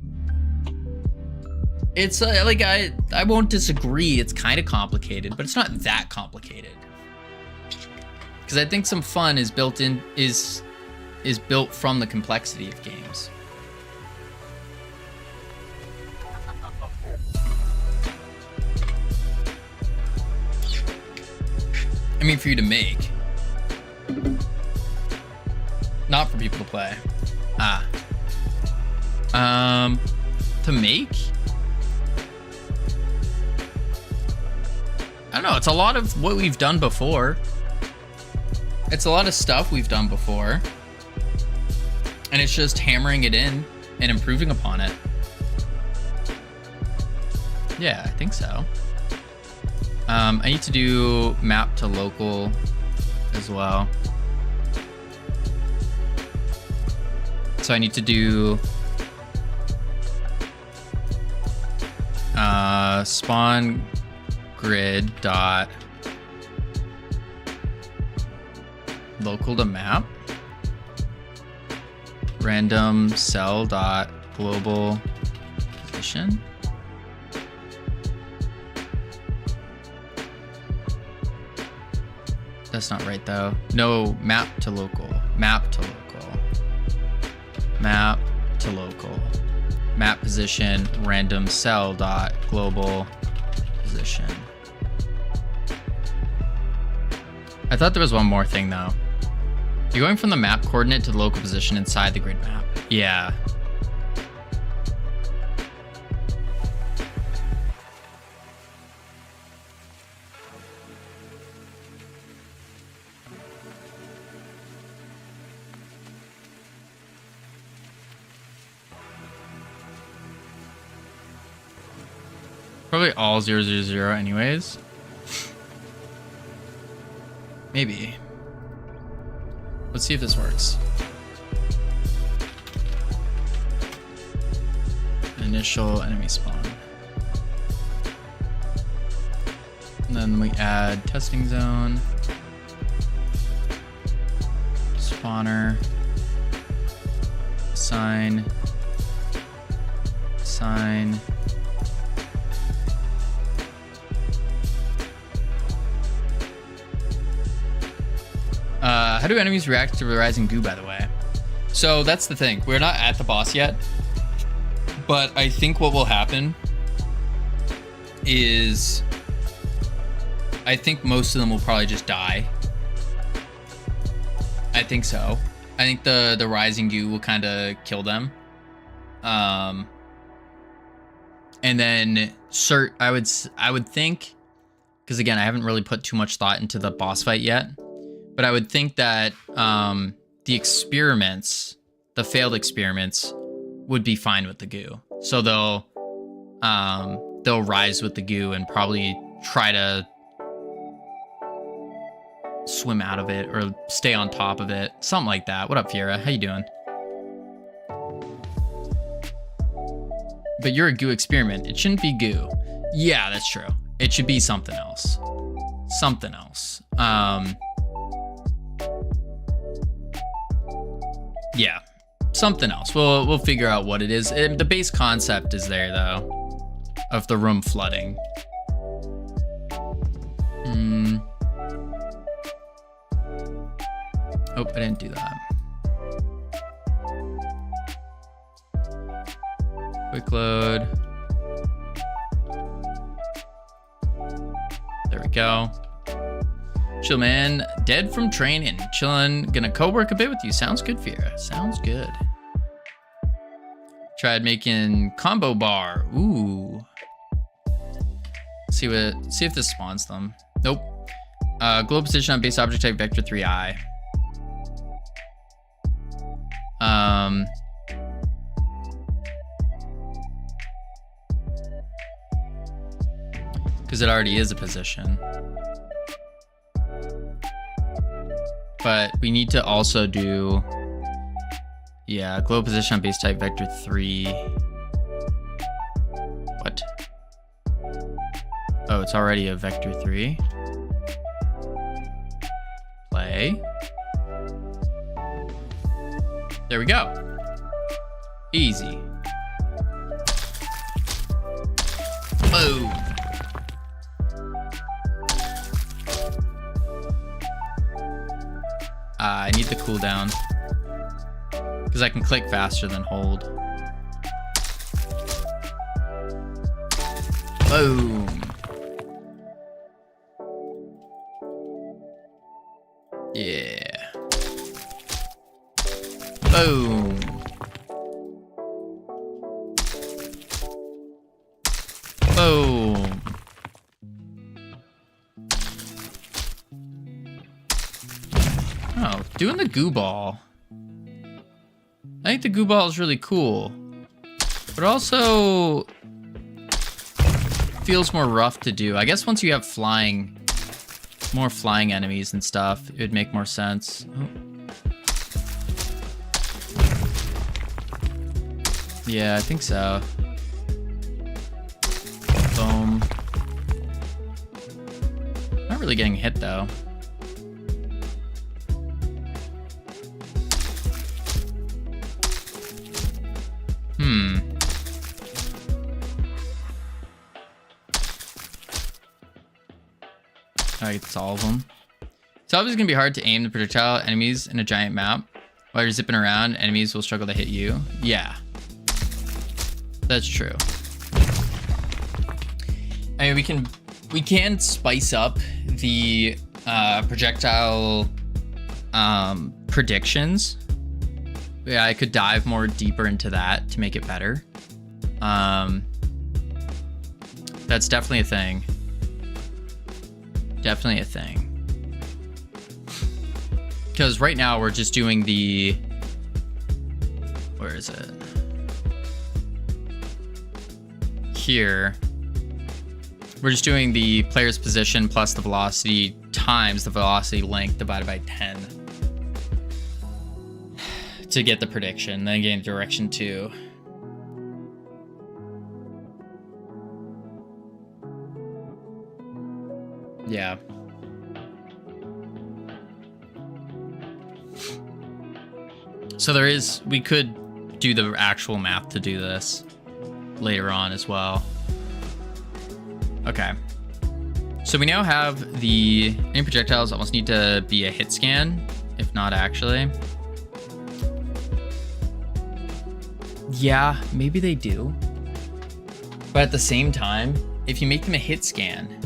It's like I won't disagree. It's kind of complicated, but it's not that complicated. Because I think some fun is built in is built from the complexity of games. I mean, for you to make, not for people to play. To make, I don't know. It's a lot of what we've done before. It's a lot of stuff we've done before. And it's just hammering it in and improving upon it. Yeah, I think so. I need to do map to local as well. So I need to do spawn grid dot local to map random cell dot global position. That's not right though. No, map to local. Map to local. Map to local. Map position random cell dot global position. I thought there was one more thing though. You're going from the map coordinate to the local position inside the grid map. Yeah. Probably all 000 anyways. Maybe. Let's see if this works. Initial enemy spawn. And then we add testing zone. Spawner. Assign. Assign. How do enemies react to the rising goo, by the way? So that's the thing. We're not at the boss yet, but I think what will happen is I think most of them will probably just die. I think so. I think the rising goo will kind of kill them. And then I would think, because again, I haven't really put too much thought into the boss fight yet, but I would think that the experiments, the failed experiments, would be fine with the goo. So they'll rise with the goo and probably try to swim out of it or stay on top of it, something like that. What up, Fiera? How you doing? But you're a goo experiment. It shouldn't be goo. Yeah, that's true. It should be something else. Something else. Yeah, something else. We'll figure out what it is. The base concept is there though, of the room flooding. Oh, I didn't do that. Quick load. There we go. Chill, man. Dead from training. Chillin'. Gonna co-work a bit with you. Sounds good, Fiera. Sounds good. Tried making combo bar. Ooh. See if this spawns them. Nope. Global position on base object type vector 3i. Because it already is a position. But we need to also do, yeah, global position on base type vector 3. What? Oh, it's already a vector 3. Play. There we go. Easy. Boom. I need the cooldown because I can click faster than hold. Boom. Yeah. Boom. Boom. Oh, doing the goo ball. I think the goo ball is really cool, but also feels more rough to do. I guess once you have more flying enemies and stuff, it would make more sense. Oh. Yeah, I think so. Boom. Not really getting hit though. I get all of them. It's obviously gonna be hard to aim the projectile enemies in a giant map. While you're zipping around, enemies will struggle to hit you. Yeah. That's true. I mean, we can spice up the projectile predictions. Yeah, I could dive more deeper into that to make it better. That's definitely a thing. Definitely a thing. Because right now we're just doing the... Where is it? Here. We're just doing the player's position plus the velocity times the velocity length divided by 10. To get the prediction, then gain direction 2. Yeah. So we could do the actual math to do this later on as well. Okay. So we now have the any projectiles almost need to be a hit scan, if not actually. Yeah, maybe they do. But at the same time, if you make them a hit scan,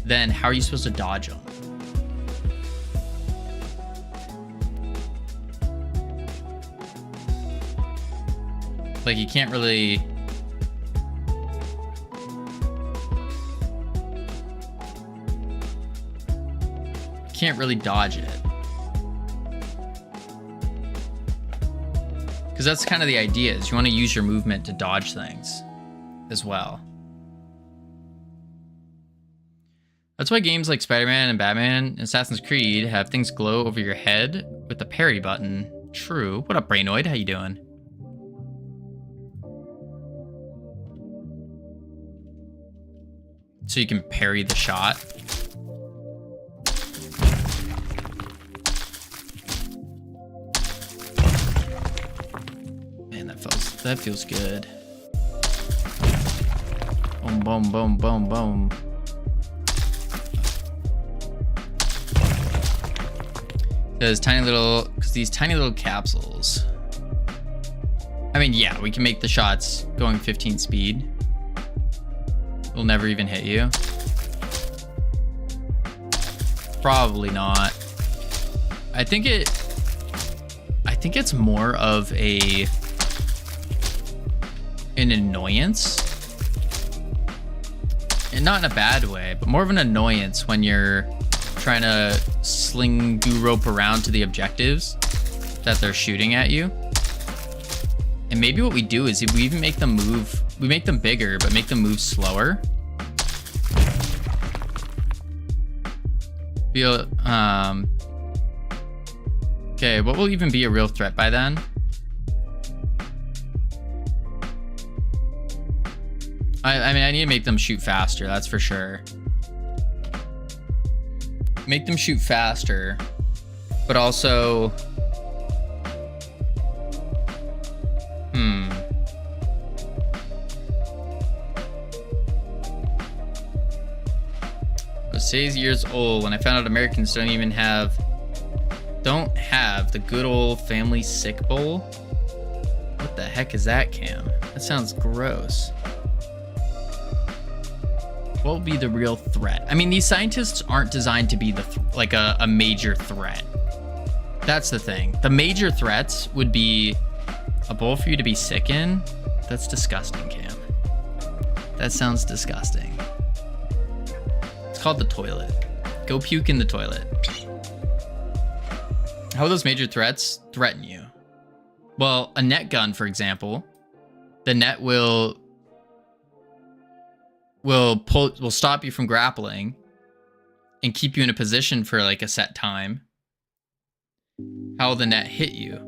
then how are you supposed to dodge them? Like, you can't really... can't really dodge it. Because that's kind of the idea, is you want to use your movement to dodge things as well. That's why games like Spider-Man and Batman and Assassin's Creed have things glow over your head with the parry button. True. What up, Brainoid? How you doing? So you can parry the shot. Man, that feels good. Boom, boom, boom, boom, boom. These tiny little capsules. I mean, yeah, we can make the shots going 15 speed. It'll never even hit you. Probably not. I think it's more of an annoyance. And not in a bad way, but more of an annoyance when you're trying to do rope around to the objectives that they're shooting at you. And maybe what we do is if we even make them move, we make them bigger, but make them move slower. Okay, what will even be a real threat by then? I mean, I need to make them shoot faster, that's for sure. Make them shoot faster, but also... I was 6 years old when I found out Americans don't have the good old family sick bowl. What the heck is that, Cam? That sounds gross. What will be the real threat? I mean, these scientists aren't designed to be like a major threat. That's the thing. The major threats would be a bowl for you to be sick in. That's disgusting, Cam. That sounds disgusting. It's called the toilet. Go puke in the toilet. How will those major threats threaten you? Well, a net gun, for example. The net will stop you from grappling and keep you in a position for like a set time. How will the net hit you?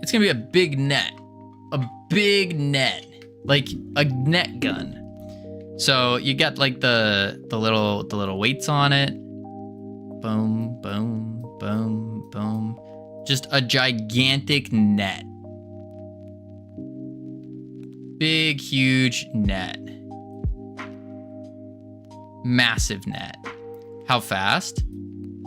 It's gonna be a big net, like a net gun. So you got like the little weights on it. Boom, boom, boom, boom. Just a gigantic net. Big, huge net. Massive net. How fast?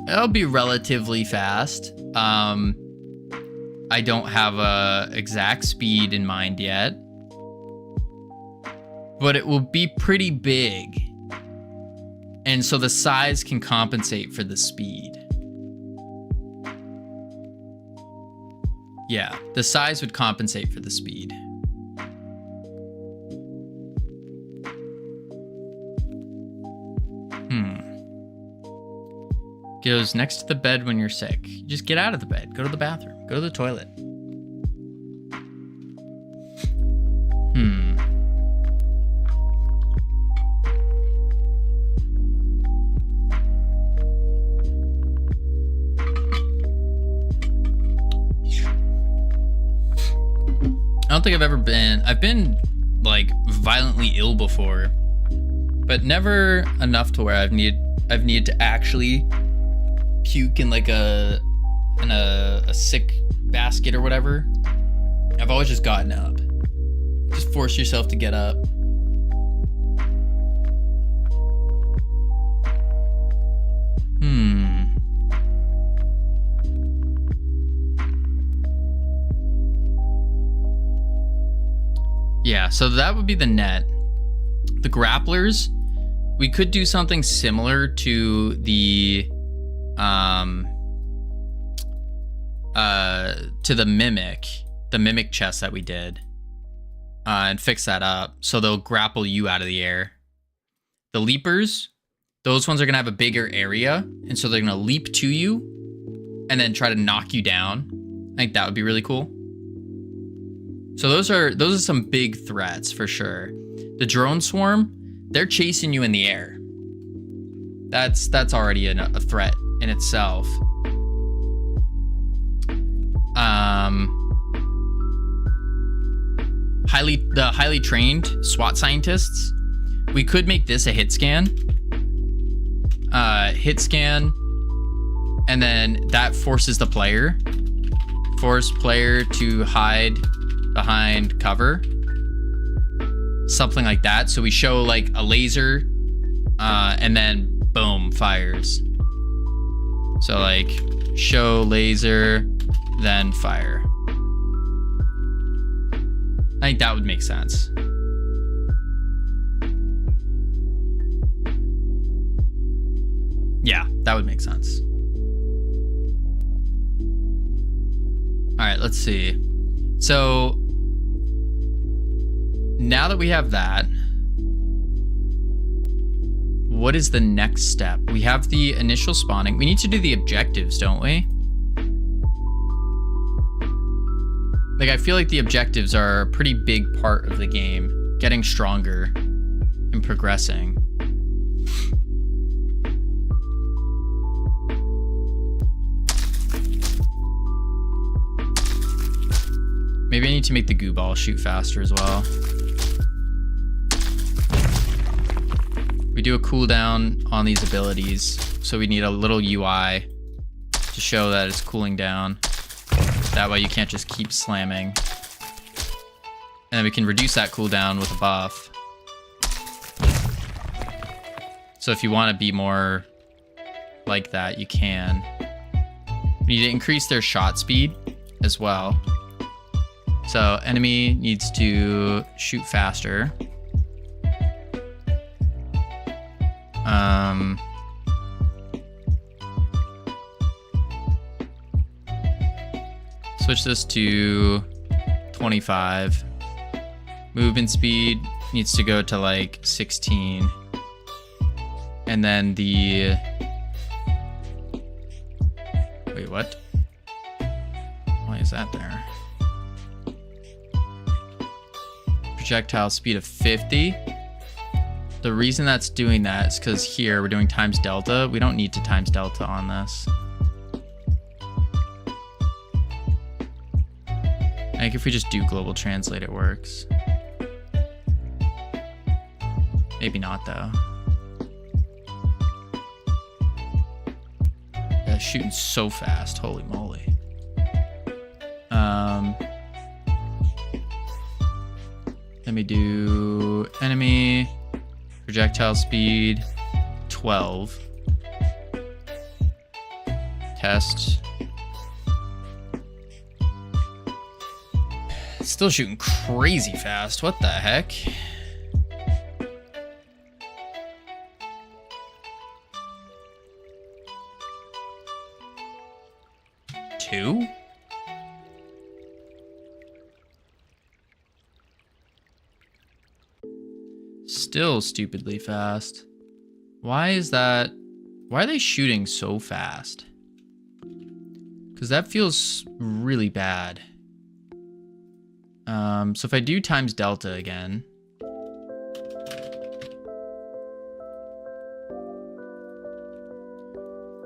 It'll be relatively fast. I don't have a exact speed in mind yet, but it will be pretty big, and so the size can compensate for the speed. Yeah, the size would compensate for the speed. Goes next to the bed when you're sick. Just get out of the bed. Go to the bathroom. Go to the toilet. I don't think I've been like violently ill before, but never enough to where I've needed to actually puke in like a sick basket or whatever. I've always just gotten up. Just force yourself to get up. Yeah, so that would be the net. The grapplers, we could do something similar to the mimic chest that we did, and fix that up so they'll grapple you out of the air. The leapers, those ones are going to have a bigger area. And so they're going to leap to you and then try to knock you down. I think that would be really cool. So those are some big threats for sure. The drone swarm, they're chasing you in the air. That's already a threat in itself. The highly trained SWAT scientists, we could make this a hit scan. Hit scan, and then that forces the player. Force player to hide behind cover. Something like that. So we show like a laser, and then boom, fires. So like show laser, then fire. I think that would make sense. Yeah, that would make sense. All right, let's see. So now that we have that, what is the next step? We have the initial spawning. We need to do the objectives, don't we? Like, I feel like the objectives are a pretty big part of the game. Getting stronger and progressing. Maybe I need to make the goo ball shoot faster as well. We do a cooldown on these abilities, so we need a little UI to show that it's cooling down. That way you can't just keep slamming. And then we can reduce that cooldown with a buff. So if you want to be more like that, you can. We need to increase their shot speed as well. So enemy needs to shoot faster. Switch this to 25. Movement speed needs to go to like 16. And then the... Wait, what? Why is that there? Projectile speed of 50. The reason that's doing that is because here we're doing times delta. We don't need to times delta on this. I think if we just do global translate, it works. Maybe not though. Yeah, shooting so fast. Holy moly. Let me do enemy projectile speed 12. Test. Still shooting crazy fast. What the heck? Two? Still stupidly fast. Why is that? Why are they shooting so fast? Because that feels really bad. So if I do times delta again.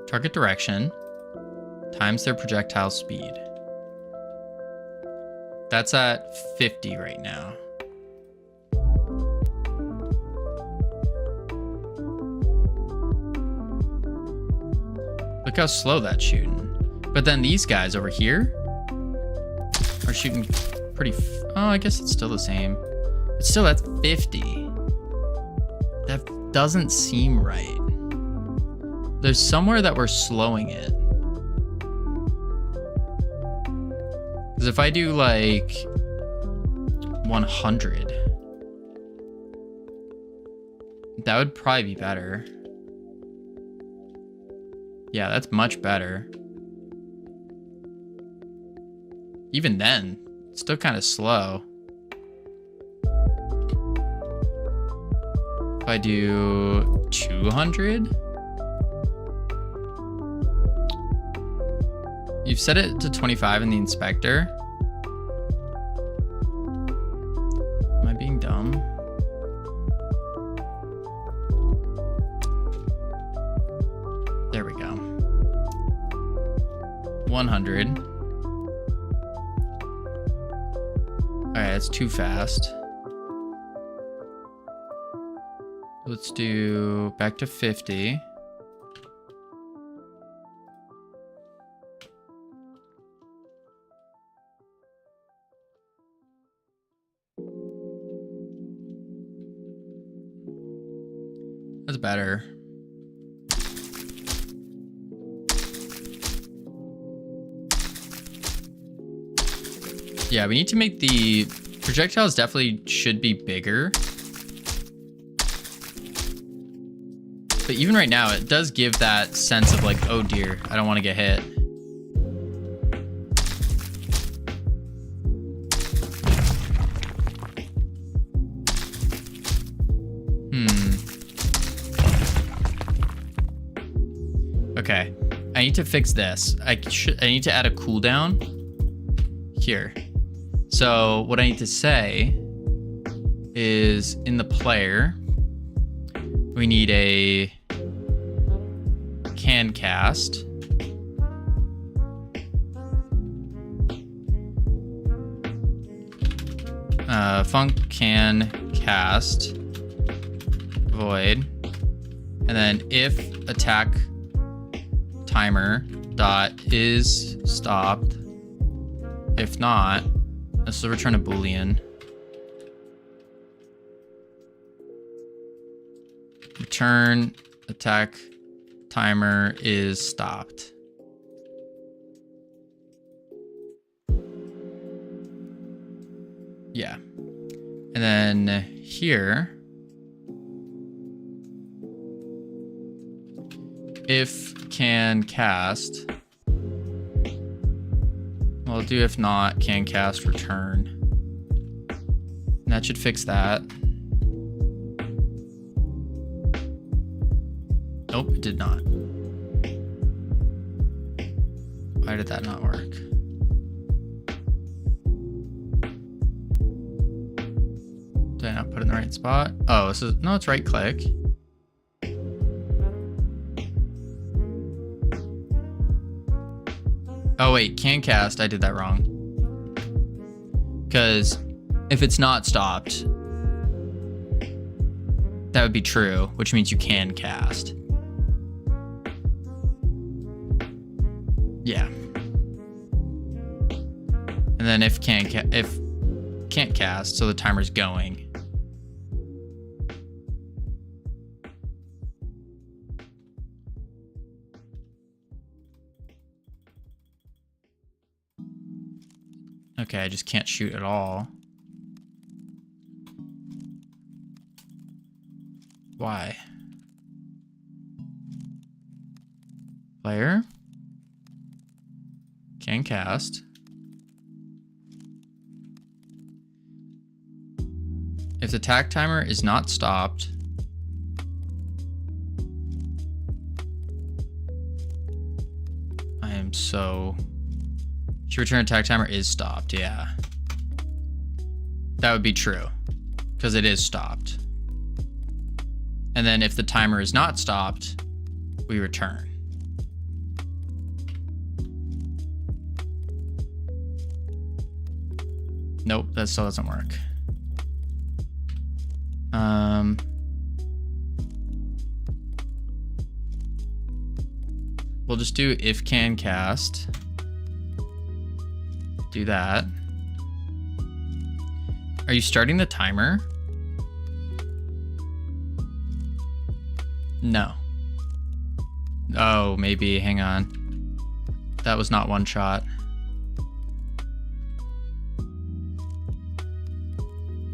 Target direction times their projectile speed. That's at 50 right now. Look how slow that's shooting. But then these guys over here are shooting pretty... Oh, I guess it's still the same. It's still at 50. That doesn't seem right. There's somewhere that we're slowing it. Because if I do like 100, that would probably be better. Yeah, that's much better. Even then, it's still kind of slow. If I do 200? You've set it to 25 in the inspector. Am I being dumb? There we go. 100. All right, that's too fast. Let's do back to 50. That's better. Yeah, we need to make the projectiles definitely should be bigger. But even right now, it does give that sense of like, oh dear, I don't want to get hit. Okay, I need to fix this. I need to add a cooldown here. So what I need to say is in the player, we need a can cast. Func can cast void, and then if attack timer dot is stopped, if not, this will return a boolean. Return attack timer is stopped. Yeah. And then here, if can cast, well, do if not, can cast return. And that should fix that. Nope, it did not. Why did that not work? Did I not put it in the right spot? Oh, so no, it's right click. Oh wait, can cast, I did that wrong. Because if it's not stopped, that would be true, which means you can cast. Yeah. And then if can't cast, so the timer's going. Okay, I just can't shoot at all. Why? Player. Can cast. If the attack timer is not stopped, I am so... Should return attack timer is stopped, yeah. That would be true, because it is stopped. And then if the timer is not stopped, we return. Nope, that still doesn't work. We'll just do if can cast. Do that. Are you starting the timer? No. Oh, maybe, hang on. That was not one shot.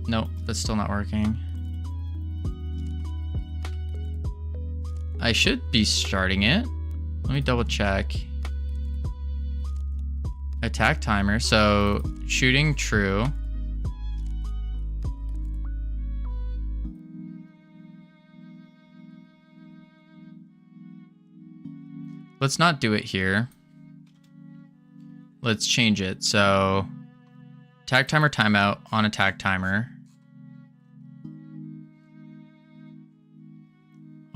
Nope, that's still not working. I should be starting it. Let me double check. Attack timer, so shooting true. let's not do it here. Let's change it. So attack timer timeout on attack timer.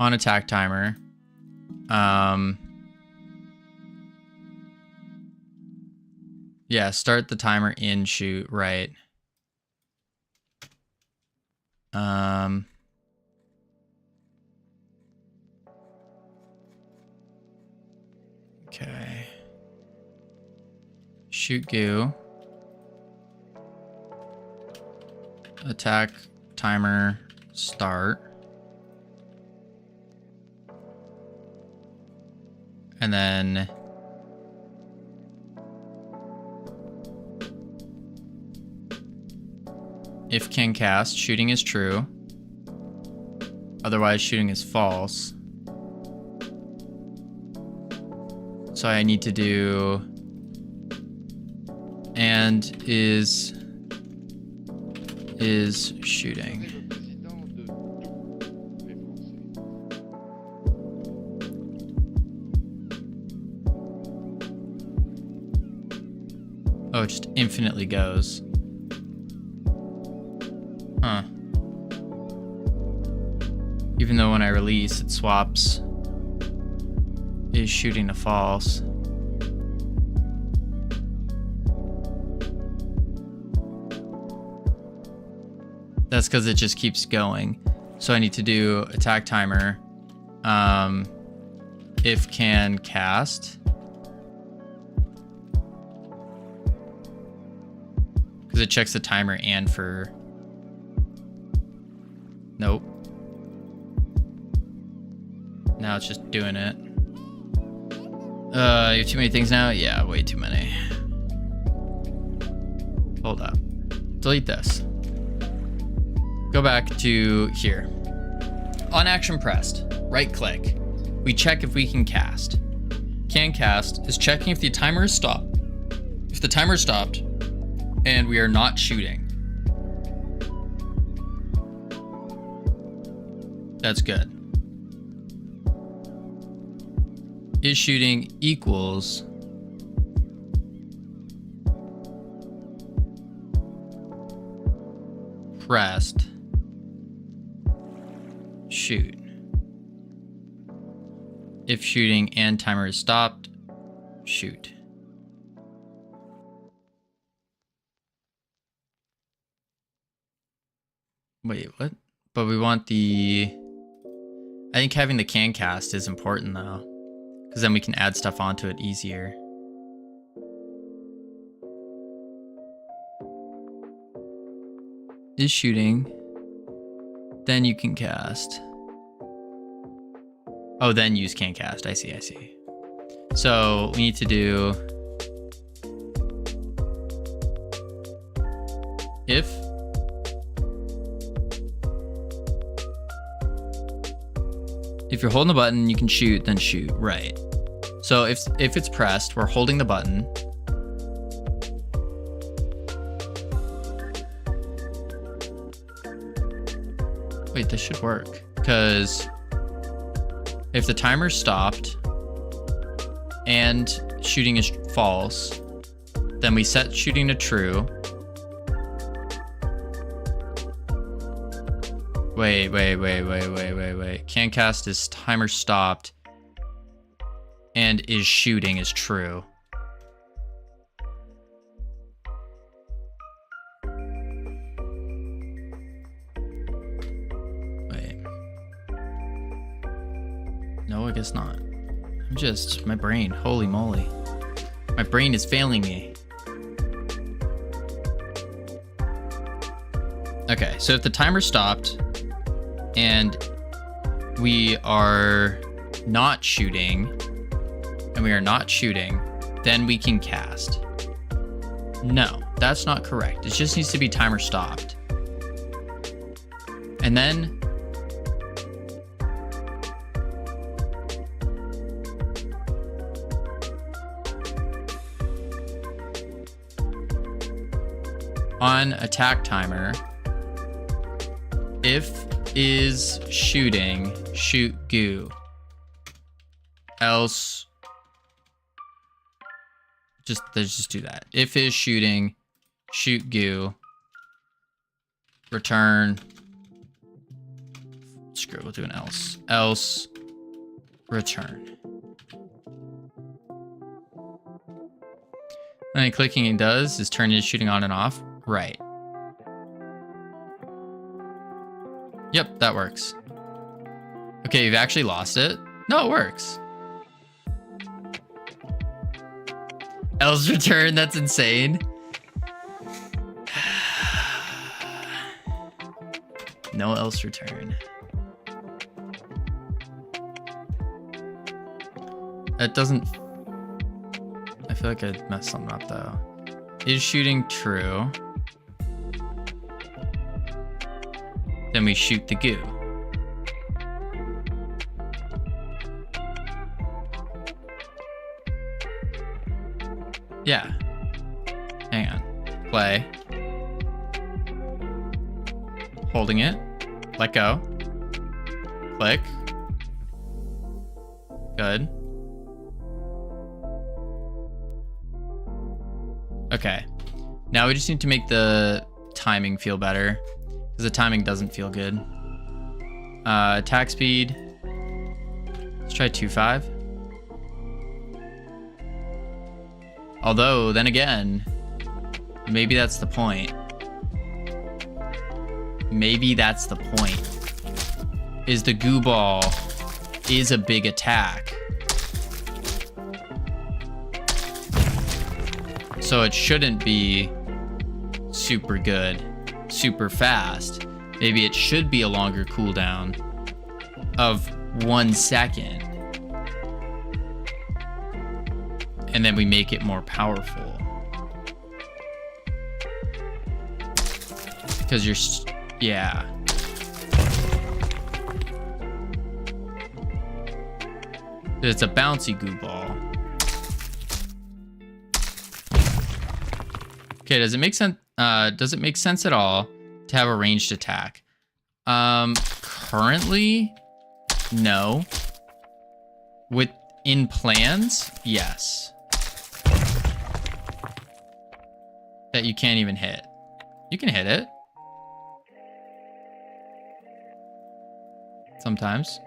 On attack timer. Yeah, start the timer in shoot, right. Okay. Shoot goo. Attack timer start. And then if can cast, shooting is true. Otherwise, shooting is false. So I need to do and is shooting. Oh, it just infinitely goes. Huh. Even though when I release, it swaps is shooting to false. That's because it just keeps going. So I need to do attack timer. If can cast. Because it checks the timer and for... Nope. Now it's just doing it. You have too many things now? Yeah, way too many. Hold up. Delete this. Go back to here. On action pressed, right click. We check if we can cast. Can cast is checking if the timer is stopped. If the timer is stopped and we are not shooting. That's good. Is shooting equals pressed shoot. If shooting and timer is stopped, shoot. Wait, what? But we want the... I think having the can cast is important though, because then we can add stuff onto it easier. Is shooting, then you can cast. Oh, then use can cast. I see, I see. So we need to do if you're holding the button, you can shoot, then shoot, right. So if it's pressed, we're holding the button. Wait, this should work. Because if the timer's stopped and shooting is false, then we set shooting to true. Wait. Can cast is timer stopped and is shooting is true. Wait. No, I guess not. I'm just, my brain, holy moly. My brain is failing me. Okay, so if the timer stopped and we are not shooting, then we can cast. No, that's not correct. It just needs to be timer stopped. And then on attack timer, if is shooting, shoot goo. Else Just do that. If is shooting, shoot goo, return. Screw it, we'll do an else. Else, return. And clicking it does is turn is shooting on and off. Right. Yep, that works. Okay, you've actually lost it. No, it works. Else return, that's insane. No else return. That doesn't... I feel like I messed something up though. Is shooting true. Then we shoot the goo. Yeah. Hang on. Play. Holding it. Let go. Click. Good. Okay. Now we just need to make the timing feel better, because the timing doesn't feel good. Attack speed. Let's try 2.5. Although, then again, maybe that's the point. Maybe that's the point. Is the goo ball is a big attack. So it shouldn't be super good, super fast. Maybe it should be a longer cooldown of 1 second. And then we make it more powerful. Because you're, yeah. It's a bouncy goo ball. Okay, does it make sense? Does it make sense at all to have a ranged attack? Currently, no. In plans, yes. That you can't even hit. You can hit it. Sometimes.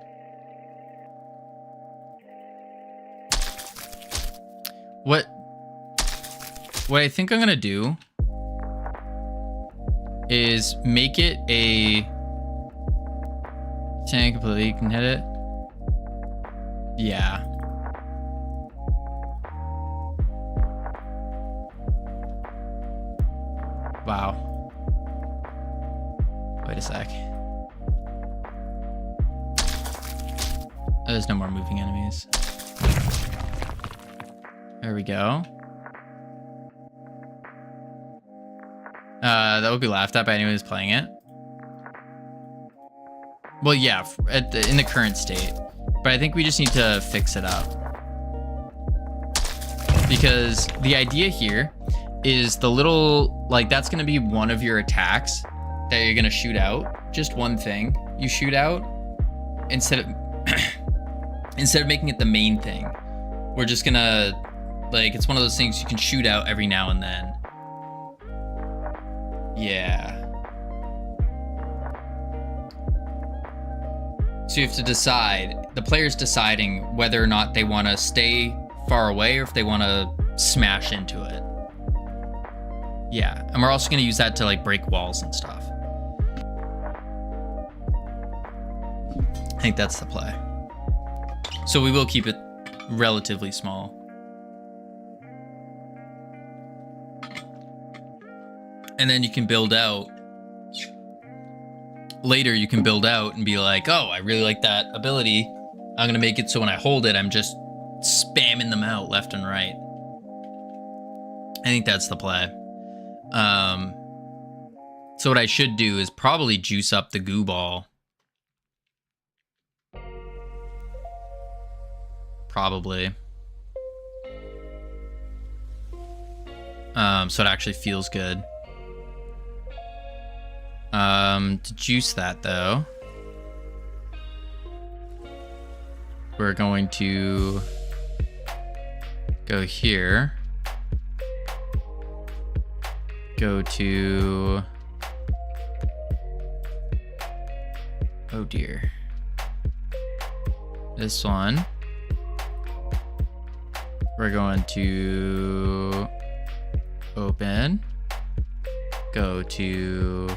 What I think I'm gonna do is make it a tank completely. You can hit it. Yeah. Wow. Wait a sec. There's no more moving enemies. There we go. That would be laughed at by anyone who's playing it. Well, yeah, in the current state. But I think we just need to fix it up. Because the idea here is the little, like, that's going to be one of your attacks that you're going to shoot out. Just one thing you shoot out. Instead of making it the main thing. We're just going to, like, it's one of those things you can shoot out every now and then. Yeah. So you have to decide, the player's deciding whether or not they want to stay far away or if they want to smash into it. Yeah, and we're also going to use that to, like, break walls and stuff. I think that's the play. So we will keep it relatively small. And then you can build out. Later you can build out and be like, oh, I really like that ability. I'm going to make it so when I hold it, I'm just spamming them out left and right. I think that's the play. So what I should do is probably juice up the goo ball. Probably. So it actually feels good. To juice that though, we're going to go here go to, oh dear, this one. We're going to open, go to,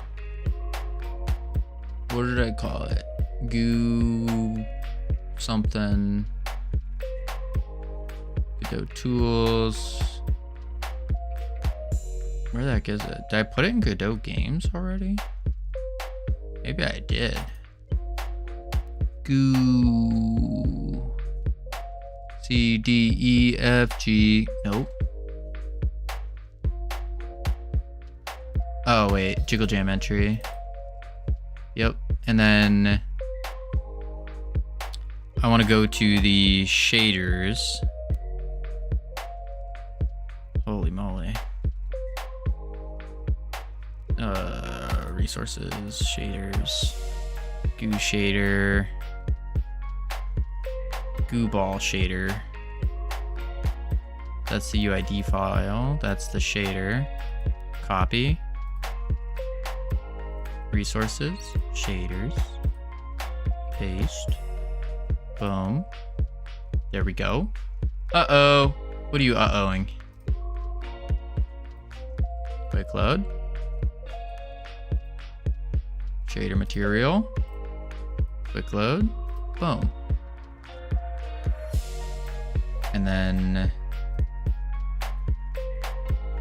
what did I call it? Goo something. Godot tools. Where the heck is it? Did I put it in Godot games already? Maybe I did. Goo. C, D, E, F, G. Nope. Oh, wait. Jiggle Jam entry. Yep. And then I want to go to the shaders. Holy moly. Resources, shaders, goo shader, goo ball shader. That's the UID file. That's the shader. Copy. Resources, shaders, paste. Boom. There we go. Uh-oh. What are you uh-ohing? Quick load. Shader material. Quick load. Boom. And then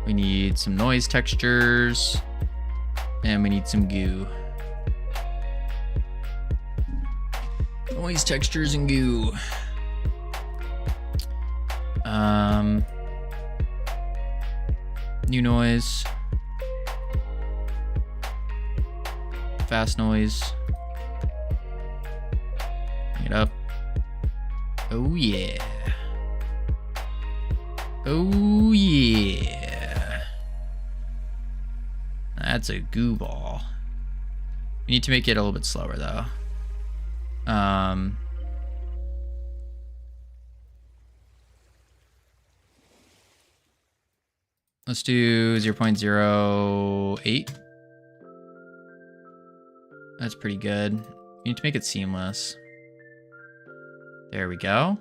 we need some noise textures. And we need some goo. Noise textures and goo. New noise. Fast noise. Bring it up. Oh yeah. Oh yeah. That's a goo ball. We need to make it a little bit slower though. Let's do 0.08. That's pretty good. We need to make it seamless. There we go.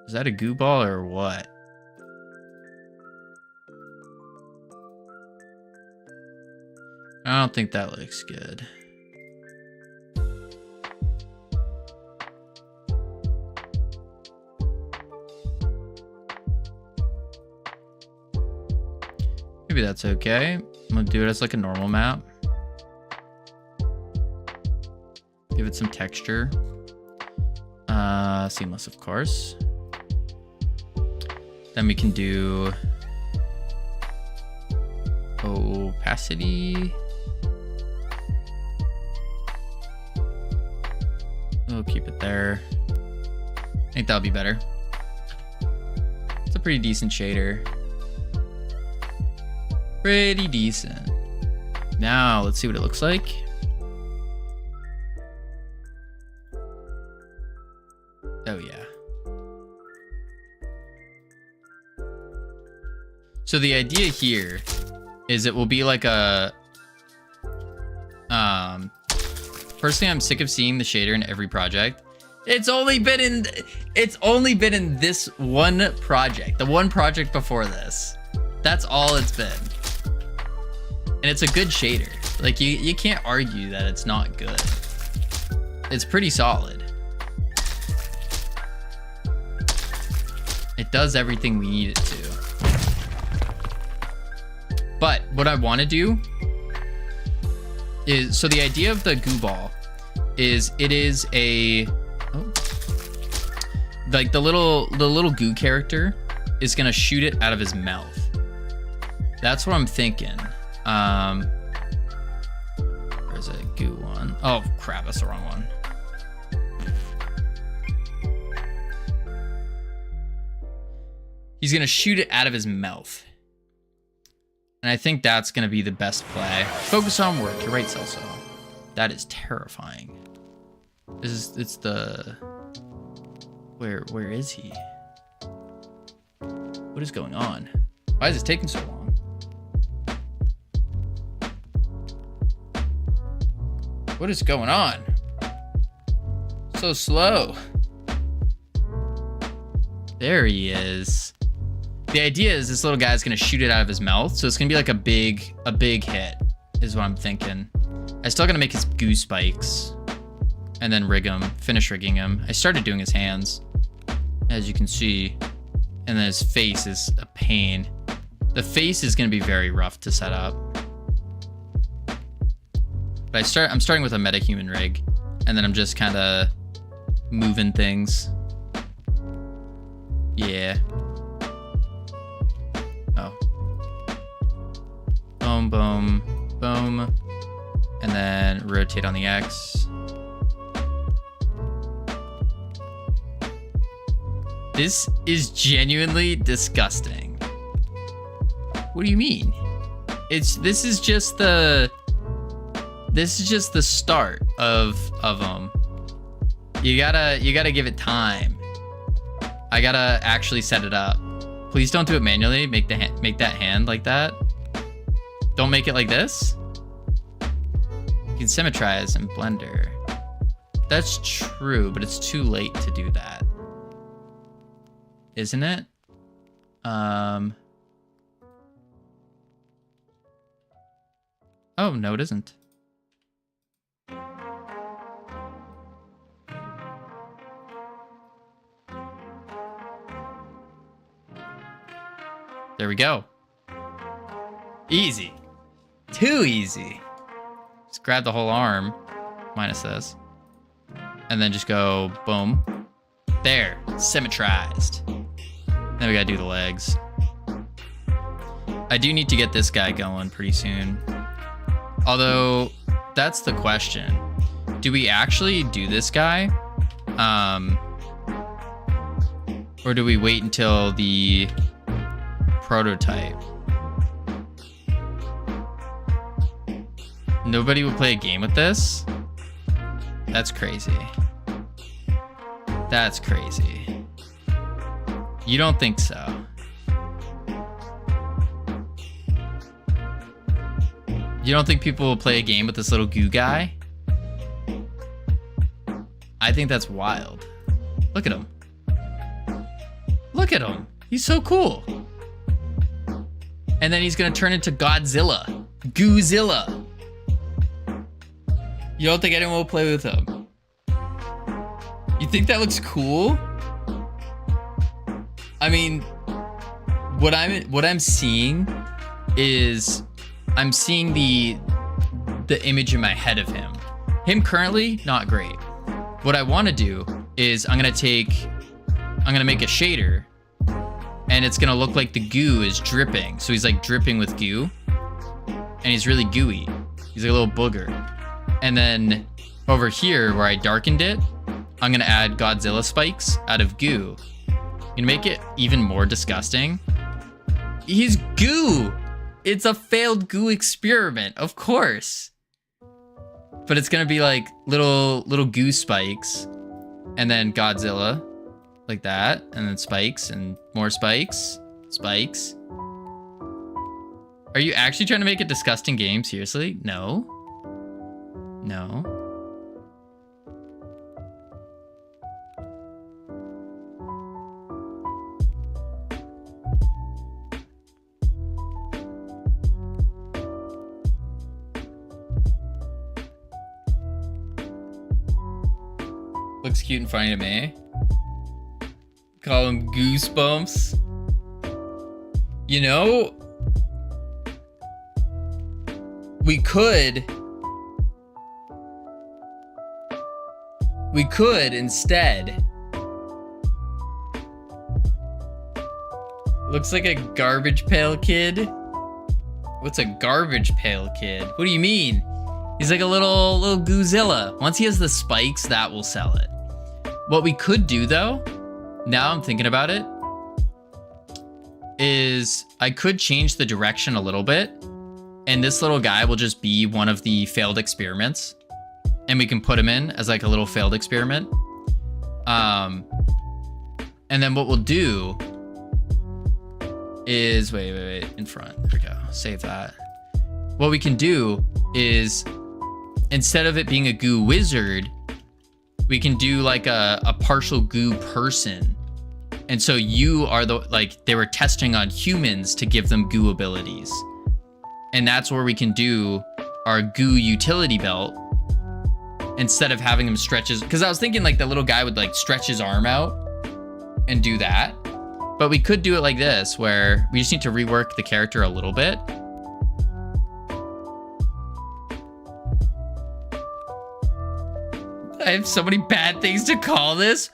Is that a goo ball or what? I don't think that looks good. Maybe that's okay. I'm gonna do it as like a normal map. Give it some texture. Seamless, of course. Then we can do opacity. We'll keep it there. I think that'll be better. It's a pretty decent shader. Pretty decent. Now, let's see what it looks like. Oh, yeah. So the idea here is it will be like a... Personally, I'm sick of seeing the shader in every project. It's only been in this one project. The one project before this. That's all it's been. And it's a good shader. Like, you can't argue that it's not good. It's pretty solid. It does everything we need it to. But what I want to do is, so the idea of the goo ball is it is a, like the little goo character is gonna shoot it out of his mouth. That's what I'm thinking. Where's a goo one? Oh crap, that's the wrong one. He's gonna shoot it out of his mouth. And I think that's gonna be the best play. Focus on work. You're right, Celso. That is terrifying. It's the... Where is he? What is going on? Why is this taking so long? What is going on? So slow. There he is. The idea is this little guy's gonna shoot it out of his mouth, so it's gonna be like a big hit, is what I'm thinking. I still gotta make his goo spikes, and then rig him, finish rigging him. I started doing his hands, as you can see, and then his face is a pain. The face is gonna be very rough to set up. But I'm starting with a metahuman rig, and then I'm just kind of moving things. Yeah. Oh. Boom, boom, boom. And then rotate on the X. This is genuinely disgusting. What do you mean? This is just the start of them. You gotta give it time. I gotta actually set it up. Please don't do it manually. Make that hand like that. Don't make it like this. You can symmetrize in Blender. That's true, but it's too late to do that. Isn't it? Oh, no, it isn't. There we go. Easy. Too easy. Just grab the whole arm, minus this, and then just go boom. There, symmetrized. Then we gotta do the legs. I do need to get this guy going pretty soon. Although, that's the question. Do we actually do this guy? Or do we wait until the prototype? Nobody would play a game with this? That's crazy. That's crazy. You don't think so? You don't think people will play a game with this little goo guy? I think that's wild. Look at him. Look at him. He's so cool. And then he's gonna turn into Godzilla. Goozilla. You don't think anyone will play with him? You think that looks cool? I mean, what I'm seeing is I'm seeing the image in my head of him. Him currently, not great. What I want to do is I'm gonna make a shader, and it's gonna look like the goo is dripping. So he's like dripping with goo, and he's really gooey. He's like a little booger. And then over here where I darkened it, I'm gonna add Godzilla spikes out of goo. You make it even more disgusting. He's goo. It's a failed goo experiment, of course. But it's gonna be like little goo spikes, and then Godzilla, like that, and then spikes and more spikes, spikes. Are you actually trying to make a disgusting game? Seriously? No. No. Looks cute and funny to me. Call them goosebumps. You know, we could instead. Looks like a garbage pail kid. What's a garbage pail kid? What do you mean? He's like a little Goozilla. Once he has the spikes, that will sell it. What we could do though, now I'm thinking about it, is I could change the direction a little bit, and this little guy will just be one of the failed experiments, and we can put him in as like a little failed experiment. And then what we'll do is, wait, in front, there we go, save that. What we can do is instead of it being a goo wizard, we can do like a partial goo person. And so you are they were testing on humans to give them goo abilities. And that's where we can do our goo utility belt instead of having him stretch his, because I was thinking like the little guy would like stretch his arm out and do that. But we could do it like this, where we just need to rework the character a little bit. I have so many bad things to call this.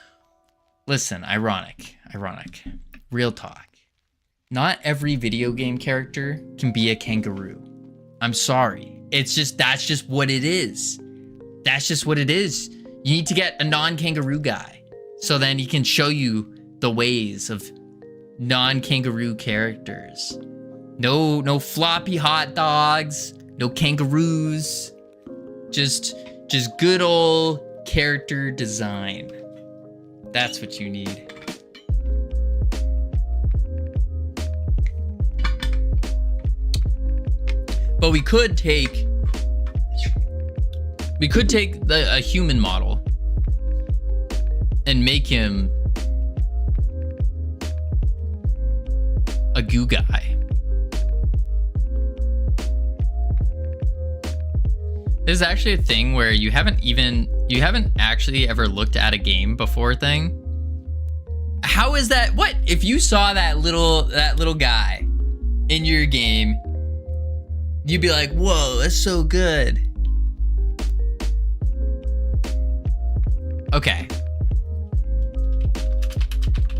Listen, ironic. Real talk. Not every video game character can be a kangaroo. I'm sorry. That's just what it is. That's just what it is. You need to get a non-kangaroo guy, so then he can show you the ways of non-kangaroo characters. No floppy hot dogs, no kangaroos. Just good old character design. That's what you need. But we could take a human model and make him a goo guy. This is actually a thing where you haven't actually ever looked at a game before thing. How is that? What if you saw that little guy in your game? You'd be like, whoa, that's so good. Okay.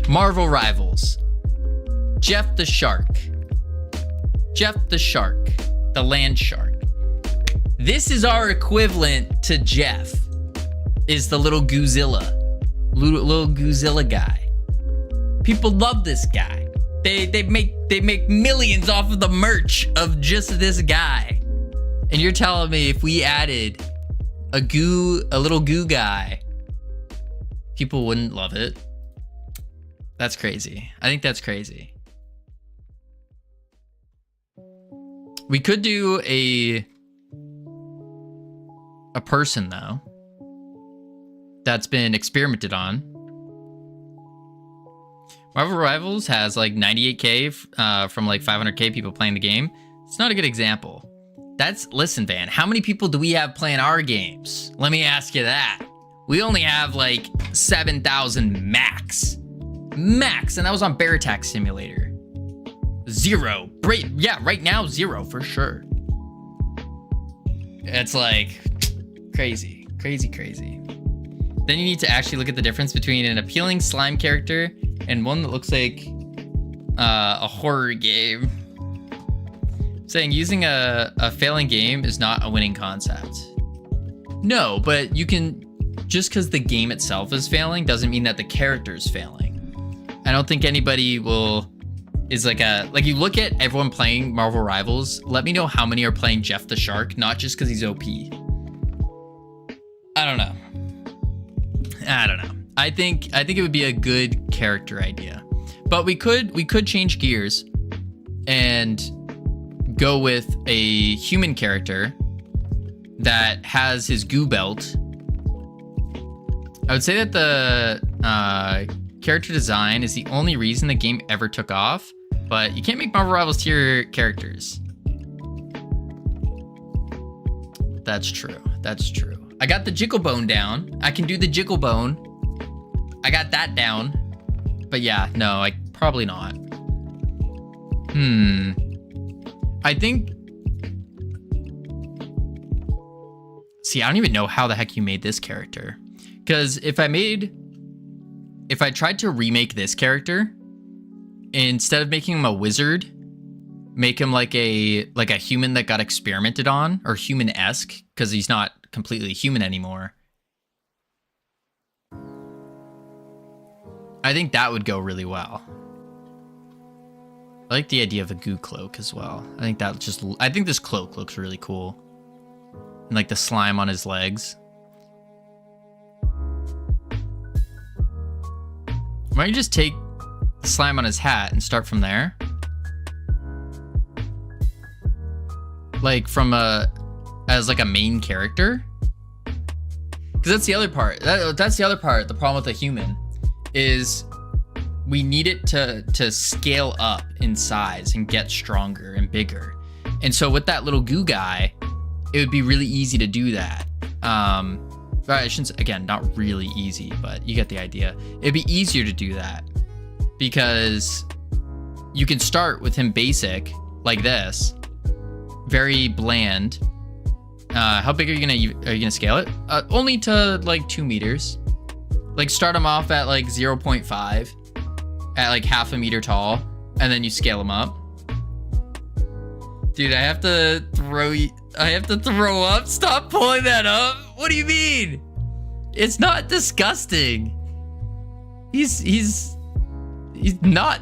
Marvel Rivals. Jeff the Shark. The land shark. This is our equivalent to Jeff. Is the little Goozilla. Little Goozilla guy. People love this guy. They make millions off of the merch of just this guy. And you're telling me if we added a little goo guy, people wouldn't love it? That's crazy. I think that's crazy. We could do a person though that's been experimented on. Marvel Rivals has like 98k from like 500k people playing the game. It's not a good example. Listen, Van, how many people do we have playing our games? Let me ask you that. We only have like 7,000 max, and that was on Bear Attack Simulator. 0. Right now 0 for sure. It's like crazy. Then you need to actually look at the difference between an appealing slime character and one that looks like a horror game. Saying using a failing game is not a winning concept. No, but you can, just because the game itself is failing doesn't mean that the character is failing. I don't think anybody is like you look at everyone playing Marvel Rivals, let me know how many are playing Jeff the Shark, not just because he's OP. I don't know. I think it would be a good character idea. But we could change gears and go with a human character that has his goo belt. I would say that the character design is the only reason the game ever took off, but you can't make Marvel Rivals tier characters. That's true. I got the jiggle bone down. I can do the jiggle bone. I got that down. But yeah, no, probably not. I think... See, I don't even know how the heck you made this character. Because if I tried to remake this character, instead of making him a wizard, make him like a human that got experimented on, or human-esque, because he's not completely human anymore. I think that would go really well. I like the idea of a goo cloak as well. I think this cloak looks really cool. And like the slime on his legs. Why don't you just take the slime on his hat and start from there? Like from as like a main character. Because that's the other part. That's the other part. The problem with a human is we need it to scale up in size and get stronger and bigger. And so with that little goo guy, it would be really easy to do that. I shouldn't, again, not really easy, but you get the idea. It'd be easier to do that because you can start with him basic like this, very bland. How big are you gonna scale it? Only to like 2 meters. Like start him off at like 0.5, at like half a meter tall, and then you scale him up. Dude, I have to throw up. Stop pulling that up. What do you mean? It's not disgusting. He's not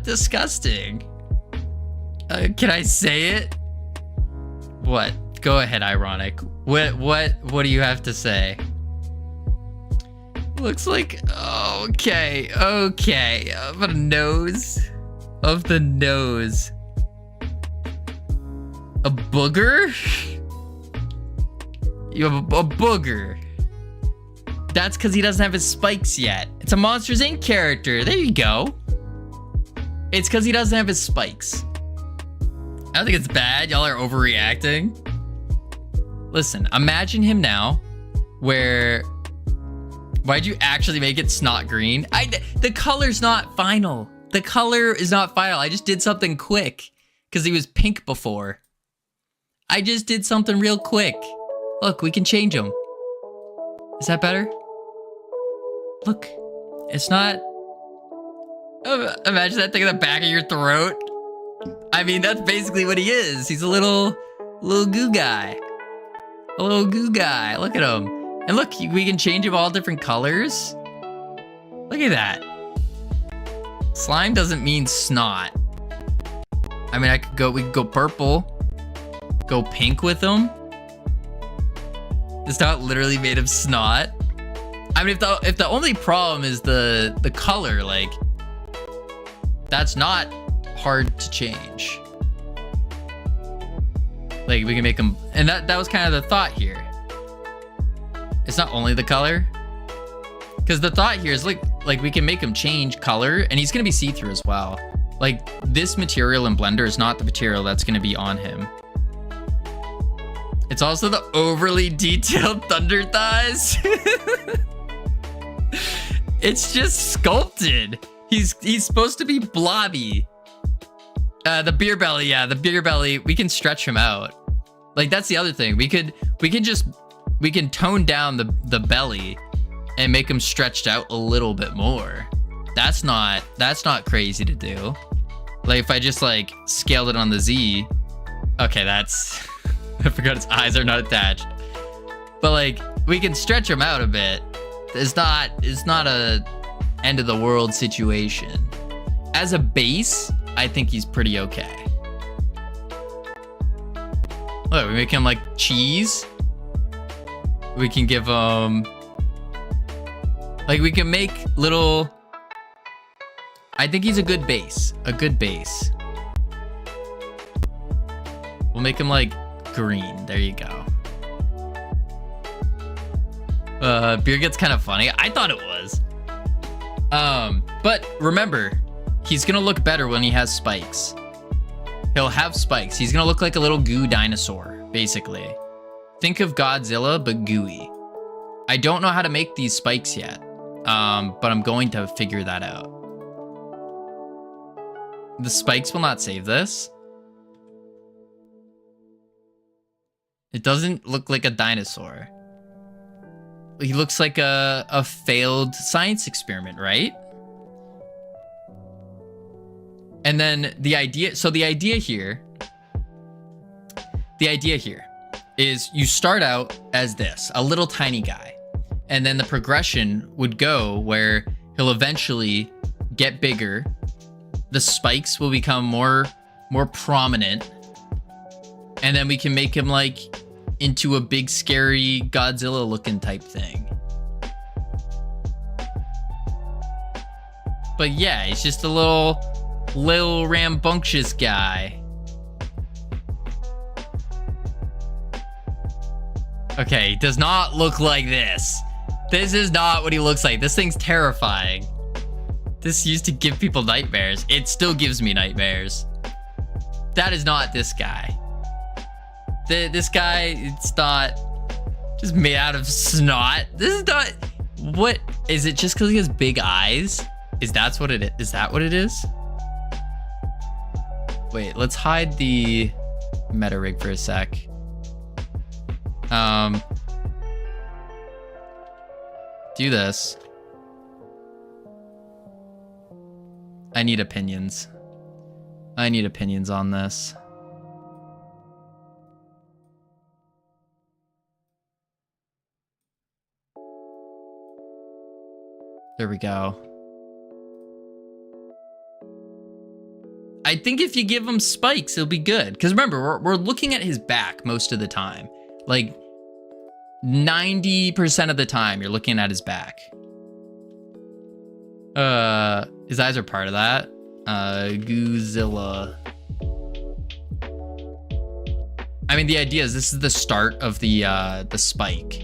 disgusting. Can I say it? What? Go ahead, Ironic. What do you have to say? Looks like, okay. Of the nose. A booger? You have a booger. That's because he doesn't have his spikes yet. It's a Monsters Inc. character. There you go. It's because he doesn't have his spikes. I don't think it's bad. Y'all are overreacting. Listen, imagine him now where... Why'd you actually make it snot green? The color's not final. The color is not final. I just did something quick because he was pink before. I just did something real quick. Look, we can change him. Is that better? Look, it's not... Imagine that thing in the back of your throat. I mean, that's basically what he is. He's a little goo guy. A little goo guy. Look at him. And look, we can change him all different colors. Look at that. Slime doesn't mean snot. I mean, we could go purple. Go pink with him. It's not literally made of snot. I mean, if the only problem is the color, like, that's not hard to change. Like, we can make him, and that was kind of the thought here. It's not only the color, because the thought here is like we can make him change color, and he's gonna be see-through as well. Like, this material in Blender is not the material that's gonna be on him. It's also the overly detailed thunder thighs. It's just sculpted. He's supposed to be blobby. The beer belly, yeah, the beer belly, we can stretch him out. Like, that's the other thing. We can tone down the belly and make him stretched out a little bit more. That's not crazy to do. Like, if I just like scaled it on the Z, okay, that's I forgot his eyes are not attached. But like, we can stretch him out a bit. It's not a end of the world situation. As a base, I think he's pretty okay. Look, we make him like cheese. We can give him, like, we can make little, I think he's a good base. We'll make him like green. There you go. Beer gets kind of funny. I thought it was. But remember, he's gonna look better when he has spikes. He'll have spikes. He's gonna look like a little goo dinosaur, basically. Think of Godzilla, but gooey. I don't know how to make these spikes yet, but I'm going to figure that out. The spikes will not save this. It doesn't look like a dinosaur. He looks like a failed science experiment, right? And then the idea here is you start out as this, a little tiny guy. And then the progression would go where he'll eventually get bigger. The spikes will become more prominent. And then we can make him like into a big scary Godzilla looking type thing. But yeah, he's just a little rambunctious guy. Okay, he does not look like this. This is not what he looks like. This thing's terrifying. This used to give people nightmares. It still gives me nightmares. That is not this guy. This guy, it's not just made out of snot. This is not, what, is it just because he has big eyes? Is that what it is? Is that what it is? Wait, let's hide the meta rig for a sec. Do this. I need opinions. I need opinions on this. There we go. I think if you give him spikes, it'll be good. Because remember, we're looking at his back most of the time. Like, 90% of the time, you're looking at his back. His eyes are part of that. Goozilla. I mean, the idea is this is the start of the spike.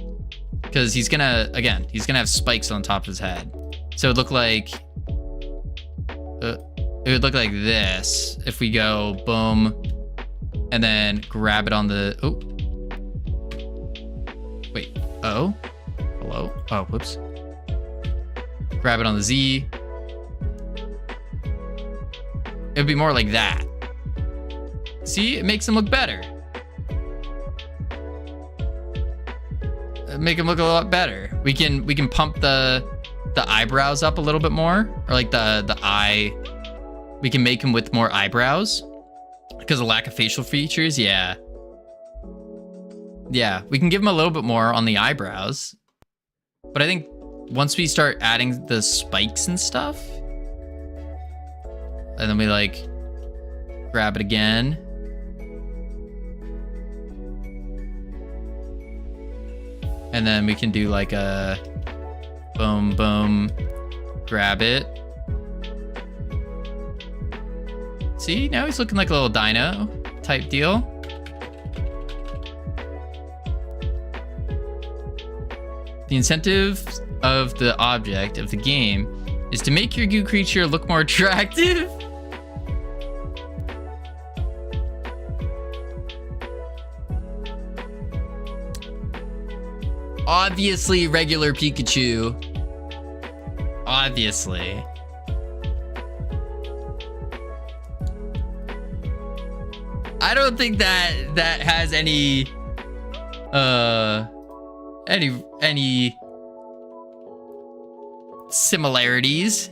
Because he's gonna have spikes on top of his head. So it'd look like... it would look like this if we go boom and then grab it on the... Oh. Wait. Oh. Hello? Oh, whoops. Grab it on the Z. It would be more like that. See? It makes him look better. Make him look a lot better. We can pump the eyebrows up a little bit more. Or like the eye... We can make him with more eyebrows. Because of lack of facial features, yeah. Yeah, we can give him a little bit more on the eyebrows. But I think once we start adding the spikes and stuff, and then we like grab it again. And then we can do like a boom, boom, grab it. See, now he's looking like a little dino type deal. The incentive of the object of the game is to make your goo creature look more attractive. Obviously, regular Pikachu. Obviously. I don't think that has any similarities.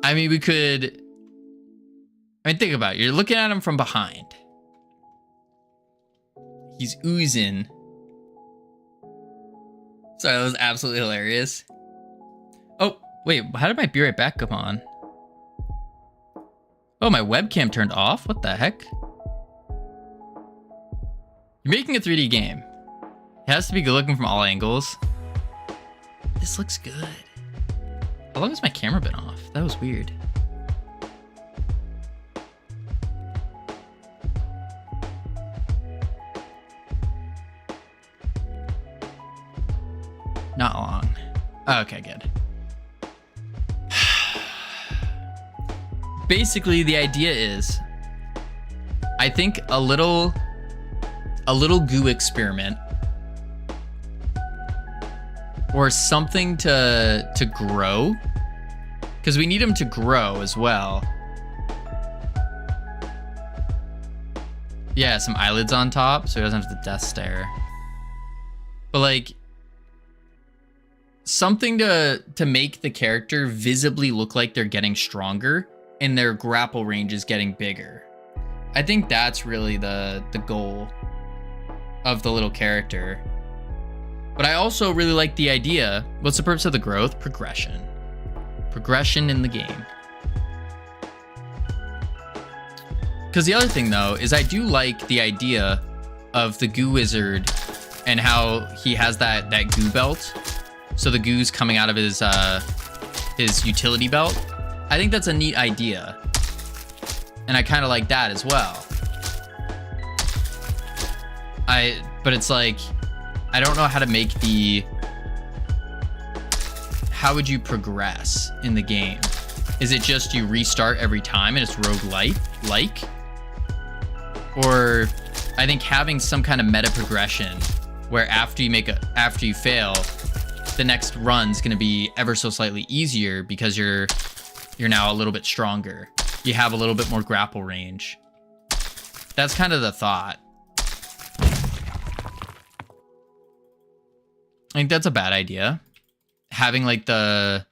I mean, we could... I mean, think about it. You're looking at him from behind. He's oozing. Sorry, that was absolutely hilarious. Oh, wait. How did my Be Right Back come on? Oh, my webcam turned off? What the heck? You're making a 3D game. It has to be good looking from all angles. This looks good. How long has my camera been off? That was weird. Not long. Okay, good. Basically, the idea is, I think a little goo experiment or something to grow, because we need him to grow as well. Yeah, some eyelids on top so he doesn't have the death stare. But like something to make the character visibly look like they're getting stronger and their grapple range is getting bigger. I think that's really the goal of the little character. But I also really like the idea. What's the purpose of the growth? Progression. Progression in the game. Because the other thing, though, is I do like the idea of the goo wizard and how he has that goo belt. So the goo's coming out of his utility belt. I think that's a neat idea. And I kind of like that as well. But it's like, I don't know how to make the... How would you progress in the game? Is it just you restart every time and it's roguelike? Or I think having some kind of meta progression where after you fail, the next run's gonna be ever so slightly easier because you're now a little bit stronger. You have a little bit more grapple range. That's kind of the thought. I think that's a bad idea. Having like the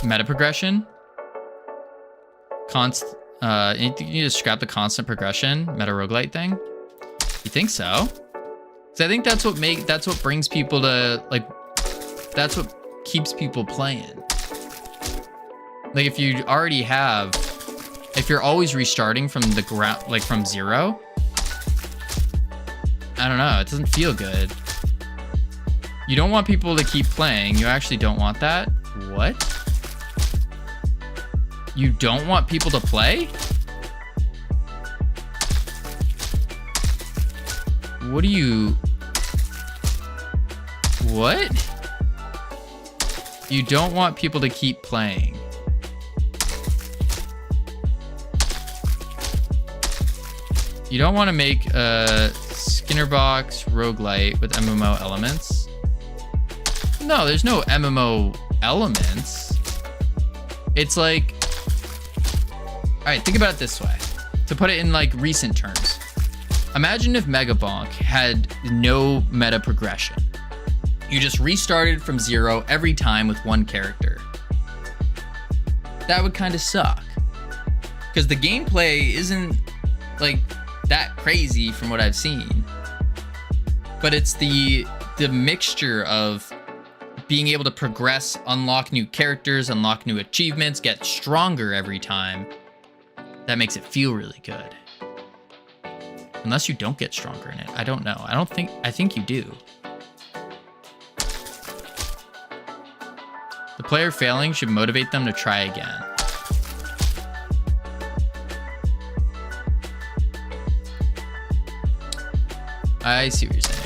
meta progression. You just scrap the constant progression meta roguelite thing. You think so? Because I think that's what brings people to like. That's what keeps people playing. Like if you already have, if you're always restarting from the ground, like from zero. I don't know. It doesn't feel good. You don't want people to keep playing. You actually don't want that. What? You don't want people to play? What do you... What? You don't want people to keep playing. You don't want to make a Skinnerbox roguelite with MMO elements. No, there's no MMO elements. It's like... Alright, think about it this way. To put it in like recent terms. Imagine if Megabonk had no meta progression. You just restarted from zero every time with one character. That would kind of suck. Because the gameplay isn't like that crazy from what I've seen. But it's the mixture of being able to progress, unlock new characters, unlock new achievements, get stronger every time. That makes it feel really good. Unless you don't get stronger in it. I don't know. I think you do. The player failing should motivate them to try again. I see what you're saying.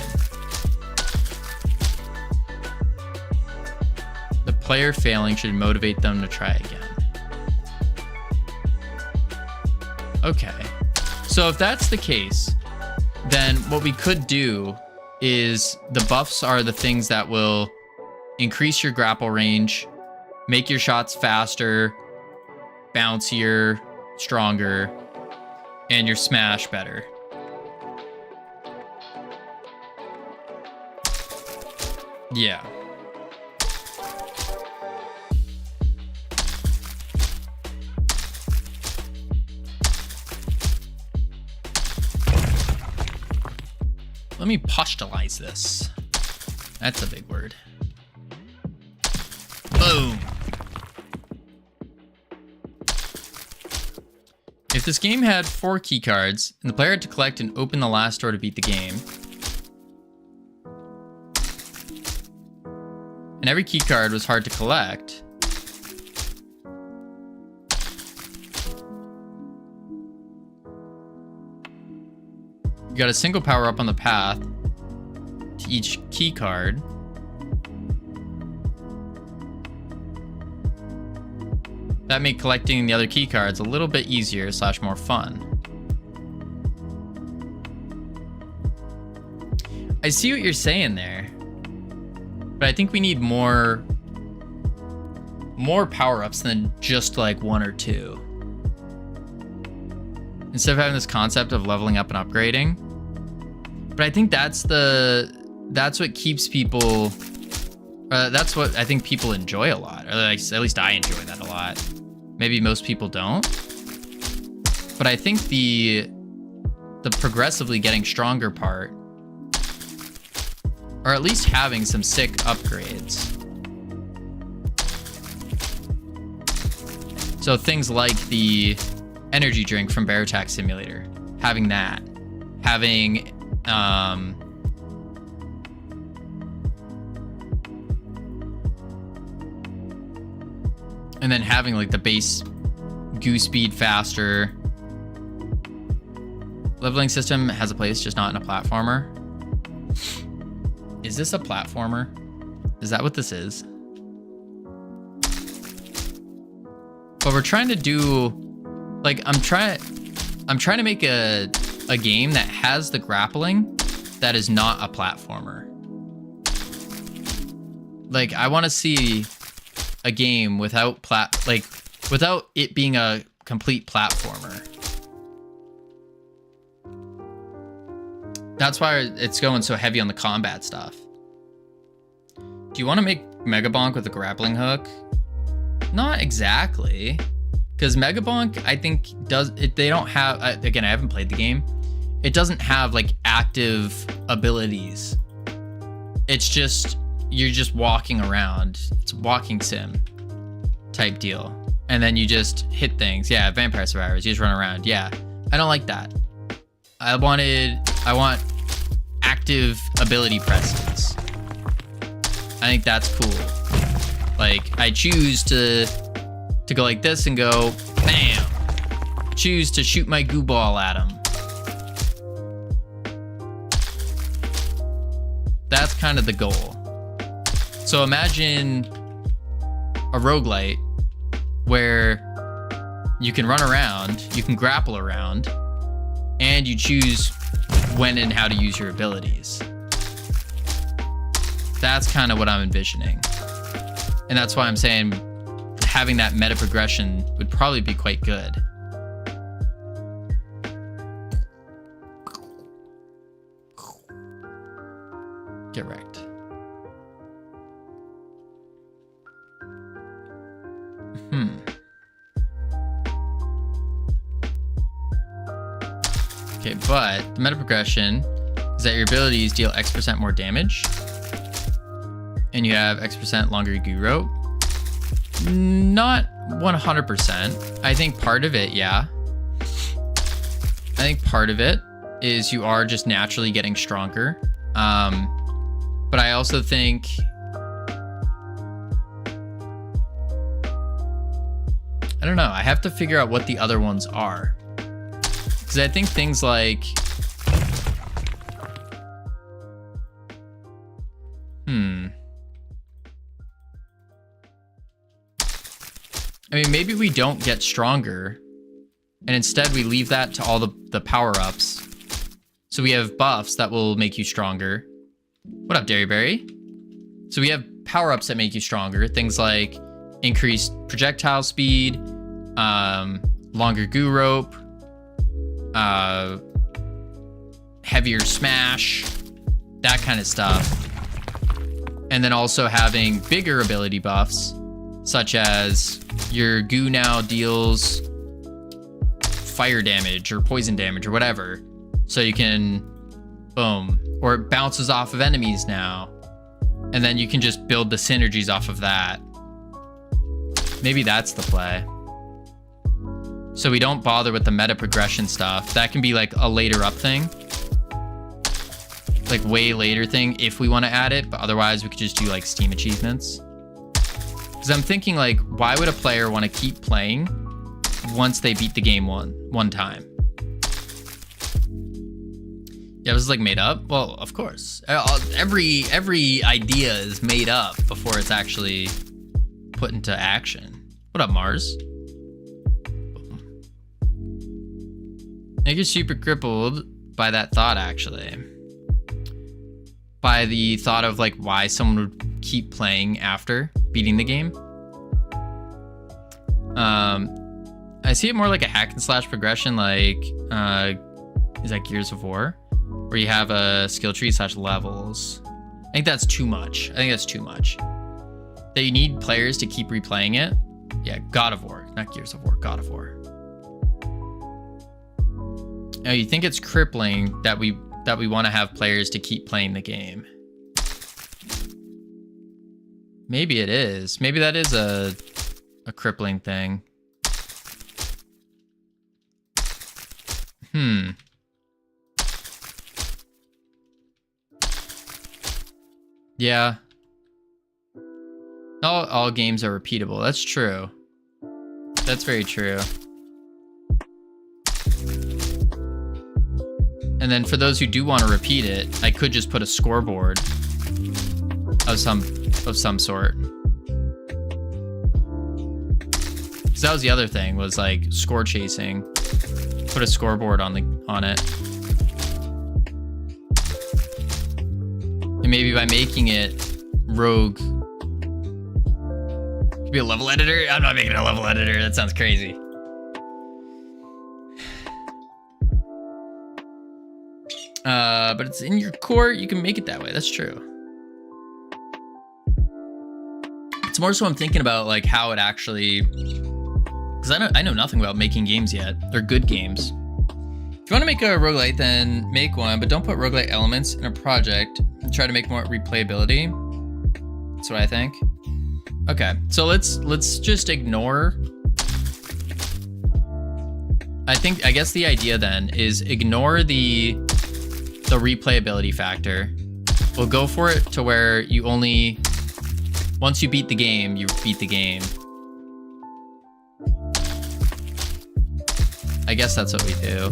The player failing should motivate them to try again. Okay. So if that's the case, then what we could do is the buffs are the things that will increase your grapple range, make your shots faster, bouncier, stronger, and your smash better. Yeah. Let me postulate this. That's a big word. Boom. If this game had 4 keycards, and the player had to collect and open the last door to beat the game, and every keycard was hard to collect, you got a single power-up on the path to each keycard. That made collecting the other keycards a little bit easier / more fun. I see what you're saying there. But I think we need more power-ups than just like 1 or 2. Instead of having this concept of leveling up and upgrading. But I think that's what keeps people, that's what I think people enjoy a lot. Or like, at least I enjoy that a lot. Maybe most people don't. But I think the progressively getting stronger part, or at least having some sick upgrades. So things like the energy drink from Bear Attack Simulator, having that, having and then having like the base goo speed faster. Leveling system has a place, just not in a platformer. Is this a platformer? Is that what this is? But we're trying to do, like, I'm trying to make a game that has the grappling that is not a platformer. Like, I want to see a game without without it being a complete platformer. That's why it's going so heavy on the combat stuff. Do you want to make Mega Bonk with a grappling hook? Not exactly. Because Mega Bonk, I think, they don't have, again, I haven't played the game. It doesn't have, like, active abilities. It's just, you're just walking around. It's a walking sim type deal. And then you just hit things. Yeah, Vampire Survivors, you just run around. Yeah, I don't like that. I want active ability presses. I think that's cool. Like, I choose to go like this and go, bam. Choose to shoot my goo ball at him. That's kind of the goal. So imagine a roguelite where you can run around, you can grapple around, and you choose when and how to use your abilities. That's kind of what I'm envisioning. And that's why I'm saying having that meta progression would probably be quite good. Get wrecked. Okay, but the meta progression is that your abilities deal X% more damage. And you have X% longer goo rope. Not 100%. I think part of it, yeah. I think part of it is you are just naturally getting stronger. But I also think I don't know. I have to figure out what the other ones are. Because I think things like I mean, maybe we don't get stronger, and instead we leave that to all the power-ups. So we have buffs that will make you stronger. What up, Dairyberry? So we have power-ups that make you stronger. Things like increased projectile speed, longer goo rope, heavier smash, that kind of stuff. And then also having bigger ability buffs, such as your goo now deals fire damage or poison damage or whatever. So you can, boom, or it bounces off of enemies now. And then you can just build the synergies off of that. Maybe that's the play. So we don't bother with the meta progression stuff. That can be like a later up thing. Like way later thing if we want to add it, but otherwise we could just do like Steam achievements. Because I'm thinking like, why would a player want to keep playing once they beat the game one time? Yeah, it was like made up. Well, of course, every idea is made up before it's actually put into action. What up, Mars? I get super crippled by that thought, actually. By the thought of like why someone would keep playing after beating the game. I see it more like a hack and slash progression, like is that Gears of War, where you have a skill tree / levels. I think that's too much. That you need players to keep replaying it. Yeah, God of War, not Gears of War, God of War. Now you think it's crippling that we want to have players to keep playing the game. Maybe it is. Maybe that is a crippling thing. Yeah. Not all games are repeatable. That's true. That's very true. And then for those who do want to repeat it, I could just put a scoreboard of some sort. Because that was the other thing, was like score chasing. Put a scoreboard on it. And maybe by making it rogue, could be a level editor. I'm not making a level editor. That sounds crazy. But it's in your court. You can make it that way. That's true. It's more so I'm thinking about like how it actually, because I know nothing about making games yet. They're good games. If you want to make a roguelite, then make one, but don't put roguelite elements in a project and try to make more replayability. That's what I think. Okay, so let's just ignore. I guess the idea then is ignore the replayability factor. We'll go for it to where you only, once you beat the game, you beat the game. I guess that's what we do.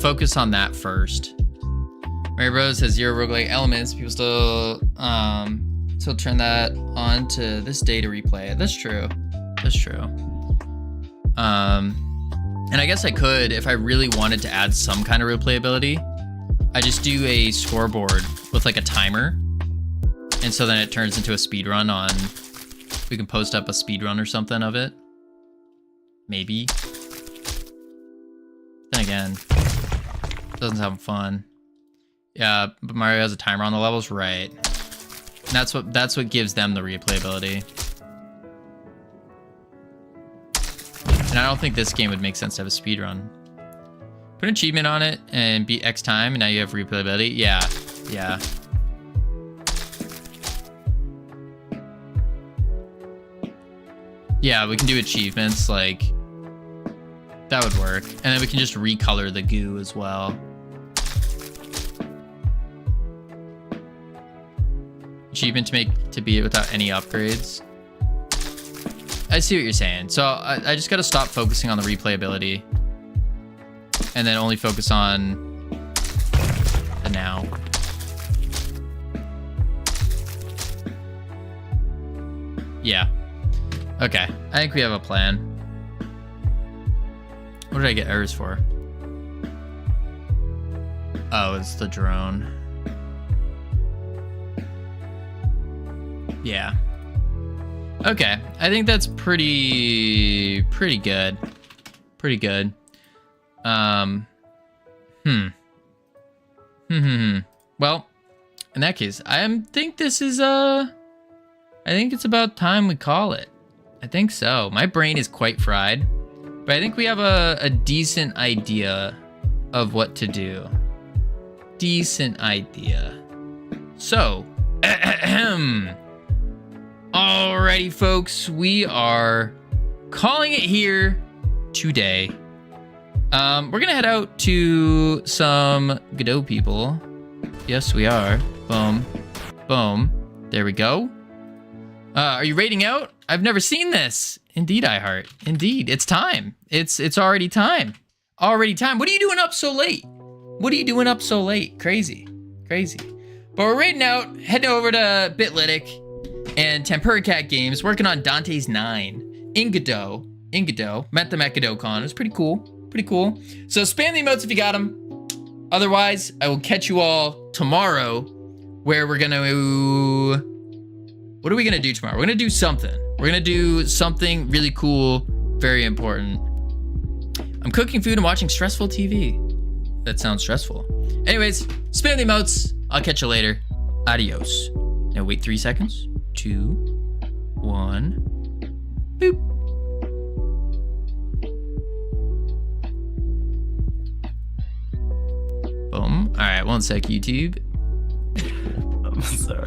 Focus on that first. Mary Rose has 0 roguelike elements. People still turn that on to this day to replay it. That's true. That's true. And I guess I could, if I really wanted to add some kind of replayability, I just do a scoreboard with like a timer. And so then it turns into a speed run on, we can post up a speed run or something of it. Maybe. Then again, doesn't sound fun. Yeah, but Mario has a timer on the levels, right? And that's what gives them the replayability. And I don't think this game would make sense to have a speed run. Put an achievement on it and beat X time, and now you have replayability. Yeah, yeah. Yeah, we can do achievements, like, that would work. And then we can just recolor the goo as well. Achievement to beat it without any upgrades. I see what you're saying. So I just gotta stop focusing on the replayability. And then only focus on the now. Yeah. Okay, I think we have a plan. What did I get errors for? Oh, it's the drone. Yeah. Okay, I think that's pretty good. Pretty good. Well, in that case, I think this is I think it's about time we call it. I think so. My brain is quite fried, but I think we have a decent idea of what to do. Decent idea. So, alrighty, folks, we are calling it here today. We're gonna head out to some Godot people. Yes, we are. Boom. Boom. There we go. Are you raiding out? I've never seen this. Indeed, iHeart. Indeed, it's time. It's already time. Already time. What are you doing up so late? What are you doing up so late? Crazy. Crazy. But we're raiding out, heading over to Bitlytic and Tempura Cat Games, working on Dante's 9 in Godot. Met them at GodotCon. It was pretty cool. Pretty cool. So spam the emotes if you got them. Otherwise, I will catch you all tomorrow, where we're gonna... What are we gonna do tomorrow? We're gonna do something. We're gonna do something really cool, very important. I'm cooking food and watching stressful TV. That sounds stressful. Anyways, spam the emotes. I'll catch you later. Adios. Now wait 3 seconds. 2, 1. Boop. Boom. All right, 1 sec, YouTube. I'm sorry.